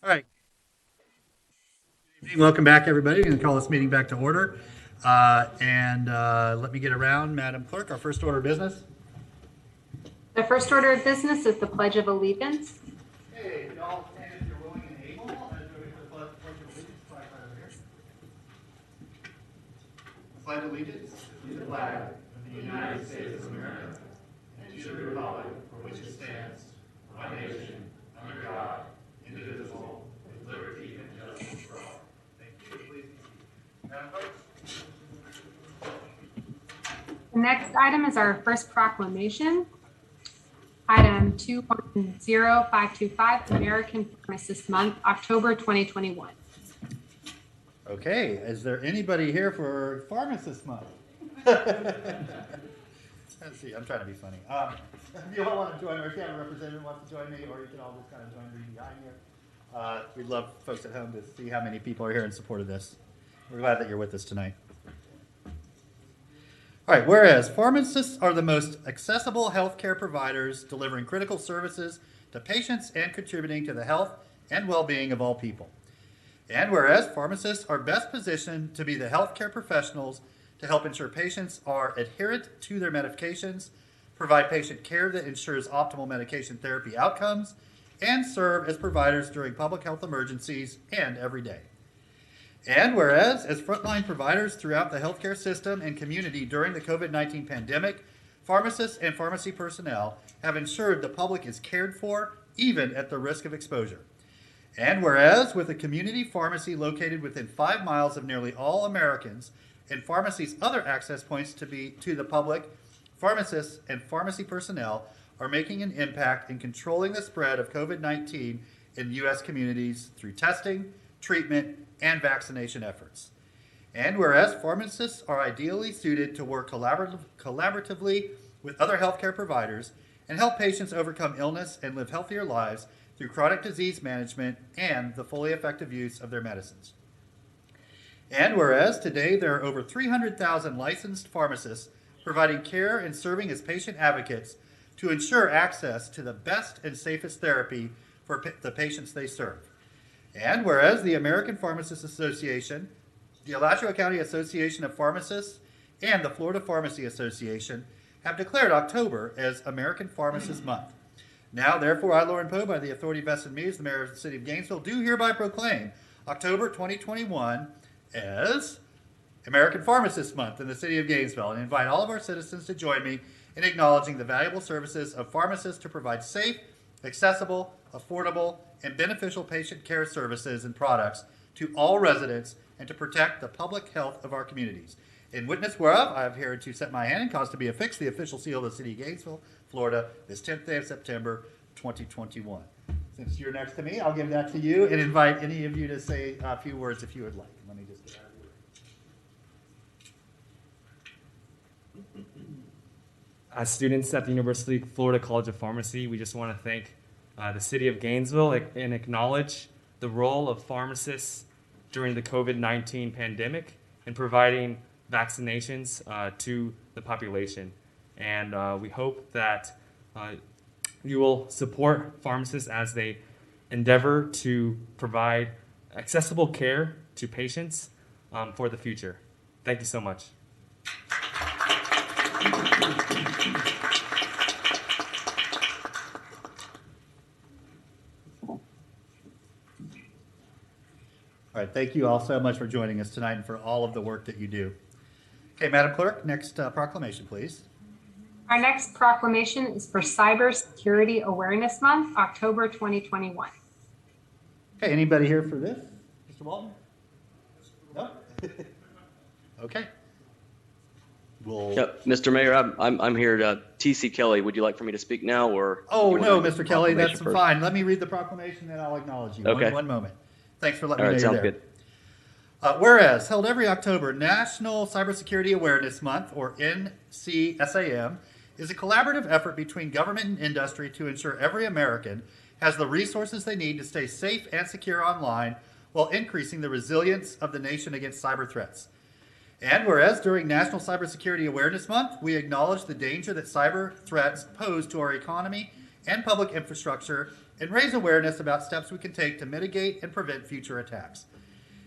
All right. Good evening. Welcome back, everybody. We're going to call this meeting back to order. Let me get around, Madam Clerk, our first order of business. The first order of business is the Pledge of Allegiance. Hey, could all stand if you're willing and able as we wait for the Pledge of Allegiance flag right over here. Pledge allegiance to the flag of the United States of America and to the republic for which it stands, one nation, under God, indivisible, with liberty and justice for all. Thank you. Please be seated. Madam Clerk. The next item is our first proclamation. Item 210525, American Pharmacist Month, October 2021. Okay, is there anybody here for Pharmacist Month? Let's see, I'm trying to be funny. If you all want to join, or if you have a representative who wants to join me, or you can all just kind of join me behind here. We'd love folks at home to see how many people are here in support of this. We're glad that you're with us tonight. All right, whereas pharmacists are the most accessible healthcare providers delivering critical services to patients and contributing to the health and well-being of all people. And whereas pharmacists are best positioned to be the healthcare professionals to help ensure patients are adherent to their medications, provide patient care that ensures optimal medication therapy outcomes, and serve as providers during public health emergencies and every day. And whereas, as frontline providers throughout the healthcare system and community during the COVID-19 pandemic, pharmacists and pharmacy personnel have ensured the public is cared for, even at the risk of exposure. And whereas, with a community pharmacy located within 5 miles of nearly all Americans and pharmacy's other access points to the public, pharmacists and pharmacy personnel are making an impact in controlling the spread of COVID-19 in U.S. communities through testing, treatment, and vaccination efforts. And whereas pharmacists are ideally suited to work collaboratively with other healthcare providers and help patients overcome illness and live healthier lives through chronic disease management and the fully effective use of their medicines. And whereas today there are over 300,000 licensed pharmacists providing care and serving as patient advocates to ensure access to the best and safest therapy for the patients they serve. And whereas the American Pharmacists Association, the Alachua County Association of Pharmacists, and the Florida Pharmacy Association have declared October as American Pharmacist Month. Now, therefore, I, Lauren Poe, by the authority vested in me as the mayor of the city of Gainesville, do hereby proclaim October 2021 as American Pharmacist Month in the city of Gainesville, and invite all of our citizens to join me in acknowledging the valuable services of pharmacists to provide safe, accessible, affordable, and beneficial patient care services and products to all residents and to protect the public health of our communities. In witness whereof, I have here to set my hand and cause to be affixed the official seal of the city of Gainesville, Florida, this 10th day of September, 2021. Since you're next to me, I'll give that to you and invite any of you to say a few words if you would like. Let me just get out of the way. As students at the University of Florida College of Pharmacy, we just want to thank the city of Gainesville and acknowledge the role of pharmacists during the COVID-19 pandemic in providing vaccinations to the population. And we hope that you will support pharmacists as they endeavor to provide accessible care to patients for the future. Thank you so much. All right, thank you all so much for joining us tonight and for all of the work that you do. Okay, Madam Clerk, next proclamation, please. Our next proclamation is for Cybersecurity Awareness Month, October 2021. Okay, anybody here for this? Mr. Walton? No? Okay. Yep, Mr. Mayor, I'm here. T.C. Kelly, would you like for me to speak now, or? Oh, no, Mr. Kelly, that's fine. Let me read the proclamation and I'll acknowledge you. Okay. One moment. Thanks for letting All me right, know sounds you're there. good. Whereas, held every October, National Cybersecurity Awareness Month, or NCSAM, is a collaborative effort between government and industry to ensure every American has the resources they need to stay safe and secure online while increasing the resilience of the nation against cyber threats. And whereas during National Cybersecurity Awareness Month, we acknowledge the danger that cyber threats pose to our economy and public infrastructure, and raise awareness about steps we can take to mitigate and prevent future attacks.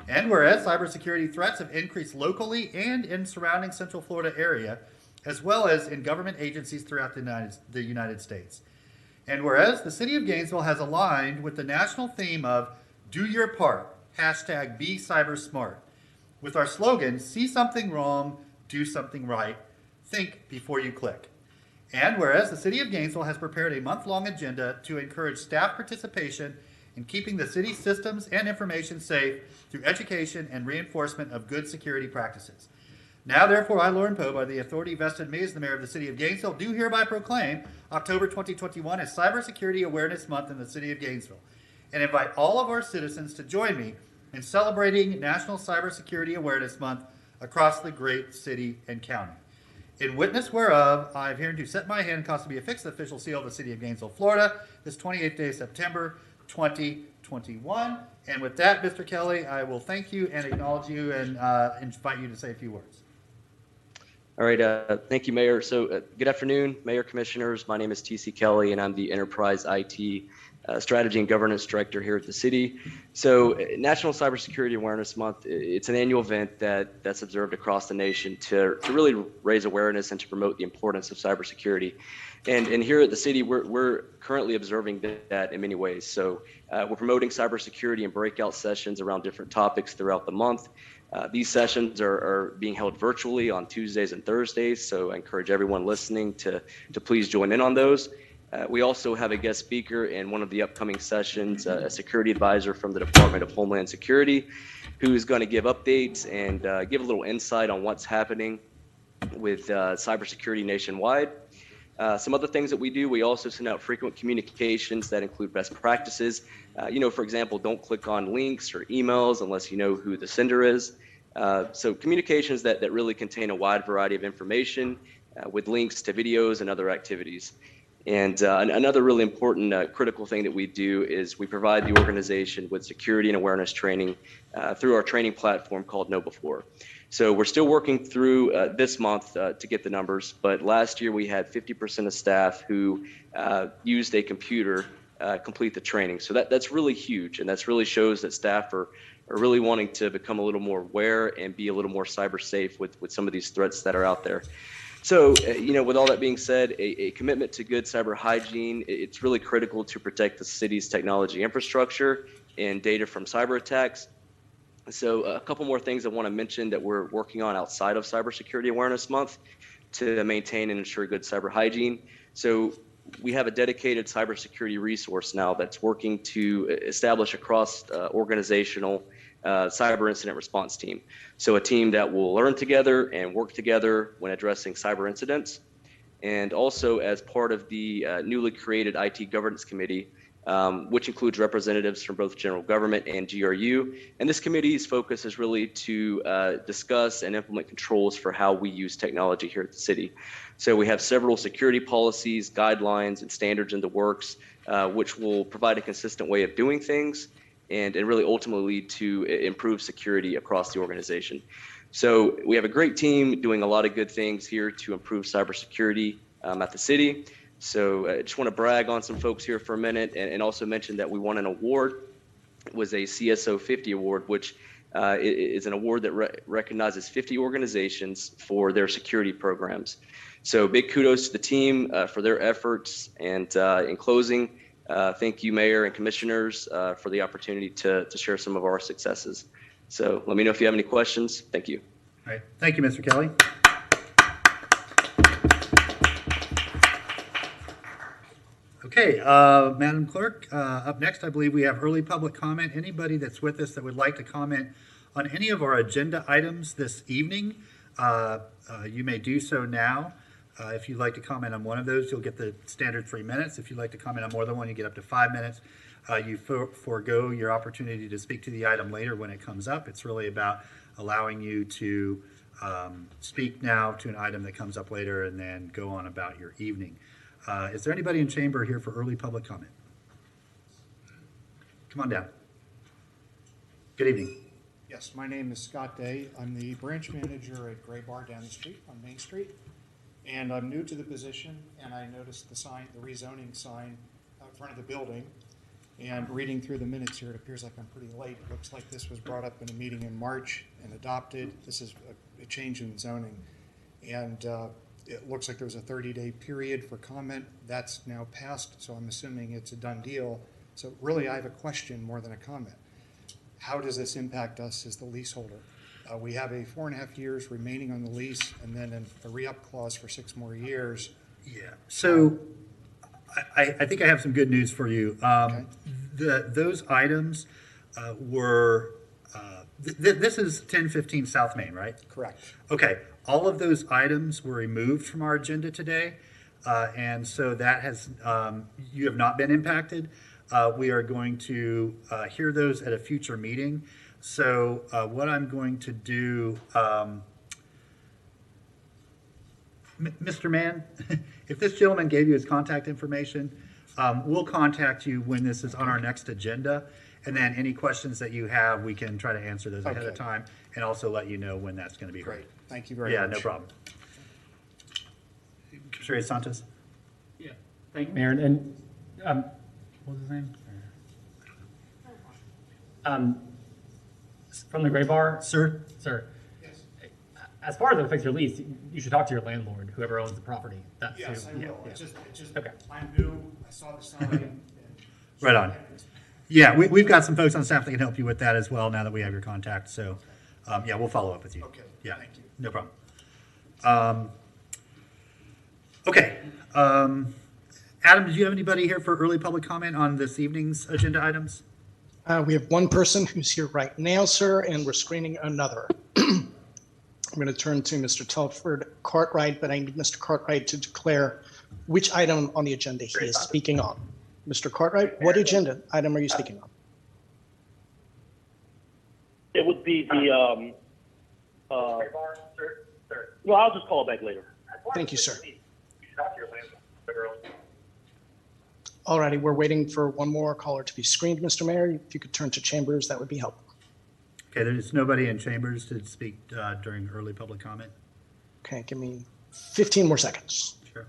And whereas cybersecurity threats have increased locally and in surrounding Central Florida area, as well as in government agencies throughout the United States. And whereas the City of Gainesville has aligned with the national theme of Do Your Part, hashtag Be Cyber Smart, with our slogan, See Something Wrong, Do Something Right, Think Before You Click. And whereas the City of Gainesville has prepared a month-long agenda to encourage staff participation in keeping the city's systems and information safe through education and reinforcement of good security practices. Now, therefore, I, Lauren Poe, by the authority vested in me as the mayor of the City of Gainesville, do hereby proclaim October 2021 as Cybersecurity Awareness Month in the City of Gainesville, and invite all of our citizens to join me in celebrating National Cybersecurity Awareness Month across the great city and county. In witness whereof, I have hereunto set my hand and caused to be affixed the official seal of the City of Gainesville, Florida, this 28th day of September, 2021. And with that, Mr. Kelly, I will thank you and acknowledge you and invite you to say a few words. All right, thank you, Mayor. So good afternoon, Mayor, Commissioners. My name is T.C. Kelly, and I'm the Enterprise IT Strategy and Governance Director here at the city. So National Cybersecurity Awareness Month, it's an annual event that's observed across the nation to really raise awareness and to promote the importance of cybersecurity. And here at the city, we're currently observing that in many ways. So we're promoting cybersecurity and breakout sessions around different topics throughout the month. These sessions are being held virtually on Tuesdays and Thursdays, so I encourage everyone listening to please join in on those. We also have a guest speaker in one of the upcoming sessions, a security advisor from the Department of Homeland Security, who's going to give updates and give a little insight on what's happening with cybersecurity nationwide. Some other things that we do, we also send out frequent communications that include best practices. For example, don't click on links or emails unless you know who the sender is. So communications that really contain a wide variety of information with links to videos and other activities. And another really important critical thing that we do is we provide the organization with security and awareness training through our training platform called Know Before. So we're still working through this month to get the numbers, but last year we had 50% of staff who used a computer complete the training. So that's really huge, and that's really shows that staff are really wanting to become a little more aware and be a little more cyber safe with some of these threats that are out there. So, with all that being said, a commitment to good cyber hygiene, it's really critical to protect the city's technology infrastructure and data from cyber attacks. So a couple more things I want to mention that we're working on outside of Cybersecurity Awareness Month to maintain and ensure good cyber hygiene. So we have a dedicated cybersecurity resource now that's working to establish a cross-organizational cyber incident response team. So a team that will learn together and work together when addressing cyber incidents. And also as part of the newly created IT Governance Committee, which includes representatives from both general government and GRU. And this committee's focus is really to discuss and implement controls for how we use technology here at the city. So we have several security policies, guidelines, and standards in the works, which will provide a consistent way of doing things and really ultimately lead to improved security across the organization. So we have a great team doing a lot of good things here to improve cybersecurity at the city. So I just want to brag on some folks here for a minute and also mention that we won an award. It was a CSO 50 award, which is an award that recognizes 50 organizations for their security programs. So big kudos to the team for their efforts. And in closing, thank you, Mayor and Commissioners, for the opportunity to share some of our successes. So let me know if you have any questions. Thank you. All right. Thank you, Mr. Kelly. Okay, Madam Clerk, up next, I believe we have early public comment. Anybody that's with us that would like to comment on any of our agenda items this evening, you may do so now. If you'd like to comment on one of those, you'll get the standard 3 minutes. If you'd like to comment on more than one, you get up to 5 minutes. You forego your opportunity to speak to the item later when it comes up. It's really about allowing you to speak now to an item that comes up later and then go on about your evening. Is there anybody in chamber here for early public comment? Come on down. Good evening. Yes, my name is Scott Day. I'm the branch manager at Gray Bar down the street on Main Street. And I'm new to the position, and I noticed the sign, the rezoning sign out front of the building. And reading through the minutes here, it appears like I'm pretty late. It looks like this was brought up in a meeting in March and adopted. This is a change in zoning. And it looks like there was a 30-day period for comment. That's now passed, so I'm assuming it's a done deal. So really, I have a question more than a comment. How does this impact us as the leaseholder? We have a 4.5 years remaining on the lease, and then a re-up clause for 6 more years. Yeah. So I think I have some good news for you. Those items were, this is 1015 South Main, right? Correct. Okay. All of those items were removed from our agenda today. And so that has, you have not been impacted. We are going to hear those at a future meeting. So what I'm going to do, Mr. Mann, if this gentleman gave you his contact information, we'll contact you when this is on our next agenda. And then any questions that you have, we can try to answer those ahead of time and also let you know when that's going to be heard. Great. Thank you very much. Yeah, no problem. Commissioner Santos? Yeah. Thank you, Mayor. And what was his name? From the Gray Bar? Sir? Sir. Yes. As far as it affects your lease, you should talk to your landlord, whoever owns the property. That's Yes, who, I yeah, will. yeah. It's just Okay. I'm new. I saw the sign. Right on. Yeah, we've got some folks on staff that can help you with that as well now that we have your contact. So, yeah, we'll follow up with you. Okay. Yeah, Thank you. no problem. Okay. Adam, did you have anybody here for early public comment on this evening's agenda items? We have one person who's here right now, sir, and we're screening another. I'm going to turn to Mr. Telford Cartwright, but I need Mr. Cartwright to declare which item on the agenda he is speaking on. Mr. Cartwright, what agenda item are you speaking on? It would be the, no, I'll just call it back later. Thank you, sir. All righty, we're waiting for one more caller to be screened, Mr. Mayor. If you could turn to chambers, that would be helpful. Okay, there's nobody in chambers to speak during early public comment. Okay, give me 15 more seconds. Sure.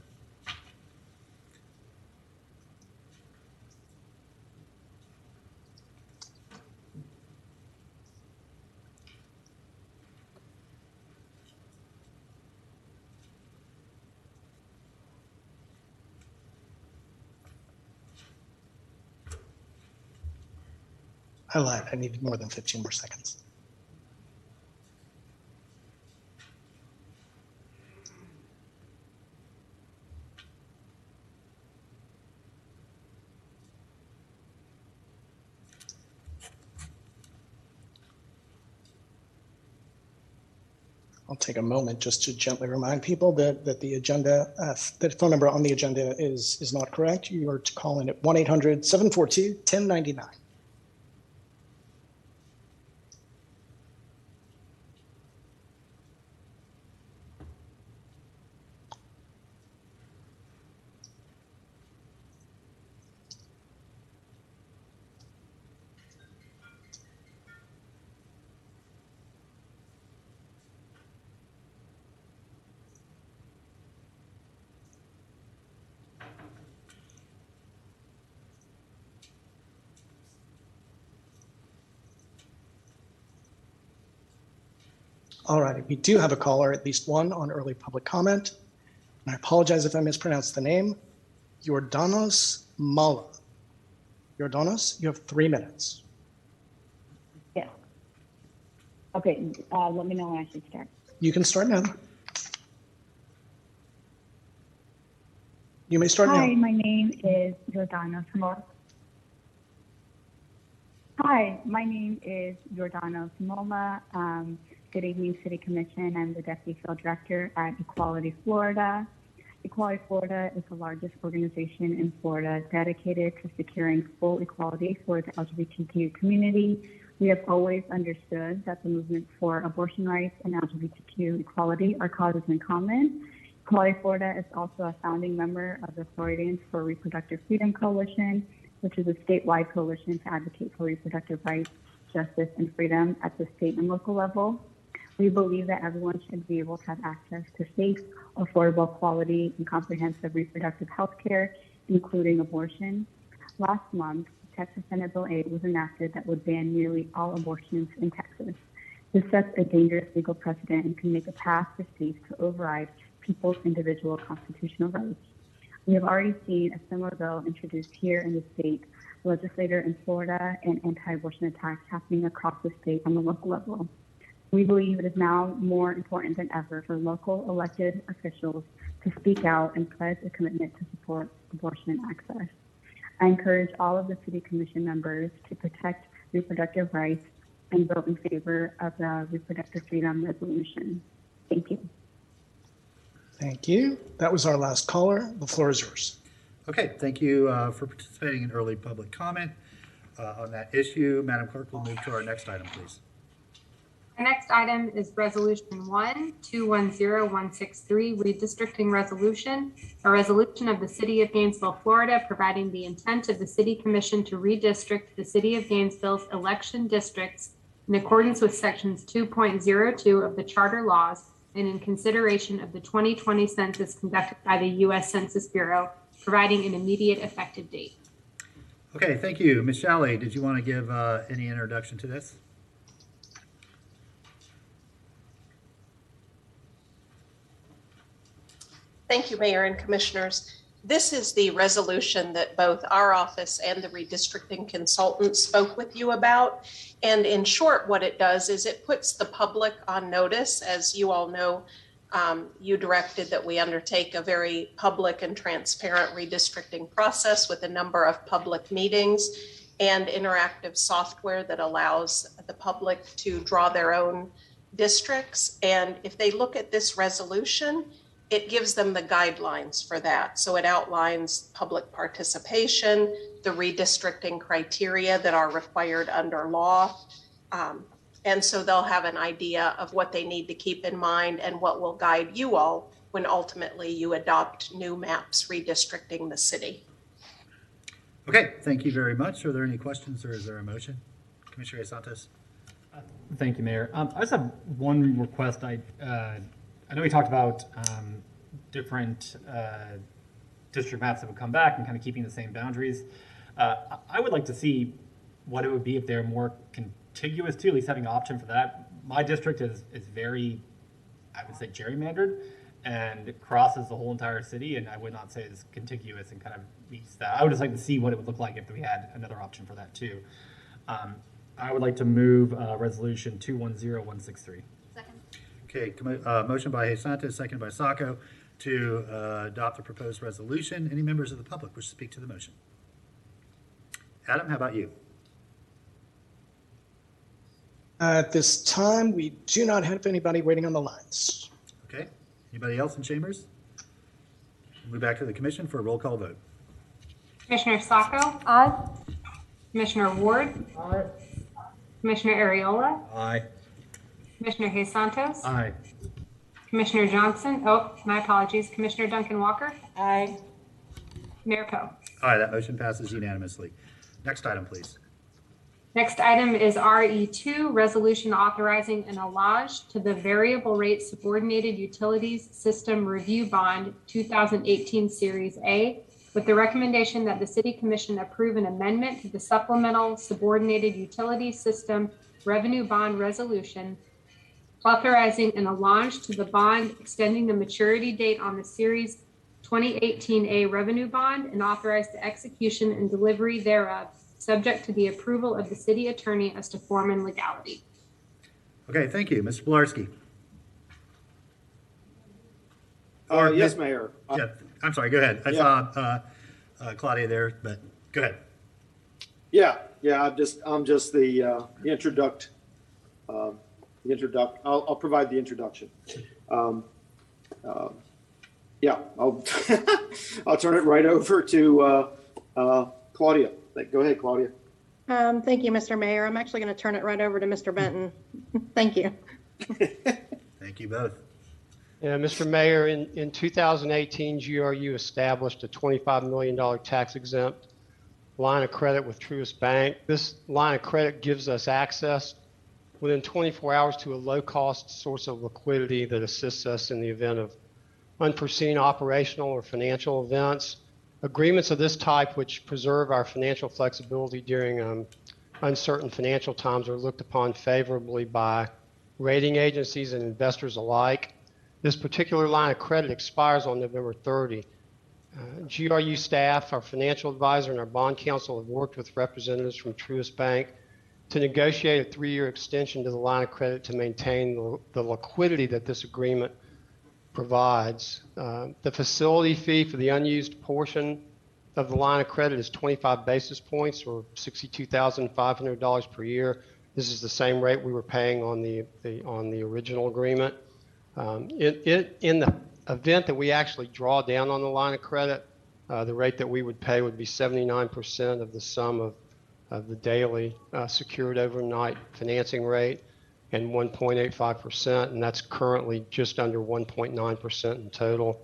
I lied, I needed more than 15 more seconds. I'll take a moment just to gently remind people that the agenda, that phone number on the agenda is not correct. You are to call in at 1-800-742-1099. All right, we do have a caller, at least one, on early public comment. And I apologize if I mispronounced the name. Jordanos Mala. Jordanos, you have 3 minutes. Yeah. Okay, let me know when I should start. You can start now. You may start Hi, now. my name is Jordanos Mola. Hi, my name is Jordanos Mola. Good evening, City Commission. I'm the Deputy Field Director at Equality Florida. Equality Florida is the largest organization in Florida dedicated to securing full equality for the LGBTQ community. We have always understood that the movement for abortion rights and LGBTQ equality are causes in common. Equality Florida is also a founding member of the Floridians for Reproductive Freedom Coalition, which is a statewide coalition to advocate for reproductive rights, justice, and freedom at the state and local level. We believe that everyone should be able to have access to safe, affordable, quality, and comprehensive reproductive health care, including abortion. Last month, Texas Senate Bill 8 was enacted that would ban nearly all abortions in Texas. This sets a dangerous legal precedent and can make a path for states to override people's individual constitutional rights. We have already seen a similar bill introduced here in the state, legislator in Florida, and anti-abortion attacks happening across the state on the local level. We believe it is now more important than ever for local elected officials to speak out and pledge a commitment to support abortion access. I encourage all of the City Commission members to protect reproductive rights and vote in favor of the Reproductive Freedom Resolution. Thank you. Thank you. That was our last caller. The floor is yours. Okay, thank you for participating in early public comment on that issue. Madam Clerk, we'll move to our next item, please. Our next item is Resolution 1-210163, Redistricting Resolution, a resolution of the City of Gainesville, Florida, providing the intent of the City Commission to redistrict the City of Gainesville's election districts in accordance with Sections 2.02 of the Charter Laws and in consideration of the 2020 census conducted by the U.S. Census Bureau, providing an immediate effective date. Okay, thank you. Ms. Shalley, did you want to give any introduction to this? Thank you, Mayor and Commissioners. This is the resolution that both our office and the redistricting consultant spoke with you about. And in short, what it does is it puts the public on notice. As you all know, you directed that we undertake a very public and transparent redistricting process with a number of public meetings and interactive software that allows the public to draw their own districts. And if they look at this resolution, it gives them the guidelines for that. So it outlines public participation, the redistricting criteria that are required under law. And so they'll have an idea of what they need to keep in mind and what will guide you all when ultimately you adopt new maps redistricting the city. Okay, thank you very much. Are there any questions or is there a motion? Commissioner Santos. Thank you, Mayor. I just have one request. I know we talked about different district maps that would come back and kind of keeping the same boundaries. I would like to see what it would be if they're more contiguous too, at least having an option for that. My district is very, I would say, gerrymandered, and it crosses the whole entire city, and I would not say it's contiguous and kind of meets that. I would just like to see what it would look like if we had another option for that too. I would like to move Resolution 210163. Okay, motion by Santos, second by Sacco to adopt the proposed resolution. Any members of the public wish to speak to the motion? Adam, how about you? At this time, we do not have anybody waiting on the lines. Okay, anybody else in chambers? Move back to the commission for a roll call vote. Commissioner Sacco? Aye. Commissioner Ward? Aye. Commissioner Ariola? Aye. Commissioner Hayes Santos? Aye. Commissioner Johnson? Oh, my apologies. Commissioner Duncan Walker? Aye. Mayor Poe? Aye, that motion passes unanimously. Next item, please. Next item is RE2, resolution authorizing an allage to the variable rate subordinated utilities system review bond 2018 Series A, with the recommendation that the City Commission approve an amendment to the supplemental subordinated utility system revenue bond resolution, authorizing an allage to the bond, extending the maturity date on the Series 2018A revenue bond, and authorize the execution and delivery thereof, subject to the approval of the city attorney as to form and legality. Okay, thank you. Mr. Pilarski. Yes, Mayor. Yeah, I'm sorry, go ahead. I saw Claudia there, but go ahead. Yeah, I'm just the introduct. I'll provide the introduction. Yeah, I'll I'll turn it right over to Claudia. Go ahead, Claudia. Thank you, Mr. Mayor. I'm actually going to turn it right over to Mr. Benton. Thank you. Thank you both. Yeah, Mr. Mayor, in 2018, GRU established a $25 million tax exempt line of credit with Truist Bank. This line of credit gives us access within 24 hours to a low-cost source of liquidity that assists us in the event of unforeseen operational or financial events. Agreements of this type, which preserve our financial flexibility during uncertain financial times, are looked upon favorably by rating agencies and investors alike. This particular line of credit expires on November 30. GRU staff, our financial advisor, and our bond counsel have worked with representatives from Truist Bank to negotiate a 3-year extension to the line of credit to maintain the liquidity that this agreement provides. The facility fee for the unused portion of the line of credit is 25 basis points or $62,500 per year. This is the same rate we were paying on the original agreement. In the event that we actually draw down on the line of credit, the rate that we would pay would be 79% of the sum of the daily secured overnight financing rate and 1.85%, and that's currently just under 1.9% in total.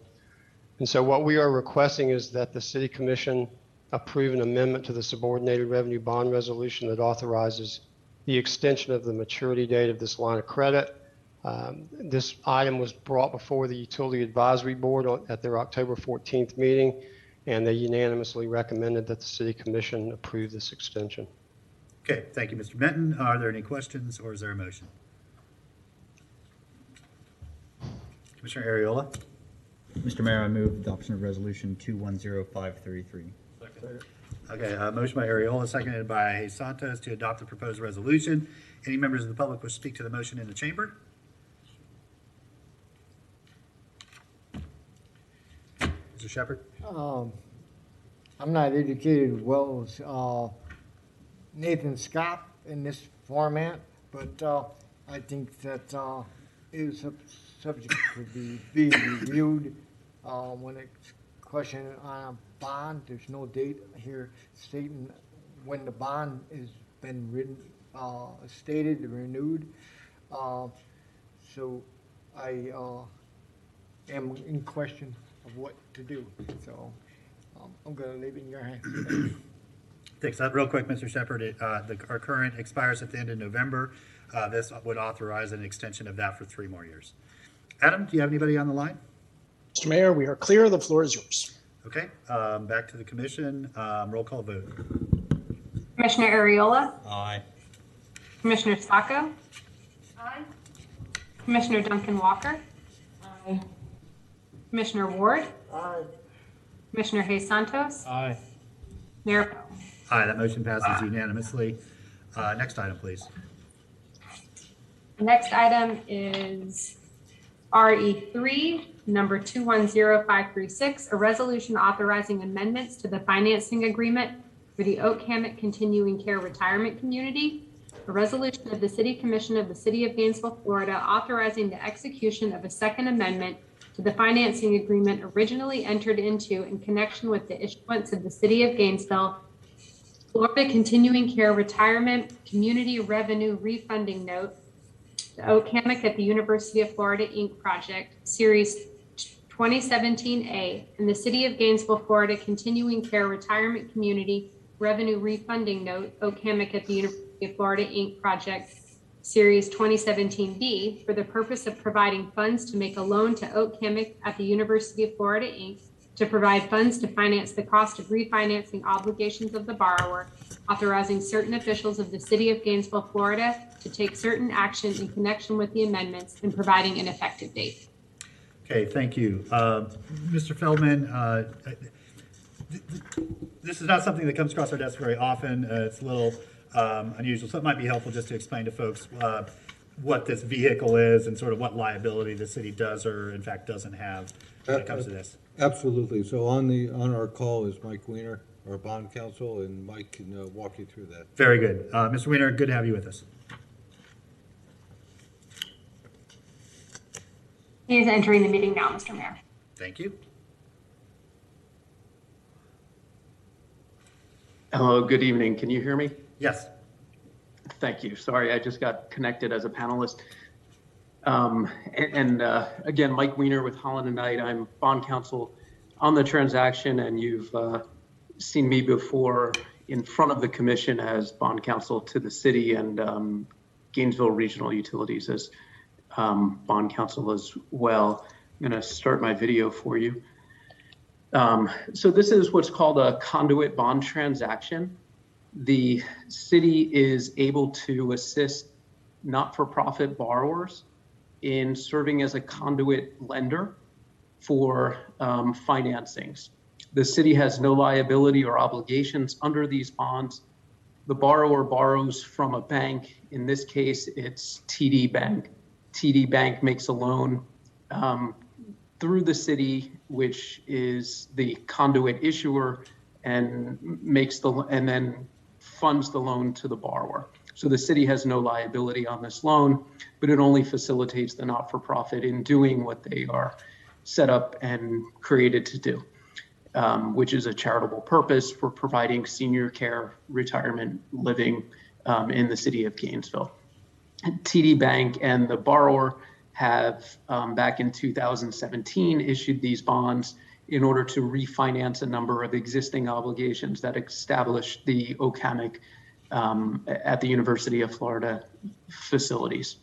And so what we are requesting is that the City Commission approve an amendment to the subordinated revenue bond resolution that authorizes the extension of the maturity date of this line of credit. This item was brought before the Utility Advisory Board at their October 14th meeting, and they unanimously recommended that the City Commission approve this extension. Okay, thank you, Mr. Benton. Are there any questions or is there a motion? Commissioner Ariola? Mr. Mayor, I move adoption of resolution 210533. Okay, motion by Ariola, seconded by Santos to adopt the proposed resolution. Any members of the public wish to speak to the motion in the chamber? Mr. Shepard? I'm not educated as well as Nathan Scott in this format, but I think that is a subject to be reviewed. When it's questioned on a bond, there's no date here stating when the bond has been written, stated, renewed. So I am in question of what to do. So I'm going to leave it in your hands. Thanks. Real quick, Mr. Shepard, our current expires at the end of November. This would authorize an extension of that for 3 more years. Adam, do you have anybody on the line? Mr. Mayor, we are clear. The floor is yours. Okay, back to the commission. Roll call vote. Commissioner Ariola? Aye. Commissioner Sacco? Aye. Commissioner Duncan Walker? Aye. Commissioner Ward? Aye. Commissioner Hayes Santos? Aye. Mayor Poe? Aye, that motion passes unanimously. Next item, please. The next item is RE3, number 210536, a resolution authorizing amendments to the financing agreement for the Oak Hammock Continuing Care Retirement Community. A resolution of the City Commission of the City of Gainesville, Florida, authorizing the execution of a second amendment to the financing agreement originally entered into in connection with the issuance of the City of Gainesville Florida Continuing Care Retirement Community Revenue Refunding Note, the Oak Hammock at the University of Florida, Inc. project, Series 2017A, and the City of Gainesville, Florida Continuing Care Retirement Community Revenue Refunding Note, Oak Hammock at the University of Florida, Inc. project, Series 2017B, for the purpose of providing funds to make a loan to Oak Hammock at the University of Florida, Inc., to provide funds to finance the cost of refinancing obligations of the borrower, authorizing certain officials of the City of Gainesville, Florida, to take certain action in connection with the amendments and providing an effective date. Okay, thank you. Mr. Feldman, this is not something that comes across our desk very often. It's a little unusual, so it might be helpful just to explain to folks what this vehicle is and sort of what liability the city does or in fact doesn't have when it comes to this. Absolutely. So on our call is Mike Weiner, our bond counsel, and Mike can walk you through that. Very good. Mr. Weiner, good to have you with us. He is entering the meeting now, Mr. Mayor. Thank you. Hello, good evening. Can you hear me? Yes. Thank you. Sorry, I just got connected as a panelist. Again, Mike Weiner with Holland and Knight. I'm bond counsel on the transaction, and you've seen me before in front of the commission as bond counsel to the city and Gainesville Regional Utilities as bond counsel as well. I'm going to start my video for you. So this is what's called a conduit bond transaction. The city is able to assist not-for-profit borrowers in serving as a conduit lender for financings. The city has no liability or obligations under these bonds. The borrower borrows from a bank. In this case, it's TD Bank. TD Bank makes a loan through the city, which is the conduit issuer, and then funds the loan to the borrower. So the city has no liability on this loan, but it only facilitates the not-for-profit in doing what they are set up and created to do, which is a charitable purpose for providing senior care, retirement living in the city of Gainesville. TD Bank and the borrower have, back in 2017, issued these bonds in order to refinance a number of existing obligations that established the OCAMIC at the University of Florida facilities.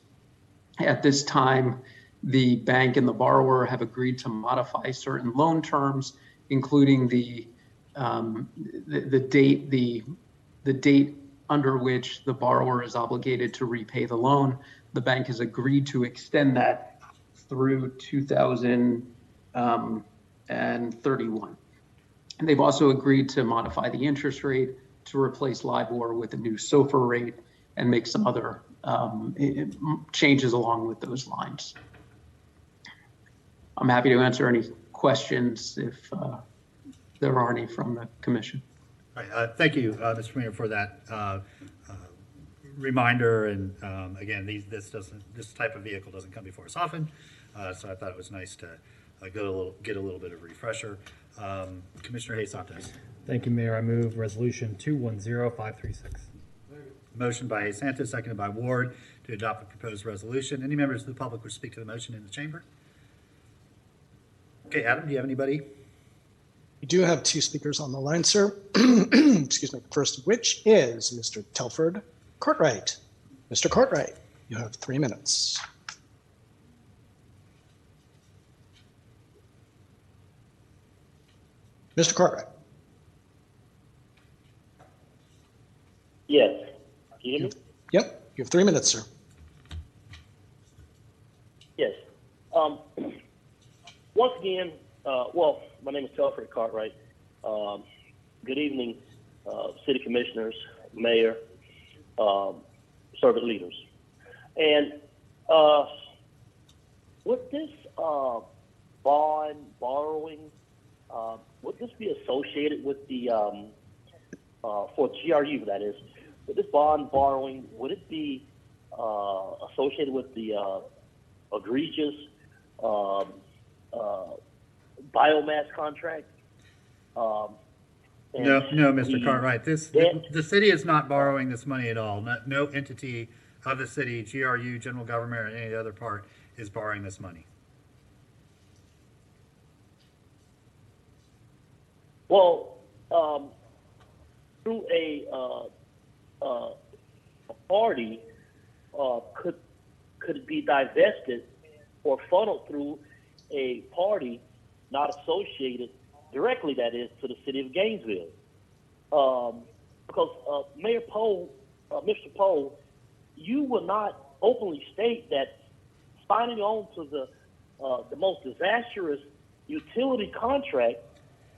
At this time, the bank and the borrower have agreed to modify certain loan terms, including the date under which the borrower is obligated to repay the loan. The bank has agreed to extend that through 2031. And they've also agreed to modify the interest rate to replace LIBOR with a new SOFR rate and make some other changes along with those lines. I'm happy to answer any questions if there are any from the commission. All right, thank you, Mr. Mayor, for that reminder. And again, this type of vehicle doesn't come before us often, so I thought it was nice to get a little bit of refresher. Commissioner Hayes Santos. Thank you, Mayor. I move resolution 210536. Motion by Hayes Santos, seconded by Ward, to adopt the proposed resolution. Any members of the public wish to speak to the motion in the chamber? Okay, Adam, do you have anybody? We do have two speakers on the line, sir. Excuse me. First of which is Mr. Telford Cartwright. Mr. Cartwright, you have 3 minutes. Mr. Cartwright. Yes. Can you hear me? Yep, you have 3 minutes, sir. Yes. Once again, well, my name is Telford Cartwright. Good evening, city commissioners, mayor, servant leaders. And would this bond borrowing, would this be associated with the, for GRU that is, with this bond borrowing, would it be associated with the egregious biomass contract? No, Mr. Cartwright. The city is not borrowing this money at all. No entity of the city, GRU, general government, or any other part is borrowing this money. Well, through a party, could it be divested or funneled through a party not associated directly, that is, to the city of Gainesville? Because Mayor Poe, Mr. Poe, you will not openly state that signing on to the most disastrous utility contract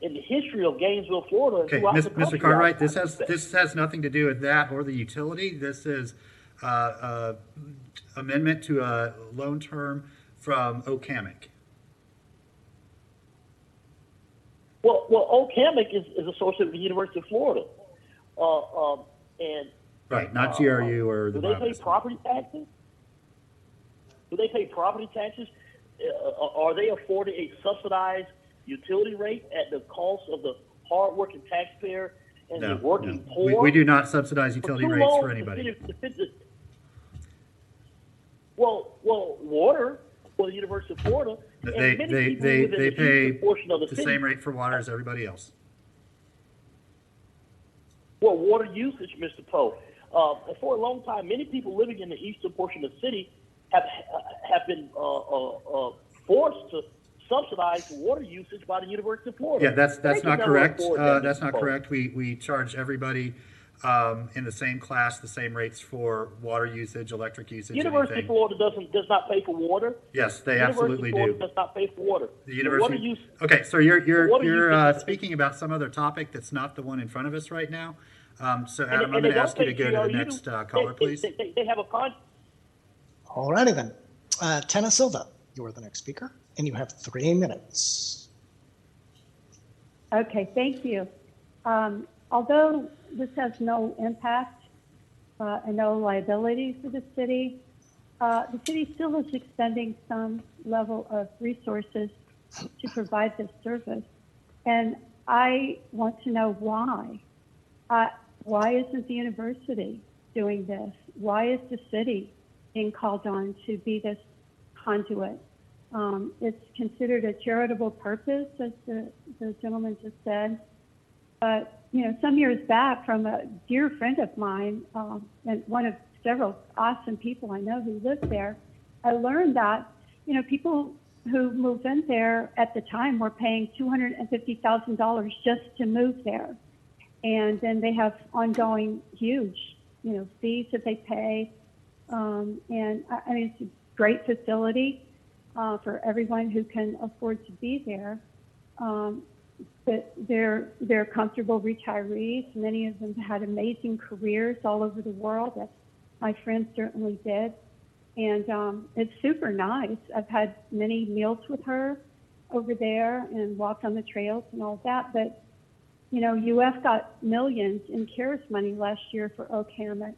in the history of Gainesville, Florida. Okay, Mr. Cartwright, this has nothing to do with that or the utility. This is amendment to a loan term from OCAMIC. Well, OCAMIC is associated with the University of Florida, and right, not GRU or the. Do they pay property taxes? Do they pay property taxes? Are they afforded a subsidized utility rate at the cost of the hardworking taxpayer and the working poor? We do not subsidize utility rates for anybody. Well, water for the University of Florida. They pay the same rate for water as everybody else. Well, water usage, Mr. Poe. for a long time, many people living in the eastern portion of the city have been forced to subsidize water usage by the University of Florida. Yeah, that's They can not never correct. afford that, That's Mr. not Pope. correct. We charge everybody in the same class, the same rates for water usage, electric usage, University of anything. Florida does not pay for water. Yes, they University absolutely of Florida do. does not pay for water. The The water university. use, Okay, so the water you're usage- speaking about some other topic that's not the one in front of us right now. So and- Adam, and I'm they going to don't ask you to pay go to the GRU. next caller, please. They have a All righty then. Tana Silva, you're the next speaker, and you have 3 minutes. Okay, thank you. Although this has no impact and no liability for the city still is expending some level of resources to provide this service. And I want to know why. Why isn't the university doing this? Why is the city being called on to be this conduit? It's considered a charitable purpose, as the gentleman just said. But, some years back, from a dear friend of mine, and one of several awesome people I know who lived there, I learned that, people who moved in there at the time were paying $250,000 just to move there. And then they have ongoing huge, fees that they pay. And I mean, it's a great facility for everyone who can afford to be there. But they're comfortable retirees. Many of them had amazing careers all over the world. That my friend certainly did. And it's super nice. I've had many meals with her over there and walked on the trails and all that. But, UF got millions in CARES money last year for Ocam.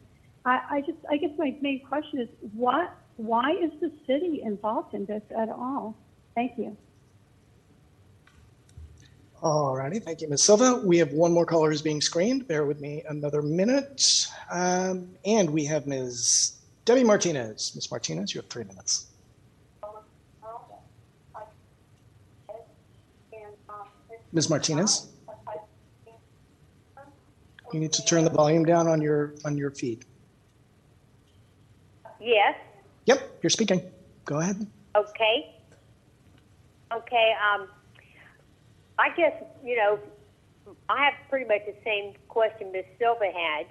I guess my main question is, why is the city involved in this at all? Thank you. All righty, thank you, Ms. Silva. We have one more caller who's being screened. Bear with me another minute. And we have Ms. Debbie Martinez. Ms. Martinez, you have 3 minutes. Ms. Martinez? You need to turn the volume down on your feed. Yes. Yep, you're speaking. Go ahead. Okay. Okay. I guess, I have pretty much the same question Ms. Silva had.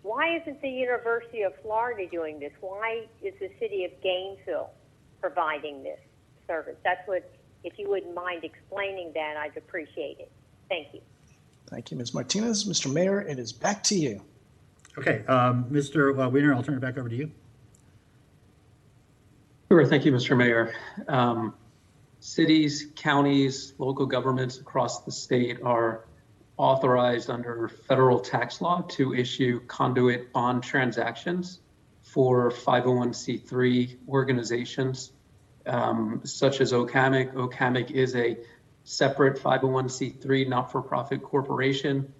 Why isn't the University of Florida doing this? Why is the city of Gainesville providing this service? That's what, if you wouldn't mind explaining that, I'd appreciate it. Thank you. Thank you, Ms. Martinez. Mr. Mayor, it is back to you. Okay, Mr. Wiener, I'll turn it back over to you. Sure, thank you, Mr. Mayor. Cities, counties, local governments across the state are authorized under federal tax law to issue conduit bond transactions for 501c3 organizations, such as OCAMIC. OCAMIC is a separate 501c3 not-for-profit corporation.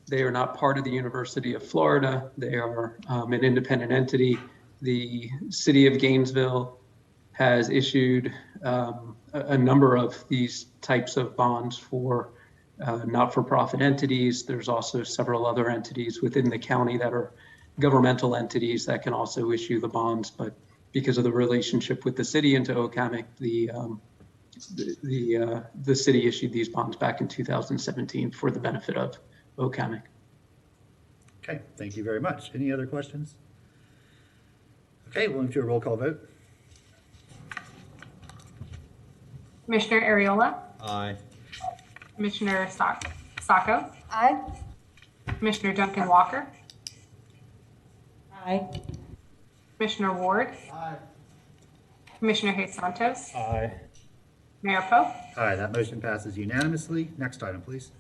They are not part of the University of Florida. They are an independent entity. The city of Gainesville has issued a number of these types of bonds for not-for-profit entities. There's also several other entities within the county that are governmental entities that can also issue the bonds. But because of the relationship with the city and to OCAMIC, the city issued these bonds back in 2017 for the benefit of OCAMIC. Okay, thank you very much. Any other questions? Okay, we'll move to a roll call vote. Commissioner Ariola? Aye. Commissioner Sacco? Aye. Commissioner Duncan Walker? Aye. Commissioner Ward? Aye. Commissioner Hayes Santos? Aye. Mayor Pope? Aye, that motion passes unanimously. Next item, please.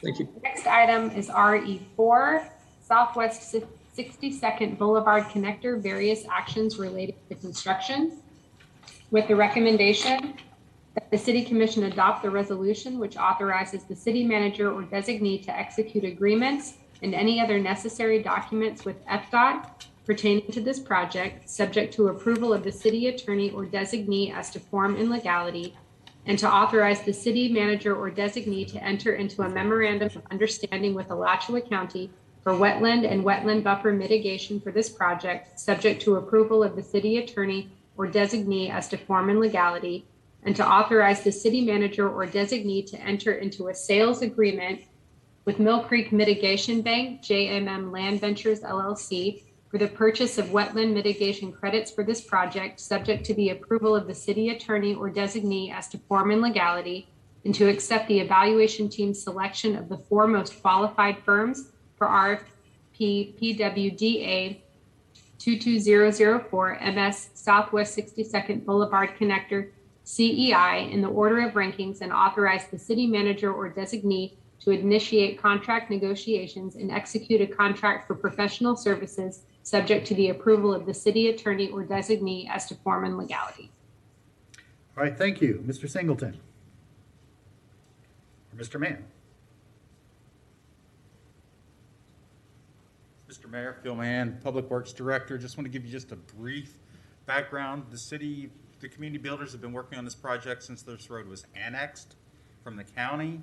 Thank you. Next item is RE4, Southwest 62nd Boulevard Connector, various actions related to construction. With the recommendation that the City Commission adopt the resolution which authorizes the city manager or designee to execute agreements and any other necessary documents with FDOT pertaining to this project, subject to approval of the city attorney or designee as to form and legality, and to authorize the city manager or designee to enter into a memorandum of understanding with Alachua County for wetland and wetland buffer mitigation for this project, subject to approval of the city attorney or designee as to form and legality, and to authorize the city manager or designee to enter into a sales agreement with Mill Creek Mitigation Bank, JMM Land Ventures LLC, for the purchase of wetland mitigation credits for this project, subject to the approval of the city attorney or designee as to form and legality, and to accept the evaluation team's selection of the four most qualified firms for RFP PWDA 22004 MS Southwest 62nd Boulevard Connector CEI in the order of rankings, and authorize the city manager or designee to initiate contract negotiations and execute a contract for professional services, subject to the approval of the city attorney or designee as to form and legality. All right, thank you. Mr. Singleton? Or Mr. Mann? Mr. Mayor, Phil Mann, Public Works Director. Just want to give you just a brief background. The community builders have been working on this project since this road was annexed from the county.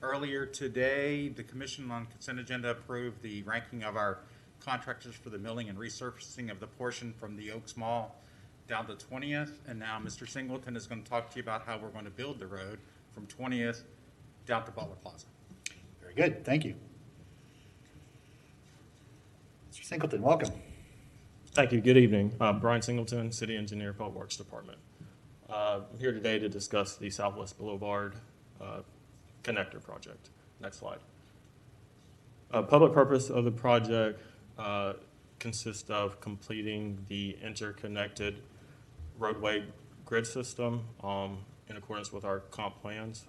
Earlier today, the Commission on Consent Agenda approved the ranking of our contractors for the milling and resurfacing of the portion from the Oaks Mall down to 20th. And now Mr. Singleton is going to talk to you about how we're going to build the road from 20th down to Butler Plaza. Very good, thank you. Mr. Singleton, welcome. Thank you. Good evening. Brian Singleton, City Engineer, Public Works Department. I'm here today to discuss the Southwest Boulevard Connector project. Next slide. Public purpose of the project consists of completing the interconnected roadway grid system in accordance with our comp plans.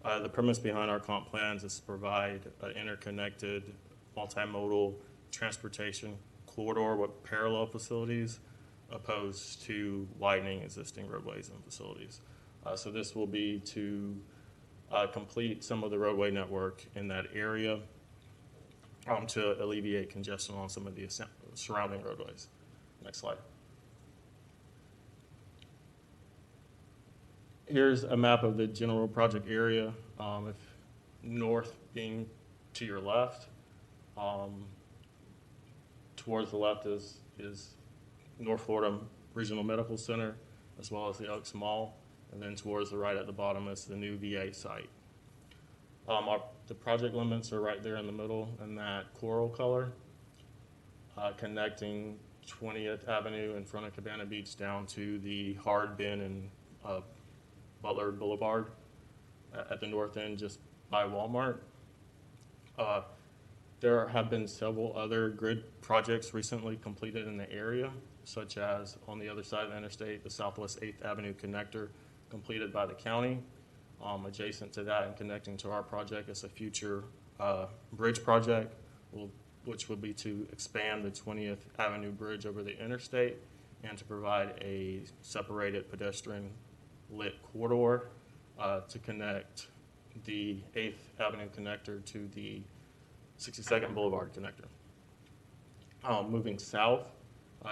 The premise behind our comp plans is to provide an interconnected multimodal transportation corridor with parallel facilities opposed to widening existing roadways and facilities. So this will be to complete some of the roadway network in that area to alleviate congestion on some of the surrounding roadways. Next slide. Here's a map of the general project area. If north being to your left, towards the left is North Florida Regional Medical Center, as well as the Oaks Mall, and then towards the right at the bottom is the new VA site. The project limits are right there in the middle in that coral color, connecting 20th Avenue in front of Cabana Beach down to the hard bend and Butler Boulevard at the north end just by Walmart. There have been several other grid projects recently completed in the area, such as on the other side of the interstate, the Southwest 8th Avenue connector completed by the county. Adjacent to that and connecting to our project is a future bridge project, which would be to expand the 20th Avenue bridge over the interstate and to provide a separated pedestrian lit corridor to connect the 8th Avenue connector to the 62nd Boulevard connector. Moving south,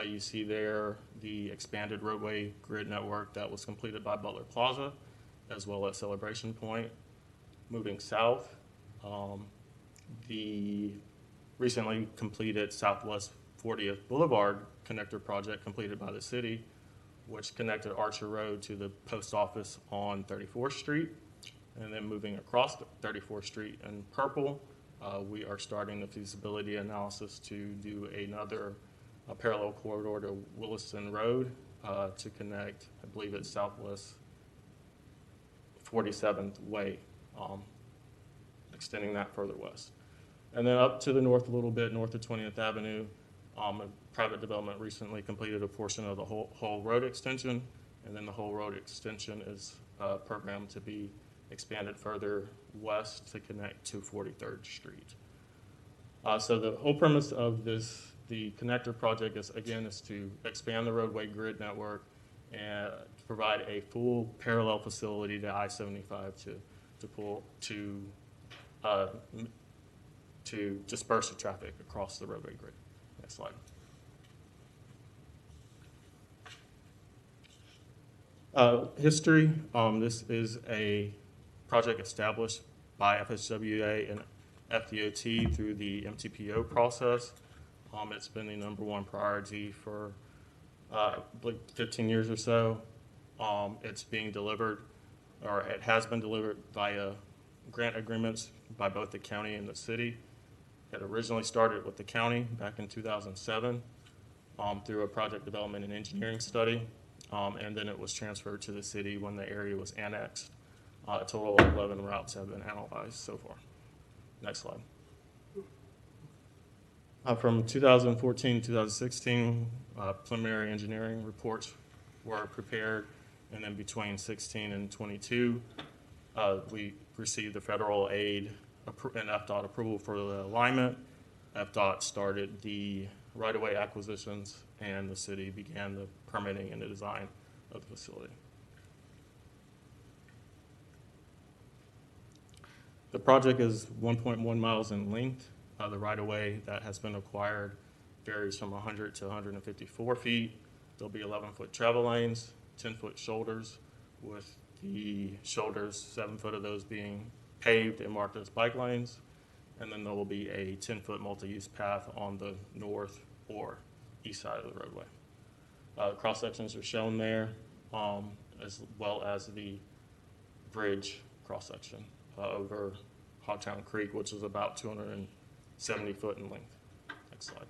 you see there the expanded roadway grid network that was completed by Butler Plaza, as well as Celebration Point. Moving south, the recently completed Southwest 40th Boulevard connector project completed by the city, which connected Archer Road to the post office on 34th Street. And then moving across 34th Street in purple, we are starting the feasibility analysis to do another parallel corridor to Williston Road to connect, I believe it's Southwest 47th Way, extending that further west. And then up to the north a little bit, north of 20th Avenue, a private development recently completed a portion of the whole road extension, and then the whole road extension is programmed to be expanded further west to connect to 43rd Street. So the whole premise of the connector project is to expand the roadway grid network and provide a full parallel facility to I-75 to disperse the traffic across the roadway grid. Next slide. History, this is a project established by FSWA FDOT through the MTPO process. It's been the #1 priority for like 15 years or so. It's being delivered, or it has been delivered via grant agreements by both the county and the city. It originally started with the county back in 2007 through a project development and engineering study, and then it was transferred to the city when the area was annexed. A total of 11 routes have been analyzed so far. Next slide. From 2014 to 2016, preliminary engineering reports were prepared, and then between 16 and 22, we received the federal aid and FDOT approval for the alignment. FDOT started the right-of-way acquisitions, and the city began the permitting and the design of the facility. The project is 1.1 miles in length. The right-of-way that has been acquired varies from 100 to 154 feet. There'll be 11-foot travel lanes, 10-foot shoulders, with the shoulders, 7 foot of those being paved and marked as bike lanes. And then there will be a 10-foot multi-use path on the north or east side of the roadway. Cross sections are shown there, as well as the bridge cross section over Hogtown Creek, which is about 270 foot in length. Next slide.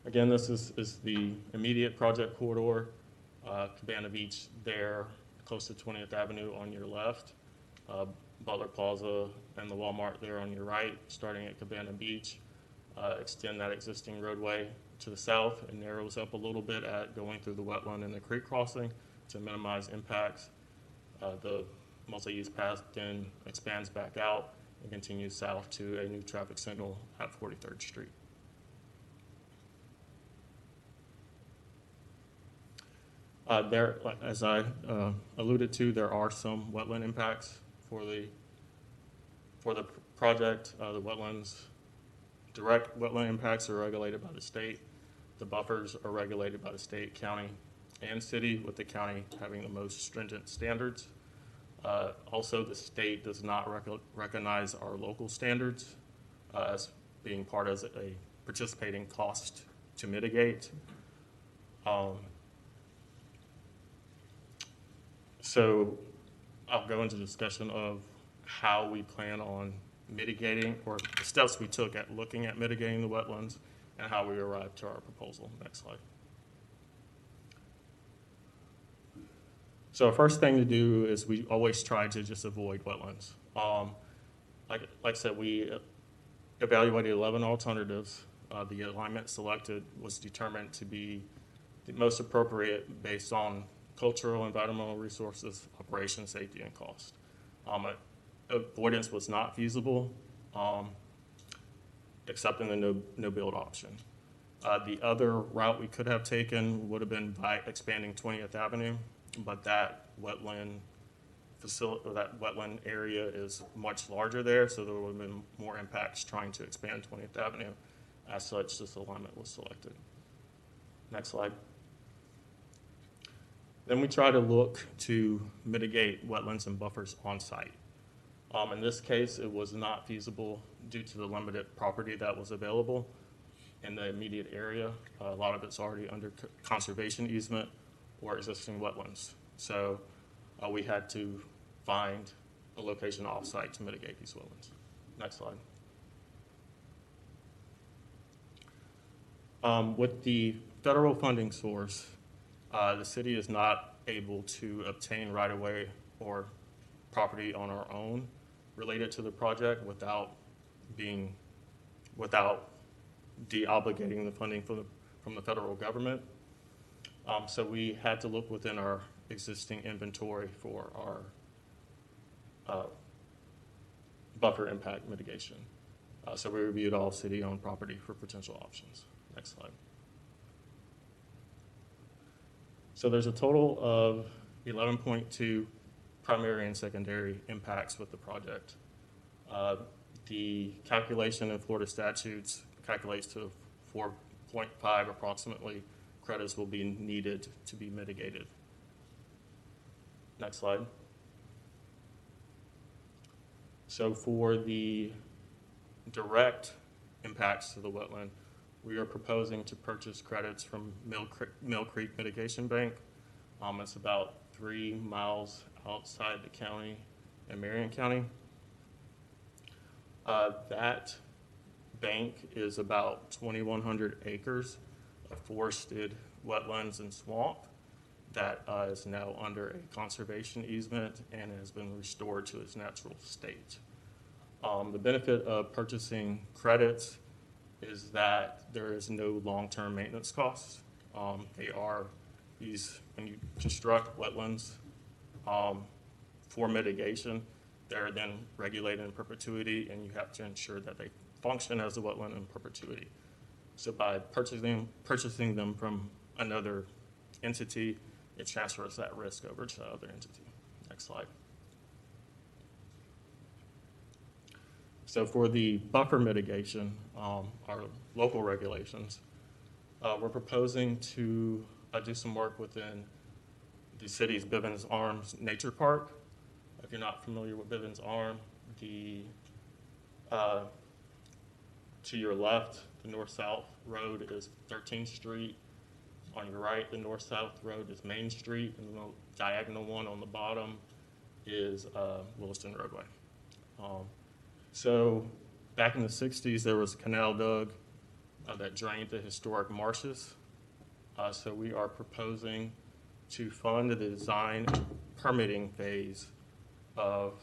Again, this is the immediate project corridor. Cabana Beach there, close to 20th Avenue on your left. Butler Plaza and the Walmart there on your right, starting at Cabana Beach. Extend that existing roadway to the south. It narrows up a little bit at going through the wetland and the creek crossing to minimize impacts. The multi-use path then expands back out and continues south to a new traffic signal at 43rd Street. There, as I alluded to, there are some wetland impacts for the project. The direct wetland impacts are regulated by the state. The buffers are regulated by the state, county, and city, with the county having the most stringent standards. Also, the state does not recognize our local standards as being part of a participating cost to mitigate. So I'll go into discussion of how we plan on mitigating, or the steps we took at looking at mitigating the wetlands and how we arrived to our proposal. Next slide. So our first thing to do is we always try to just avoid wetlands. Like I said, we evaluated 11 alternatives. The alignment selected was determined to be the most appropriate based on cultural, environmental resources, operation, safety, and cost. Avoidance was not feasible, except in the no-build option. The other route we could have taken would have been by expanding 20th Avenue, but that wetland facility, or that wetland area is much larger there, so there would have been more impacts trying to expand 20th Avenue. As such, this alignment was selected. Next slide. Then we try to look to mitigate wetlands and buffers on site. In this case, it was not feasible due to the limited property that was available in the immediate area. A lot of it's already under conservation easement or existing wetlands. So we had to find a location off-site to mitigate these wetlands. Next slide. With the federal funding source, the city is not able to obtain right-of-way or property on our own related to the project without de-obligating the funding from the federal government. So we had to look within our existing inventory for our buffer impact mitigation. So we reviewed all city-owned property for potential options. Next slide. So there's a total of 11.2 primary and secondary impacts with the project. The calculation in Florida statutes calculates to 4.5 approximately credits will be needed to be mitigated. Next slide. So for the direct impacts to the wetland, we are proposing to purchase credits from Mill Creek Mitigation Bank. It's about 3 miles outside the county in Marion County. That bank is about 2,100 acres of forested wetlands and swamp that is now under a conservation easement and has been restored to its natural state. The benefit of purchasing credits is that there is no long-term maintenance costs. They are these, when you construct wetlands for mitigation, they're then regulated in perpetuity, and you have to ensure that they function as a wetland in perpetuity. So by purchasing them from another entity, it transfers that risk over to the other entity. Next slide. So for the buffer mitigation, our local regulations, we're proposing to do some work within the city's Bivens Arms Nature Park. If you're not familiar with Bivens Arm, to your left, the north-south road is 13th Street. On your right, the north-south road is Main Street, and the diagonal one on the bottom is Williston Roadway. So back in the 60s, there was a canal dug that drained the historic marshes. So we are proposing to fund the design and permitting phase of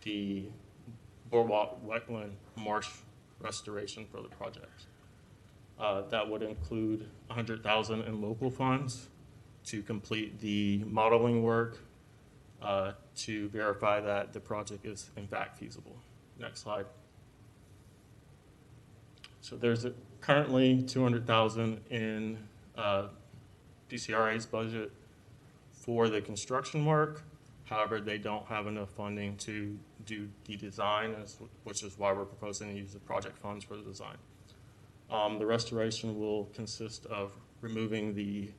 the Boardwalk Wetland Marsh restoration for the project. That would include $100,000 in local funds to complete the modeling work to verify that the project is in fact feasible. Next slide. So there's currently $200,000 in DCRA's budget for the construction work. However, they don't have enough funding to do the design, which is why we're proposing to use the project funds for the design. The restoration will consist of removing the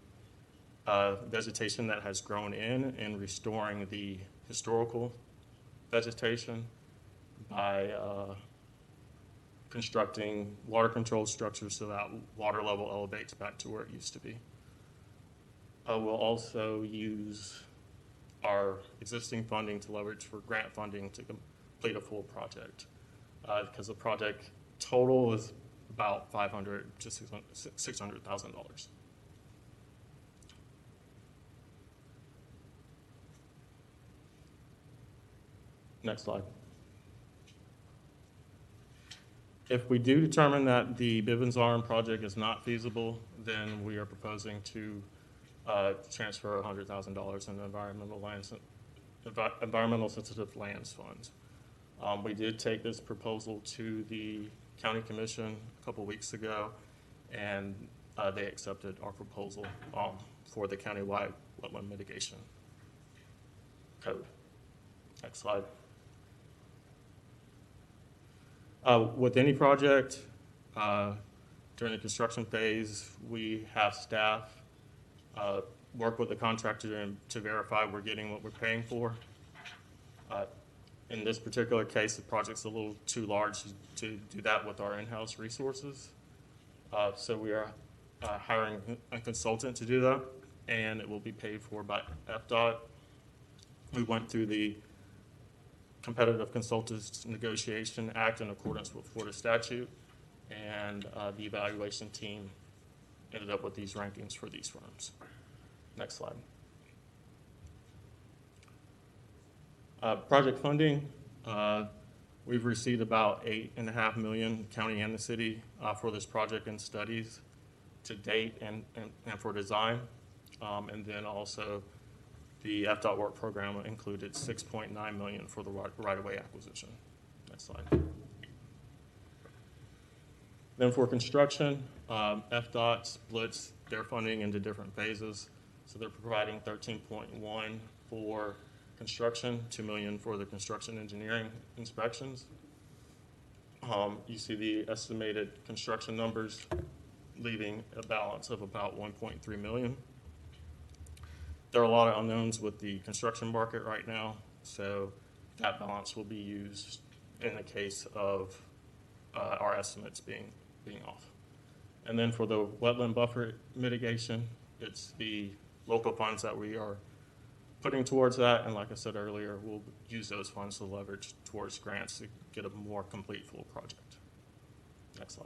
vegetation that has grown in and restoring the historical vegetation by constructing water control structures so that water level elevates back to where it used to be. We'll also use our existing funding to leverage for grant funding to complete a full project, because the project total is about $500,000 to $600,000. Next slide. If we do determine that the Bivens Arm project is not feasible, then we are proposing to transfer $100,000 in the environmental sensitive lands funds. We did take this proposal to the county commission a couple weeks ago, and they accepted our proposal for the countywide wetland mitigation code. Next slide. With any project, during the construction phase, we have staff work with the contractor to verify we're getting what we're paying for. In this particular case, the project's a little too large to do that with our in-house resources. So we are hiring a consultant to do that, and it will be paid for by FDOT. We went through the Competitive Consultants Negotiation Act in accordance with Florida statute, and the evaluation team ended up with these rankings for these firms. Next slide. Project funding, we've received about $8.5 million, county and the city, for this project and studies to date and for design. And then also the FDOT work program included $6.9 million for the right-of-way acquisition. Next slide. Then for construction, FDOT splits their funding into different phases. So they're providing 13.1 for construction, $2 million for the construction engineering inspections. You see the estimated construction numbers, leaving a balance of about $1.3 million. There are a lot of unknowns with the construction market right now, so that balance will be used in the case of our estimates being off. And then for the wetland buffer mitigation, it's the local funds that we are putting towards that. And like I said earlier, we'll use those funds to leverage towards grants to get a more complete full project. Next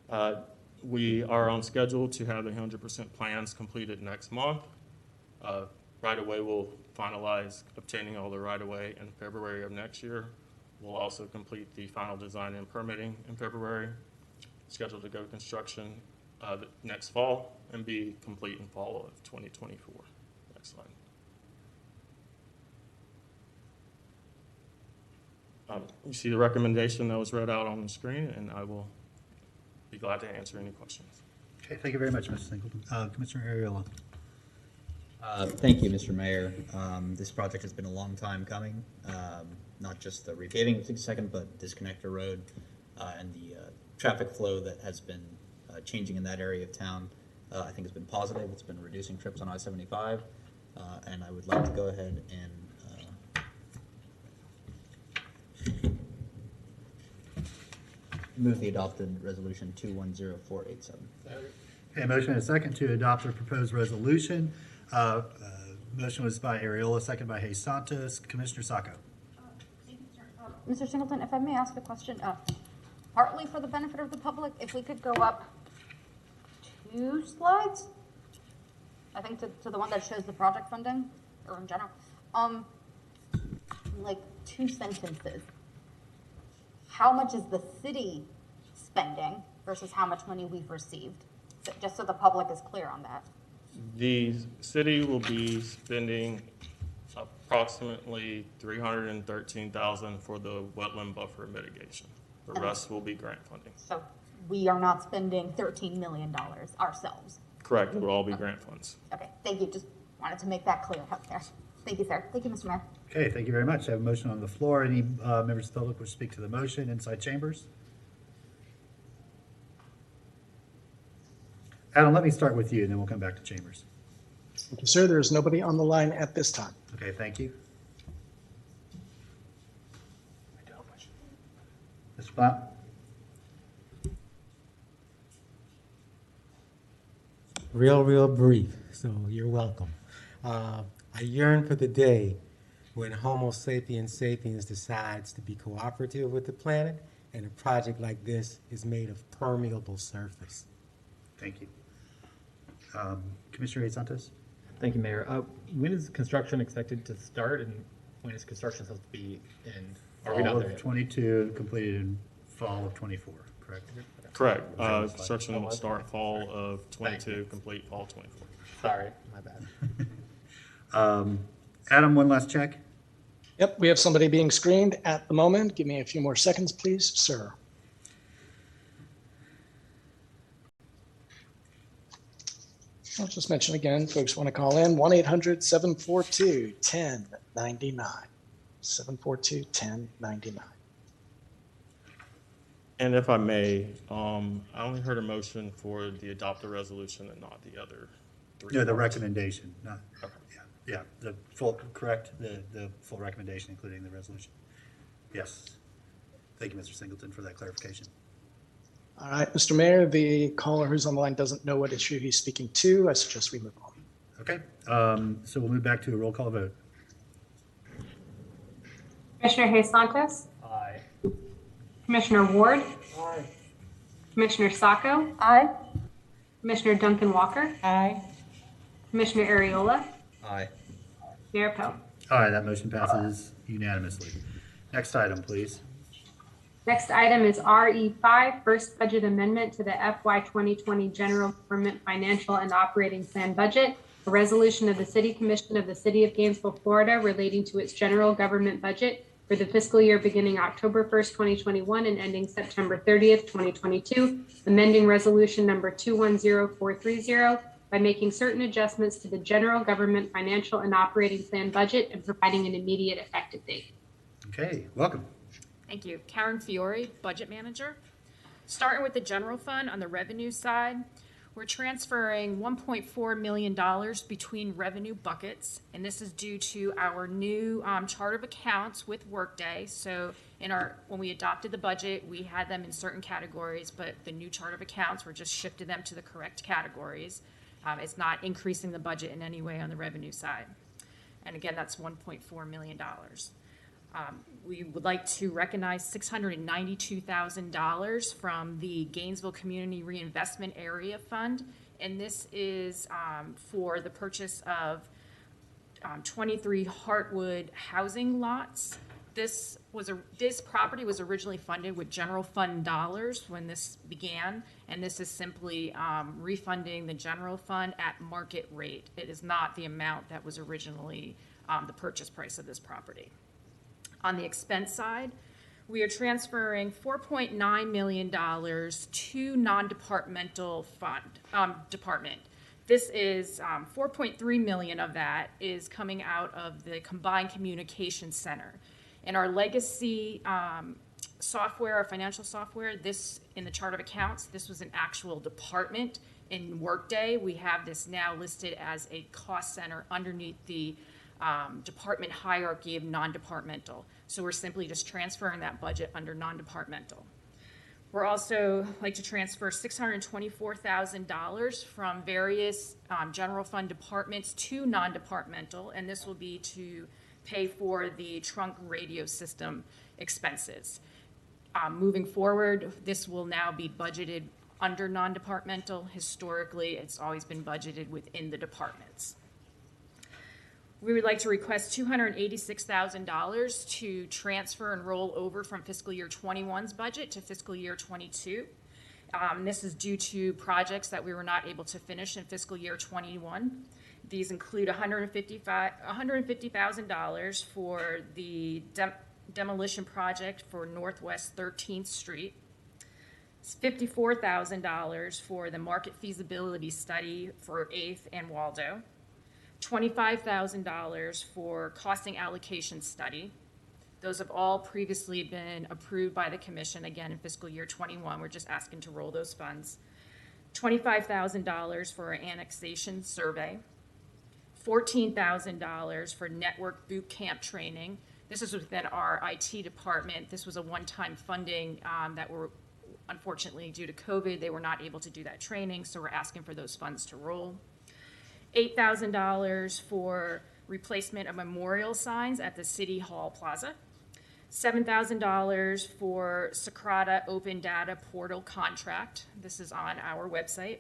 slide. We are on schedule to have the 100% plans completed next month. Right-of-way will finalize obtaining all the right-of-way in February of next year. We'll also complete the final design and permitting in February, scheduled to go construction next fall and be complete in fall of 2024. Next slide. You see the recommendation that was read out on the screen, and I will be glad to answer any questions. Okay, thank you very much, Mr. Singleton. Commissioner Ariola. Thank you, Mr. Mayor. This project has been a long time coming. Not just the repaving of 62nd, but this connector road and the traffic flow that has been changing in that area of town, I think has been positive. It's been reducing trips on I-75, and I would like to go ahead and move the adopted resolution 210487. Okay, motion and a second to adopt the proposed resolution. Motion was by Ariola, second by Hayes Santos. Commissioner Sacco. Mr. Singleton, if I may ask a question, partly for the benefit of the public, if we could go up 2 slides, I think to the one that shows the project funding, or in general, like 2 sentences. How much is the city spending versus how much money we've received? So, just so the public is clear on that. The city will be spending approximately $313,000 for the wetland buffer mitigation. The rest will be grant funding. So we are not spending $13 million ourselves. Correct. It will all be grant funds. Okay, thank you. Just wanted to make that clear out there. Thank you, sir. Thank you, Mr. Mayor. Okay, thank you very much. I have a motion on the floor. Any members of the public wish to speak to the motion inside chambers? Adam, let me start with you, and then we'll come back to chambers. Thank you, sir. There is nobody on the line at this time. Okay, thank you. Mr. Platt? Real brief, so you're welcome. I yearn for the day when Homo sapiens sapiens decides to be cooperative with the planet, and a project like this is made of permeable surface. Thank you. Commissioner Hayes Santos? Thank you, Mayor. When is construction expected to start, and when is construction supposed to be in? Are we not Fall there of yet? 22, completed in fall of 24, correct? Correct. Construction will start fall of 22, complete fall 24. Sorry, my bad. Adam, one last check. Yep, we have somebody being screened at the moment. Give me a few more seconds, please, sir. I'll just mention again, folks want to call in, 1-800-742-1099. 742-1099. And if I may, I only heard a motion for the adopted resolution and not the other 3 No, the parts. recommendation, not, Okay. yeah, the full, correct, the full recommendation, including the resolution. Yes. Thank you, Mr. Singleton, for that clarification. All right, Mr. Mayor, the caller who's on the line doesn't know what issue he's speaking to. I suggest we move on. Okay, so we'll move back to a roll call vote. Commissioner Hayes Santos? Aye. Commissioner Ward? Aye. Commissioner Sacco? Aye. Commissioner Duncan Walker? Aye. Commissioner Ariola? Aye. Mayor Poe? Aye, that motion passes unanimously. Next item, please. Next item is RE5, First Budget Amendment to the FY 2020 General Government Financial and Operating Plan Budget, a resolution of the City Commission of the City of Gainesville, Florida, relating to its general government budget for the fiscal year beginning October 1st, 2021 and ending September 30th, 2022, amending resolution number 210430 by making certain adjustments to the general government financial and operating plan budget and providing an immediate effective date. Okay, welcome. Thank you. Karen Fiore, Budget Manager. Starting with the general fund on the revenue side, We're transferring $1.4 million between revenue buckets, and this is due to our new chart of accounts with Workday. So when we adopted the budget, we had them in certain categories, but the new chart of accounts, we're just shifting them to the correct categories. It's not increasing the budget in any way on the revenue side. And again, that's $1.4 million. We would like to recognize $692,000 from the Gainesville Community Reinvestment Area Fund, and this is for the purchase of 23 Heartwood housing lots. This property was originally funded with general fund dollars when this began, and this is simply refunding the general fund at market rate. It is not the amount that was originally the purchase price of this property. On the expense side, we are transferring $4.9 million to non-departmental department. This is $4.3 million of that is coming out of the Combined Communications Center. In our legacy software, our financial software, this in the chart of accounts, this was an actual department in Workday. We have this now listed as a cost center underneath the department hierarchy of non-departmental. So we're simply just transferring that budget under non-departmental. We're also like to transfer $624,000 from various general fund departments to non-departmental, and this will be to pay for the trunk radio system expenses. Moving forward, this will now be budgeted under non-departmental. Historically, it's always been budgeted within the departments. We would like to request $286,000 to transfer and roll over from fiscal year 21's budget to fiscal year 22. This is due to projects that we were not able to finish in fiscal year 21. These include $150,000 for the demolition project for Northwest 13th Street. It's $54,000 for the market feasibility study for 8th and Waldo. $25,000 for costing allocation study. Those have all previously been approved by the commission, again in fiscal year 21. We're just asking to roll those funds. $25,000 for our annexation survey. $14,000 for network boot camp training. This is within our IT department. This was a one-time funding that were, unfortunately, due to COVID, they were not able to do that training, so we're asking for those funds to roll. $8,000 for replacement of memorial signs at the City Hall Plaza. $7,000 for Socrata Open Data Portal contract. This is on our website.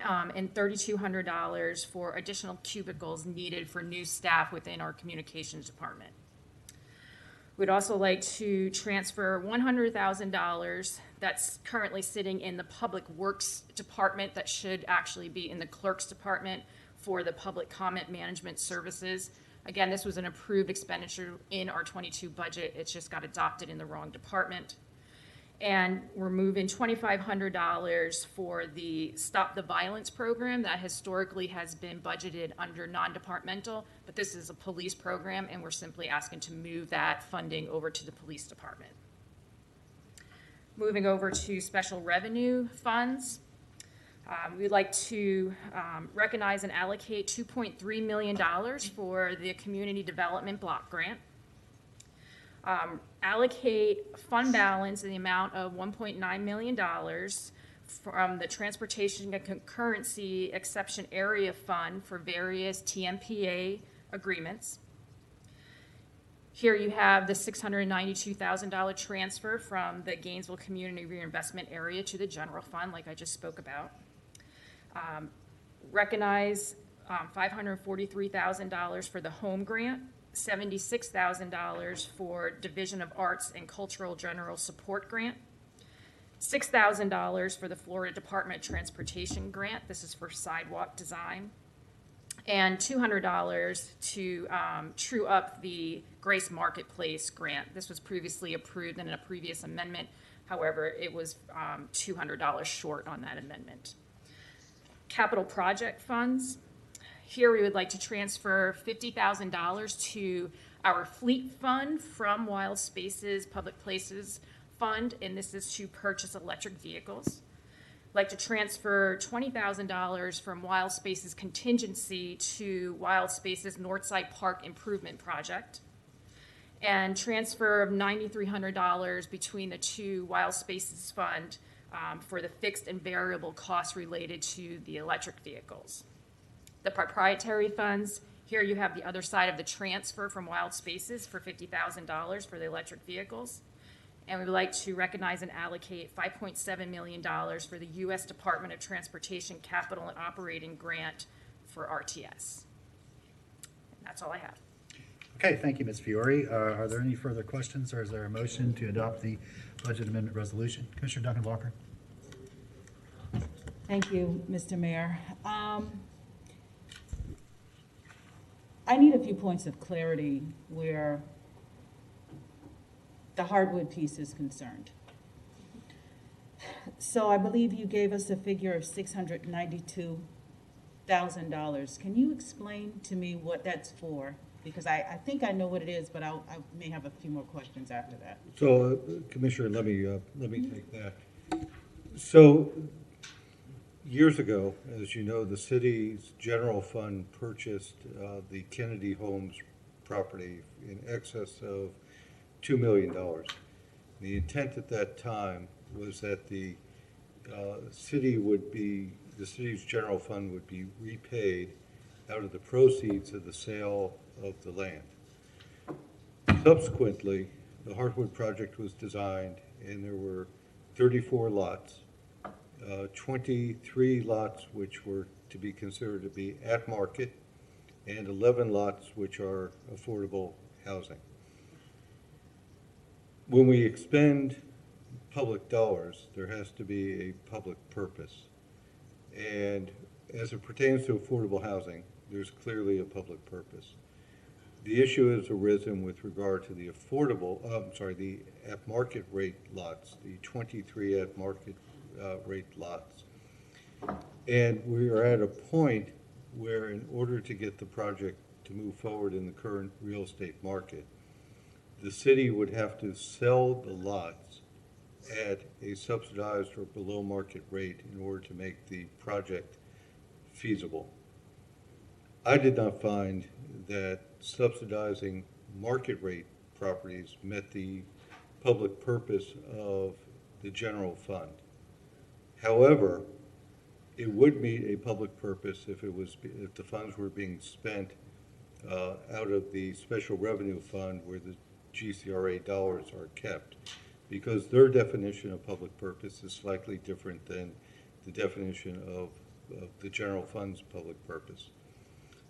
And $3,200 for additional cubicles needed for new staff within our communications department. We'd also like to transfer $100,000 that's currently sitting in the Public Works Department that should actually be in the Clerk's Department for the Public Comment Management Services. Again, this was an approved expenditure in our 22 budget. It's just got adopted in the wrong department. And we're moving $2,500 for the Stop the Violence program that historically has been budgeted under non-departmental, but this is a police program, and we're simply asking to move that funding over to the police department. Moving over to special revenue funds, we'd like to recognize and allocate $2.3 million for the Community Development Block Grant. Allocate fund balance in the amount of $1.9 million from the Transportation and Concurrency Exception Area Fund for various TMPA agreements. Here you have the $692,000 transfer from the Gainesville Community Reinvestment Area to the general fund, like I just spoke about. Recognize $543,000 for the home grant, $76,000 for Division of Arts and Cultural General Support Grant, $6,000 for the Florida Department of Transportation Grant. This is for sidewalk design, and $200 to true up the Grace Marketplace grant. This was previously approved in a previous amendment. However, it was $200 short on that amendment. Capital project funds. Here we would like to transfer $50,000 to our fleet fund from Wild Spaces Public Places Fund, and this is to purchase electric vehicles. like to transfer $20,000 from Wild Spaces contingency to Wild Spaces Northside Park Improvement Project, and transfer of $9,300 between the two Wild Spaces Fund for the fixed and variable costs related to the electric vehicles. The proprietary funds, here you have the other side of the transfer from Wild Spaces for $50,000 for the electric vehicles. And we would like to recognize and allocate $5.7 million for the U.S. Department of Transportation Capital and Operating Grant for RTS. And that's all I have. Okay, thank you, Ms. Fiore. Are there any further questions, or is there a motion to adopt the budget amendment resolution? Commissioner Duncan Walker. Thank you, Mr. Mayor. I need a few points of clarity where the hardwood piece is concerned. So I believe you gave us a figure of $692,000. Can you explain to me what that's for? Because I think I know what it is, but I may have a few more questions after that. So, Commissioner, let me take that. So, years ago, as you know, the city's general fund purchased the Kennedy Homes property in excess of $2 million. The intent at that time was that the city's general fund would be repaid out of the proceeds of the sale of the land. Subsequently, the Heartwood project was designed, and there were 34 lots, 23 lots which were to be considered to be at market, and 11 lots which are affordable housing. When we expend public dollars, there has to be a public purpose. And as it pertains to affordable housing, there's clearly a public purpose. The issue has arisen with regard to the the at-market rate lots, the 23 at-market rate lots. And we are at a point where, in order to get the project to move forward in the current real estate market, the city would have to sell the lots at a subsidized or below market rate in order to make the project feasible. I did not find that subsidizing market rate properties met the public purpose of the general fund. However, it would meet a public purpose if the funds were being spent out of the special revenue fund where the GCRA dollars are kept, because their definition of public purpose is slightly different than the definition of the general fund's public purpose.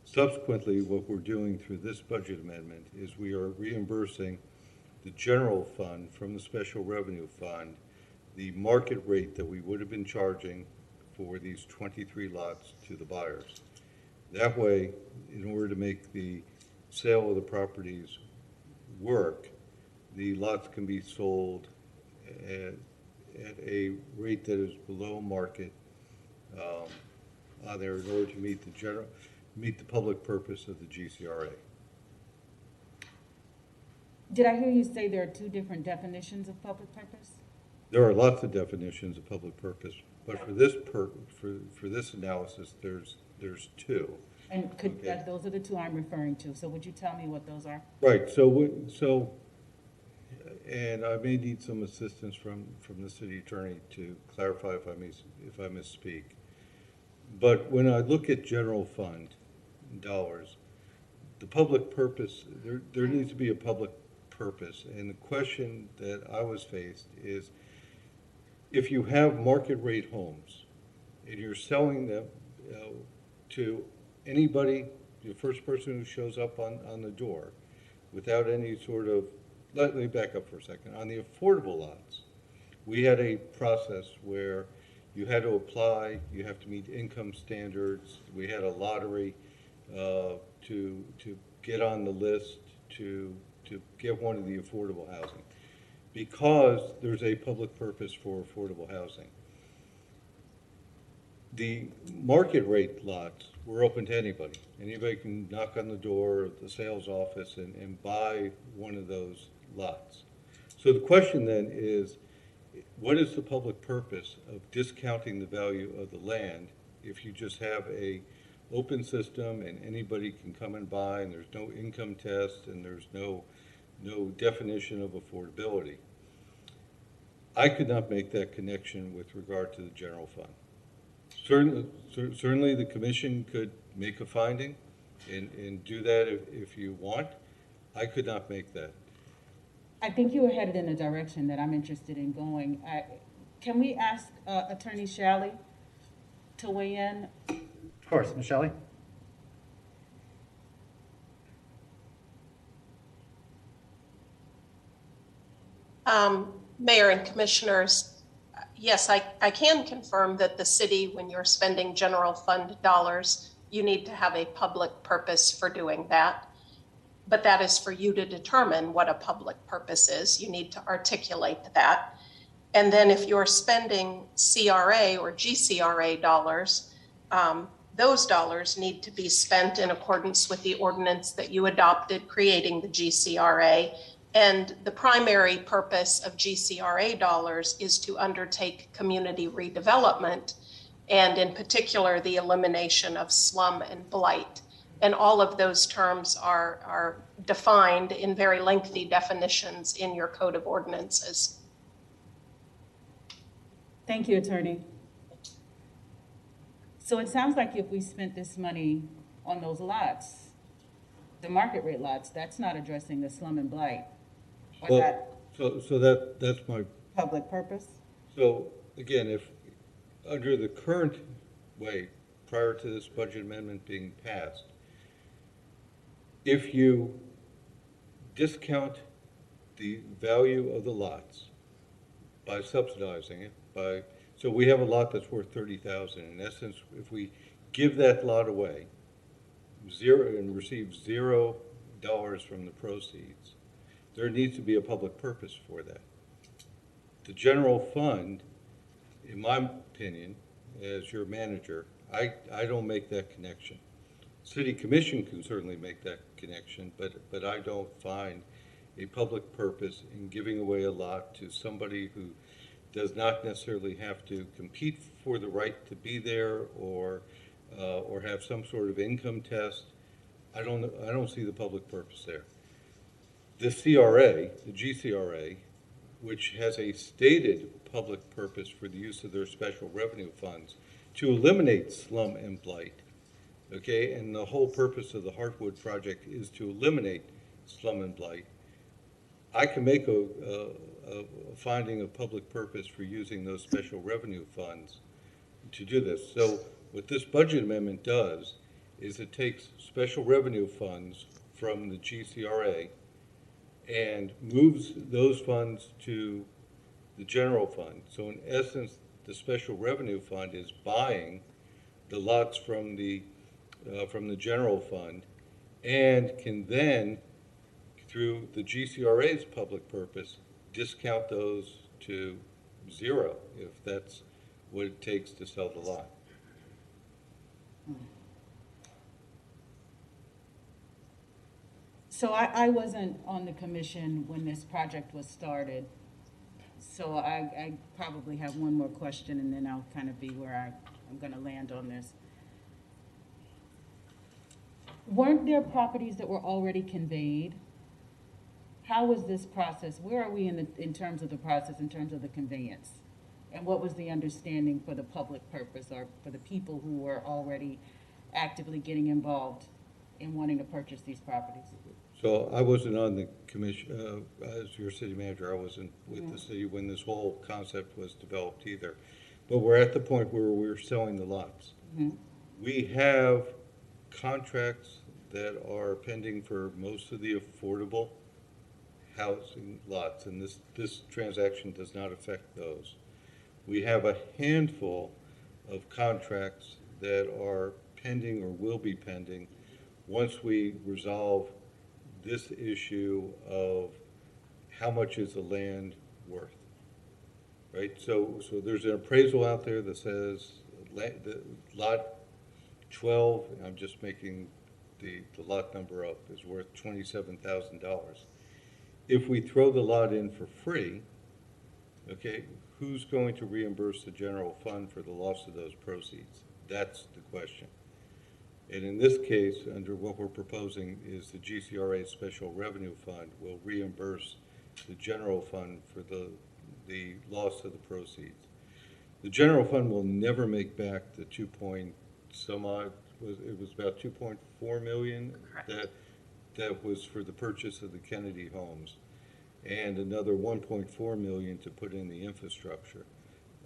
Subsequently, what we're doing through this budget amendment is we are reimbursing the general fund from the special revenue fund the market rate that we would have been charging for these 23 lots to the buyers. That way, in order to make the sale of the properties work, the lots can be sold at a rate that is below market there in order to meet the public purpose of the GCRA. Did I hear you say there are two different definitions of public purpose? There are lots of definitions of public purpose, but for this for this analysis, there's two. And those are the two I'm referring to. So would you tell me what those are? Right. And I may need some assistance from the city attorney to clarify if I misspeak. But when I look at general fund dollars, the public purpose, there needs to be a public purpose. And the question that I was faced is, if you have market rate homes and you're selling them to anybody, the first person who shows up on the door, without any sort of, let me back up for a second. On the affordable lots, we had a process where you had to apply, you have to meet income standards. We had a lottery to get on the list to get one of the affordable housing, because there's a public purpose for affordable housing. The market rate lots were open to anybody. Anybody can knock on the door of the sales office and buy one of those lots. So the question then is, what is the public purpose of discounting the value of the land if you just have a open system and anybody can come and buy and there's no income test and there's no definition of affordability? I could not make that connection with regard to the general fund. Certainly the commission could make a finding and do that if you want. I could not make that. I think you were headed in a direction that I'm interested in going. Can we ask Attorney Shalley to weigh in? Of course, Ms. Shelley? Mayor and Commissioners, yes, I can confirm that the city, when you're spending general fund dollars, you need to have a public purpose for doing that. But that is for you to determine what a public purpose is. You need to articulate that. And then if you're spending CRA or GCRA dollars, those dollars need to be spent in accordance with the ordinance that you adopted creating the GCRA. And the primary purpose of GCRA dollars is to undertake community redevelopment, and in particular, the elimination of slum and blight. And all of those terms are defined in very lengthy definitions in your code of ordinances. Thank you, Attorney. So it sounds like if we spent this money on those lots, the market rate lots, that's not addressing the slum and blight. Or Well, that that's my public purpose? So again, if under the current way, prior to this budget amendment being passed, if you discount the value of the lots by subsidizing it, so we have a lot that's worth $30,000. In essence, if we give that lot away, and receive $0 from the proceeds, there needs to be a public purpose for that. The general fund, in my opinion, as your manager, I don't make that connection. City Commission can certainly make that connection, but I don't find a public purpose in giving away a lot to somebody who does not necessarily have to compete for the right to be there or have some sort of income test. I don't see the public purpose there. The CRA, the GCRA, which has a stated public purpose for the use of their special revenue funds to eliminate slum and blight, okay? And the whole purpose of the Heartwood project is to eliminate slum and blight. I can make a finding of public purpose for using those special revenue funds to do this. So what this budget amendment does is it takes special revenue funds from the GCRA and moves those funds to the general fund. So in essence, the special revenue fund is buying the lots from the general fund and can then, through the GCRA's public purpose, discount those to 0 if that's what it takes to sell the lot. So I wasn't on the commission when this project was started. So I probably have one more question and then I'll kind of be where I'm going to land on this. Weren't there properties that were already conveyed? How was this process? Where are we in terms of the process, in terms of the conveyance? And what was the understanding for the public purpose or for the people who were already actively getting involved in wanting to purchase these properties? So I wasn't on the commission, as your city manager, I wasn't with the city when this whole concept was developed either. But we're at the point where we're selling the lots. Mm-hmm. We have contracts that are pending for most of the affordable housing lots, and this transaction does not affect those. We have a handful of contracts that are pending or will be pending once we resolve this issue of how much is the land worth, right? So there's an appraisal out there that says the lot 12, I'm just making the lot number up, is worth $27,000. If we throw the lot in for free, Okay, who's going to reimburse the general fund for the loss of those proceeds? That's the question. And in this case, under what we're proposing is the GCRA Special Revenue Fund will reimburse the general fund for the loss of the proceeds. The general fund will never make back the 2 point some odd, it was about 2.4 million that was for the purchase of the Kennedy homes, and another 1.4 million to put in the infrastructure.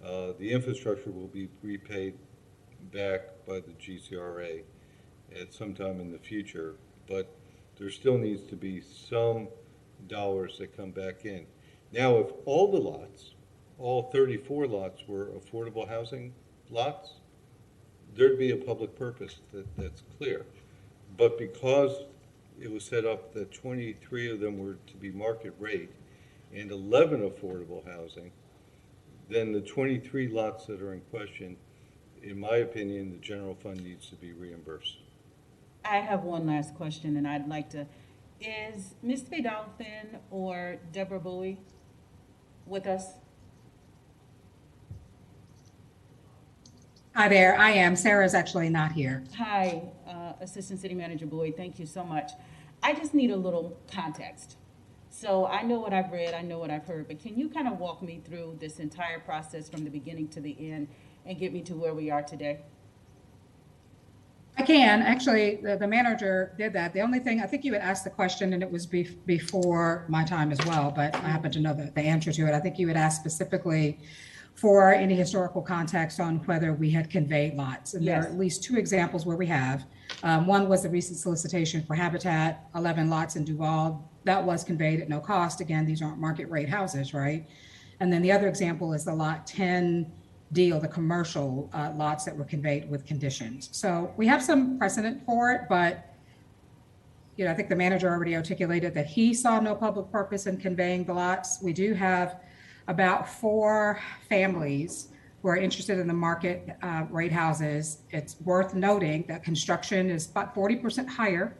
The infrastructure will be repaid back by the GCRA at some time in the future, but there still needs to be some dollars that come back in. Now, if all the lots, all 34 lots were affordable housing lots, there'd be a public purpose that's clear. But because it was set up that 23 of them were to be market rate and 11 affordable housing, then the 23 lots that are in question, in my opinion, the general fund needs to be reimbursed. I have one last question, and I'd like to, is Ms. Fadolfin or Deborah Bowie with us? Hi there, I am. Sarah's actually not here. Hi, Assistant City Manager Boyd, thank you so much. I just need a little context. So I know what I've read, I know what I've heard, but can you kind of walk me through this entire process from the beginning to the end and get me to where we are today? I can. Actually, the manager did that. The only thing, I think you had asked the question, and it was before my time as well, but I happen to know the answer to it. I think you had asked specifically for any historical context on whether we had conveyed lots. And there are at least two examples where we have. One was the recent solicitation for Habitat, 11 lots in Duval. That was conveyed at no cost. Again, these aren't market rate houses, right? And then the other example is the Lot 10 deal, the commercial lots that were conveyed with conditions. So we have some precedent for it, but I think the manager already articulated that he saw no public purpose in conveying the lots. We do have about 4 families who are interested in the market rate houses. It's worth noting that construction is about 40% higher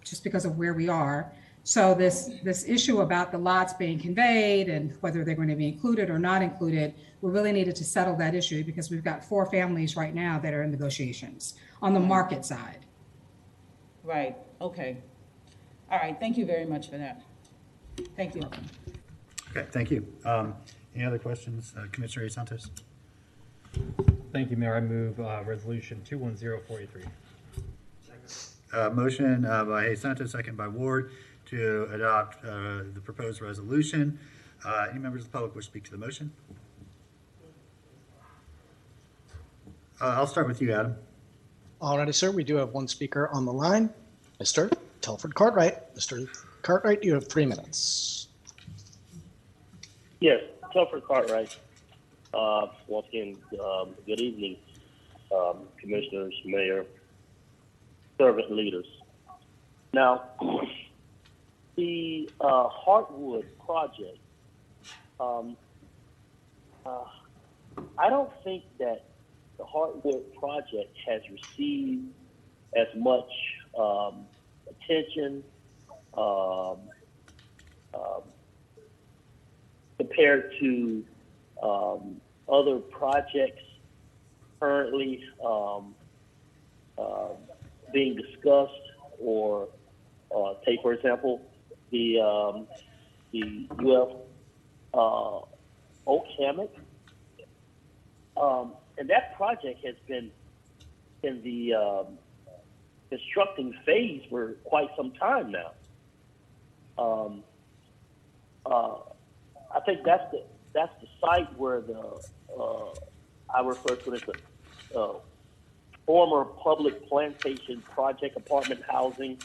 just because of where we are. So this issue about the lots being conveyed and whether they're going to be included or not included, we really needed to settle that issue because we've got 4 families right now that are in negotiations on the market side. Right, okay. All right, thank you very much for that. Thank you. Okay, thank you. Any other questions? Commissioner Santos? Thank you, Mayor. I move resolution 21043. Motion by Hayes Santos, second by Ward, to adopt the proposed resolution. Any members of the public wish to speak to the motion? I'll start with you, Adam. All righty, sir. We do have one speaker on the line, Mr. Telford Cartwright. Mr. Cartwright, you have 3 minutes. Yes, Telford Cartwright. Once again, good evening, commissioners, mayor, servant leaders. Now, the Heartwood project, I don't think that the Heartwood project has received as much attention compared to other projects currently being discussed, or take, for example, the UF Oak Hammock. And that project has been in the constructing phase for quite some time now. I think that's the site where I refer to it as the former public plantation project apartment housing,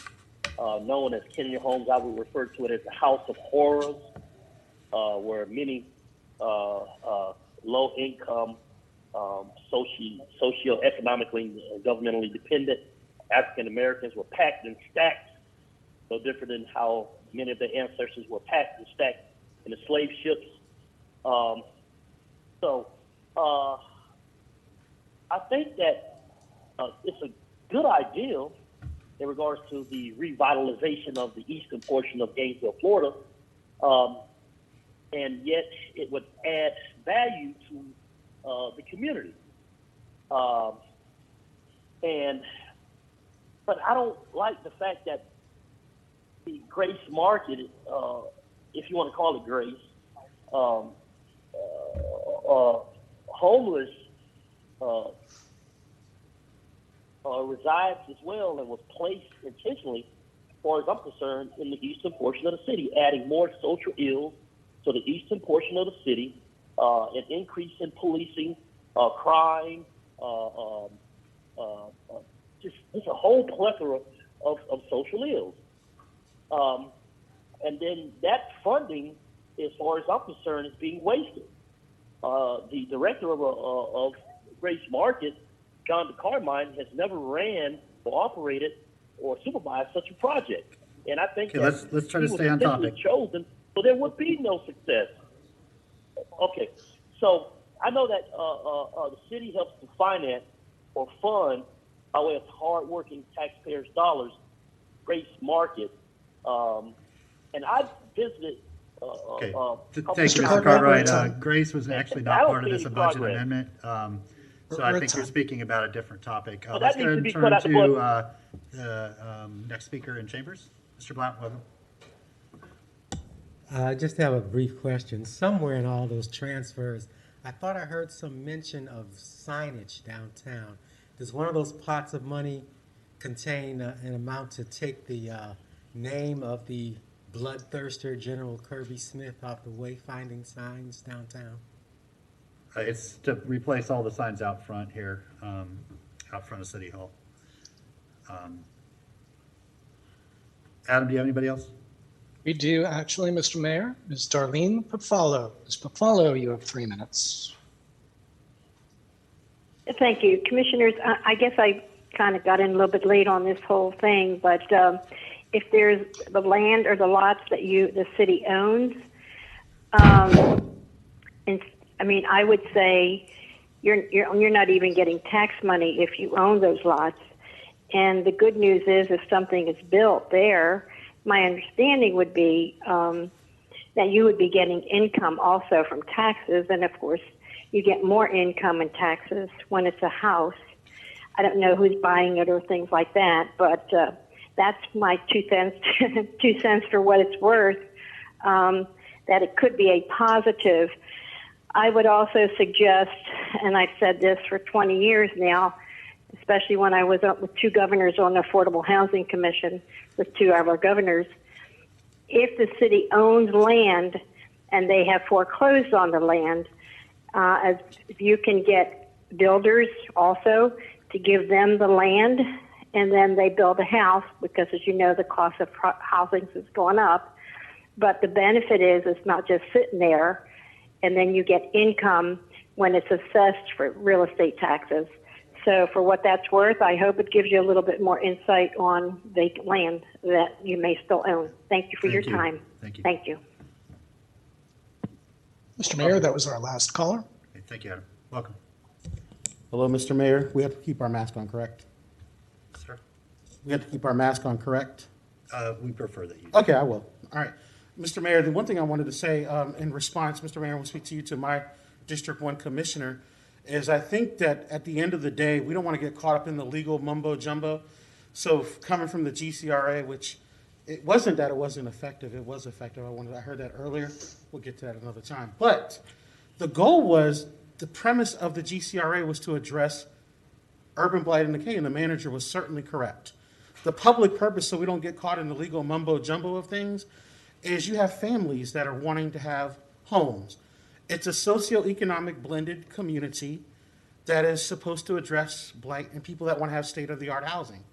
known as Kennedy Homes. I would refer to it as the House of Horrors, where many low-income, socio-economically and governmentally dependent African Americans were packed and stacked, no different than how many of their ancestors were packed and stacked in the slave ships. I think that it's a good idea in regards to the revitalization of the eastern portion of Gainesville, Florida. and yet it would add value to the community. But I don't like the fact that the Grace Market, if you want to call it Grace, homeless resides as well and was placed intentionally, as far as I'm concerned, in the eastern portion of the city, adding more social ills to the eastern portion of the city, an increase in policing, crime, just a whole plethora of social ills. And then that funding, as far as I'm concerned, is being wasted. The director of Grace Market, John DeCarmine, has never ran or operated or supervised such a project. And I think that let's try to he was stay on intentionally topic. chosen, so there would be no success. Okay, so I know that the city helps to finance or fund, by way of hardworking taxpayers' dollars, Grace Market. And I've visited. Okay. Thank you, Mr. Cartwright. Grace was actually not part of this budget amendment. So I think you're speaking about a different topic. Let's go ahead and turn to the next speaker in chambers. Mr. Blount, welcome. I just have a brief question. Somewhere in all those transfers, I thought I heard some mention of signage downtown. Does one of those pots of money contain an amount to take the name of the bloodthirster General Kirby Smith off the wayfinding signs downtown? It's to replace all the signs out front here, out front of City Hall. Adam, do you have anybody else? We do actually, Mr. Mayor. Ms. Darlene Pafalo. Ms. Pafalo, you have 3 minutes. Thank you. Commissioners, I guess I kind of got in a little bit late on this whole thing, but if there's the land or the lots that the city owns, and I mean, I would say you're not even getting tax money if you own those lots. And the good news is, if something is built there, my understanding would be that you would be getting income also from taxes, and of course, you get more income and taxes when it's a house. I don't know who's buying it or things like that, but that's my 2 cents, 2 cents for what it's worth, that it could be a positive. I would also suggest, and I've said this for 20 years now, especially when I was up with 2 governors on the Affordable Housing Commission with 2 of our governors, if the city owns land and they have foreclosed on the land, if you can get builders also to give them the land, and then they build a house, because as you know, the cost of housing is going up. But the benefit is it's not just sitting there, and then you get income when it's assessed for real estate taxes. So for what that's worth, I hope it gives you a little bit more insight on vacant land that you may still own. Thank you for your time. Thank you. Thank you. Mr. Mayor, that was our last caller. Okay, thank you, Adam. Welcome. Hello, Mr. Mayor. We have to keep our mask on, correct? Sir? We have to keep our mask on, correct? We prefer that you do. Okay, I will. All right. Mr. Mayor, the one thing I wanted to say in response, Mr. Mayor, I will speak to you, to my District 1 Commissioner, is I think that at the end of the day, we don't want to get caught up in the legal mumbo jumbo. So coming from the GCRA, which it wasn't that it wasn't effective, it was effective. I heard that earlier. We'll get to that another time. But the goal was, the premise of the GCRA was to address urban blight and decay, and the manager was certainly correct. The public purpose, so we don't get caught in the legal mumbo jumbo of things, is you have families that are wanting to have homes. It's a socioeconomic blended community that is supposed to address blight and people that want to have state-of-the-art housing.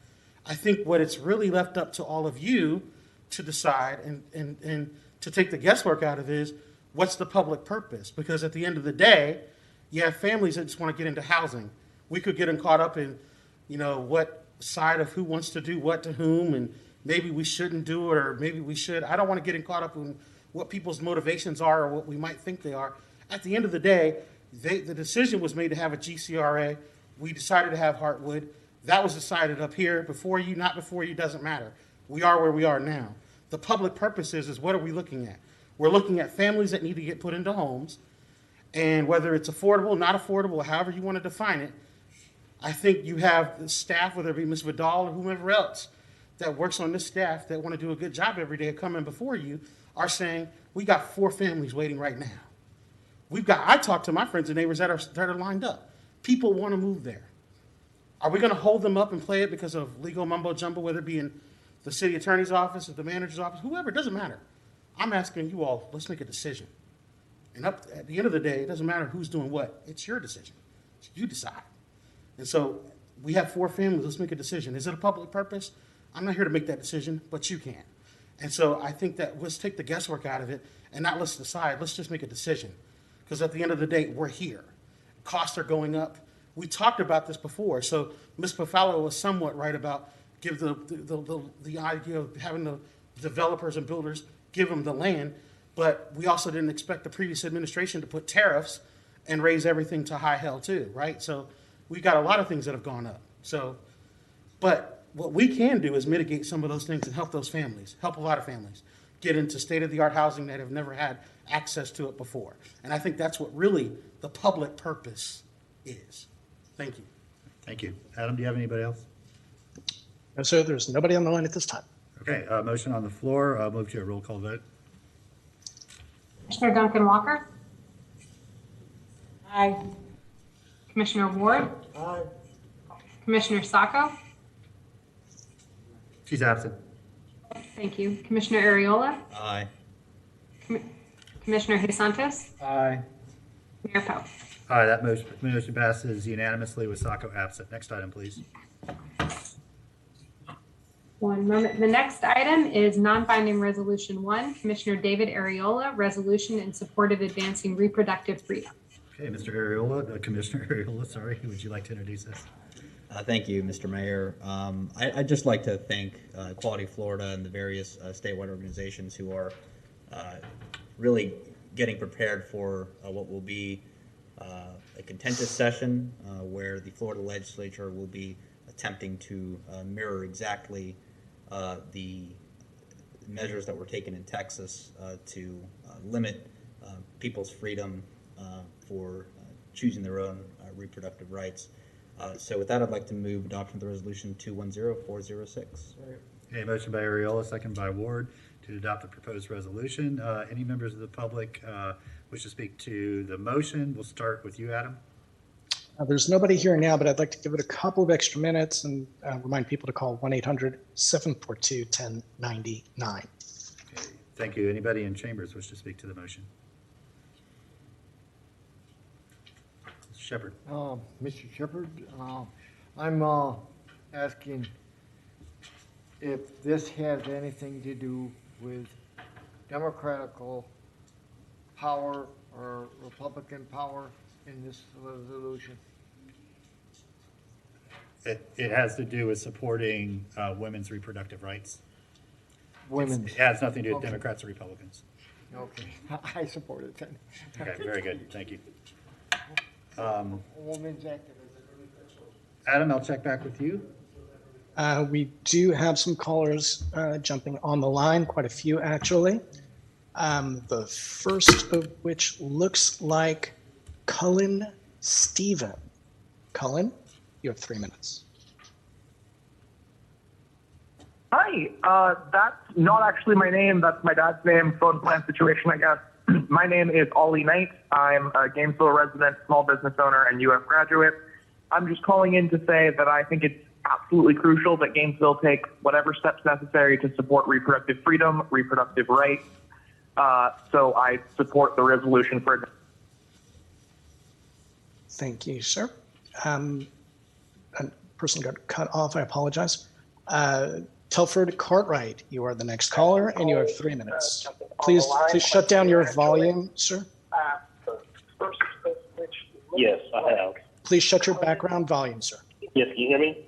I think what it's really left up to all of you to decide and to take the guesswork out of is, what's the public purpose? Because at the end of the day, you have families that just want to get into housing. We could get them caught up in, what side of who wants to do what to whom, and maybe we shouldn't do it, or maybe we should. I don't want to get caught up in what people's motivations are or what we might think they are. At the end of the day, the decision was made to have a GCRA. We decided to have Heartwood. That was decided up here. Before you, not before you, doesn't matter. We are where we are now. The public purpose is what are we looking at? We're looking at families that need to get put into homes, and whether it's affordable, not affordable, however you want to define it, I think you have the staff, whether it be Ms. Vidal or whomever else that works on this staff that want to do a good job every day of coming before you, are saying, we got 4 families waiting right now. I talked to my friends and neighbors that are lined up. People want to move there. Are we going to hold them up and play it because of legal mumbo jumbo, whether it be in the city attorney's office or the manager's office, whoever, it doesn't matter. I'm asking you all, let's make a decision. And at the end of the day, it doesn't matter who's doing what. It's your decision. You decide. And so we have 4 families. Let's make a decision. Is it a public purpose? I'm not here to make that decision, but you can. And so I think that let's take the guesswork out of it and not let's decide. Let's just make a decision. Because at the end of the day, we're here. Costs are going up. We talked about this before. So Ms. Pafalo was somewhat right about give the idea of having the developers and builders give them the land. But we also didn't expect the previous administration to put tariffs and raise everything to high hell too, right? So we got a lot of things that have gone up. So, but what we can do is mitigate some of those things and help those families, help a lot of families get into state-of-the-art housing that have never had access to it before. And I think that's what really the public purpose is. Thank you. Thank you. Adam, do you have anybody else? No, sir, there's nobody on the line at this time. Okay, motion on the floor. I'll move to a roll call vote. Commissioner Duncan Walker, Aye. Commissioner Ward, Aye. Commissioner Sacco, She's absent. thank you, Commissioner Ariola, Aye. Commissioner Jesus, Aye. Mayor Poe. Aye, that motion passes unanimously with Sacco absent. Next item, please. One moment. The next item is non-binding resolution 1, Commissioner David Ariola, resolution in support of advancing reproductive freedom. Okay, Mr. Ariola, Commissioner Ariola, sorry, would you like to introduce us? Thank you, Mr. Mayor. I'd just like to thank Quality Florida and the various statewide organizations who are really getting prepared for what will be a contentious session where the Florida legislature will be attempting to mirror exactly the measures that were taken in Texas to limit people's freedom for choosing their own reproductive rights. So with that, I'd like to move adoption of the resolution 210406. Okay, motion by Ariola, second by Ward to adopt the proposed resolution. Any members of the public wish to speak to the motion? We'll start with you, Adam. There's nobody here now, but I'd like to give it a couple of extra minutes and remind people to call 1-800-742-1099. Okay, thank you. Anybody in chambers wish to speak to the motion? Shepherd. Mr. Shepherd, I'm asking if this has anything to do with Democratical power or Republican power in this resolution. It has to do with supporting women's reproductive rights. Women's. It has nothing to do with Okay. Democrats or Republicans. Okay, I support it then. Okay, very good. Thank you. Women's activism. Adam, I'll check back with you. We do have some callers jumping on the line, quite a few actually. The first of which looks like Cullen Stephen. Cullen, you have 3 minutes. Hi, that's not actually my name. That's my dad's name. Phone plan situation, I guess. My name is Ollie Knight. I'm a Gainesville resident, small business owner, and UF graduate. I'm just calling in to say that I think it's absolutely crucial that Gainesville take whatever steps necessary to support reproductive freedom, reproductive rights. So I support the resolution for. Thank you, sir. A person got cut off. I apologize. Telford Cartwright, you are the next caller, and you have 3 minutes. Please shut down your volume, sir. Yes, I have. Please shut your background volume, sir. Yes, can you hear me?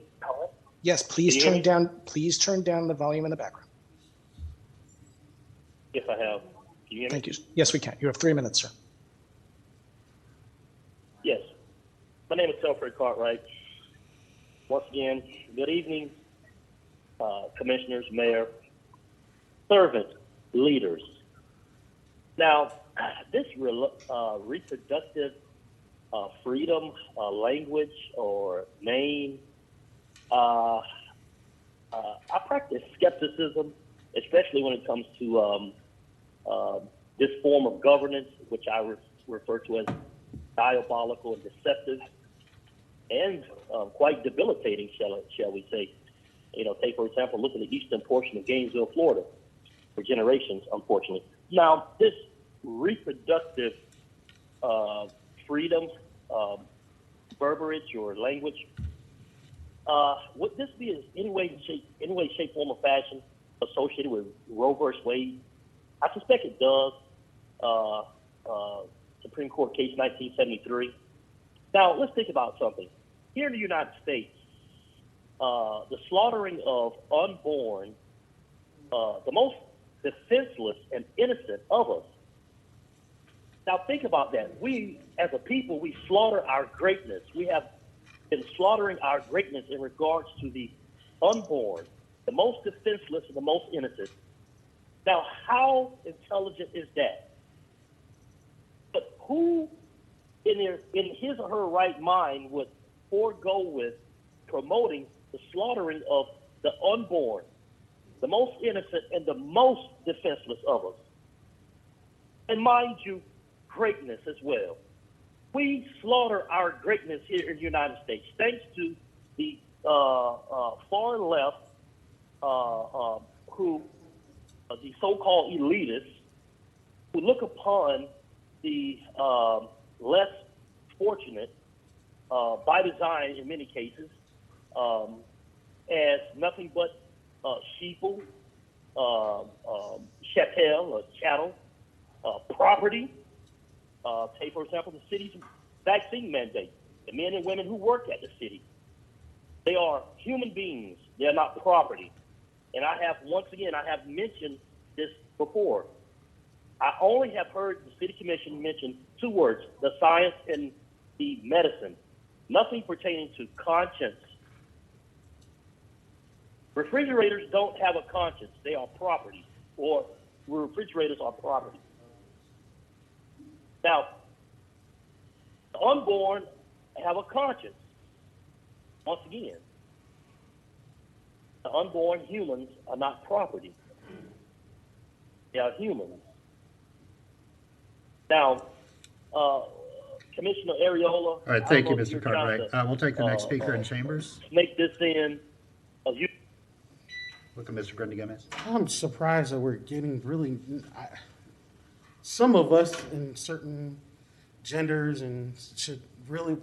Yes, please Can you hear turn me? down. Please turn down the volume in the background. Yes, I have. Can you hear me? Thank you. Yes, we can. You have 3 minutes, sir. Yes. My name is Telford Cartwright. Once again, good evening, commissioners, mayor, servant, leaders. Now, this reproductive freedom, language, or name, I practice skepticism, especially when it comes to this form of governance, which I refer to as diabolical and deceptive, and quite debilitating, shall we say. You know, take, for example, look at the eastern portion of Gainesville, Florida, for generations, unfortunately. Now, this reproductive freedom, verbiage, or language, would this be in any way, shape, form, or fashion associated with Roe versus Wade? I suspect it does. Supreme Court case 1973. Now, let's think about something. Here in the United States, the slaughtering of unborn, the most defenseless and innocent of us. Now, think about that. We, as a people, we slaughter our greatness. We have been slaughtering our greatness in regards to the unborn, the most defenseless and the most innocent. Now, how intelligent is that? But who in his or her right mind would forego with promoting the slaughtering of the unborn, the most innocent and the most defenseless of us? And mind you, greatness as well. We slaughter our greatness here in the United States thanks to the far left, the so-called elitists, who look upon the less fortunate, by design in many cases, as nothing but sheeple, chattel, or chattel, property. Take, for example, the city's vaccine mandate. The men and women who work at the city, they are human beings. They are not property. And I have mentioned this before. I only have heard the city commission mention two words: the science and the medicine. Nothing pertaining to conscience. Refrigerators don't have a conscience. They are property, or refrigerators are property. Now, the unborn have a conscience. Once again, the unborn humans are not property. They are humans. Now, Commissioner Ariola. All right, thank you, Mr. Cartwright. We'll take the next speaker in chambers. Make this in. Look at Mr. Gomez. I'm surprised that we're getting really, some of us in certain genders and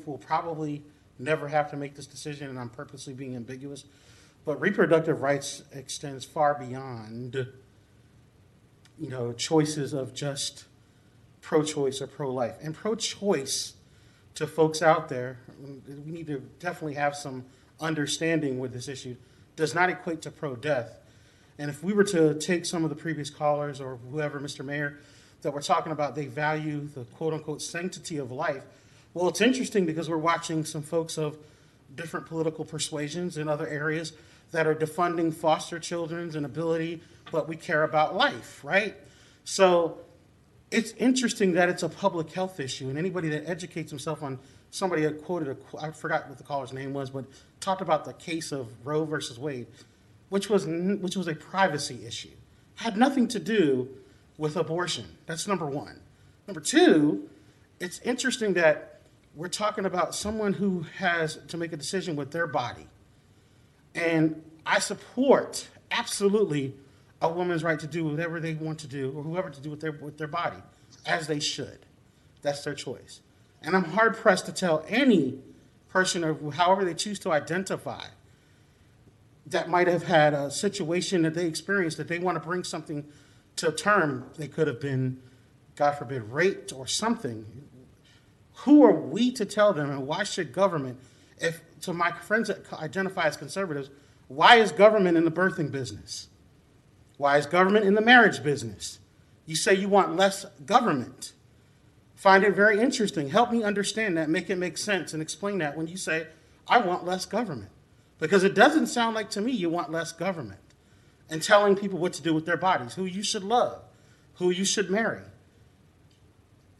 will probably never have to make this decision, and I'm purposely being ambiguous, but reproductive rights extends far beyond, choices of just pro-choice or pro-life. And pro-choice, to folks out there, we need to definitely have some understanding with this issue, does not equate to pro-death. And if we were to take some of the previous callers or whoever, Mr. Mayor, that we're talking about, they value the quote-unquote sanctity of life. Well, it's interesting because we're watching some folks of different political persuasions in other areas that are defunding foster children's and ability, but we care about life, right? So it's interesting that it's a public health issue, and anybody that educates himself on, somebody had quoted, I forgot what the caller's name was, but talked about the case of Roe versus Wade, which was a privacy issue. Had nothing to do with abortion. That's number one. Number two, it's interesting that we're talking about someone who has to make a decision with their body. And I support absolutely a woman's right to do whatever they want to do, or whoever to do with their body, as they should. That's their choice. And I'm hard pressed to tell any person, or however they choose to identify, that might have had a situation that they experienced that they want to bring something to term. They could have been, God forbid, raped or something. Who are we to tell them, and why should government, if to my friends that identify as conservatives, why is government in the birthing business? Why is government in the marriage business? You say you want less government. Find it very interesting. Help me understand that, make it make sense, and explain that when you say, I want less government. Because it doesn't sound like to me you want less government and telling people what to do with their bodies, who you should love, who you should marry.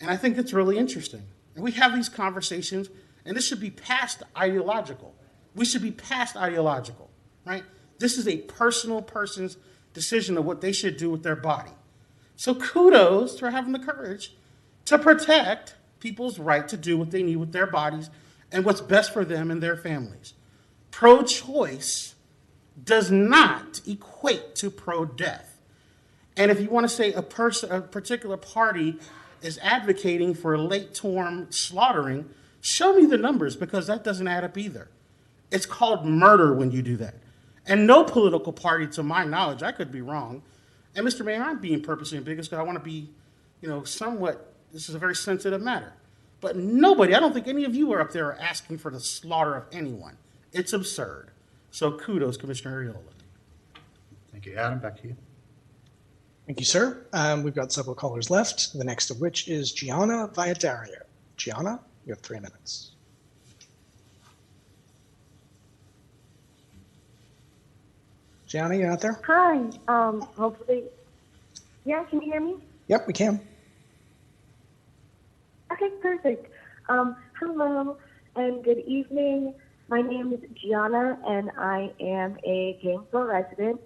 And I think it's really interesting. And we have these conversations, and this should be past ideological. We should be past ideological, right? This is a person's decision of what they should do with their body. So kudos for having the courage to protect people's right to do what they need with their bodies and what's best for them and their families. Pro-choice does not equate to pro-death. And if you want to say a particular party is advocating for late-term slaughtering, show me the numbers, because that doesn't add up either. It's called murder when you do that. And no political party, to my knowledge, I could be wrong. And Mr. Mayor, I'm being purposely ambiguous because I want to be, somewhat, this is a very sensitive matter. But nobody, I don't think any of you are up there asking for the slaughter of anyone. It's absurd. So kudos, Commissioner Ariola. Thank you. Adam, back to you. Thank you, sir. We've got several callers left, the next of which is Gianna Valladario. Gianna, you have 3 minutes. Gianna, you out there? Hi. Hopefully, yeah. Can you hear me? Yep, we can. Okay, perfect. Hello and good evening. My name is Gianna, and I am a Gainesville resident.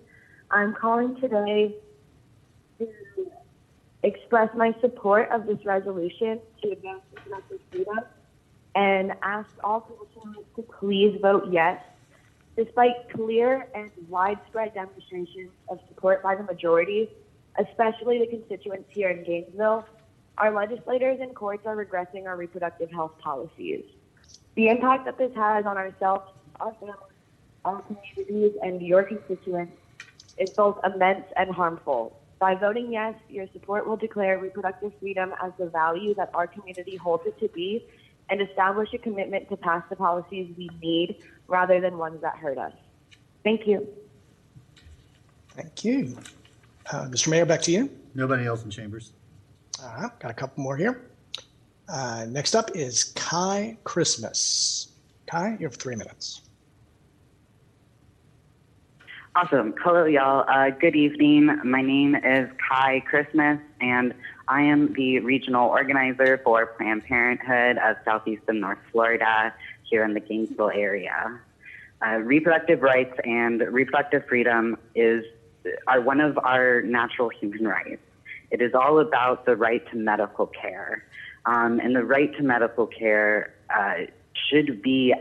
I'm calling today to express my support of this resolution to advance reproductive freedom and ask all commissioners to please vote yes. Despite clear and widespread demonstrations of support by the majority, especially the constituents here in Gainesville, our legislators and courts are regressing our reproductive health policies. The impact that this has on ourselves, our families, our communities, and your constituents is both immense and harmful. By voting yes, your support will declare reproductive freedom as the value that our community holds it to be and establish a commitment to pass the policies we need rather than ones that hurt us. Thank you. Thank you. Mr. Mayor, back to you. Nobody else in chambers. Got a couple more here. Next up is Kai Christmas. Kai, you have 3 minutes. Awesome. Hello, y'all. Good evening. My name is Kai Christmas, and I am the regional organizer for Planned Parenthood of Southeast and North Florida here in the Gainesville area. Reproductive rights and reproductive freedom are one of our natural human rights. It is all about the right to medical care. And the right to medical care should be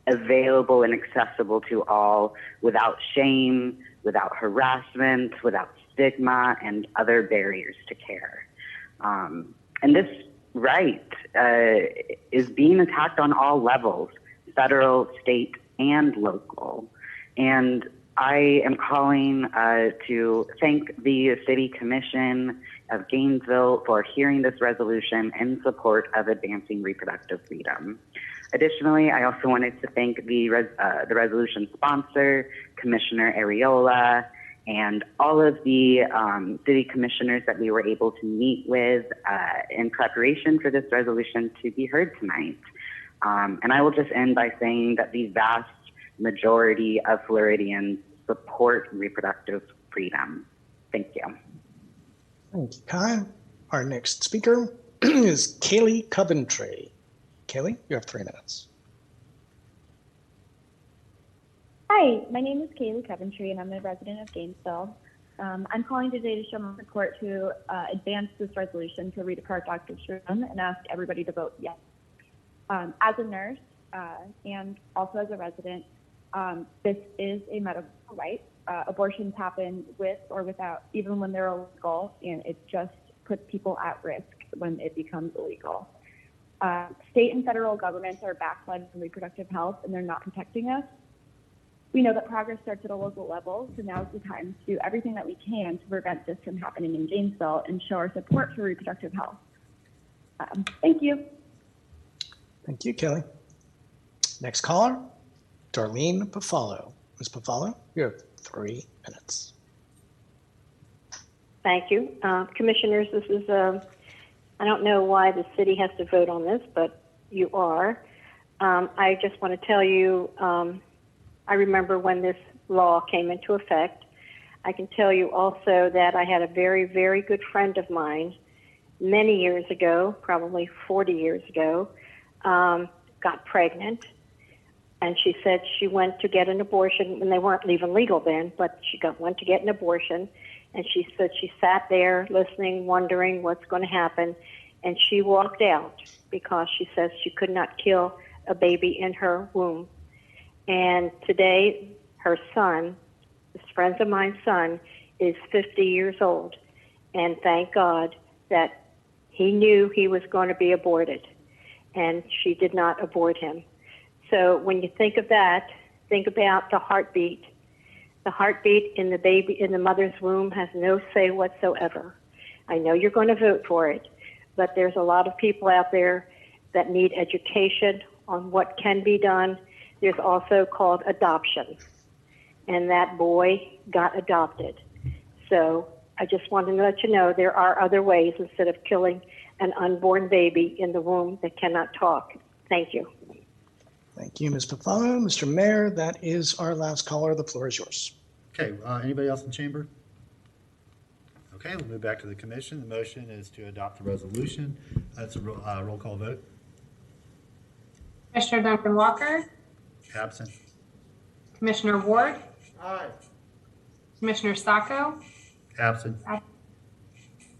available and accessible to all without shame, without harassment, without stigma, and other barriers to care. And this right is being attacked on all levels, federal, state, and local. And I am calling to thank the City Commission of Gainesville for hearing this resolution in support of advancing reproductive freedom. Additionally, I also wanted to thank the resolution sponsor, Commissioner Ariola, and all of the city commissioners that we were able to meet with in preparation for this resolution to be heard tonight. And I will just end by saying that the vast majority of Floridians support reproductive freedom. Thank you. Thank you, Kai. Our next speaker is Kaylee Coventry. Kaylee, you have 3 minutes. Hi, my name is Kaylee Coventry, and I'm a resident of Gainesville. I'm calling today to show my support to advance this resolution to reproductive freedom and ask everybody to vote yes. As a nurse and also as a resident, this is a medical right. Abortions happen with or without, even when they're illegal, and it just puts people at risk when it becomes illegal. State and federal governments are backsliding on reproductive health, and they're not protecting us. We know that progress starts at a local level, so now is the time to do everything that we can to prevent this from happening in Gainesville and show our support for reproductive health. Thank you. Thank you, Kelly. Next caller, Darlene Pafalo. Ms. Pafalo, you have 3 minutes. Thank you. Commissioners, this is, I don't know why the city has to vote on this, but you are. I just want to tell you, I remember when this law came into effect. I can tell you also that I had a very, very good friend of mine many years ago, probably 40 years ago, got pregnant. And she said she went to get an abortion, and they weren't even legal then, but went to get an abortion. And she said she sat there listening, wondering what's going to happen. And she walked out because she says she could not kill a baby in her womb. And today, her son, this friend of mine's son, is 50 years old. And thank God that he knew he was going to be aborted. And she did not abort him. So when you think of that, think about the heartbeat. The heartbeat in the baby in the mother's womb has no say whatsoever. I know you're going to vote for it, but there's a lot of people out there that need education on what can be done. There's also called adoption, and that boy got adopted. So I just wanted to let you know there are other ways instead of killing an unborn baby in the womb that cannot talk. Thank you. Thank you, Ms. Buffalo. Mr. Mayor, that is our last caller. The floor is yours. Okay, anybody else in chamber? Okay, we'll move back to the commission. The motion is to adopt the resolution. That's a roll call vote. Commissioner Duncan Walker, Absent. Commissioner Ward, Aye. Commissioner Sacco, Absent.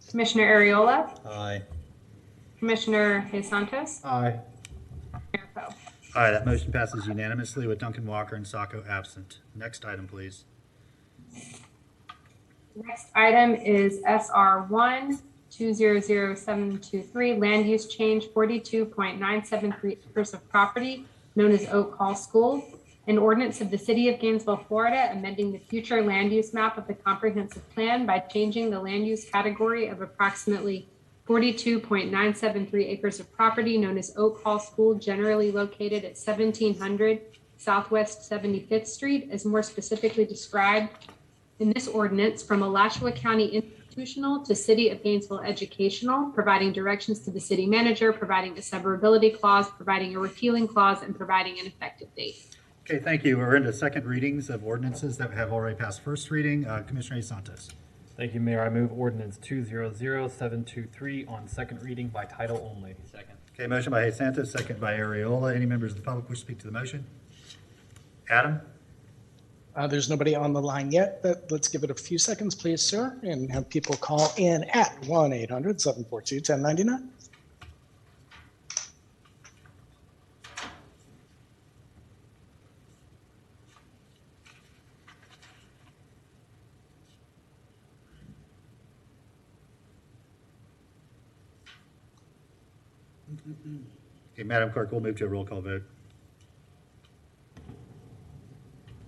Commissioner Ariola, Aye. Commissioner De Santos, Aye. Mayor Poe. Aye, that motion passes unanimously with Duncan Walker and Sacco absent. Next item, please. Next item is SR 1-200723, land use change 42.973 acres of property known as Oak Hall School. An ordinance of the City of Gainesville, Florida, amending the future land use map of the comprehensive plan by changing the land use category of approximately 42.973 acres of property known as Oak Hall School, generally located at 1700 Southwest 75th Street, as more specifically described in this ordinance, from Alachua County Institutional to City of Gainesville Educational, providing directions to the city manager, providing a severability clause, providing a repealing clause, and providing an effective date. Okay, thank you. We're into second readings of ordinances that have already passed first reading. Commissioner De Santos. Thank you, Mayor. I move ordinance 200723 on second reading by title only. Second. Okay, motion by De Santos, second by Ariola. Any members of the public wish to speak to the motion? Adam? There's nobody on the line yet, but let's give it a few seconds, please, sir, and have people call in at 1-800-742-1099. Okay, Madam Clerk, we'll move to a roll call vote.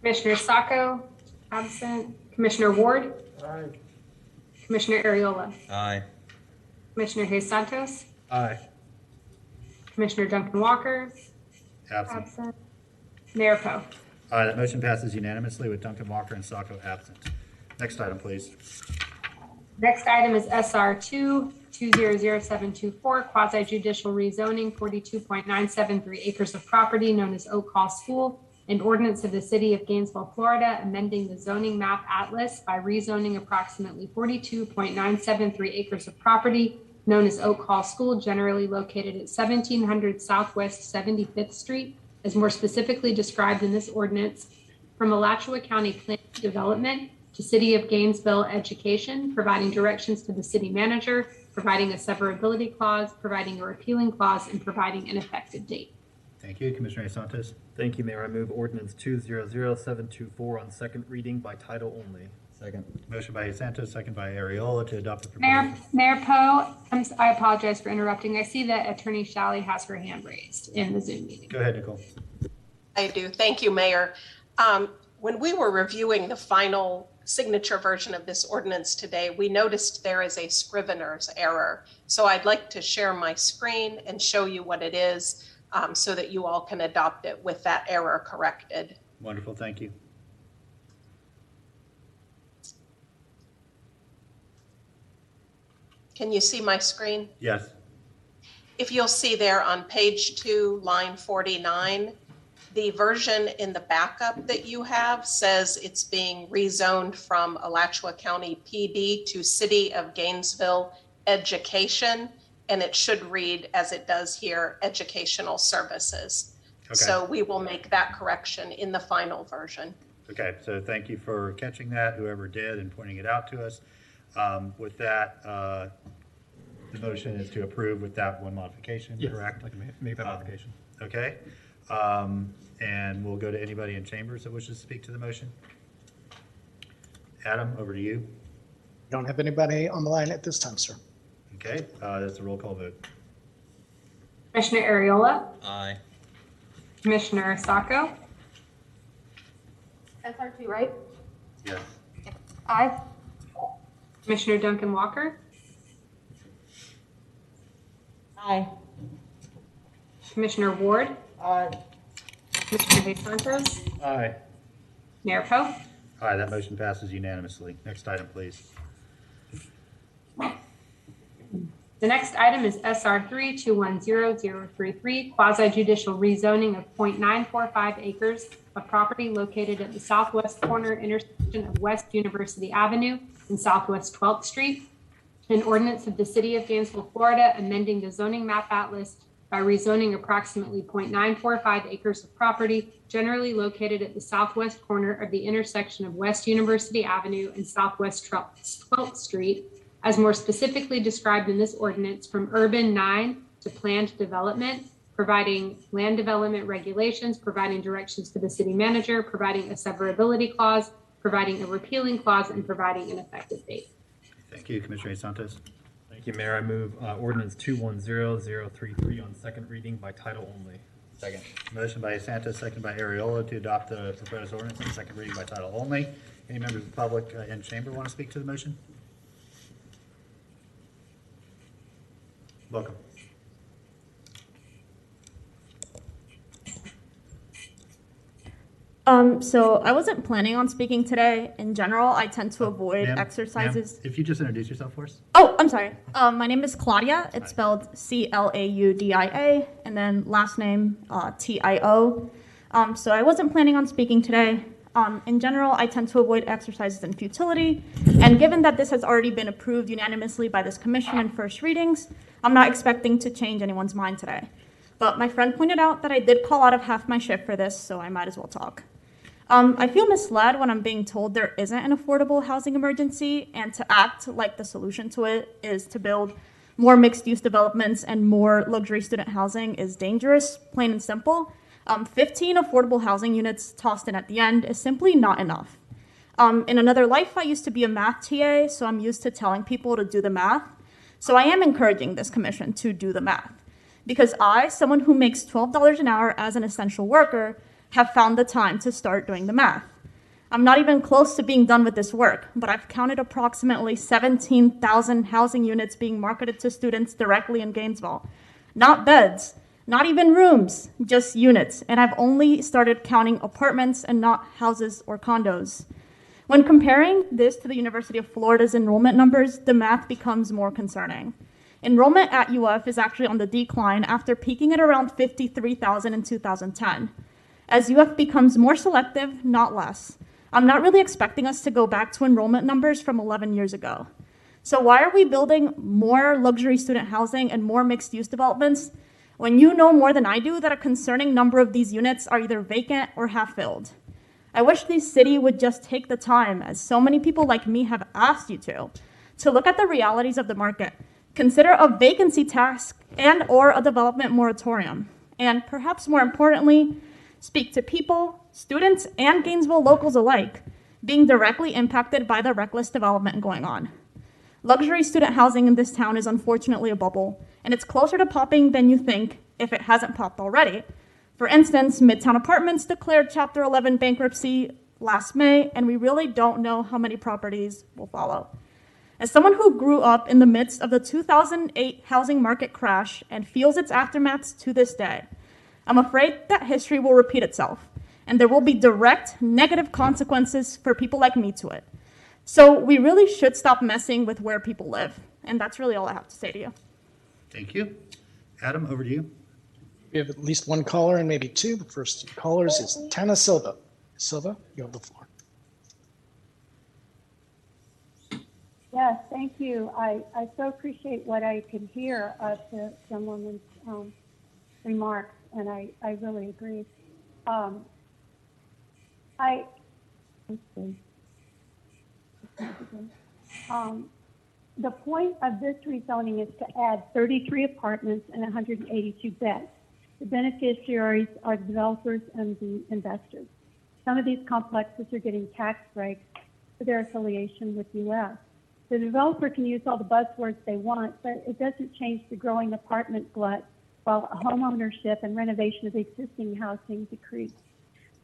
Commissioner Sacco, absent. Commissioner Ward, Aye. Commissioner Ariola, Aye. Commissioner De Santos, Aye. Commissioner Duncan Walker, Absent. absent. Mayor Poe. Aye, that motion passes unanimously with Duncan Walker and Sacco absent. Next item, please. Next item is SR 2-200724, quasi judicial rezoning 42.973 acres of property known as Oak Hall School. An ordinance of the City of Gainesville, Florida, amending the zoning map atlas by rezoning approximately 42.973 acres of property known as Oak Hall School, generally located at 1700 Southwest 75th Street, as more specifically described in this ordinance, from Alachua County Planning and Development to City of Gainesville Education, providing directions to the city manager, providing a severability clause, providing a repealing clause, and providing an effective date. Thank you. Commissioner De Santos. Thank you, Mayor. I move ordinance 200724 on second reading by title only. Second. Motion by De Santos, second by Ariola to adopt the proposal. Mayor Poe, I apologize for interrupting. I see that Attorney Shalley has her hand raised in the Zoom meeting. Go ahead, Nicole. I do. Thank you, Mayor. When we were reviewing the final signature version of this ordinance today, we noticed there is a scrivener's error. So I'd like to share my screen and show you what it is so that you all can adopt it with that error corrected. Wonderful. Thank you. Can you see my screen? Yes. If you'll see there on page 2, line 49, the version in the backup that you have says it's being rezoned from Alachua County PD to City of Gainesville education, and it should read as it does here, educational services. Okay. So we will make that correction in the final version. Okay, so thank you for catching that, whoever did, and pointing it out to us. With that, the motion is to approve with that one modification, Yes, correct? I'd like to make that modification. Okay, and we'll go to anybody in chambers that wishes to speak to the motion. Adam, over to you. Don't have anybody on the line at this time, sir. Okay, that's a roll call vote. Commissioner Ariola, Aye. Commissioner Sacco, SR2, right? Yes. aye. Commissioner Duncan Walker, Aye. Commissioner Ward, Aye. Commissioner De Santos, Aye. Mayor Poe. Aye, that motion passes unanimously. Next item, please. The next item is SR 3210033, quasi judicial rezoning of 0.945 acres of property located at the southwest corner intersection of West University Avenue and Southwest 12th Street. An ordinance of the City of Gainesville, Florida, amending the zoning map atlas by rezoning approximately 0.945 acres of property generally located at the southwest corner of the intersection of West University Avenue and Southwest 12th Street, as more specifically described in this ordinance, from urban 9 to planned development, providing land development regulations, providing directions to the city manager, providing a severability clause, providing a repealing clause, and providing an effective date. Thank you, Commissioner Santos. Thank you, Mayor. I move ordinance 210033 on second reading by title only. Second. Motion by Santos, second by Ariola to adopt the proposed ordinance on second reading by title only. Any members of the public in chamber want to speak to the motion? Welcome. So I wasn't planning on speaking today. In general, I tend to avoid exercises. Ma'am, if you just introduce yourself for us. Oh, I'm sorry. My name is Claudia. It's spelled Claudia, and then last name Tio. So I wasn't planning on speaking today. In general, I tend to avoid exercises in futility. And given that this has already been approved unanimously by this commission in first readings, I'm not expecting to change anyone's mind today. But my friend pointed out that I did call out of half my shift for this, so I might as well talk. I feel misled when I'm being told there isn't an affordable housing emergency, and to act like the solution to it is to build more mixed-use developments and more luxury student housing is dangerous, plain and simple. 15 affordable housing units tossed in at the end is simply not enough. In another life, I used to be a math TA, so I'm used to telling people to do the math. So I am encouraging this commission to do the math. Because I, someone who makes $12 an hour as an essential worker, have found the time to start doing the math. I'm not even close to being done with this work, but I've counted approximately 17,000 housing units being marketed to students directly in Gainesville. Not beds, not even rooms, just units. And I've only started counting apartments and not houses or condos. When comparing this to the University of Florida's enrollment numbers, the math becomes more concerning. Enrollment at UF is actually on the decline after peaking at around 53,000 in 2010. As UF becomes more selective, not less. I'm not really expecting us to go back to enrollment numbers from 11 years ago. So why are we building more luxury student housing and more mixed-use developments when you know more than I do that a concerning number of these units are either vacant or half-filled? I wish the city would just take the time, as so many people like me have asked you to look at the realities of the market, consider a vacancy tax and or a development moratorium, and perhaps more importantly, speak to people, students, and Gainesville locals alike being directly impacted by the reckless development going on. Luxury student housing in this town is unfortunately a bubble, and it's closer to popping than you think if it hasn't popped already. For instance, Midtown Apartments declared Chapter 11 bankruptcy last May, and we really don't know how many properties will follow. As someone who grew up in the midst of the 2008 housing market crash and feels its aftermaths to this day, I'm afraid that history will repeat itself, and there will be direct negative consequences for people like me to it. So we really should stop messing with where people live, and that's really all I have to say to you. Thank you. Adam, over to you. We have at least one caller and maybe two. The first two callers is Tana Silva. Silva, you have the floor. Yes, thank you. I so appreciate what I can hear of the gentleman's remarks, and I really agree. I let's see. The point of this rezoning is to add 33 apartments and 182 beds. The beneficiaries are the developers and the investors. Some of these complexes are getting tax breaks for their affiliation with U.S. The developer can use all the buzzwords they want, but it doesn't change the growing apartment glut while home ownership and renovation of existing housing decrease.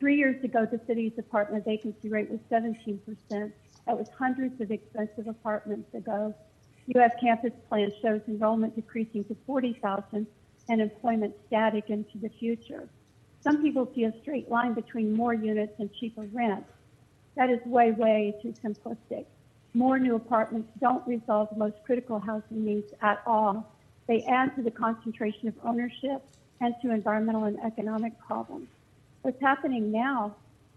3 years ago, the city's apartment vacancy rate was 17%. That was hundreds of expensive apartments ago. U.S. campus plan shows enrollment decreasing to 40,000 and employment static into the future. Some people see a straight line between more units and cheaper rent. That is way, way too simplistic. More new apartments don't resolve the most critical housing needs at all. They add to the concentration of ownership and to environmental and economic problems. What's happening now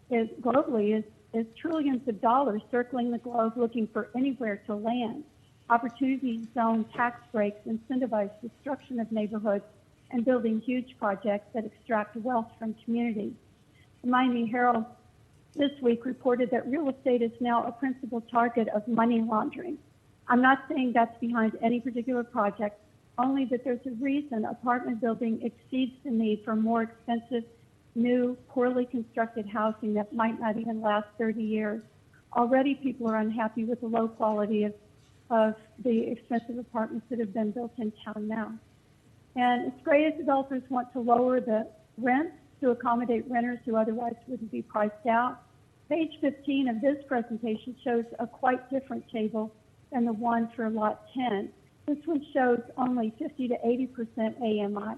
is globally is trillions of dollars circling the globe looking for anywhere to land. Opportunity zone tax breaks incentivize destruction of neighborhoods and building huge projects that extract wealth from communities. The Miami Herald this week reported that real estate is now a principal target of money laundering. I'm not saying that's behind any particular project, only that there's a reason apartment building exceeds the need for more expensive, new, poorly constructed housing that might not even last 30 years. Already people are unhappy with the low quality of the expensive apartments that have been built in town now. And it's great if developers want to lower the rent to accommodate renters who otherwise wouldn't be priced out. Page 15 of this presentation shows a quite different table than the one for Lot 10. This one shows only 50 to 80% AMI.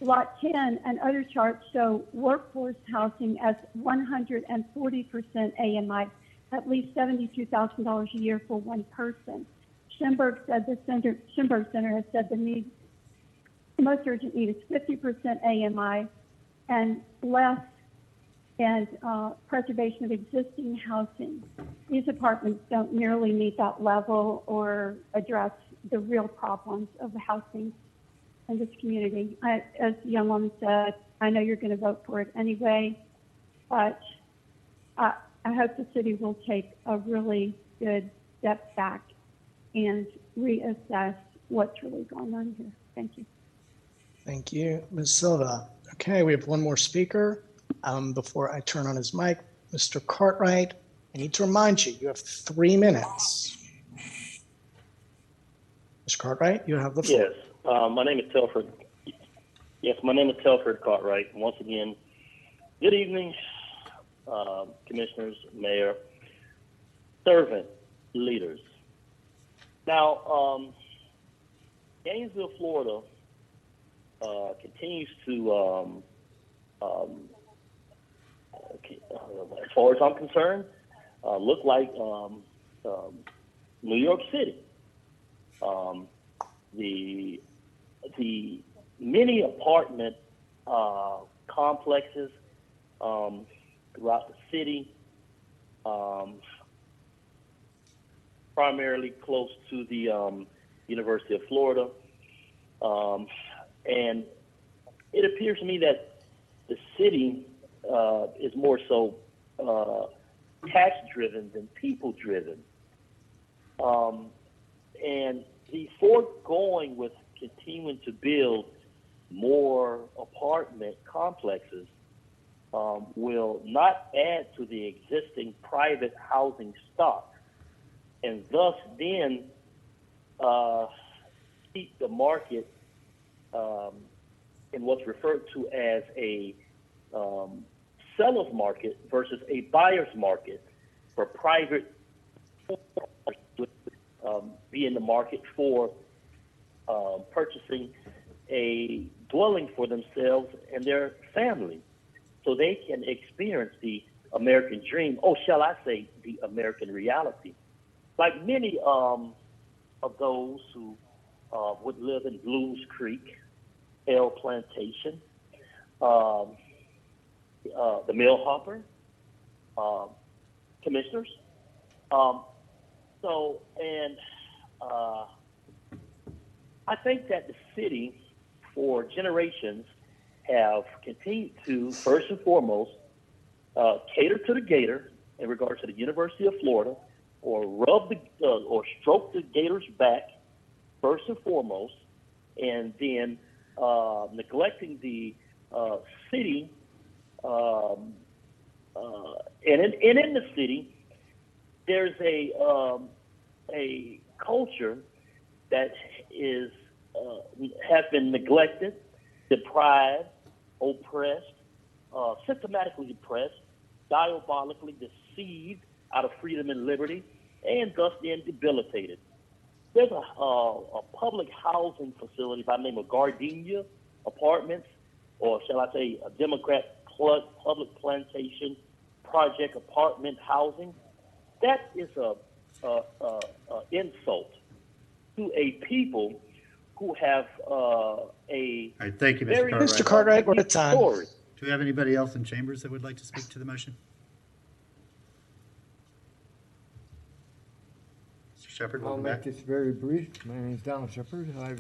Lot 10 and other charts show workforce housing as 140% AMI, at least $72,000 a year for one person. Schimberg Center has said the most urgent need is 50% AMI and less and preservation of existing housing. These apartments don't nearly meet that level or address the real problems of the housing in this community. As the young woman said, I know you're going to vote for it anyway, but I hope the city will take a really good step back and reassess what's really going on here. Thank you. Thank you, Ms. Silva. Okay, we have one more speaker. Before I turn on his mic, Mr. Cartwright, I need to remind you, you have 3 minutes. Mr. Cartwright, you have the floor. Yes, my name is Telford. Yes, my name is Telford Cartwright. Once again, good evening, commissioners, mayor, servant leaders. Now, Gainesville, Florida, continues to, as far as I'm concerned, look like New York City. The many apartment complexes throughout the city, primarily close to the University of Florida, and it appears to me that the city is more so tax-driven than people-driven. And the foregoing with continuing to build more apartment complexes will not add to the existing private housing stock, and thus then keep the market in what's referred to as a seller's market versus a buyer's market for private be in the market for purchasing a dwelling for themselves and their family so they can experience the American dream, or shall I say the American reality. Like many of those who would live in Blues Creek, L Plantation, the Mill Hopper, commissioners, So, and I think that the city, for generations, have continued to, first and foremost, cater to the gator in regards to the University of Florida, or or stroke the gator's back, first and foremost, and then neglecting the city, and in the city, there's a culture that is has been neglected, deprived, oppressed, systematically oppressed, diabolically deceived out of freedom and liberty, and thus then debilitated. There's a public housing facility by the name of Gardenia Apartments, or shall I say a Democrat public plantation project apartment housing. That is a insult to a people who have a All right, thank you, Mr. very Cartwright. Mr. Cartwright, we're at time. story. Do we have anybody else in chambers that would like to speak to the motion? Mr. Shepherd, I'll welcome make back. this very brief. My name is Donald Shepherd. I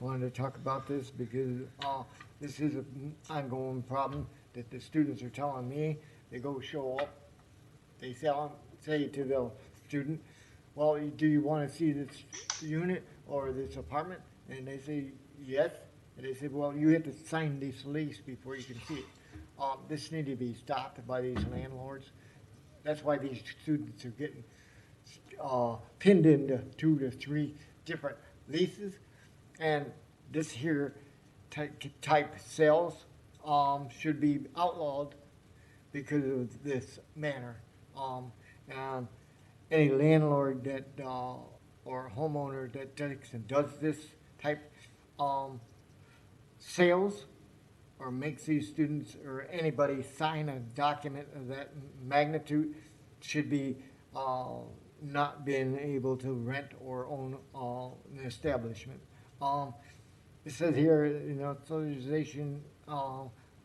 wanted to talk about this because this is an ongoing problem that the students are telling me. They go show up, they say to the student, well, do you want to see this unit or this apartment? And they say, yes. And they say, well, you have to sign this lease before you can see it. This needs to be stopped by these landlords. That's why these students are getting pinned into 2 to 3 different leases. And this here type sales should be outlawed because of this manner. And any landlord that or homeowner that takes and does this type sales or makes these students or anybody sign a document of that magnitude should be not being able to rent or own an establishment. It says here, authorization,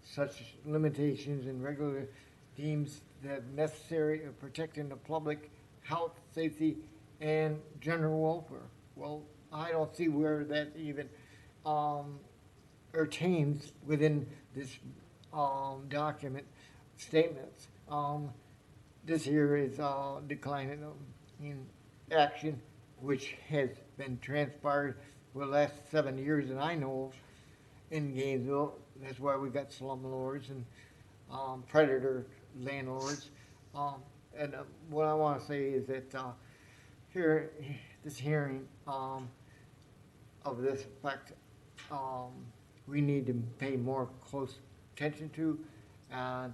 such limitations and regular deems that necessary of protecting the public health, safety, and general welfare. Well, I don't see where that even pertains within this document statements. This here is declining in action, which has been transpired for the last 7 years that I know of in Gainesville. That's why we got slumlords and predator landlords. And what I want to say is that this hearing of this fact, we need to pay more close attention to and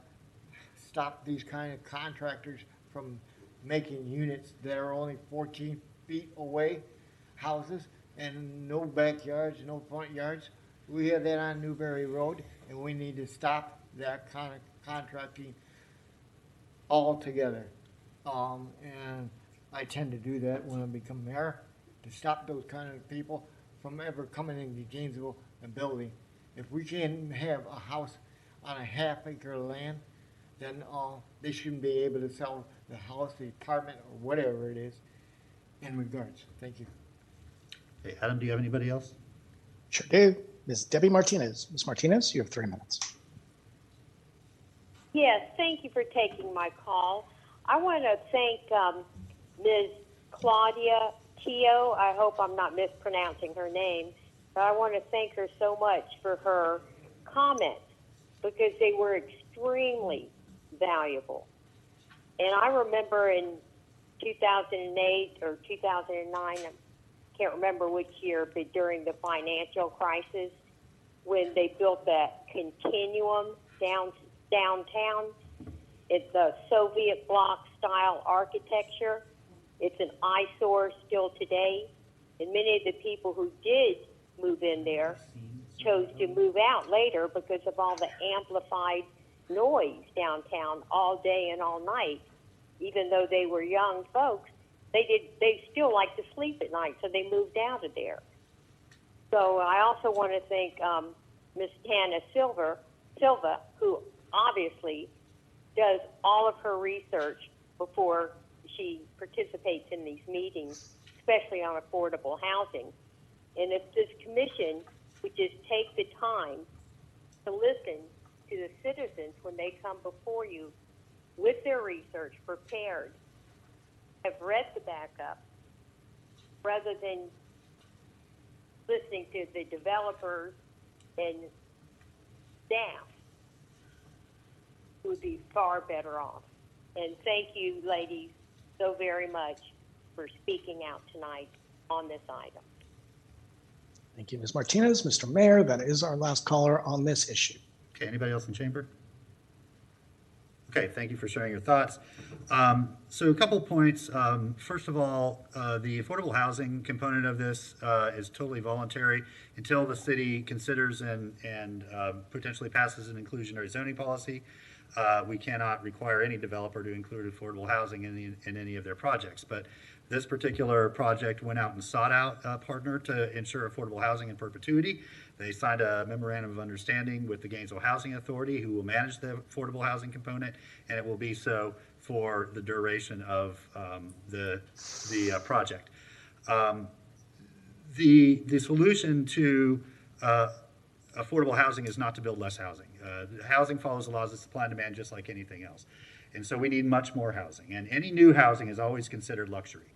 stop these kind of contractors from making units that are only 14 feet away, houses, and no backyards, no front yards. We have that on Newberry Road, and we need to stop that kind of contracting altogether. And I tend to do that when I become mayor, to stop those kind of people from ever coming into Gainesville and building. If we can have a house on a half-acre of land, then they shouldn't be able to sell the house, the apartment, or whatever it is. In regards, thank you. Hey, Adam, do you have anybody else? Sure do. Ms. Debbie Martinez. Ms. Martinez, you have 3 minutes. Yes, thank you for taking my call. I want to thank Ms. Claudia Teo. I hope I'm not mispronouncing her name, but I want to thank her so much for her comments because they were extremely valuable. And I remember in 2008 or 2009, I can't remember which year, but during the financial crisis, when they built that continuum downtown, it's a Soviet bloc style architecture. It's an eyesore still today. And many of the people who did move in there chose to move out later because of all the amplified noise downtown all day and all night. Even though they were young folks, they still like to sleep at night, so they moved out of there. So I also want to thank Ms. Tana Silva, who obviously does all of her research before she participates in these meetings, especially on affordable housing. And if this commission would just take the time to listen to the citizens when they come before you with their research prepared, have read the backup, rather than listening to the developers and staff, would be far better off. And thank you, ladies, so very much for speaking out tonight on this item. Thank you, Ms. Martinez. Mr. Mayor, that is our last caller on this issue. Okay, anybody else in chamber? Okay, thank you for sharing your thoughts. So a couple points. First of all, the affordable housing component of this is totally voluntary until the city considers and potentially passes an inclusionary zoning policy. We cannot require any developer to include affordable housing in any of their projects. But this particular project went out and sought out a partner to ensure affordable housing in perpetuity. They signed a memorandum of understanding with the Gainesville Housing Authority, who will manage the affordable housing component, and it will be so for the duration of the project. The solution to affordable housing is not to build less housing. Housing follows the laws of supply and demand just like anything else. And so we need much more housing. And any new housing is always considered luxury.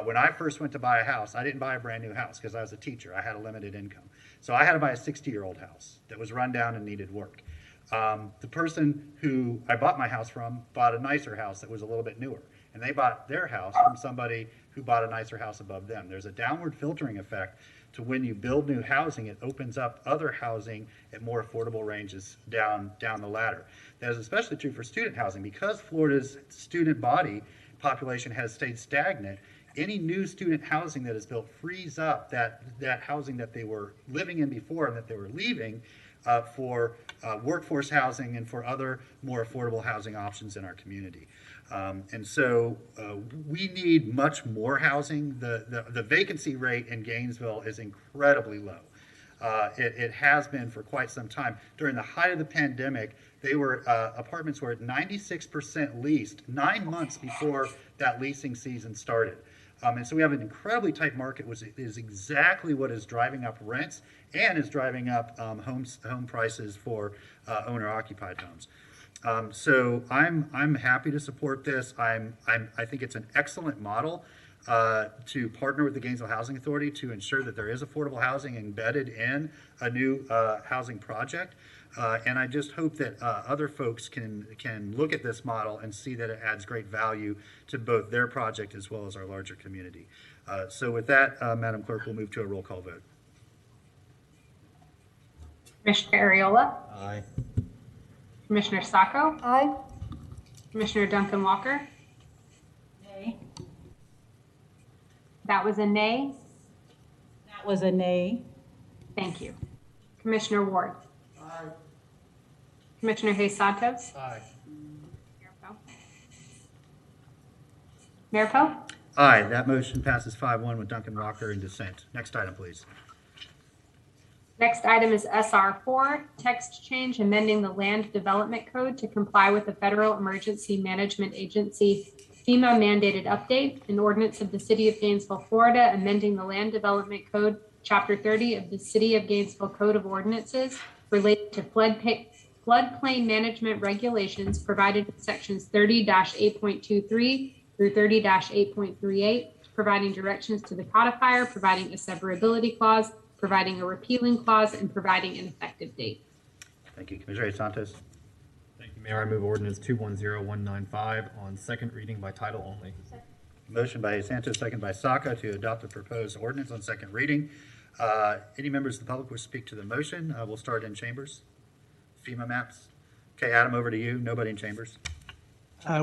When I first went to buy a house, I didn't buy a brand new house because I was a teacher. I had a limited income. So I had to buy a 60-year-old house that was run down and needed work. The person who I bought my house from bought a nicer house that was a little bit newer. And they bought their house from somebody who bought a nicer house above them. There's a downward filtering effect to when you build new housing, it opens up other housing at more affordable ranges down the ladder. That is especially true for student housing. Because Florida's student body population has stayed stagnant, any new student housing that is built frees up that housing that they were living in before and that they were leaving for workforce housing and for other more affordable housing options in our community. And so we need much more housing. The vacancy rate in Gainesville is incredibly low. It has been for quite some time. During the height of the pandemic, apartments were at 96% leased 9 months before that leasing season started. And so we have an incredibly tight market, which is exactly what is driving up rents and is driving up home prices for owner-occupied homes. So I'm happy to support this. I think it's an excellent model to partner with the Gainesville Housing Authority to ensure that there is affordable housing embedded in a new housing project. And I just hope that other folks can look at this model and see that it adds great value to both their project as well as our larger community. So with that, Madam Clerk, we'll move to a roll call vote. Commissioner Ariola? Aye. Commissioner Sacco? Aye. Commissioner Duncan Walker? Nay. That was a nay. That was a nay. Thank you. Commissioner Ward? Aye. Commissioner Hayes Santos? Aye. Mayor Poe? Aye, that motion passes 5-1 with Duncan Walker in dissent. Next item, please. Next item is SR4, text change amending the Land Development Code to comply with the Federal Emergency Management Agency FEMA mandated update, an ordinance of the City of Gainesville, Florida, amending the Land Development Code, Chapter 30 of the City of Gainesville Code of Ordinances related to floodplain management regulations provided in sections 30-8.23 through 30-8.38, providing directions to the codifier, providing a severability clause, providing a repealing clause, and providing an effective date. Thank you. Commissioner Santos. Thank you, Mayor. I move ordinance 210195 on second reading by title only. Motion by Santos, second by Saka to adopt the proposed ordinance on second reading. Any members of the public wish to speak to the motion? We'll start in chambers. FEMA maps. Okay, Adam, over to you. Nobody in chambers.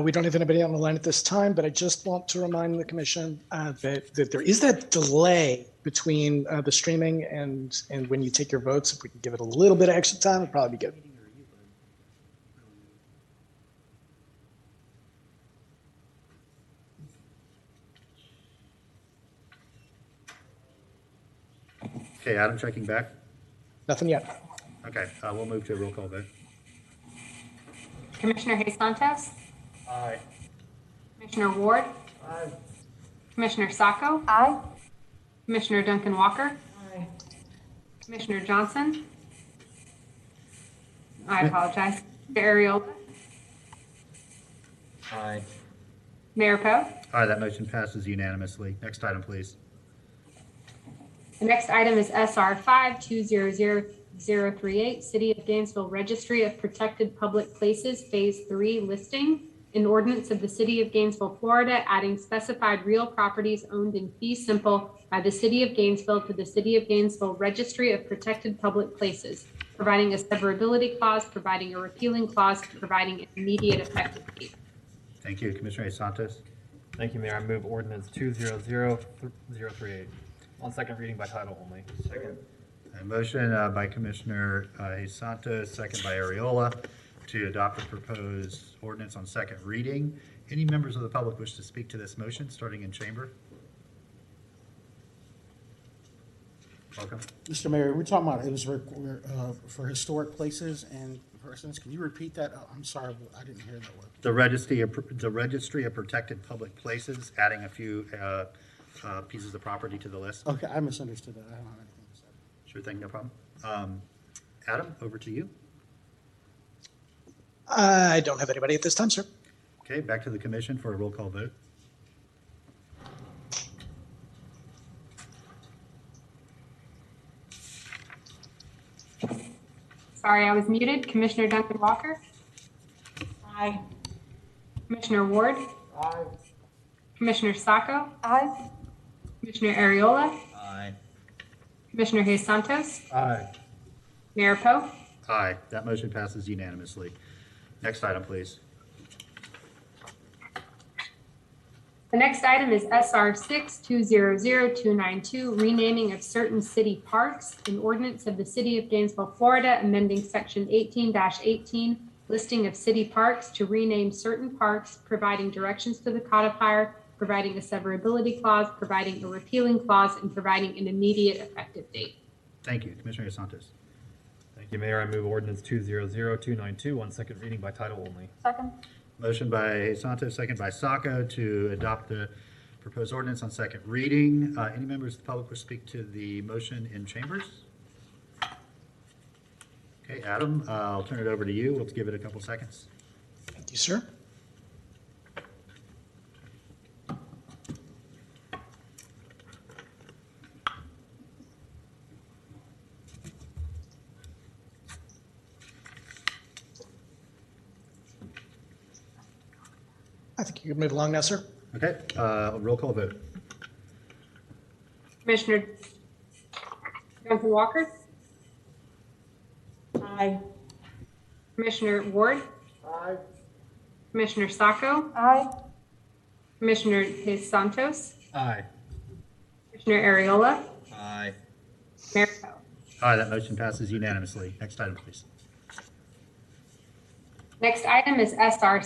We don't have anybody on the line at this time, but I just want to remind the commission that there is that delay between the streaming and when you take your votes. If we can give it a little bit of extra time, it'd probably be good. Okay, Adam, checking back. Nothing yet. Okay, we'll move to a roll call vote. Commissioner Hayes Santos? Aye. Commissioner Ward? Aye. Commissioner Sacco? Aye. Commissioner Duncan Walker? Aye. Commissioner Johnson? I apologize. Mayor Ariola? Aye. Mayor Poe? Aye, that motion passes unanimously. Next item, please. The next item is SR 520038, City of Gainesville Registry of Protected Public Places, Phase 3 listing. An ordinance of the City of Gainesville, Florida, adding specified real properties owned in fee simple by the City of Gainesville to the City of Gainesville Registry of Protected Public Places, providing a severability clause, providing a repealing clause, providing an immediate effective date. Thank you. Commissioner Santos? Thank you, Mayor. I move ordinance 200038 on second reading by title only. Second. A motion by Commissioner Santos, second by Ariola, to adopt the proposed ordinance on second reading. Any members of the public wish to speak to this motion, starting in chamber? Welcome. Mr. Mayor, we're talking about, it was for historic places and persons. Can you repeat that? Oh, I'm sorry, I didn't hear that word. The Registry of Protected Public Places, adding a few pieces of property to the list. Okay, I misunderstood that. I don't have anything to say. Sure thing, no problem. Adam, over to you. I don't have anybody at this time, sir. Okay, back to the commission for a roll call vote. Sorry, I was muted. Commissioner Duncan Walker? Aye. Commissioner Ward? Aye. Commissioner Sacco? Aye. Commissioner Ariola? Aye. Commissioner Hayes Santos? Aye. Mayor Poe? Aye, that motion passes unanimously. Next item, please. The next item is SR 620092, renaming of certain city parks, an ordinance of the City of Gainesville, Florida, amending Section 18-18, listing of city parks to rename certain parks, providing directions to the codifier, providing a severability clause, providing a repealing clause, and providing an immediate effective date. Thank you. Commissioner Santos? Thank you, Mayor. I move ordinance 200292 on second reading by title only. Second. Motion by Santos, second by Sacco, to adopt the proposed ordinance on second reading. Any members of the public will speak to the motion in chambers? Okay, Adam, I'll turn it over to you. Let's give it a couple seconds. Thank you, sir. I think you can move along now, sir. Okay, roll call vote. Commissioner Duncan Walker? Aye. Commissioner Ward? Aye. Commissioner Sacco? Aye. Commissioner Hayes Santos? Aye. Commissioner Ariola? Aye. Mayor Poe? Aye, that motion passes unanimously. Next item, please. Next item is SR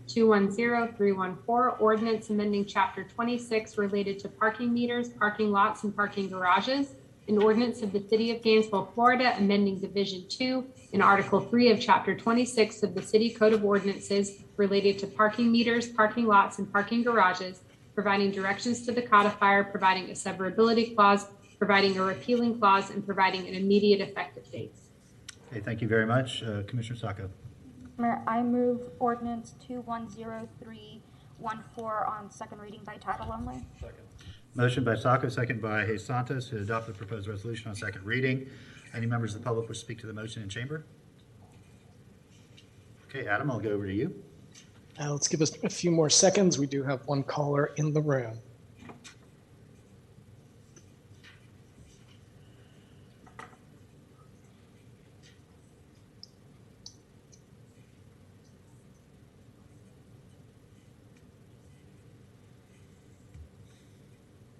7210314, ordinance amending Chapter 26 related to parking meters, parking lots, and parking garages. An ordinance of the City of Gainesville, Florida, amending Division 2 in Article 3 of Chapter 26 of the City Code of Ordinances related to parking meters, parking lots, and parking garages, providing directions to the codifier, providing a severability clause, providing a repealing clause, and providing an immediate effective date. Okay, thank you very much. Commissioner Sacco? Mayor, I move ordinance 210314 on second reading by title only. Second. Motion by Sacco, second by Hayes Santos, to adopt the proposed resolution on second reading. Any members of the public wish to speak to the motion in chamber? Okay, Adam, I'll go over to you. Let's give us a few more seconds. We do have one caller in the room.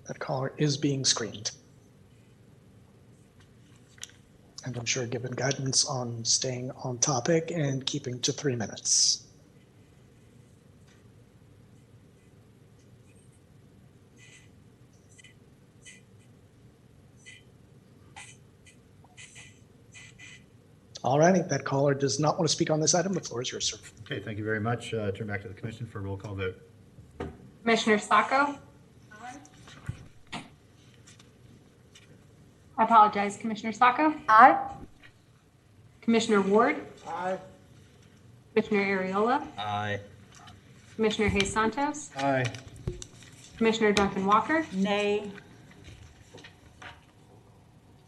That caller is being screened. And I'm sure given guidance on staying on topic and keeping to 3 minutes. All righty, that caller does not want to speak on this item. The floor is yours, sir. Okay, thank you very much. Turn back to the commission for a roll call vote. Commissioner Sacco? I apologize. Commissioner Sacco? Aye. Commissioner Ward? Aye. Commissioner Ariola? Aye. Commissioner Hayes Santos? Aye. Commissioner Duncan Walker? Nay.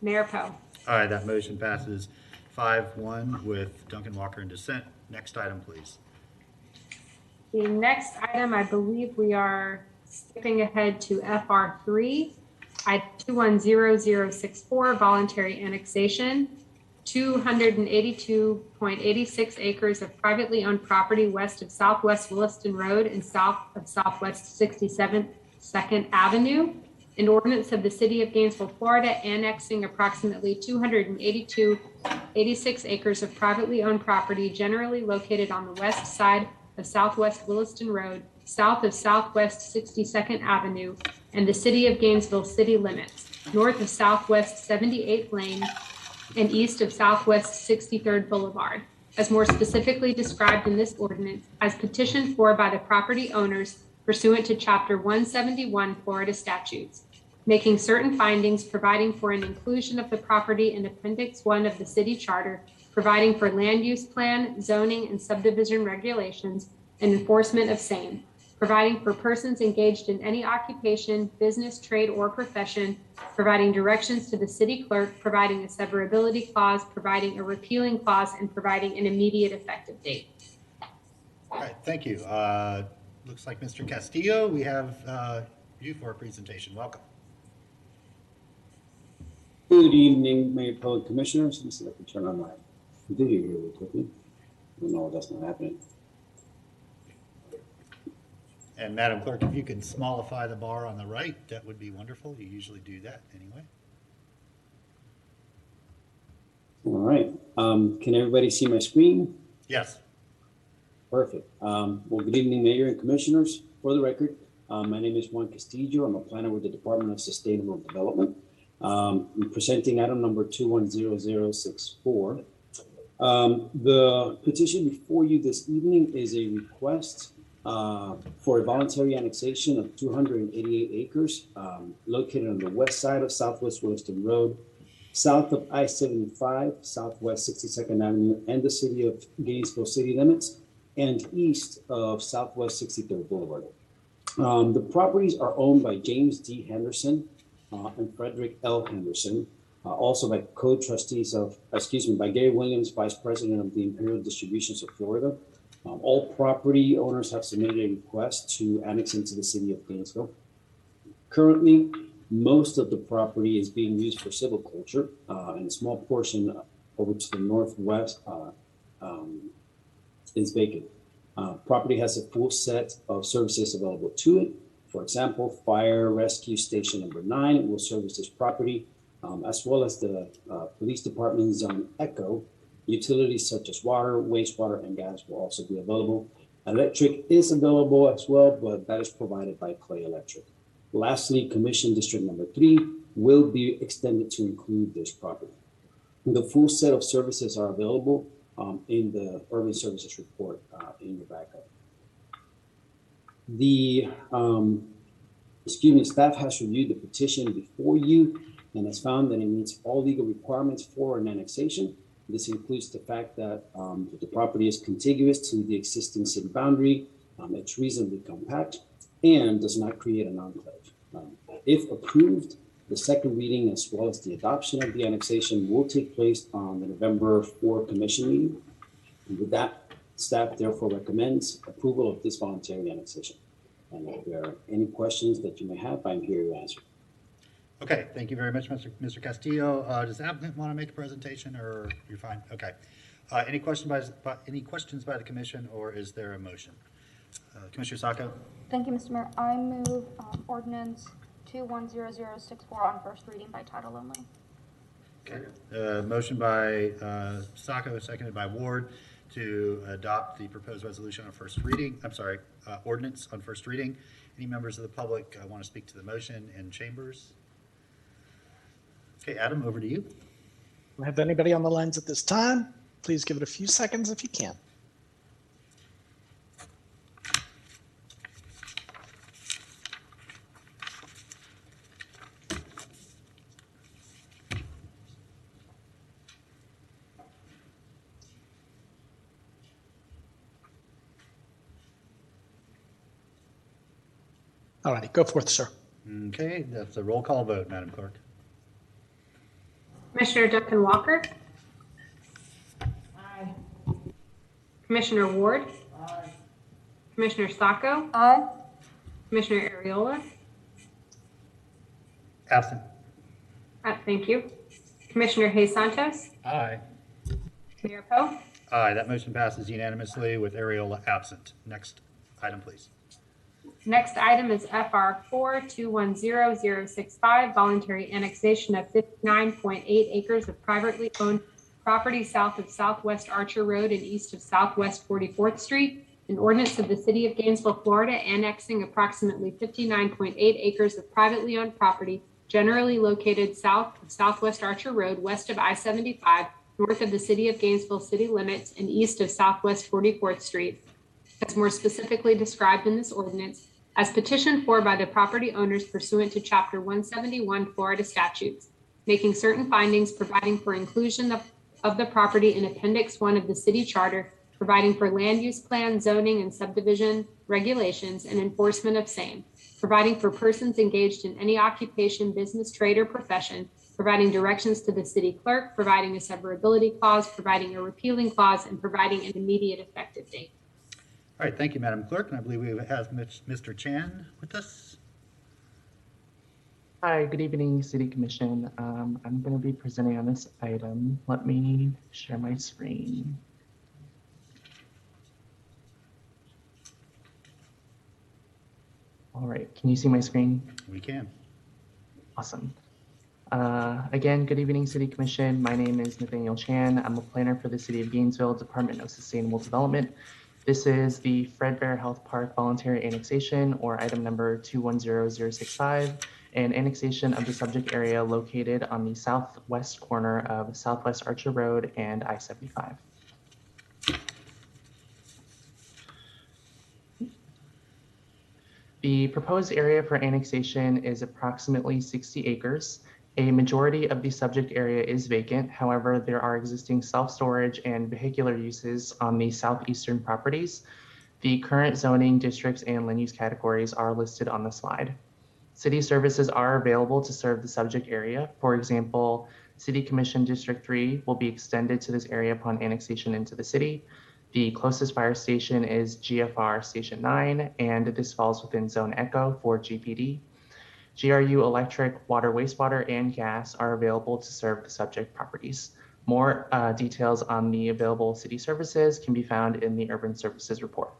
Mayor Poe? Aye, that motion passes 5-1 with Duncan Walker in dissent. Next item, please. The next item, I believe we are skipping ahead to FR3, Item 210064, voluntary annexation, 282.86 acres of privately owned property west of Southwest Williston Road and south of Southwest 67th 2nd Avenue. An ordinance of the City of Gainesville, Florida, annexing approximately 282.86 acres of privately owned property generally located on the west side of Southwest Williston Road, south of Southwest 62nd Avenue, and the City of Gainesville city limits, north of Southwest 78th Lane, and east of Southwest 63rd Boulevard, as more specifically described in this ordinance as petitioned for by the property owners pursuant to Chapter 171 Florida statutes, making certain findings, providing for an inclusion of the property in Appendix 1 of the city charter, providing for land use plan, zoning, and subdivision regulations, and enforcement of same, providing for persons engaged in any occupation, business, trade, or profession, providing directions to the city clerk, providing a severability clause, providing a repealing clause, and providing an immediate effective date. All right, thank you. Looks like Mr. Castillo, we have you for a presentation. Welcome. Good evening, Mayor Poe and Commissioners. Let me see if I can turn on my video here real quickly. No, that's not happening. And Madam Clerk, if you can smallify the bar on the right, that would be wonderful. You usually do that anyway. All right. Can everybody see my screen? Yes. Perfect. Well, good evening, Mayor and Commissioners. For the record, my name is Juan Castillo. I'm a planner with the Department of Sustainable Development. I'm presenting item number 210064. The petition before you this evening is a request for a voluntary annexation of 288 acres located on the west side of Southwest Williston Road, south of I-75, Southwest 62nd Avenue, and the City of Gainesville city limits, and east of Southwest 63rd Boulevard. The properties are owned by James D. Henderson and Frederick L. Henderson, also by co-trustees of, by Gary Williams, Vice President of the Imperial Distributions of Florida. All property owners have submitted a request to annex into the City of Gainesville. Currently, most of the property is being used for silviculture, and a small portion over to the northwest is vacant. Property has a full set of services available to it. For example, Fire Rescue Station number 9 will service this property, as well as the Police Department Zone Echo. Utilities such as water, wastewater, and gas will also be available. Electric is available as well, but that is provided by Clay Electric. Lastly, Commission District number 3 will be extended to include this property. The full set of services are available in the Urban Services Report in your backup. The staff has reviewed the petition before you and has found that it meets all legal requirements for an annexation. This includes the fact that the property is contiguous to the existing city boundary, it's reasonably compact, and does not create an enclave. If approved, the second reading as well as the adoption of the annexation will take place on the November 4 Commission meeting. And with that, staff therefore recommends approval of this voluntary annexation. And if there are any questions that you may have, I'm here to answer. Okay, thank you very much, Mr. Castillo. Does the applicant want to make a presentation, or you're fine? Okay. Any questions by the commission, or is there a motion? Commissioner Sacco. Thank you, Mr. Mayor. I move ordinance 210064 on first reading by title only. Okay. Motion by Sacco, seconded by Ward, to adopt the proposed resolution on first reading. Ordinance on first reading. Any members of the public want to speak to the motion in chambers? Okay, Adam, over to you. Do I have anybody on the lines at this time? Please give it a few seconds if you can. All righty, go forth, sir. Okay, that's a roll call vote, Madam Clerk. Commissioner Duncan Walker. Aye. Commissioner Ward. Aye. Commissioner Sacco. Aye. Commissioner Ariola. Absent. Thank you. Commissioner Hayes Santos. Aye. Mayor Poe. Aye, that motion passes unanimously with Ariola absent. Next item, please. Next item is FR 4210065, voluntary annexation of 59.8 acres of privately owned property south of Southwest Archer Road and east of Southwest 44th Street. An ordinance of the City of Gainesville, Florida, annexing approximately 59.8 acres of privately owned property generally located south of Southwest Archer Road, west of I-75, north of the City of Gainesville city limits, and east of Southwest 44th Street, as more specifically described in this ordinance, as petitioned for by the property owners pursuant to Chapter 171 Florida statutes, making certain findings, providing for inclusion of the property in Appendix 1 of the city charter, providing for land use plan, zoning, and subdivision regulations and enforcement of same, providing for persons engaged in any occupation, business, trade, or profession, providing directions to the city clerk, providing a severability clause, providing a repealing clause, and providing an immediate effective date. All right, thank you, Madam Clerk, and I believe we have Mr. Chan with us. Hi, good evening, City Commission. I'm going to be presenting on this item. Let me share my screen. All right, can you see my screen? We can. Awesome. Again, good evening, City Commission. My name is Nathaniel Chan. I'm a planner for the City of Gainesville, Department of Sustainable Development. This is the Fred Bear Health Park voluntary annexation, or item number 210065, an annexation of the subject area located on the southwest corner of Southwest Archer Road and I-75. The proposed area for annexation is approximately 60 acres. A majority of the subject area is vacant. However, there are existing self-storage and vehicular uses on the southeastern properties. The current zoning districts and land use categories are listed on the slide. City services are available to serve the subject area. For example, City Commission District 3 will be extended to this area upon annexation into the city. The closest fire station is GFR Station 9, and this falls within Zone Echo for GPD. GRU electric, water, wastewater, and gas are available to serve the subject properties. More details on the available city services can be found in the Urban Services Report.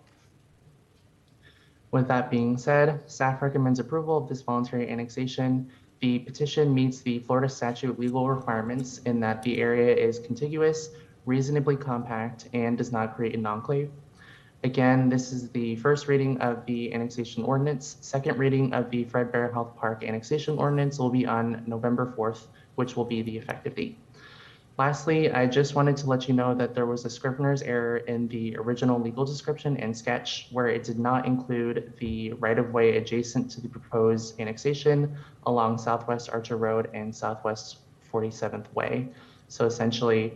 With that being said, staff recommends approval of this voluntary annexation. The petition meets the Florida statute legal requirements in that the area is contiguous, reasonably compact, and does not create an enclave. Again, this is the first reading of the annexation ordinance. Second reading of the Fred Bear Health Park annexation ordinance will be on November 4th, which will be the effective date. Lastly, I just wanted to let you know that there was a scrivener's error in the original legal description and sketch where it did not include the right-of-way adjacent to the proposed annexation along Southwest Archer Road and Southwest 47th Way. So essentially,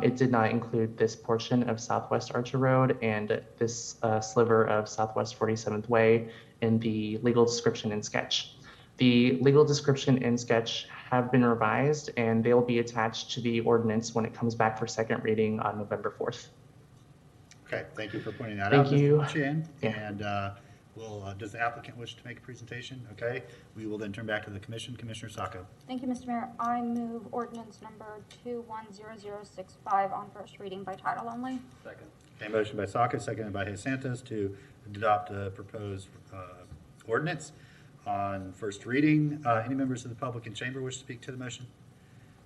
it did not include this portion of Southwest Archer Road and this sliver of Southwest 47th Way in the legal description and sketch. The legal description and sketch have been revised, and they will be attached to the ordinance when it comes back for second reading on November 4th. Okay, thank you for pointing that Thank out, you. Mr. Chan. Yeah. And does the applicant wish to make a presentation? Okay, we will then turn back to the commission. Commissioner Sacco. Thank you, Mr. Mayor. I move ordinance number 210065 on first reading by title only. Second. Okay, motion by Sacco, seconded by Hayes Santos to adopt the proposed ordinance on first reading. Any members of the public in chamber wish to speak to the motion?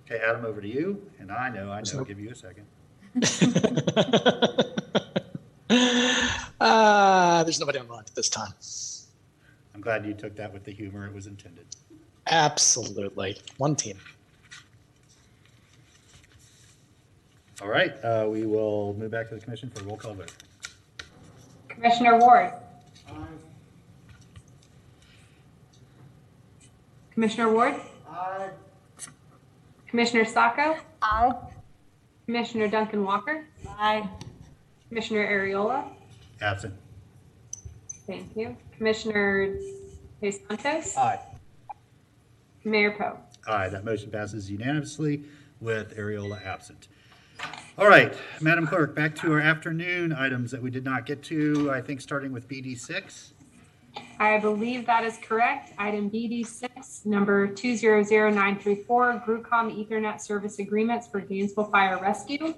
Okay, Adam, over to you. And I know, I'll give you a second. There's nobody on line at this time. I'm glad you took that with the humor it was intended. Absolutely. One team. All right, we will move back to the commission for a roll call vote. Commissioner Ward. Aye. Commissioner Ward. Aye. Commissioner Sacco. Aye. Commissioner Duncan Walker. Aye. Commissioner Ariola. Absent. Thank you. Commissioner De Santos. Aye. Mayor Poe. Aye, that motion passes unanimously with Areola absent. All right, Madam Clerk, back to our afternoon items that we did not get to, I think starting with BD 6. I believe that is correct. Item BD6, number 200934, GRUCOM Ethernet Service Agreements for Gainesville Fire Rescue,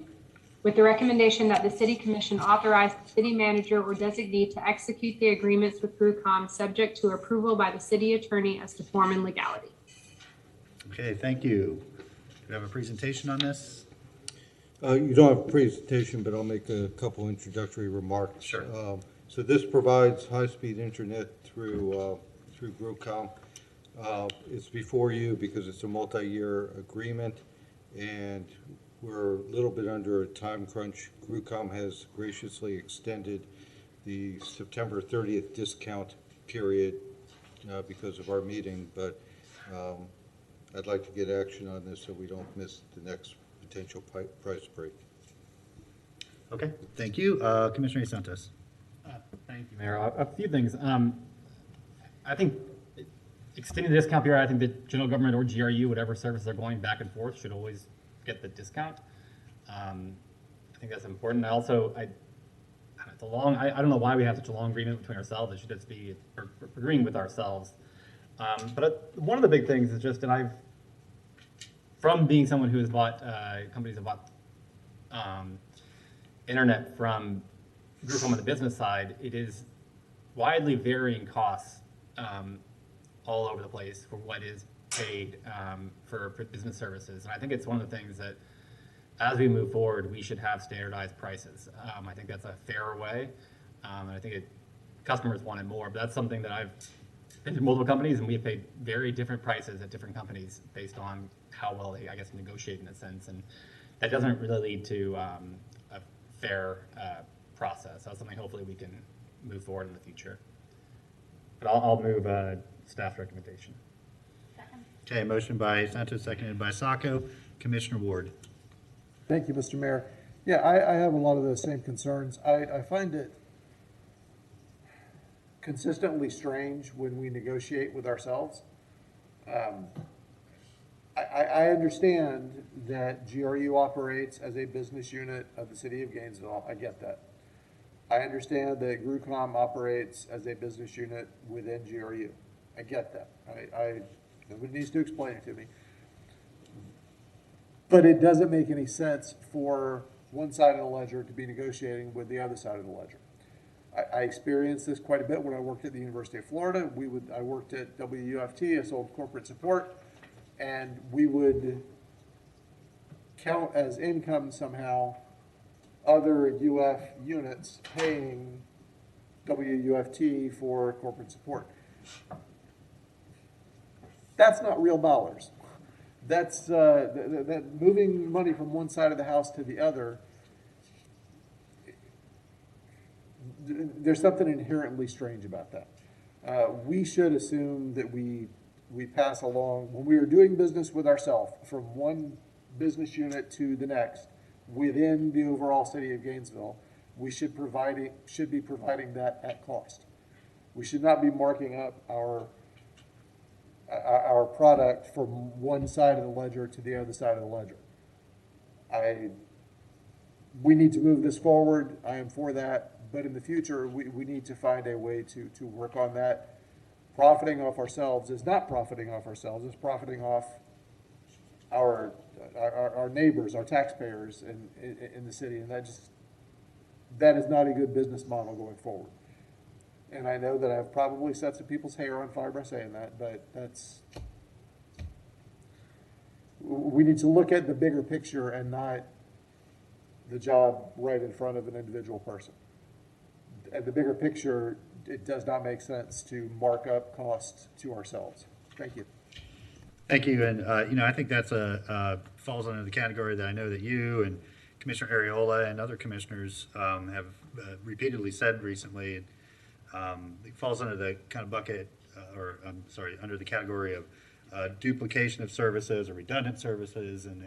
with the recommendation that the City Commission authorize the city manager or designee to execute the agreements with GRUCOM subject to approval by the city attorney as to form and legality. Okay, thank you. Do you have a presentation on this? You don't have a presentation, but I'll make a couple introductory remarks. Sure. So this provides high-speed internet through GRUCOM. It's before you because it's a multi-year agreement, and we're a little bit under a time crunch. GRUCOM has graciously extended the September 30th discount period because of our meeting, but I'd like to get action on this so we don't miss the next potential price break. Okay, thank you. Commissioner Santos. Thank you, Mayor. A few things. I think extending the discount period, I think the general government or GRU, whatever services are going back and forth, should always get the discount. I think that's important. I don't know why we have such a long agreement between ourselves. It should just be agreeing with ourselves. But one of the big things is just, and from being someone who has bought, companies have bought internet from GRUCOM on the business side, it is widely varying costs all over the place for what is paid for business services. And I think it's one of the things that as we move forward, we should have standardized prices. I think that's a fairer way. And I think customers want it more, but that's something that I've been to multiple companies and we have paid very different prices at different companies based on how well they, I guess, negotiate in a sense. And that doesn't really lead to a fair process. That's something hopefully we can move forward in the future. But I'll move staff recommendation. Okay, motion by Santos, seconded by Sacco. Commissioner Ward. Thank you, Mr. Mayor. Yeah, I have a lot of the same concerns. I find it consistently strange when we negotiate with ourselves. I understand that GRU operates as a business unit of the city of Gainesville. I get that. I understand that GRUCOM operates as a business unit within GRU. I get that. Nobody needs to explain it to me. But it doesn't make any sense for one side of the ledger to be negotiating with the other side of the ledger. I experienced this quite a bit when I worked at the University of Florida. I worked at WUFT, I sold corporate support, and we would count as income somehow other UF units paying WUFT for corporate support. That's not real dollars. That's that moving money from one side of the house to the other. There's something inherently strange about that. We should assume that we pass along, when we are doing business with ourselves, from one business unit to the next within the overall city of Gainesville, we should be providing that at cost. We should not be marking up our product from one side of the ledger to the other side of the ledger. We need to move this forward. I am for that, but in the future, we need to find a way to work on that. Profiting off ourselves is not profiting off ourselves, it's profiting off our neighbors, our taxpayers in the city, and that is not a good business model going forward. And I know that I've probably set some people's hair on fire by saying that, but we need to look at the bigger picture and not the job right in front of an individual person. At the bigger picture, it does not make sense to mark up costs to ourselves. Thank you. Thank you, and I think that's falls under the category that I know that you and Commissioner Areola and other commissioners have repeatedly said recently. It falls under the kind of bucket, under the category of duplication of services or redundant services, and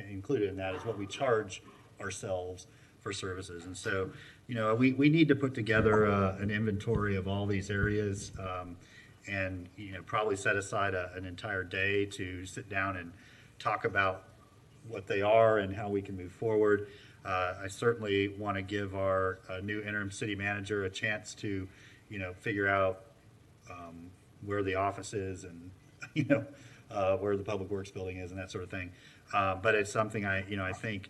included in that is what we charge ourselves for services. And so, we need to put together an inventory of all these areas. and probably set aside an entire day to sit down and talk about what they are and how we can move forward. I certainly want to give our new interim city manager a chance to, figure out where the office is and, where the public works building is and that sort of thing. But it's something I think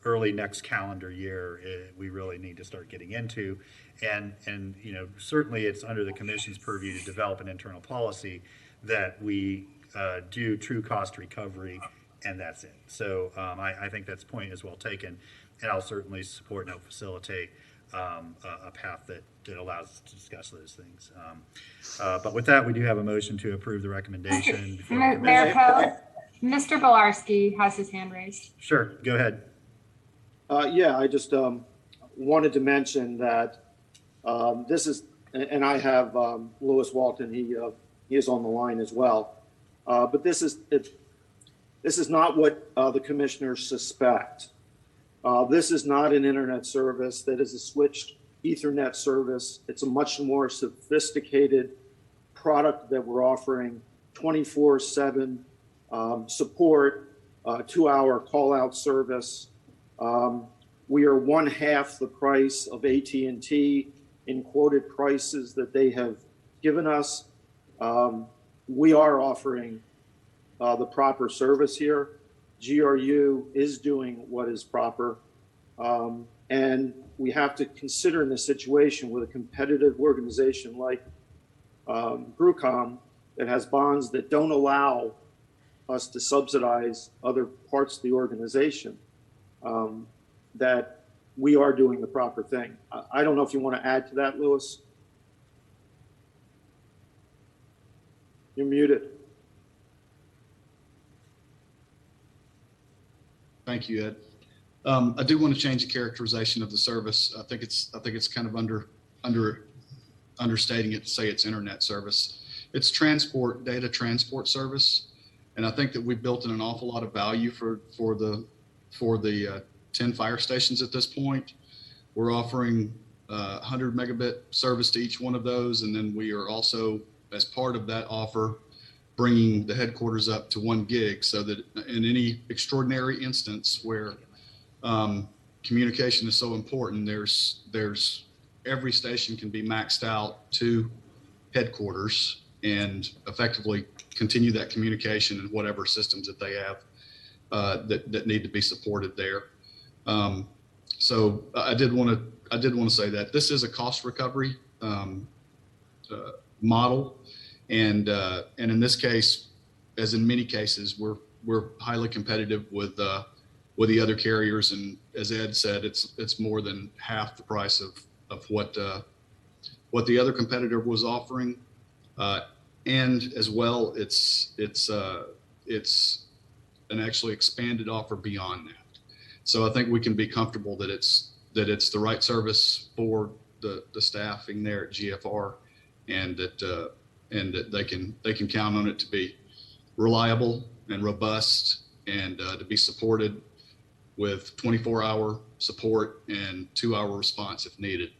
early next calendar year, we really need to start getting into. And certainly it's under the commission's purview to develop an internal policy that we do true cost recovery, and that's it. So I think that's point is well taken, and I'll certainly support and help facilitate a path that allows us to discuss those things. But with that, we do have a motion to approve the recommendation. Mayor Poe, Mr. Bilarski has his hand raised. Sure, go ahead. Yeah, I just wanted to mention that this is, and I have Lewis Walton, he is on the line as well. But this is not what the commissioners suspect. This is not an internet service that is a switched Ethernet service. It's a much more sophisticated product that we're offering 24/7 support, 2-hour call out service. We are 1/2 the price of AT&T in quoted prices that they have given us. We are offering the proper service here. GRU is doing what is proper. And we have to consider in this situation with a competitive organization like GRUCOM that has bonds that don't allow us to subsidize other parts of the organization, that we are doing the proper thing. I don't know if you want to add to that, Lewis. You're muted. Thank you, Ed. I do want to change the characterization of the service. I think it's kind of understating it to say it's internet service. It's data transport service, and I think that we've built in an awful lot of value for the 10 fire stations at this point. We're offering 100 megabit service to each one of those, and then we are also, as part of that offer, bringing the headquarters up to 1 gig, so that in any extraordinary instance where communication is so important, there's every station can be maxed out to headquarters and effectively continue that communication in whatever systems that they have that need to be supported there. So I did want to say that this is a cost recovery model. And in this case, as in many cases, we're highly competitive with the other carriers, and as Ed said, it's more than half the price of what the other competitor was offering, and as well, it's an actually expanded offer beyond that. So I think we can be comfortable that it's the right service for the staffing there at GFR, and that they can count on it to be reliable and robust, and to be supported with 24-hour support and 2-hour response if needed.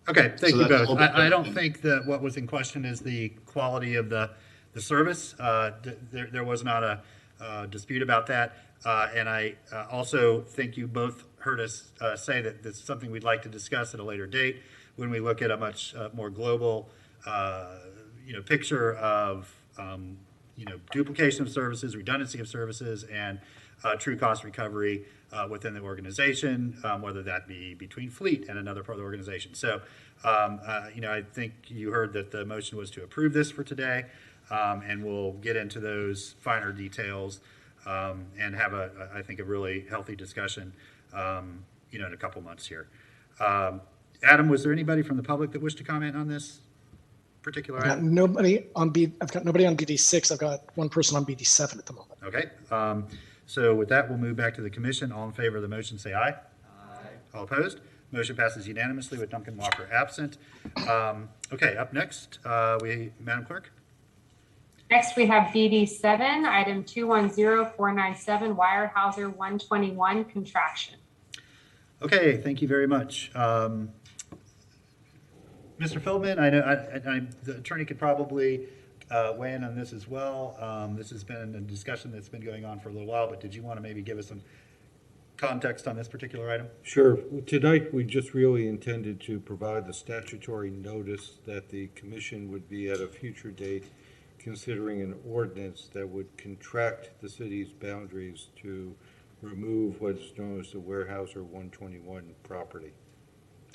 Okay, thank you both. I don't think that what was in question is the quality of the service. There was not a dispute about that. And I also think you both heard us say that this is something we'd like to discuss at a later date when we look at a much more global picture of duplication of services, redundancy of services, and true cost recovery within the organization, whether that be between fleet and another part of the organization. So, I think you heard that the motion was to approve this for today, and we'll get into those finer details and have I think a really healthy discussion, in a couple months here. Adam, was there anybody from the public that wished to comment on this particular I've got item? nobody on BD6. I've got one person on BD7 at the moment. Okay. So with that, we'll move back to the commission. All in favor of the motion, say aye. Aye. All opposed? Motion passes unanimously with Duncan Walker absent. Okay, up next, Madam Clerk. Next, we have BD7, item 210497, Weyerhaeuser 121 contraction. Okay, thank you very much. Mr. Mr. Feldman, I know the attorney could probably weigh in on this as well. This has been a discussion that's been going on for a little while, but did you want to maybe give us some context on this particular item? Sure. Tonight, we just really intended to provide the statutory notice that the commission would be at a future date considering an ordinance that would contract the city's boundaries to remove what's known as the Warehouse or 121 property.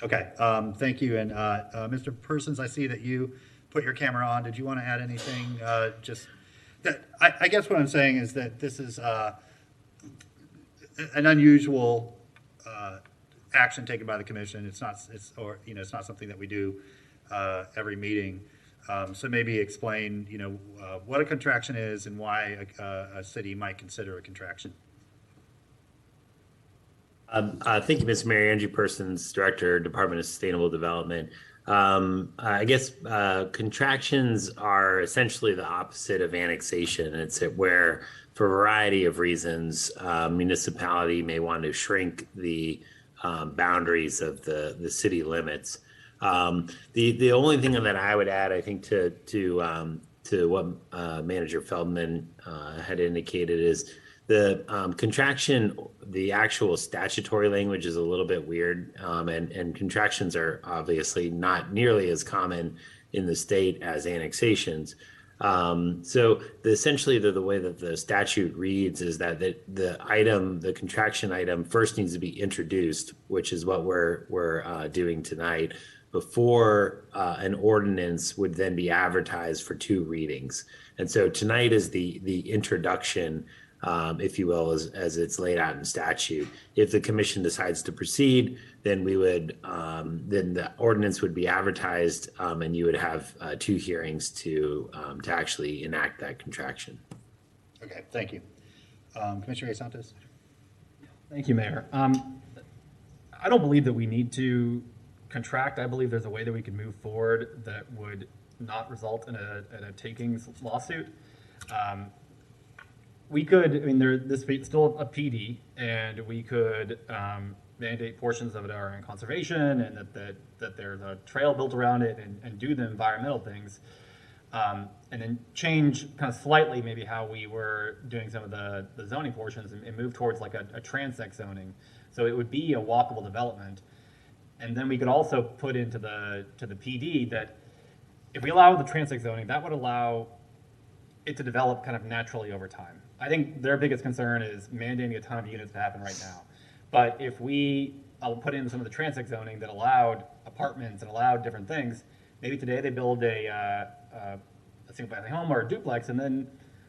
Okay, thank you. And Mr. Persons, I see that you put your camera on. Did you want to add anything? Just that I guess what I'm saying is that this is an unusual action taken by the commission. It's not something that we do every meeting. So maybe explain what a contraction is and why a city might consider a contraction. Thank you, Mr. Mayor. Andrew Persons, Director, Department of Sustainable Development. I guess contractions are essentially the opposite of annexation. It's where, for a variety of reasons, municipality may want to shrink the boundaries of the city limits. The only thing that I would add, I think, to what Manager Feldman had indicated is the contraction, the actual statutory language is a little bit weird, and contractions are obviously not nearly as common in the state as annexations. So essentially the way that the statute reads is that the contraction item first needs to be introduced, which is what we're doing tonight, before an ordinance would then be advertised for 2 readings. And so tonight is the introduction, if you will, as it's laid out in statute. If the commission decides to proceed, then then the ordinance would be advertised, and you would have 2 hearings to actually enact that contraction. Okay, thank you. Commissioner Santos. Thank you, Mayor. I don't believe that we need to contract. I believe there's a way that we can move forward that would not result in a takings lawsuit. We could, this is still a PD, and we could mandate portions of it are in conservation, and that there's a trail built around it, and do the environmental things, and then change kind of slightly maybe how we were doing some of the zoning portions and move towards like a transect zoning. So it would be a walkable development. And then we could also put into the PD that if we allow the transect zoning, that would allow it to develop kind of naturally over time. I think their biggest concern is mandating a ton of units to happen right now. But if I'll put in some of the transect zoning that allowed apartments and allowed different things, maybe today they build a single family home or a duplex, and then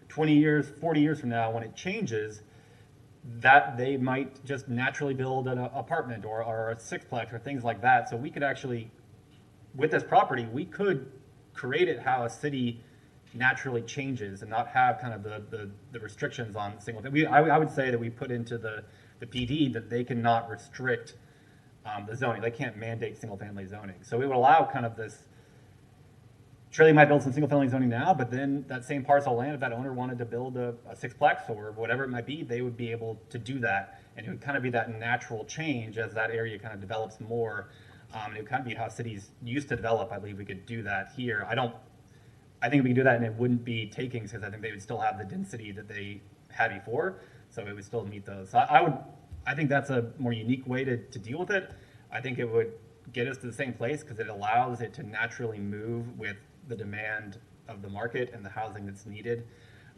20 years, 40 years from now, when it changes, that they might just naturally build an apartment or a sixplex or things like that. So we could actually, with this property, we could create it how a city naturally changes and not have kind of the restrictions on single family. I would say that we put into the PD that they cannot restrict the zoning. They can't mandate single family zoning. So we would allow kind of this, sure, they might build some single family zoning now, but then that same parcel of land, if that owner wanted to build a sixplex or whatever it might be, they would be able to do that. And it would kind of be that natural change as that area kind of develops more. It would kind of be how cities used to develop. I believe we could do that here. I think we could do that and it wouldn't be takings, because I think they would still have the density that they had before. So it would still meet those. So I think that's a more unique way to deal with it. I think it would get us to the same place because it allows it to naturally move with the demand of the market and the housing that's needed,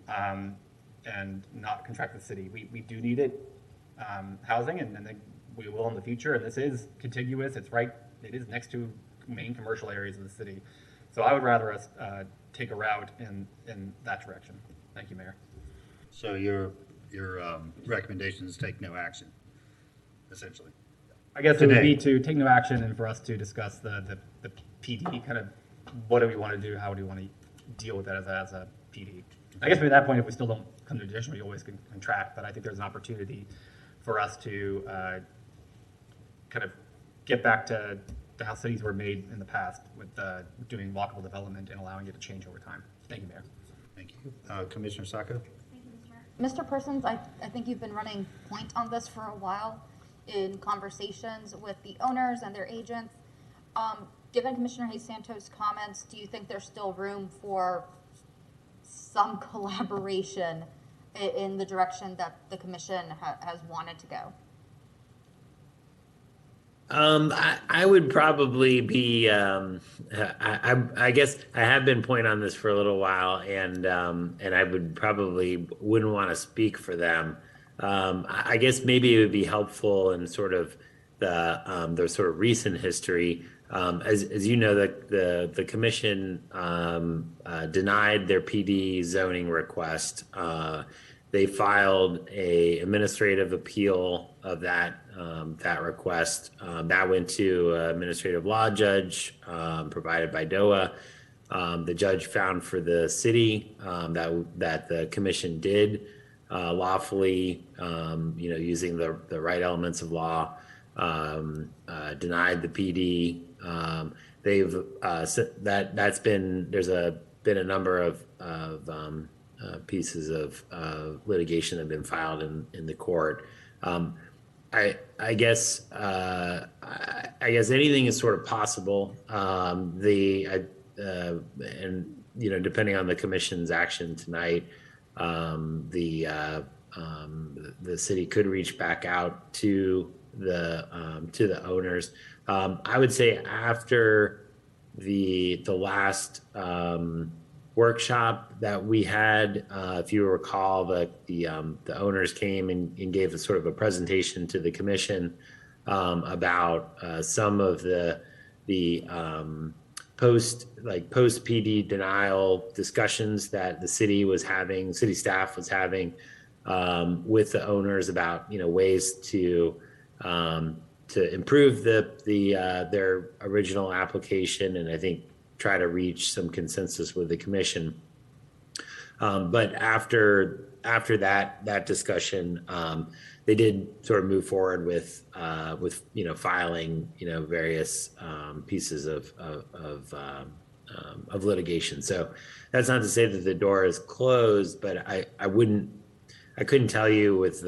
and not contract the city. We do need it, housing, and then we will in the future. And this is contiguous. It is next to main commercial areas of the city. So I would rather us take a route in that direction. Thank you, Mayor. So your recommendation is take no action, essentially. I guess today it would be to take no action and for us to discuss the PD, kind of what do we want to do, how do we want to deal with that as a PD. I guess at that point, if we still don't come to a decision, we always can contract, but I think there's an opportunity for us to kind of get back to how cities were made in the past with doing walkable development and allowing it to change over time. Thank you, Mayor. Thank you. Commissioner Sacco? Mr. Persons, I think you've been running point on this for a while in conversations with the owners and their agents. given Commissioner Hayes Santos' comments, do you think there's still room for some collaboration in the direction that the commission has wanted to go? I would probably be. I guess I have been pointing on this for a little while, and I would probably wouldn't want to speak for them. I guess maybe it would be helpful in sort of the sort of recent history. As you know, the commission denied their PD zoning request. They filed a administrative appeal of that request. That went to an administrative law judge provided by DOA. The judge found for the city that the commission did lawfully, using the right elements of law, denied the PD. There's been a number of pieces of litigation that have been filed in the court. I guess anything is sort of possible. Depending on the commission's action tonight, the city could reach back out to the owners. I would say after the last workshop that we had, if you recall, the owners came and gave a sort of a presentation to the commission about some of the post PD denial discussions that the city staff was having with the owners about ways to improve their original application, and I think try to reach some consensus with the commission. But after that discussion, they did sort of move forward with filing various pieces of litigation. So that's not to say that the door is closed, but I couldn't tell you with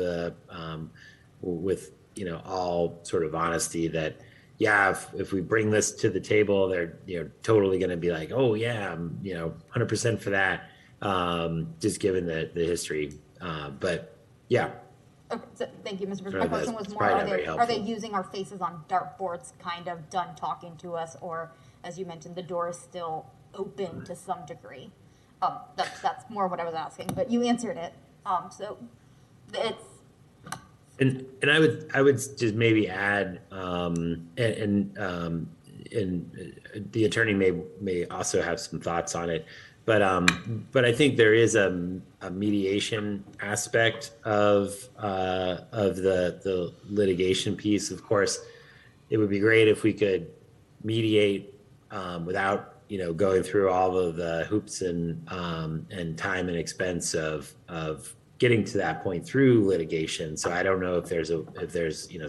all sort of honesty that if we bring this to the table, they're totally going to be like, oh yeah, I'm 100% for that, just given the history. But yeah. Okay, so thank you, Mr. President. Right, My question was that's more, probably not very are they helpful. using our faces on dartboards, kind of done talking to us, or as you mentioned, the door is still open to some degree? That's more what I was asking, but you answered it. So it's. And I would just maybe add, and the attorney may also have some thoughts on it, but I think there is a mediation aspect of the litigation piece. Of course, it would be great if we could mediate without going through all of the hoops and time and expense of getting to that point through litigation. So I don't know if there's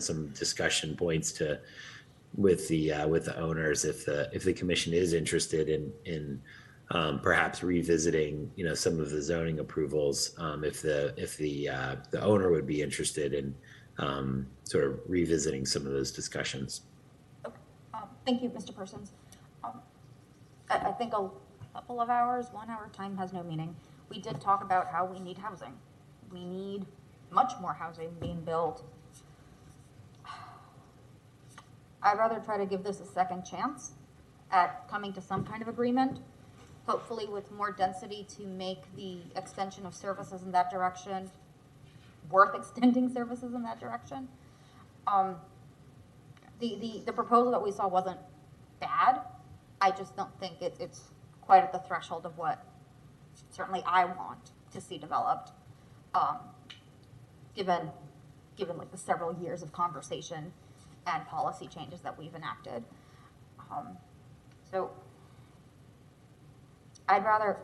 some discussion points with the owners if the commission is interested in perhaps revisiting some of the zoning approvals, if the owner would be interested in sort of revisiting some of those discussions. Okay. Thank you, Mr. Persons. I think a couple of hours, 1 hour time has no meaning. We did talk about how we need housing. We need much more housing being built. I'd rather try to give this a second chance at coming to some kind of agreement, hopefully with more density to make the extension of services in that direction worth extending services in that direction. The proposal that we saw wasn't bad. I just don't think it's quite at the threshold of what certainly I want to see developed. Given like the several years of conversation and policy changes that we've enacted. So I'd rather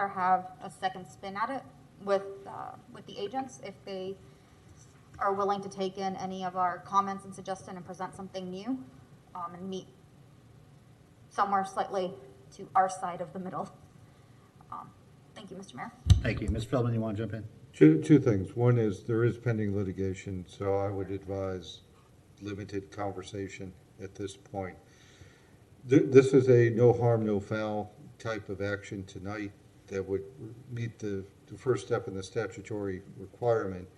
have a second spin at it with the agents if they are willing to take in any of our comments and suggestions and present something new, and meet somewhere slightly to our side of the middle. Thank you, Mr. Mayor. Thank you. Ms. Feldman, you want to jump in? Two things. One is there is pending litigation, so I would advise limited conversation at this point. This is a no harm, no foul type of action tonight that would meet the first step in the statutory requirement.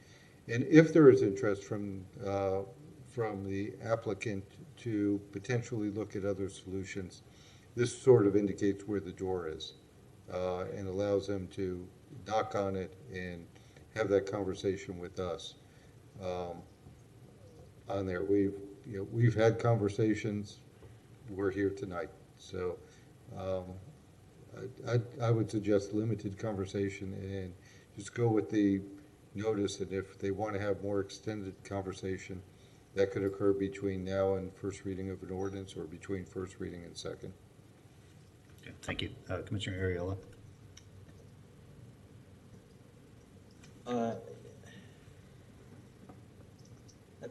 And if there is interest from the applicant to potentially look at other solutions, this sort of indicates where the door is and allows them to knock on it and have that conversation with us on there. We've had conversations. We're here tonight, so I would suggest limited conversation and just go with the notice. And if they want to have more extended conversation, that could occur between now and first reading of an ordinance, or between first reading and second. Okay, thank you, Commissioner Ariola.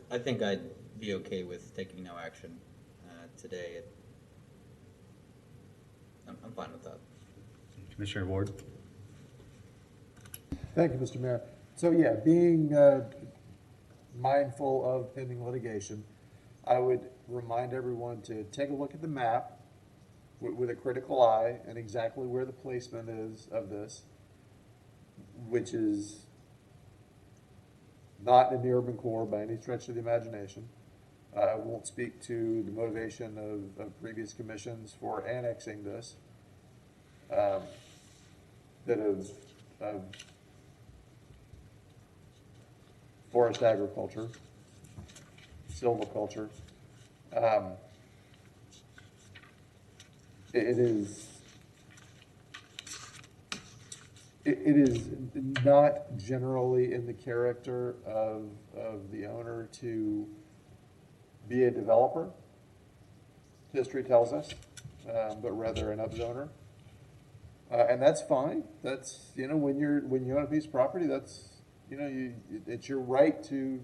I think I'd be okay with taking no action today. I'm fine with that. Commissioner Ward. Thank you, Mr. Mayor. So yeah, being mindful of pending litigation, I would remind everyone to take a look at the map with a critical eye and exactly where the placement is of this, which is not in the urban core by any stretch of the imagination. I won't speak to the motivation of previous commissions for annexing this, that of forest agriculture, silviculture. It is not generally in the character of the owner to be a developer, history tells us, but rather an upzoner. And that's fine. That's, when you own a piece of property, that's, it's your right to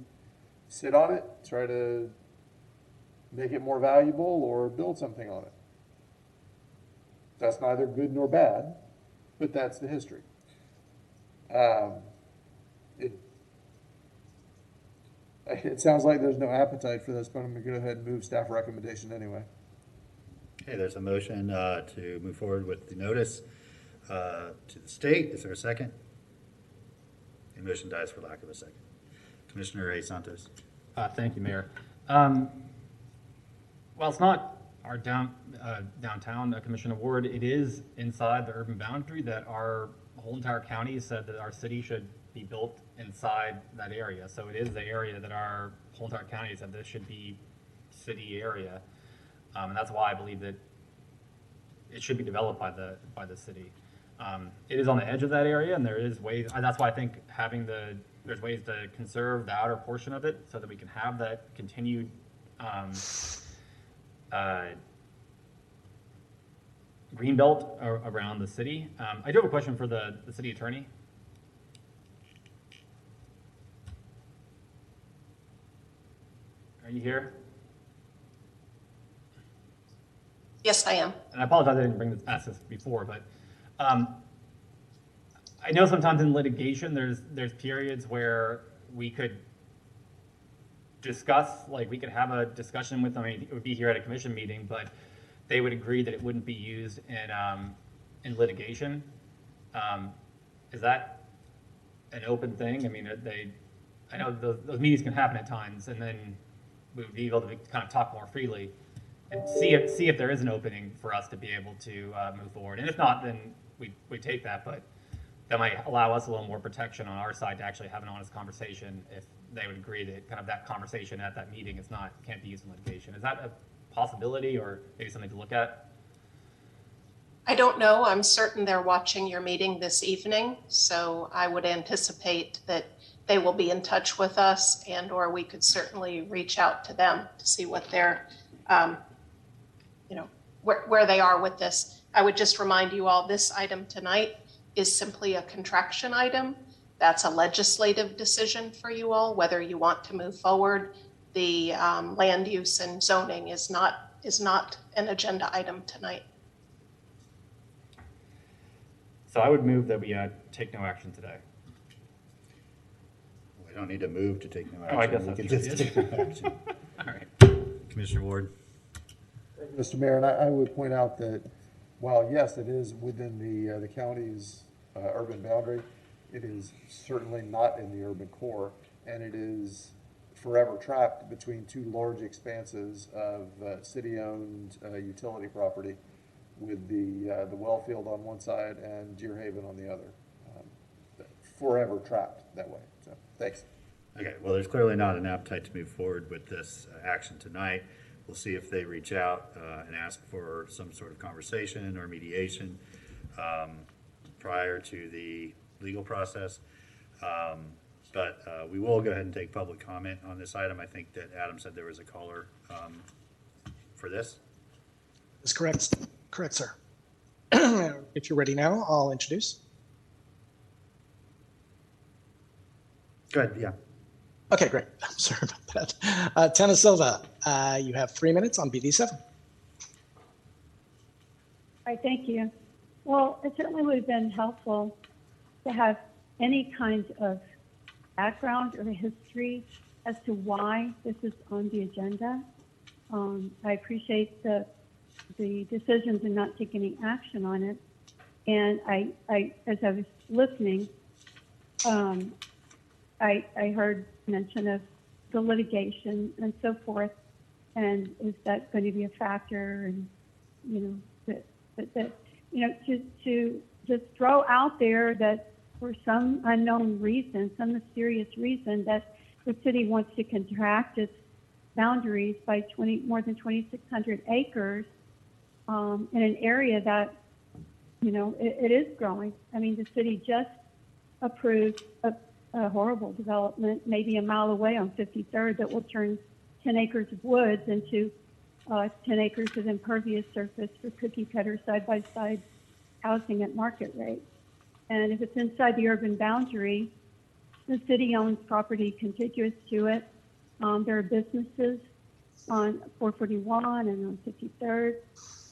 sit on it, try to make it more valuable, or build something on it. That's neither good nor bad, but that's the history. It sounds like there's no appetite for this, but I'm going to go ahead and move staff recommendation anyway. Okay, there's a motion to move forward with the notice to the state. Is there a second? The motion dies for lack of a second. Commissioner A. Santos. Thank you, Mayor. Well, it's not our downtown Commissioner Ward. It is inside the urban boundary that our whole entire county said that our city should be built inside that area. So it is the area that our whole entire county said this should be city area. And that's why I believe that it should be developed by the city. It is on the edge of that area, and there is ways, and that's why I think there's ways to conserve the outer portion of it so that we can have that continued green belt around the city. I do have a question for the city attorney. Are you here? Yes, I am. And I apologize, I didn't ask this before, but I know sometimes in litigation, there's periods where we could discuss, like we could have a discussion with them. I mean, it would be here at a commission meeting, but they would agree that it wouldn't be used in litigation. Is that an open thing? I mean, I know those meetings can happen at times, and then we would be able to kind of talk more freely and see if there is an opening for us to be able to move forward. And if not, then we take that, but that might allow us a little more protection on our side to actually have an honest conversation if they would agree that kind of that conversation at that meeting can't be used in litigation. Is that a possibility or maybe something to look at? I don't know. I'm certain they're watching your meeting this evening, so I would anticipate that they will be in touch with us, and or we could certainly reach out to them to see what their where they are with this. I would just remind you all, this item tonight is simply a contraction item. That's a legislative decision for you all, whether you want to move forward. The land use and zoning is not an agenda item tonight. So I would move that we take no action today. We don't need to move to take no action. Oh, I guess we that's can true. just take no action. All right. Commissioner Ward. Mr. Mayor, and I would point out that while, yes, it is within the county's urban boundary, it is certainly not in the urban core, and it is forever trapped between two large expanses of city-owned utility property with the well field on one side and Deer Haven on the other. Forever trapped that way. So, thanks. Okay, well, there's clearly not an appetite to move forward with this action tonight. We'll see if they reach out and ask for some sort of conversation or mediation prior to the legal process. But we will go ahead and take public comment on this item. I think that Adam said there was a caller for this. That's correct. Correct, sir. If you're ready now, I'll introduce. Go ahead, yeah. Okay, great. I'm sorry about that. Tana Silva, you have 3 minutes on BD7. All right, thank you. Well, it certainly would have been helpful to have any kind of background or history as to why this is on the agenda. I appreciate the decision to not take any action on it. And I as I was listening, I heard mention of the litigation and so forth, and is that going to be a factor? And to just throw out there that for some unknown reason, some mysterious reason, that the city wants to contract its boundaries by more than 2,600 acres in an area that it is growing. I mean, the city just approved a horrible development, maybe a mile away on 53rd, that will turn 10 acres of woods into 10 acres of impervious surface for cookie cutter side-by-side housing at market rate. And if it's inside the urban boundary, the city owns property contiguous to it. There are businesses on 441 and on 53rd.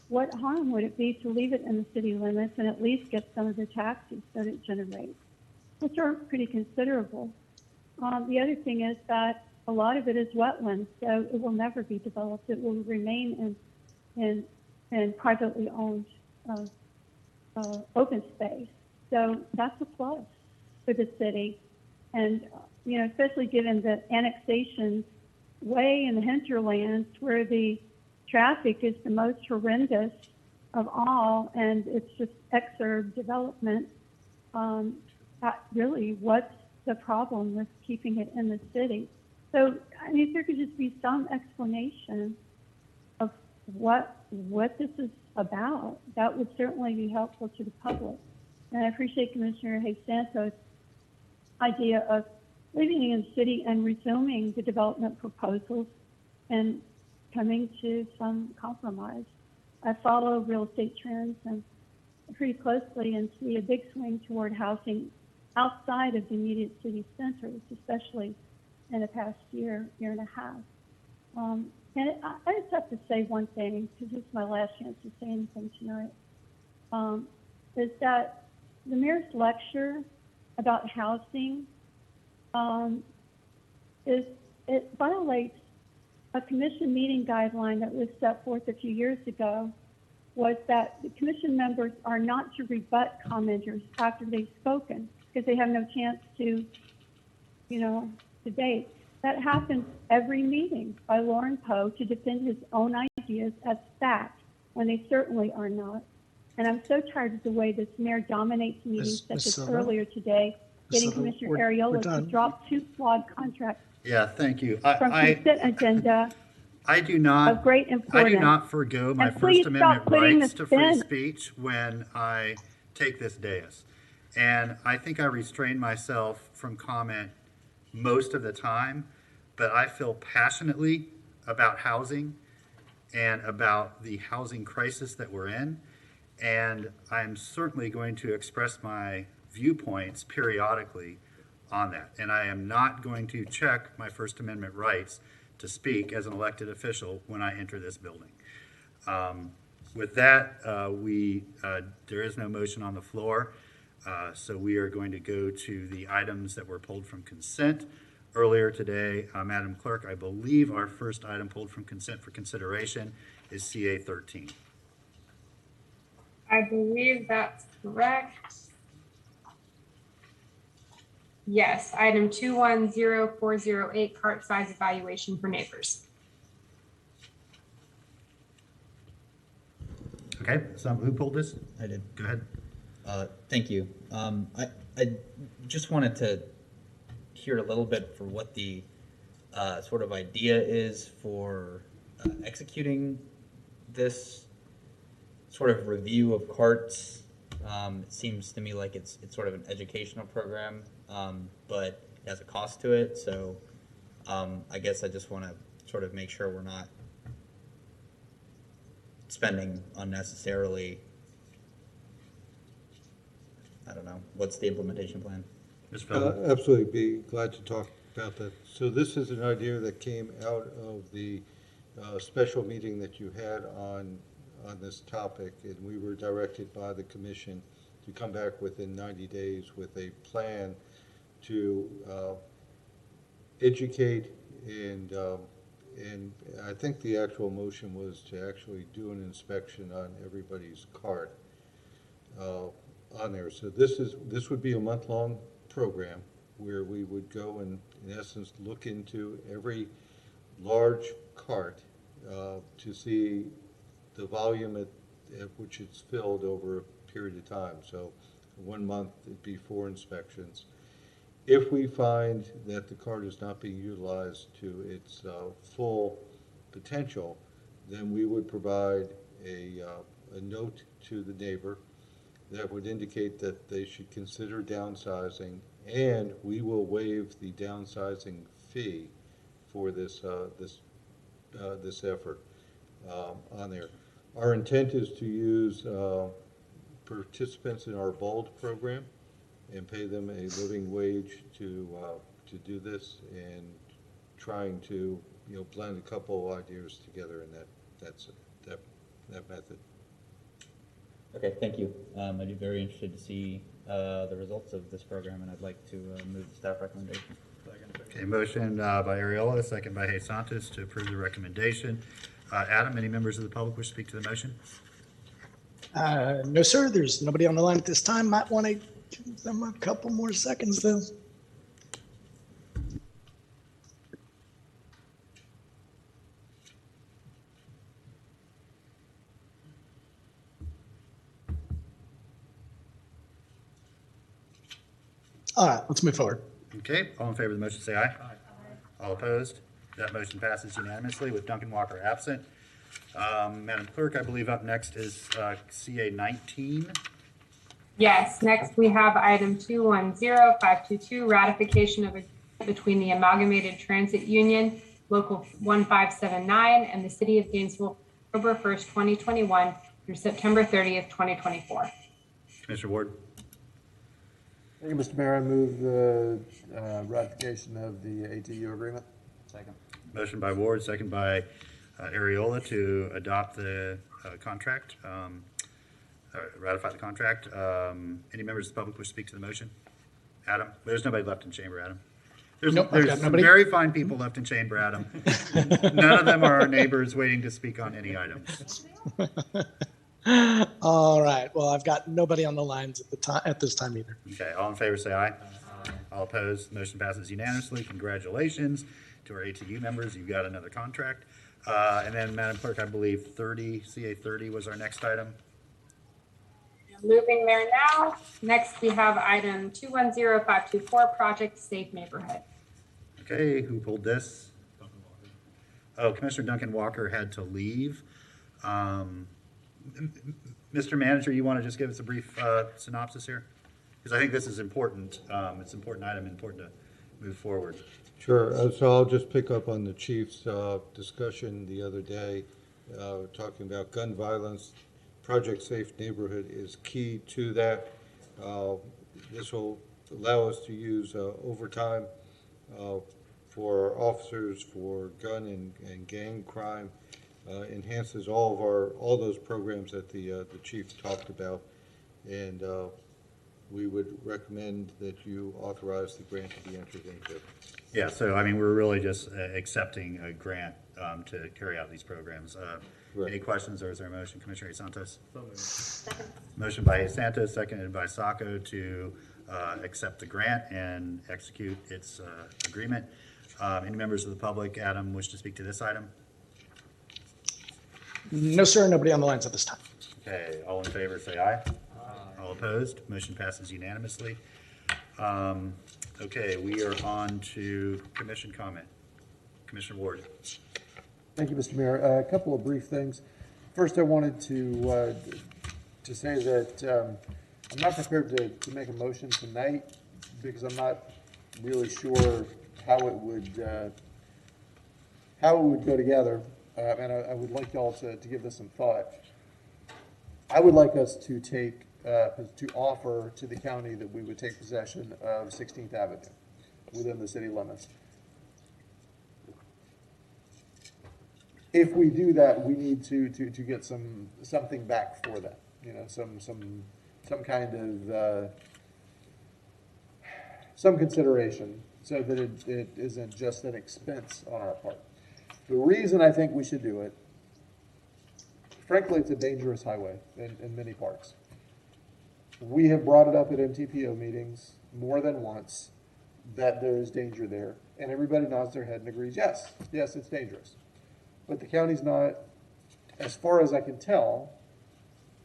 What harm would it be to leave it in the city limits and at least get some of the taxes that it generates, which are pretty considerable? The other thing is that a lot of it is wetlands, so it will never be developed. It will remain in privately owned open space. So that's a plus for the city. And, especially given the annexations way in the hinterlands where the traffic is the most horrendous of all, and it's just exurb development. Really, what's the problem with keeping it in the city? So, I mean, if there could just be some explanation of what this is about, that would certainly be helpful to the public. And I appreciate Commissioner Hayes Santos' idea of leaving it in the city and resuming the development proposals and coming to some compromise. I follow real estate trends and pretty closely and see a big swing toward housing outside of the immediate city centers, especially in the past year and a half. And I just have to say one thing, because this is my last chance to say anything tonight, is that the mayor's lecture about housing it violates a commission meeting guideline that was set forth a few years ago, was that the commission members are not to rebut commenters after they've spoken, because they have no chance to debate. That happens every meeting by Lauren Poe to defend his own ideas as fact, when they certainly are not. And I'm so tired of the way this mayor dominates meetings, such as earlier today, getting Commissioner Ariola to drop 2 flawed contracts Yeah, thank you. from consent agenda. I do not. Of great importance. I do not forgo my And please First Amendment stop putting rights the to free spin. speech when I take this dais, and I think I restrain myself from comment most of the time. But I feel passionately about housing and about the housing crisis that we're in, and I'm certainly going to express my viewpoints periodically on that. And I am not going to check my First Amendment rights to speak as an elected official when I enter this building. With that, there is no motion on the floor, so we are going to go to the items that were pulled from consent earlier today. Madam Clerk, I believe our first item pulled from consent for consideration is CA 13. I believe that's correct. Yes, item 210408, cart size evaluation for neighbors. Okay, so who pulled this? I did. Go ahead. Thank you. I just wanted to hear a little bit for what the sort of idea is for executing this sort of review of carts. It seems to me like it's sort of an educational program, but it has a cost to it. So I guess I just want to sort of make sure we're not spending unnecessarily. I don't know. What's the implementation plan? Absolutely, be glad to talk about that. So this is an idea that came out of the special meeting that you had on this topic, and we were directed by the commission to come back within 90 days with a plan to educate and I think the actual motion was to actually do an inspection on everybody's cart on there. So this would be a month-long program where we would go and, in essence, look into every large cart to see the volume at which it's filled over a period of time. So 1 month, it'd be 4 inspections. If we find that the cart is not being utilized to its full potential, then we would provide a note to the neighbor that would indicate that they should consider downsizing, and we will waive the downsizing fee for this this effort on there. Our intent is to use participants in our BOLD program and pay them a living wage to do this, and trying to blend a couple of ideas together in that method. Okay, thank you. I'd be very interested to see the results of this program, and I'd like to move the staff recommendation. Okay, motion by Ariola, second by Hayes Santos to approve the recommendation. Adam, any members of the public wish to speak to the motion? No, sir. There's nobody on the line at this time. Might want to give them a couple more seconds, though. All right, let's move forward. Okay, all in favor of the motion say aye. Aye. All opposed? That motion passes unanimously with Duncan Walker absent. Madam Clerk, I believe up next is CA 19. Yes, next we have item 210522, ratification of agreement between the Amalgamated Transit Union, Local 1579, and the City of Gainesville, October 1st, 2021 through September 30th, 2024. Commissioner Ward. Thank you, Mr. Mayor. I move the ratification of the ATU agreement. Second. Motion by Ward, second by Ariola to adopt the contract, ratify the contract. Any members of the public wish to speak to the motion? Adam? There's nobody left in chamber, Adam. There's some very fine people left in chamber, Adam. None of them are our neighbors waiting to speak on any items. All right. Well, I've got nobody on the lines at this time either. Okay. All in favor, say aye. Aye. All opposed. Motion passes unanimously. Congratulations to our ATU members. You've got another contract. And then, Madam Clerk, I believe CA 30 was our next item. Moving there now. Next, we have item 210524, Project Safe Neighborhood. Okay, who pulled this? Oh, Commissioner Duncan Walker had to leave. Mr. Manager, you want to just give us a brief synopsis here? Because I think this is important. It's an important item, important to move forward. Sure. So I'll just pick up on the chief's discussion the other day, talking about gun violence. Project Safe Neighborhood is key to that. This will allow us to use overtime for our officers for gun and gang crime. Enhances all those programs that the chief talked about, and we would recommend that you authorize the grant to be entered into. Yeah, so I mean, we're really just accepting a grant to carry out these programs. Any questions, or is there a motion? Commissioner Santos? Motion by Santos, seconded by Sacco to accept the grant and execute its agreement. Any members of the public, Adam, wish to speak to this item? No, sir. Nobody on the lines at this time. Okay, all in favor, say aye. All opposed? Motion passes unanimously. Okay, we are on to commission comment. Commissioner Ward. Thank you, Mr. Mayor. A couple of brief things. First, I wanted to say that I'm not prepared to make a motion tonight because I'm not really sure how it would go together, and I would like y'all to give this some thought. I would like us to offer to the county that we would take possession of 16th Avenue within the city limits. If we do that, we need to get something back for that. You know, some kind of some consideration, so that it isn't just an expense on our part. The reason I think we should do it, frankly, it's a dangerous highway in many parts. We have brought it up at MTPO meetings more than once that there is danger there, and everybody nods their head and agrees, yes, it's dangerous. But the county's not, as far as I can tell,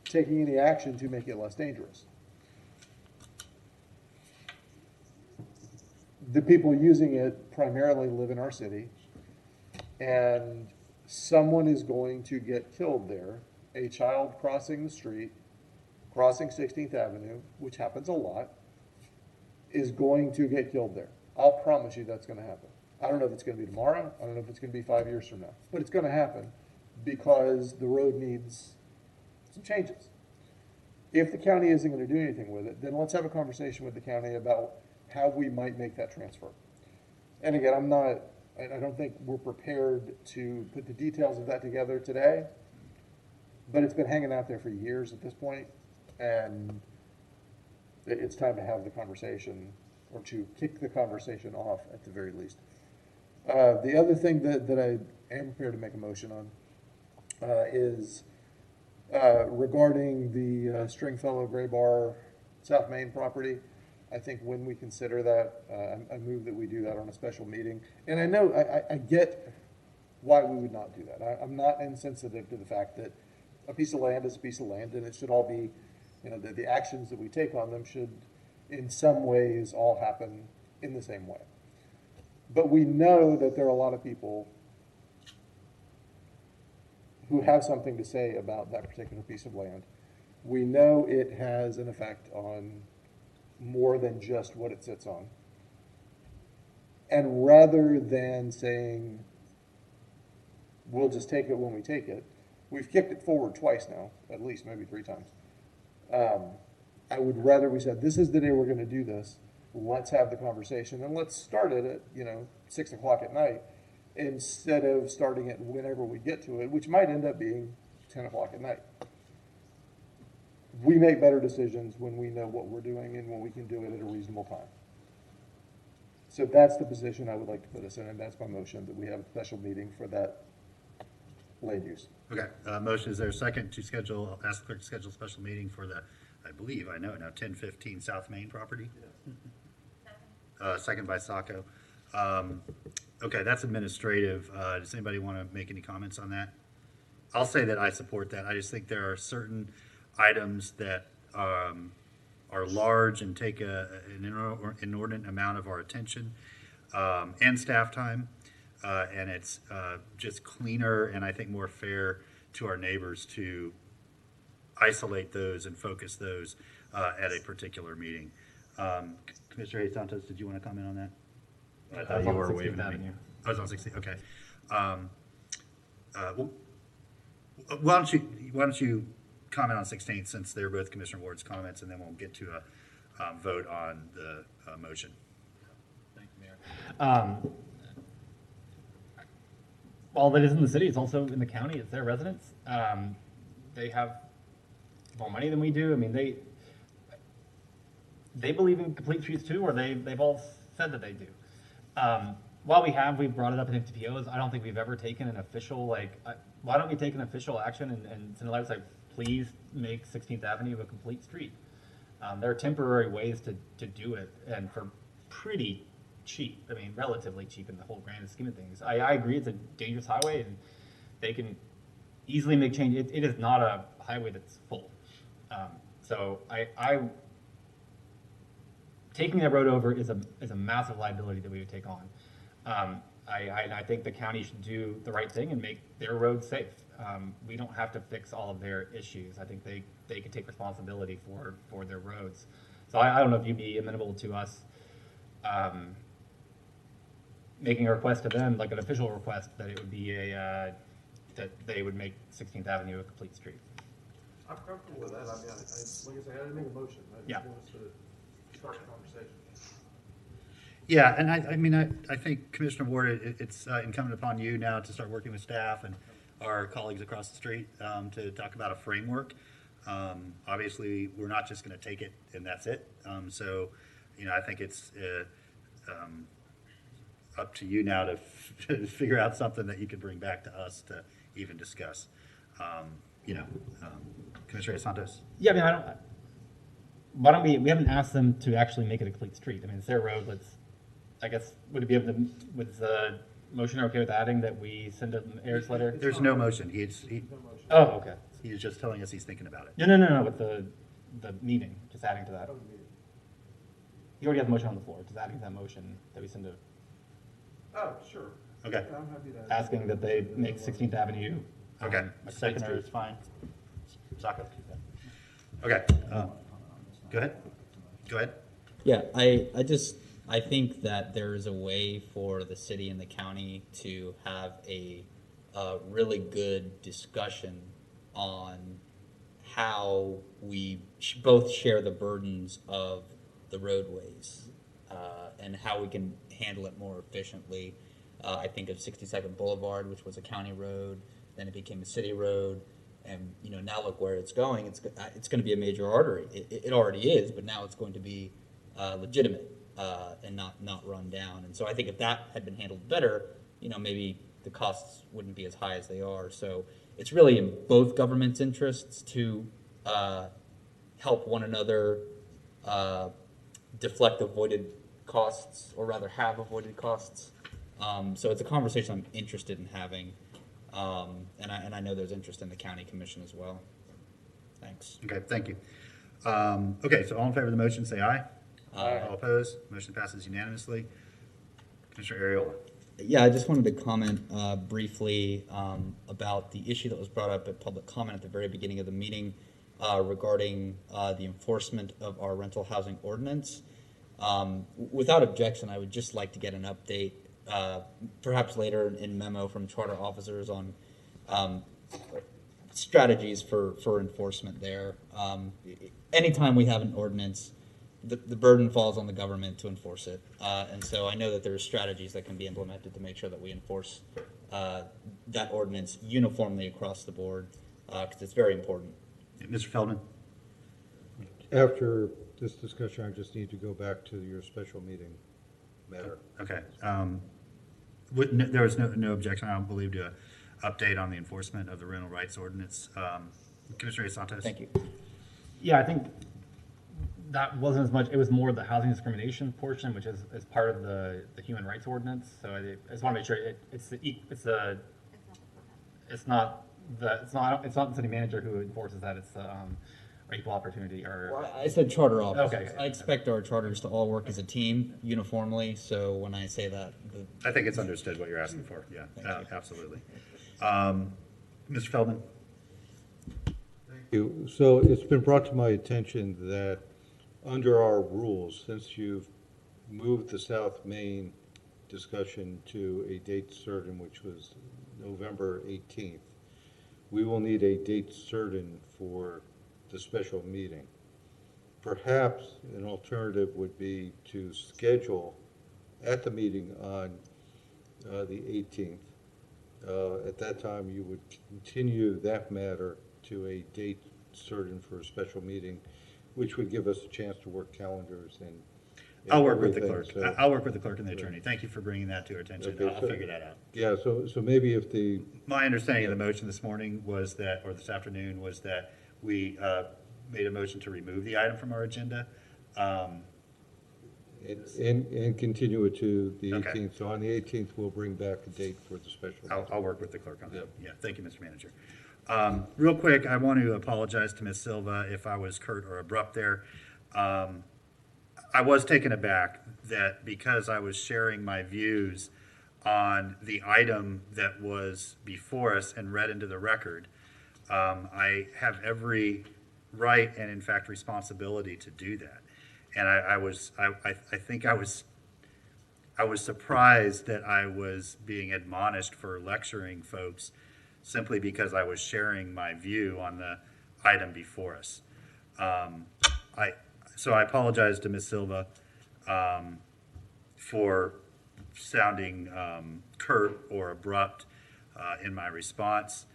taking any action to make it less dangerous. The people using it primarily live in our city, and someone is going to get killed there. A child crossing the street, crossing 16th Avenue, which happens a lot, is going to get killed there. I'll promise you that's going to happen. I don't know if it's going to be tomorrow. I don't know if it's going to be 5 years from now. But it's going to happen because the road needs some changes. If the county isn't going to do anything with it, then let's have a conversation with the county about how we might make that transfer. And again, I don't think we're prepared to put the details of that together today, but it's been hanging out there for years at this point, and it's time to have the conversation, or to kick the conversation off at the very least. The other thing that I am prepared to make a motion on is regarding the Stringfellow Gray Bar South Main property. I think when we consider that, I move that we do that on a special meeting. And I know, I get why we would not do that. I'm not insensitive to the fact that a piece of land is a piece of land, and it should all be, you know, the actions that we take on them should in some ways all happen in the same way. But we know that there are a lot of people who have something to say about that particular piece of land. We know it has an effect on more than just what it sits on. And rather than saying, we'll just take it when we take it, we've kicked it forward twice now, at least maybe 3 times. I would rather we said, this is the day we're going to do this. Let's have the conversation, and let's start it at 6 o'clock at night instead of starting it whenever we get to it, which might end up being 10 o'clock at night. We make better decisions when we know what we're doing and when we can do it at a reasonable time. So that's the position I would like to put us in, and that's my motion, that we have a special meeting for that land use. Okay, motion, is there a second to schedule, ask the clerk to schedule a special meeting for the, I believe, I know it now, 1015 South Main property? Second by Sacco. Okay, that's administrative. Does anybody want to make any comments on that? I'll say that I support that. I just think there are certain items that are large and take an inordinate amount of our attention and staff time, and it's just cleaner and I think more fair to our neighbors to isolate those and focus those at a particular meeting. Commissioner Santos, did you want to comment on that? I thought you were waving at me. I was on 16. Okay. Well, why don't you comment on 16th, since they're both Commissioner Ward's comments, and then we'll get to a vote on the motion. Thank you, Mayor. All that is in the city is also in the county. It's their residents. They have more money than we do. I mean, they believe in complete streets too, or they've all said that they do. While we've brought it up in MTPOs, I don't think we've ever taken an official, why don't we take an official action and send a letter like, please make 16th Avenue a complete street? There are temporary ways to do it, and for pretty cheap. I mean, relatively cheap in the whole grand scheme of things. I agree it's a dangerous highway, and they can easily make change. It is not a highway that's full. So I taking that road over is a massive liability that we would take on. I think the county should do the right thing and make their roads safe. We don't have to fix all of their issues. I think they can take responsibility for their roads. So I don't know if you'd be amenable to us making a request to them, like an official request, that it would be that they would make 16th Avenue a complete street. I'm comfortable with that. I mean, like I said, I didn't make a motion. I just want us to start the conversation. Yeah, and I mean, I think Commissioner Ward, it's incumbent upon you now to start working with staff and our colleagues across the street to talk about a framework. Obviously, we're not just going to take it and that's it. So, I think it's up to you now to figure out something that you can bring back to us to even discuss. Commissioner Santos. Yeah, I mean, why don't we haven't asked them to actually make it a complete street. I mean, it's their road. I guess, would it be able to, with the motion okay with adding that we send an mayor's letter? There's no motion. Oh, okay. He's just telling us he's thinking about it. No, with the meeting, just adding to that. You already have the motion on the floor, just adding to that motion that we send a. Oh, sure. Okay. I'm happy to. Asking that they make 16th Avenue. Okay. A seconder Street. is fine. Soccer. Okay. Go ahead. Yeah, I think that there is a way for the city and the county to have a really good discussion on how we both share the burdens of the roadways and how we can handle it more efficiently. I think of 62nd Boulevard, which was a county road, then it became a city road, and now look where it's going. It's going to be a major artery. It already is, but now it's going to be legitimate and not run down. And so I think if that had been handled better, maybe the costs wouldn't be as high as they are. So it's really in both governments' interests to help one another deflect avoided costs, or rather have avoided costs. So it's a conversation I'm interested in having. And I know there's interest in the county commission as well. Thanks. Okay, thank you. Okay, so all in favor of the motion, say aye. Aye. All opposed? Motion passes unanimously. Commissioner Ariola. Yeah, I just wanted to comment briefly about the issue that was brought up at public comment at the very beginning of the meeting regarding the enforcement of our rental housing ordinance. Without objection, I would just like to get an update, perhaps later in memo from charter officers on strategies for enforcement there. Anytime we have an ordinance, the burden falls on the government to enforce it. And so I know that there are strategies that can be implemented to make sure that we enforce that ordinance uniformly across the board, because it's very important. Mr. Feldman? After this discussion, I just need to go back to your special meeting matter. Okay. There was no objection, I don't believe, to an update on the enforcement of the rental rights ordinance. Commissioner Santos? Thank you. Yeah, I think that wasn't as much, it was more the housing discrimination portion, which is part of the human rights ordinance. So I just want to make sure it's not the city manager who enforces that. It's the equal opportunity or. I said charter officers. Okay. I expect our charters to all work as a team uniformly. So when I say that, I think it's understood what you're asking for. Yeah, absolutely. Mr. Feldman? Thank you. So it's been brought to my attention that under our rules, since you've moved the South Main discussion to a date certain, which was November 18th, we will need a date certain for the special meeting. Perhaps an alternative would be to schedule at the meeting on the 18th. At that time, you would continue that matter to a date certain for a special meeting which would give us a chance to work calendars and I'll work with the everything, clerk. so- I'll work with the clerk and the attorney. Thank you for bringing that to our attention. Okay, I'll so- figure that out. Yeah, so maybe if My understanding of the motion this morning was that, or this afternoon, was that we made a motion to remove the item from our agenda. And continue it to the Okay. 18th. So on the 18th, we'll bring back a date for the special. I'll work with the clerk on that. Yeah, thank you, Mr. Manager. Real quick, I want to apologize to Ms. Silva if I was curt or abrupt there. I was taken aback that because I was sharing my views on the item that was before us and read into the record, I have every right and in fact responsibility to do that. And I think I was surprised that I was being admonished for lecturing folks simply because I was sharing my view on the item before us. So I apologize to Ms. Silva for sounding curt or abrupt in my response.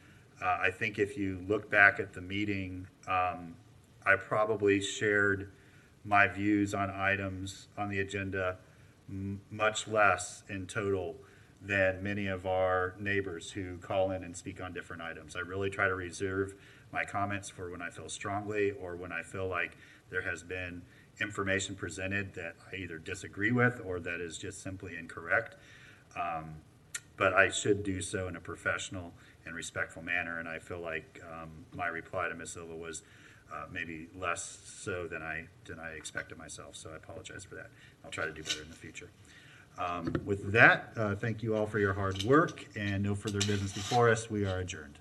I think if you look back at the meeting, I probably shared my views on items on the agenda much less in total than many of our neighbors who call in and speak on different items. I really try to reserve my comments for when I feel strongly or when I feel like there has been information presented that I either disagree with or that is just simply incorrect. But I should do so in a professional and respectful manner, and I feel like my reply to Ms. Silva was maybe less so than I expected myself, so I apologize for that. I'll try to do better in the future. With that, thank you all for your hard work, and no further business before us. We are adjourned.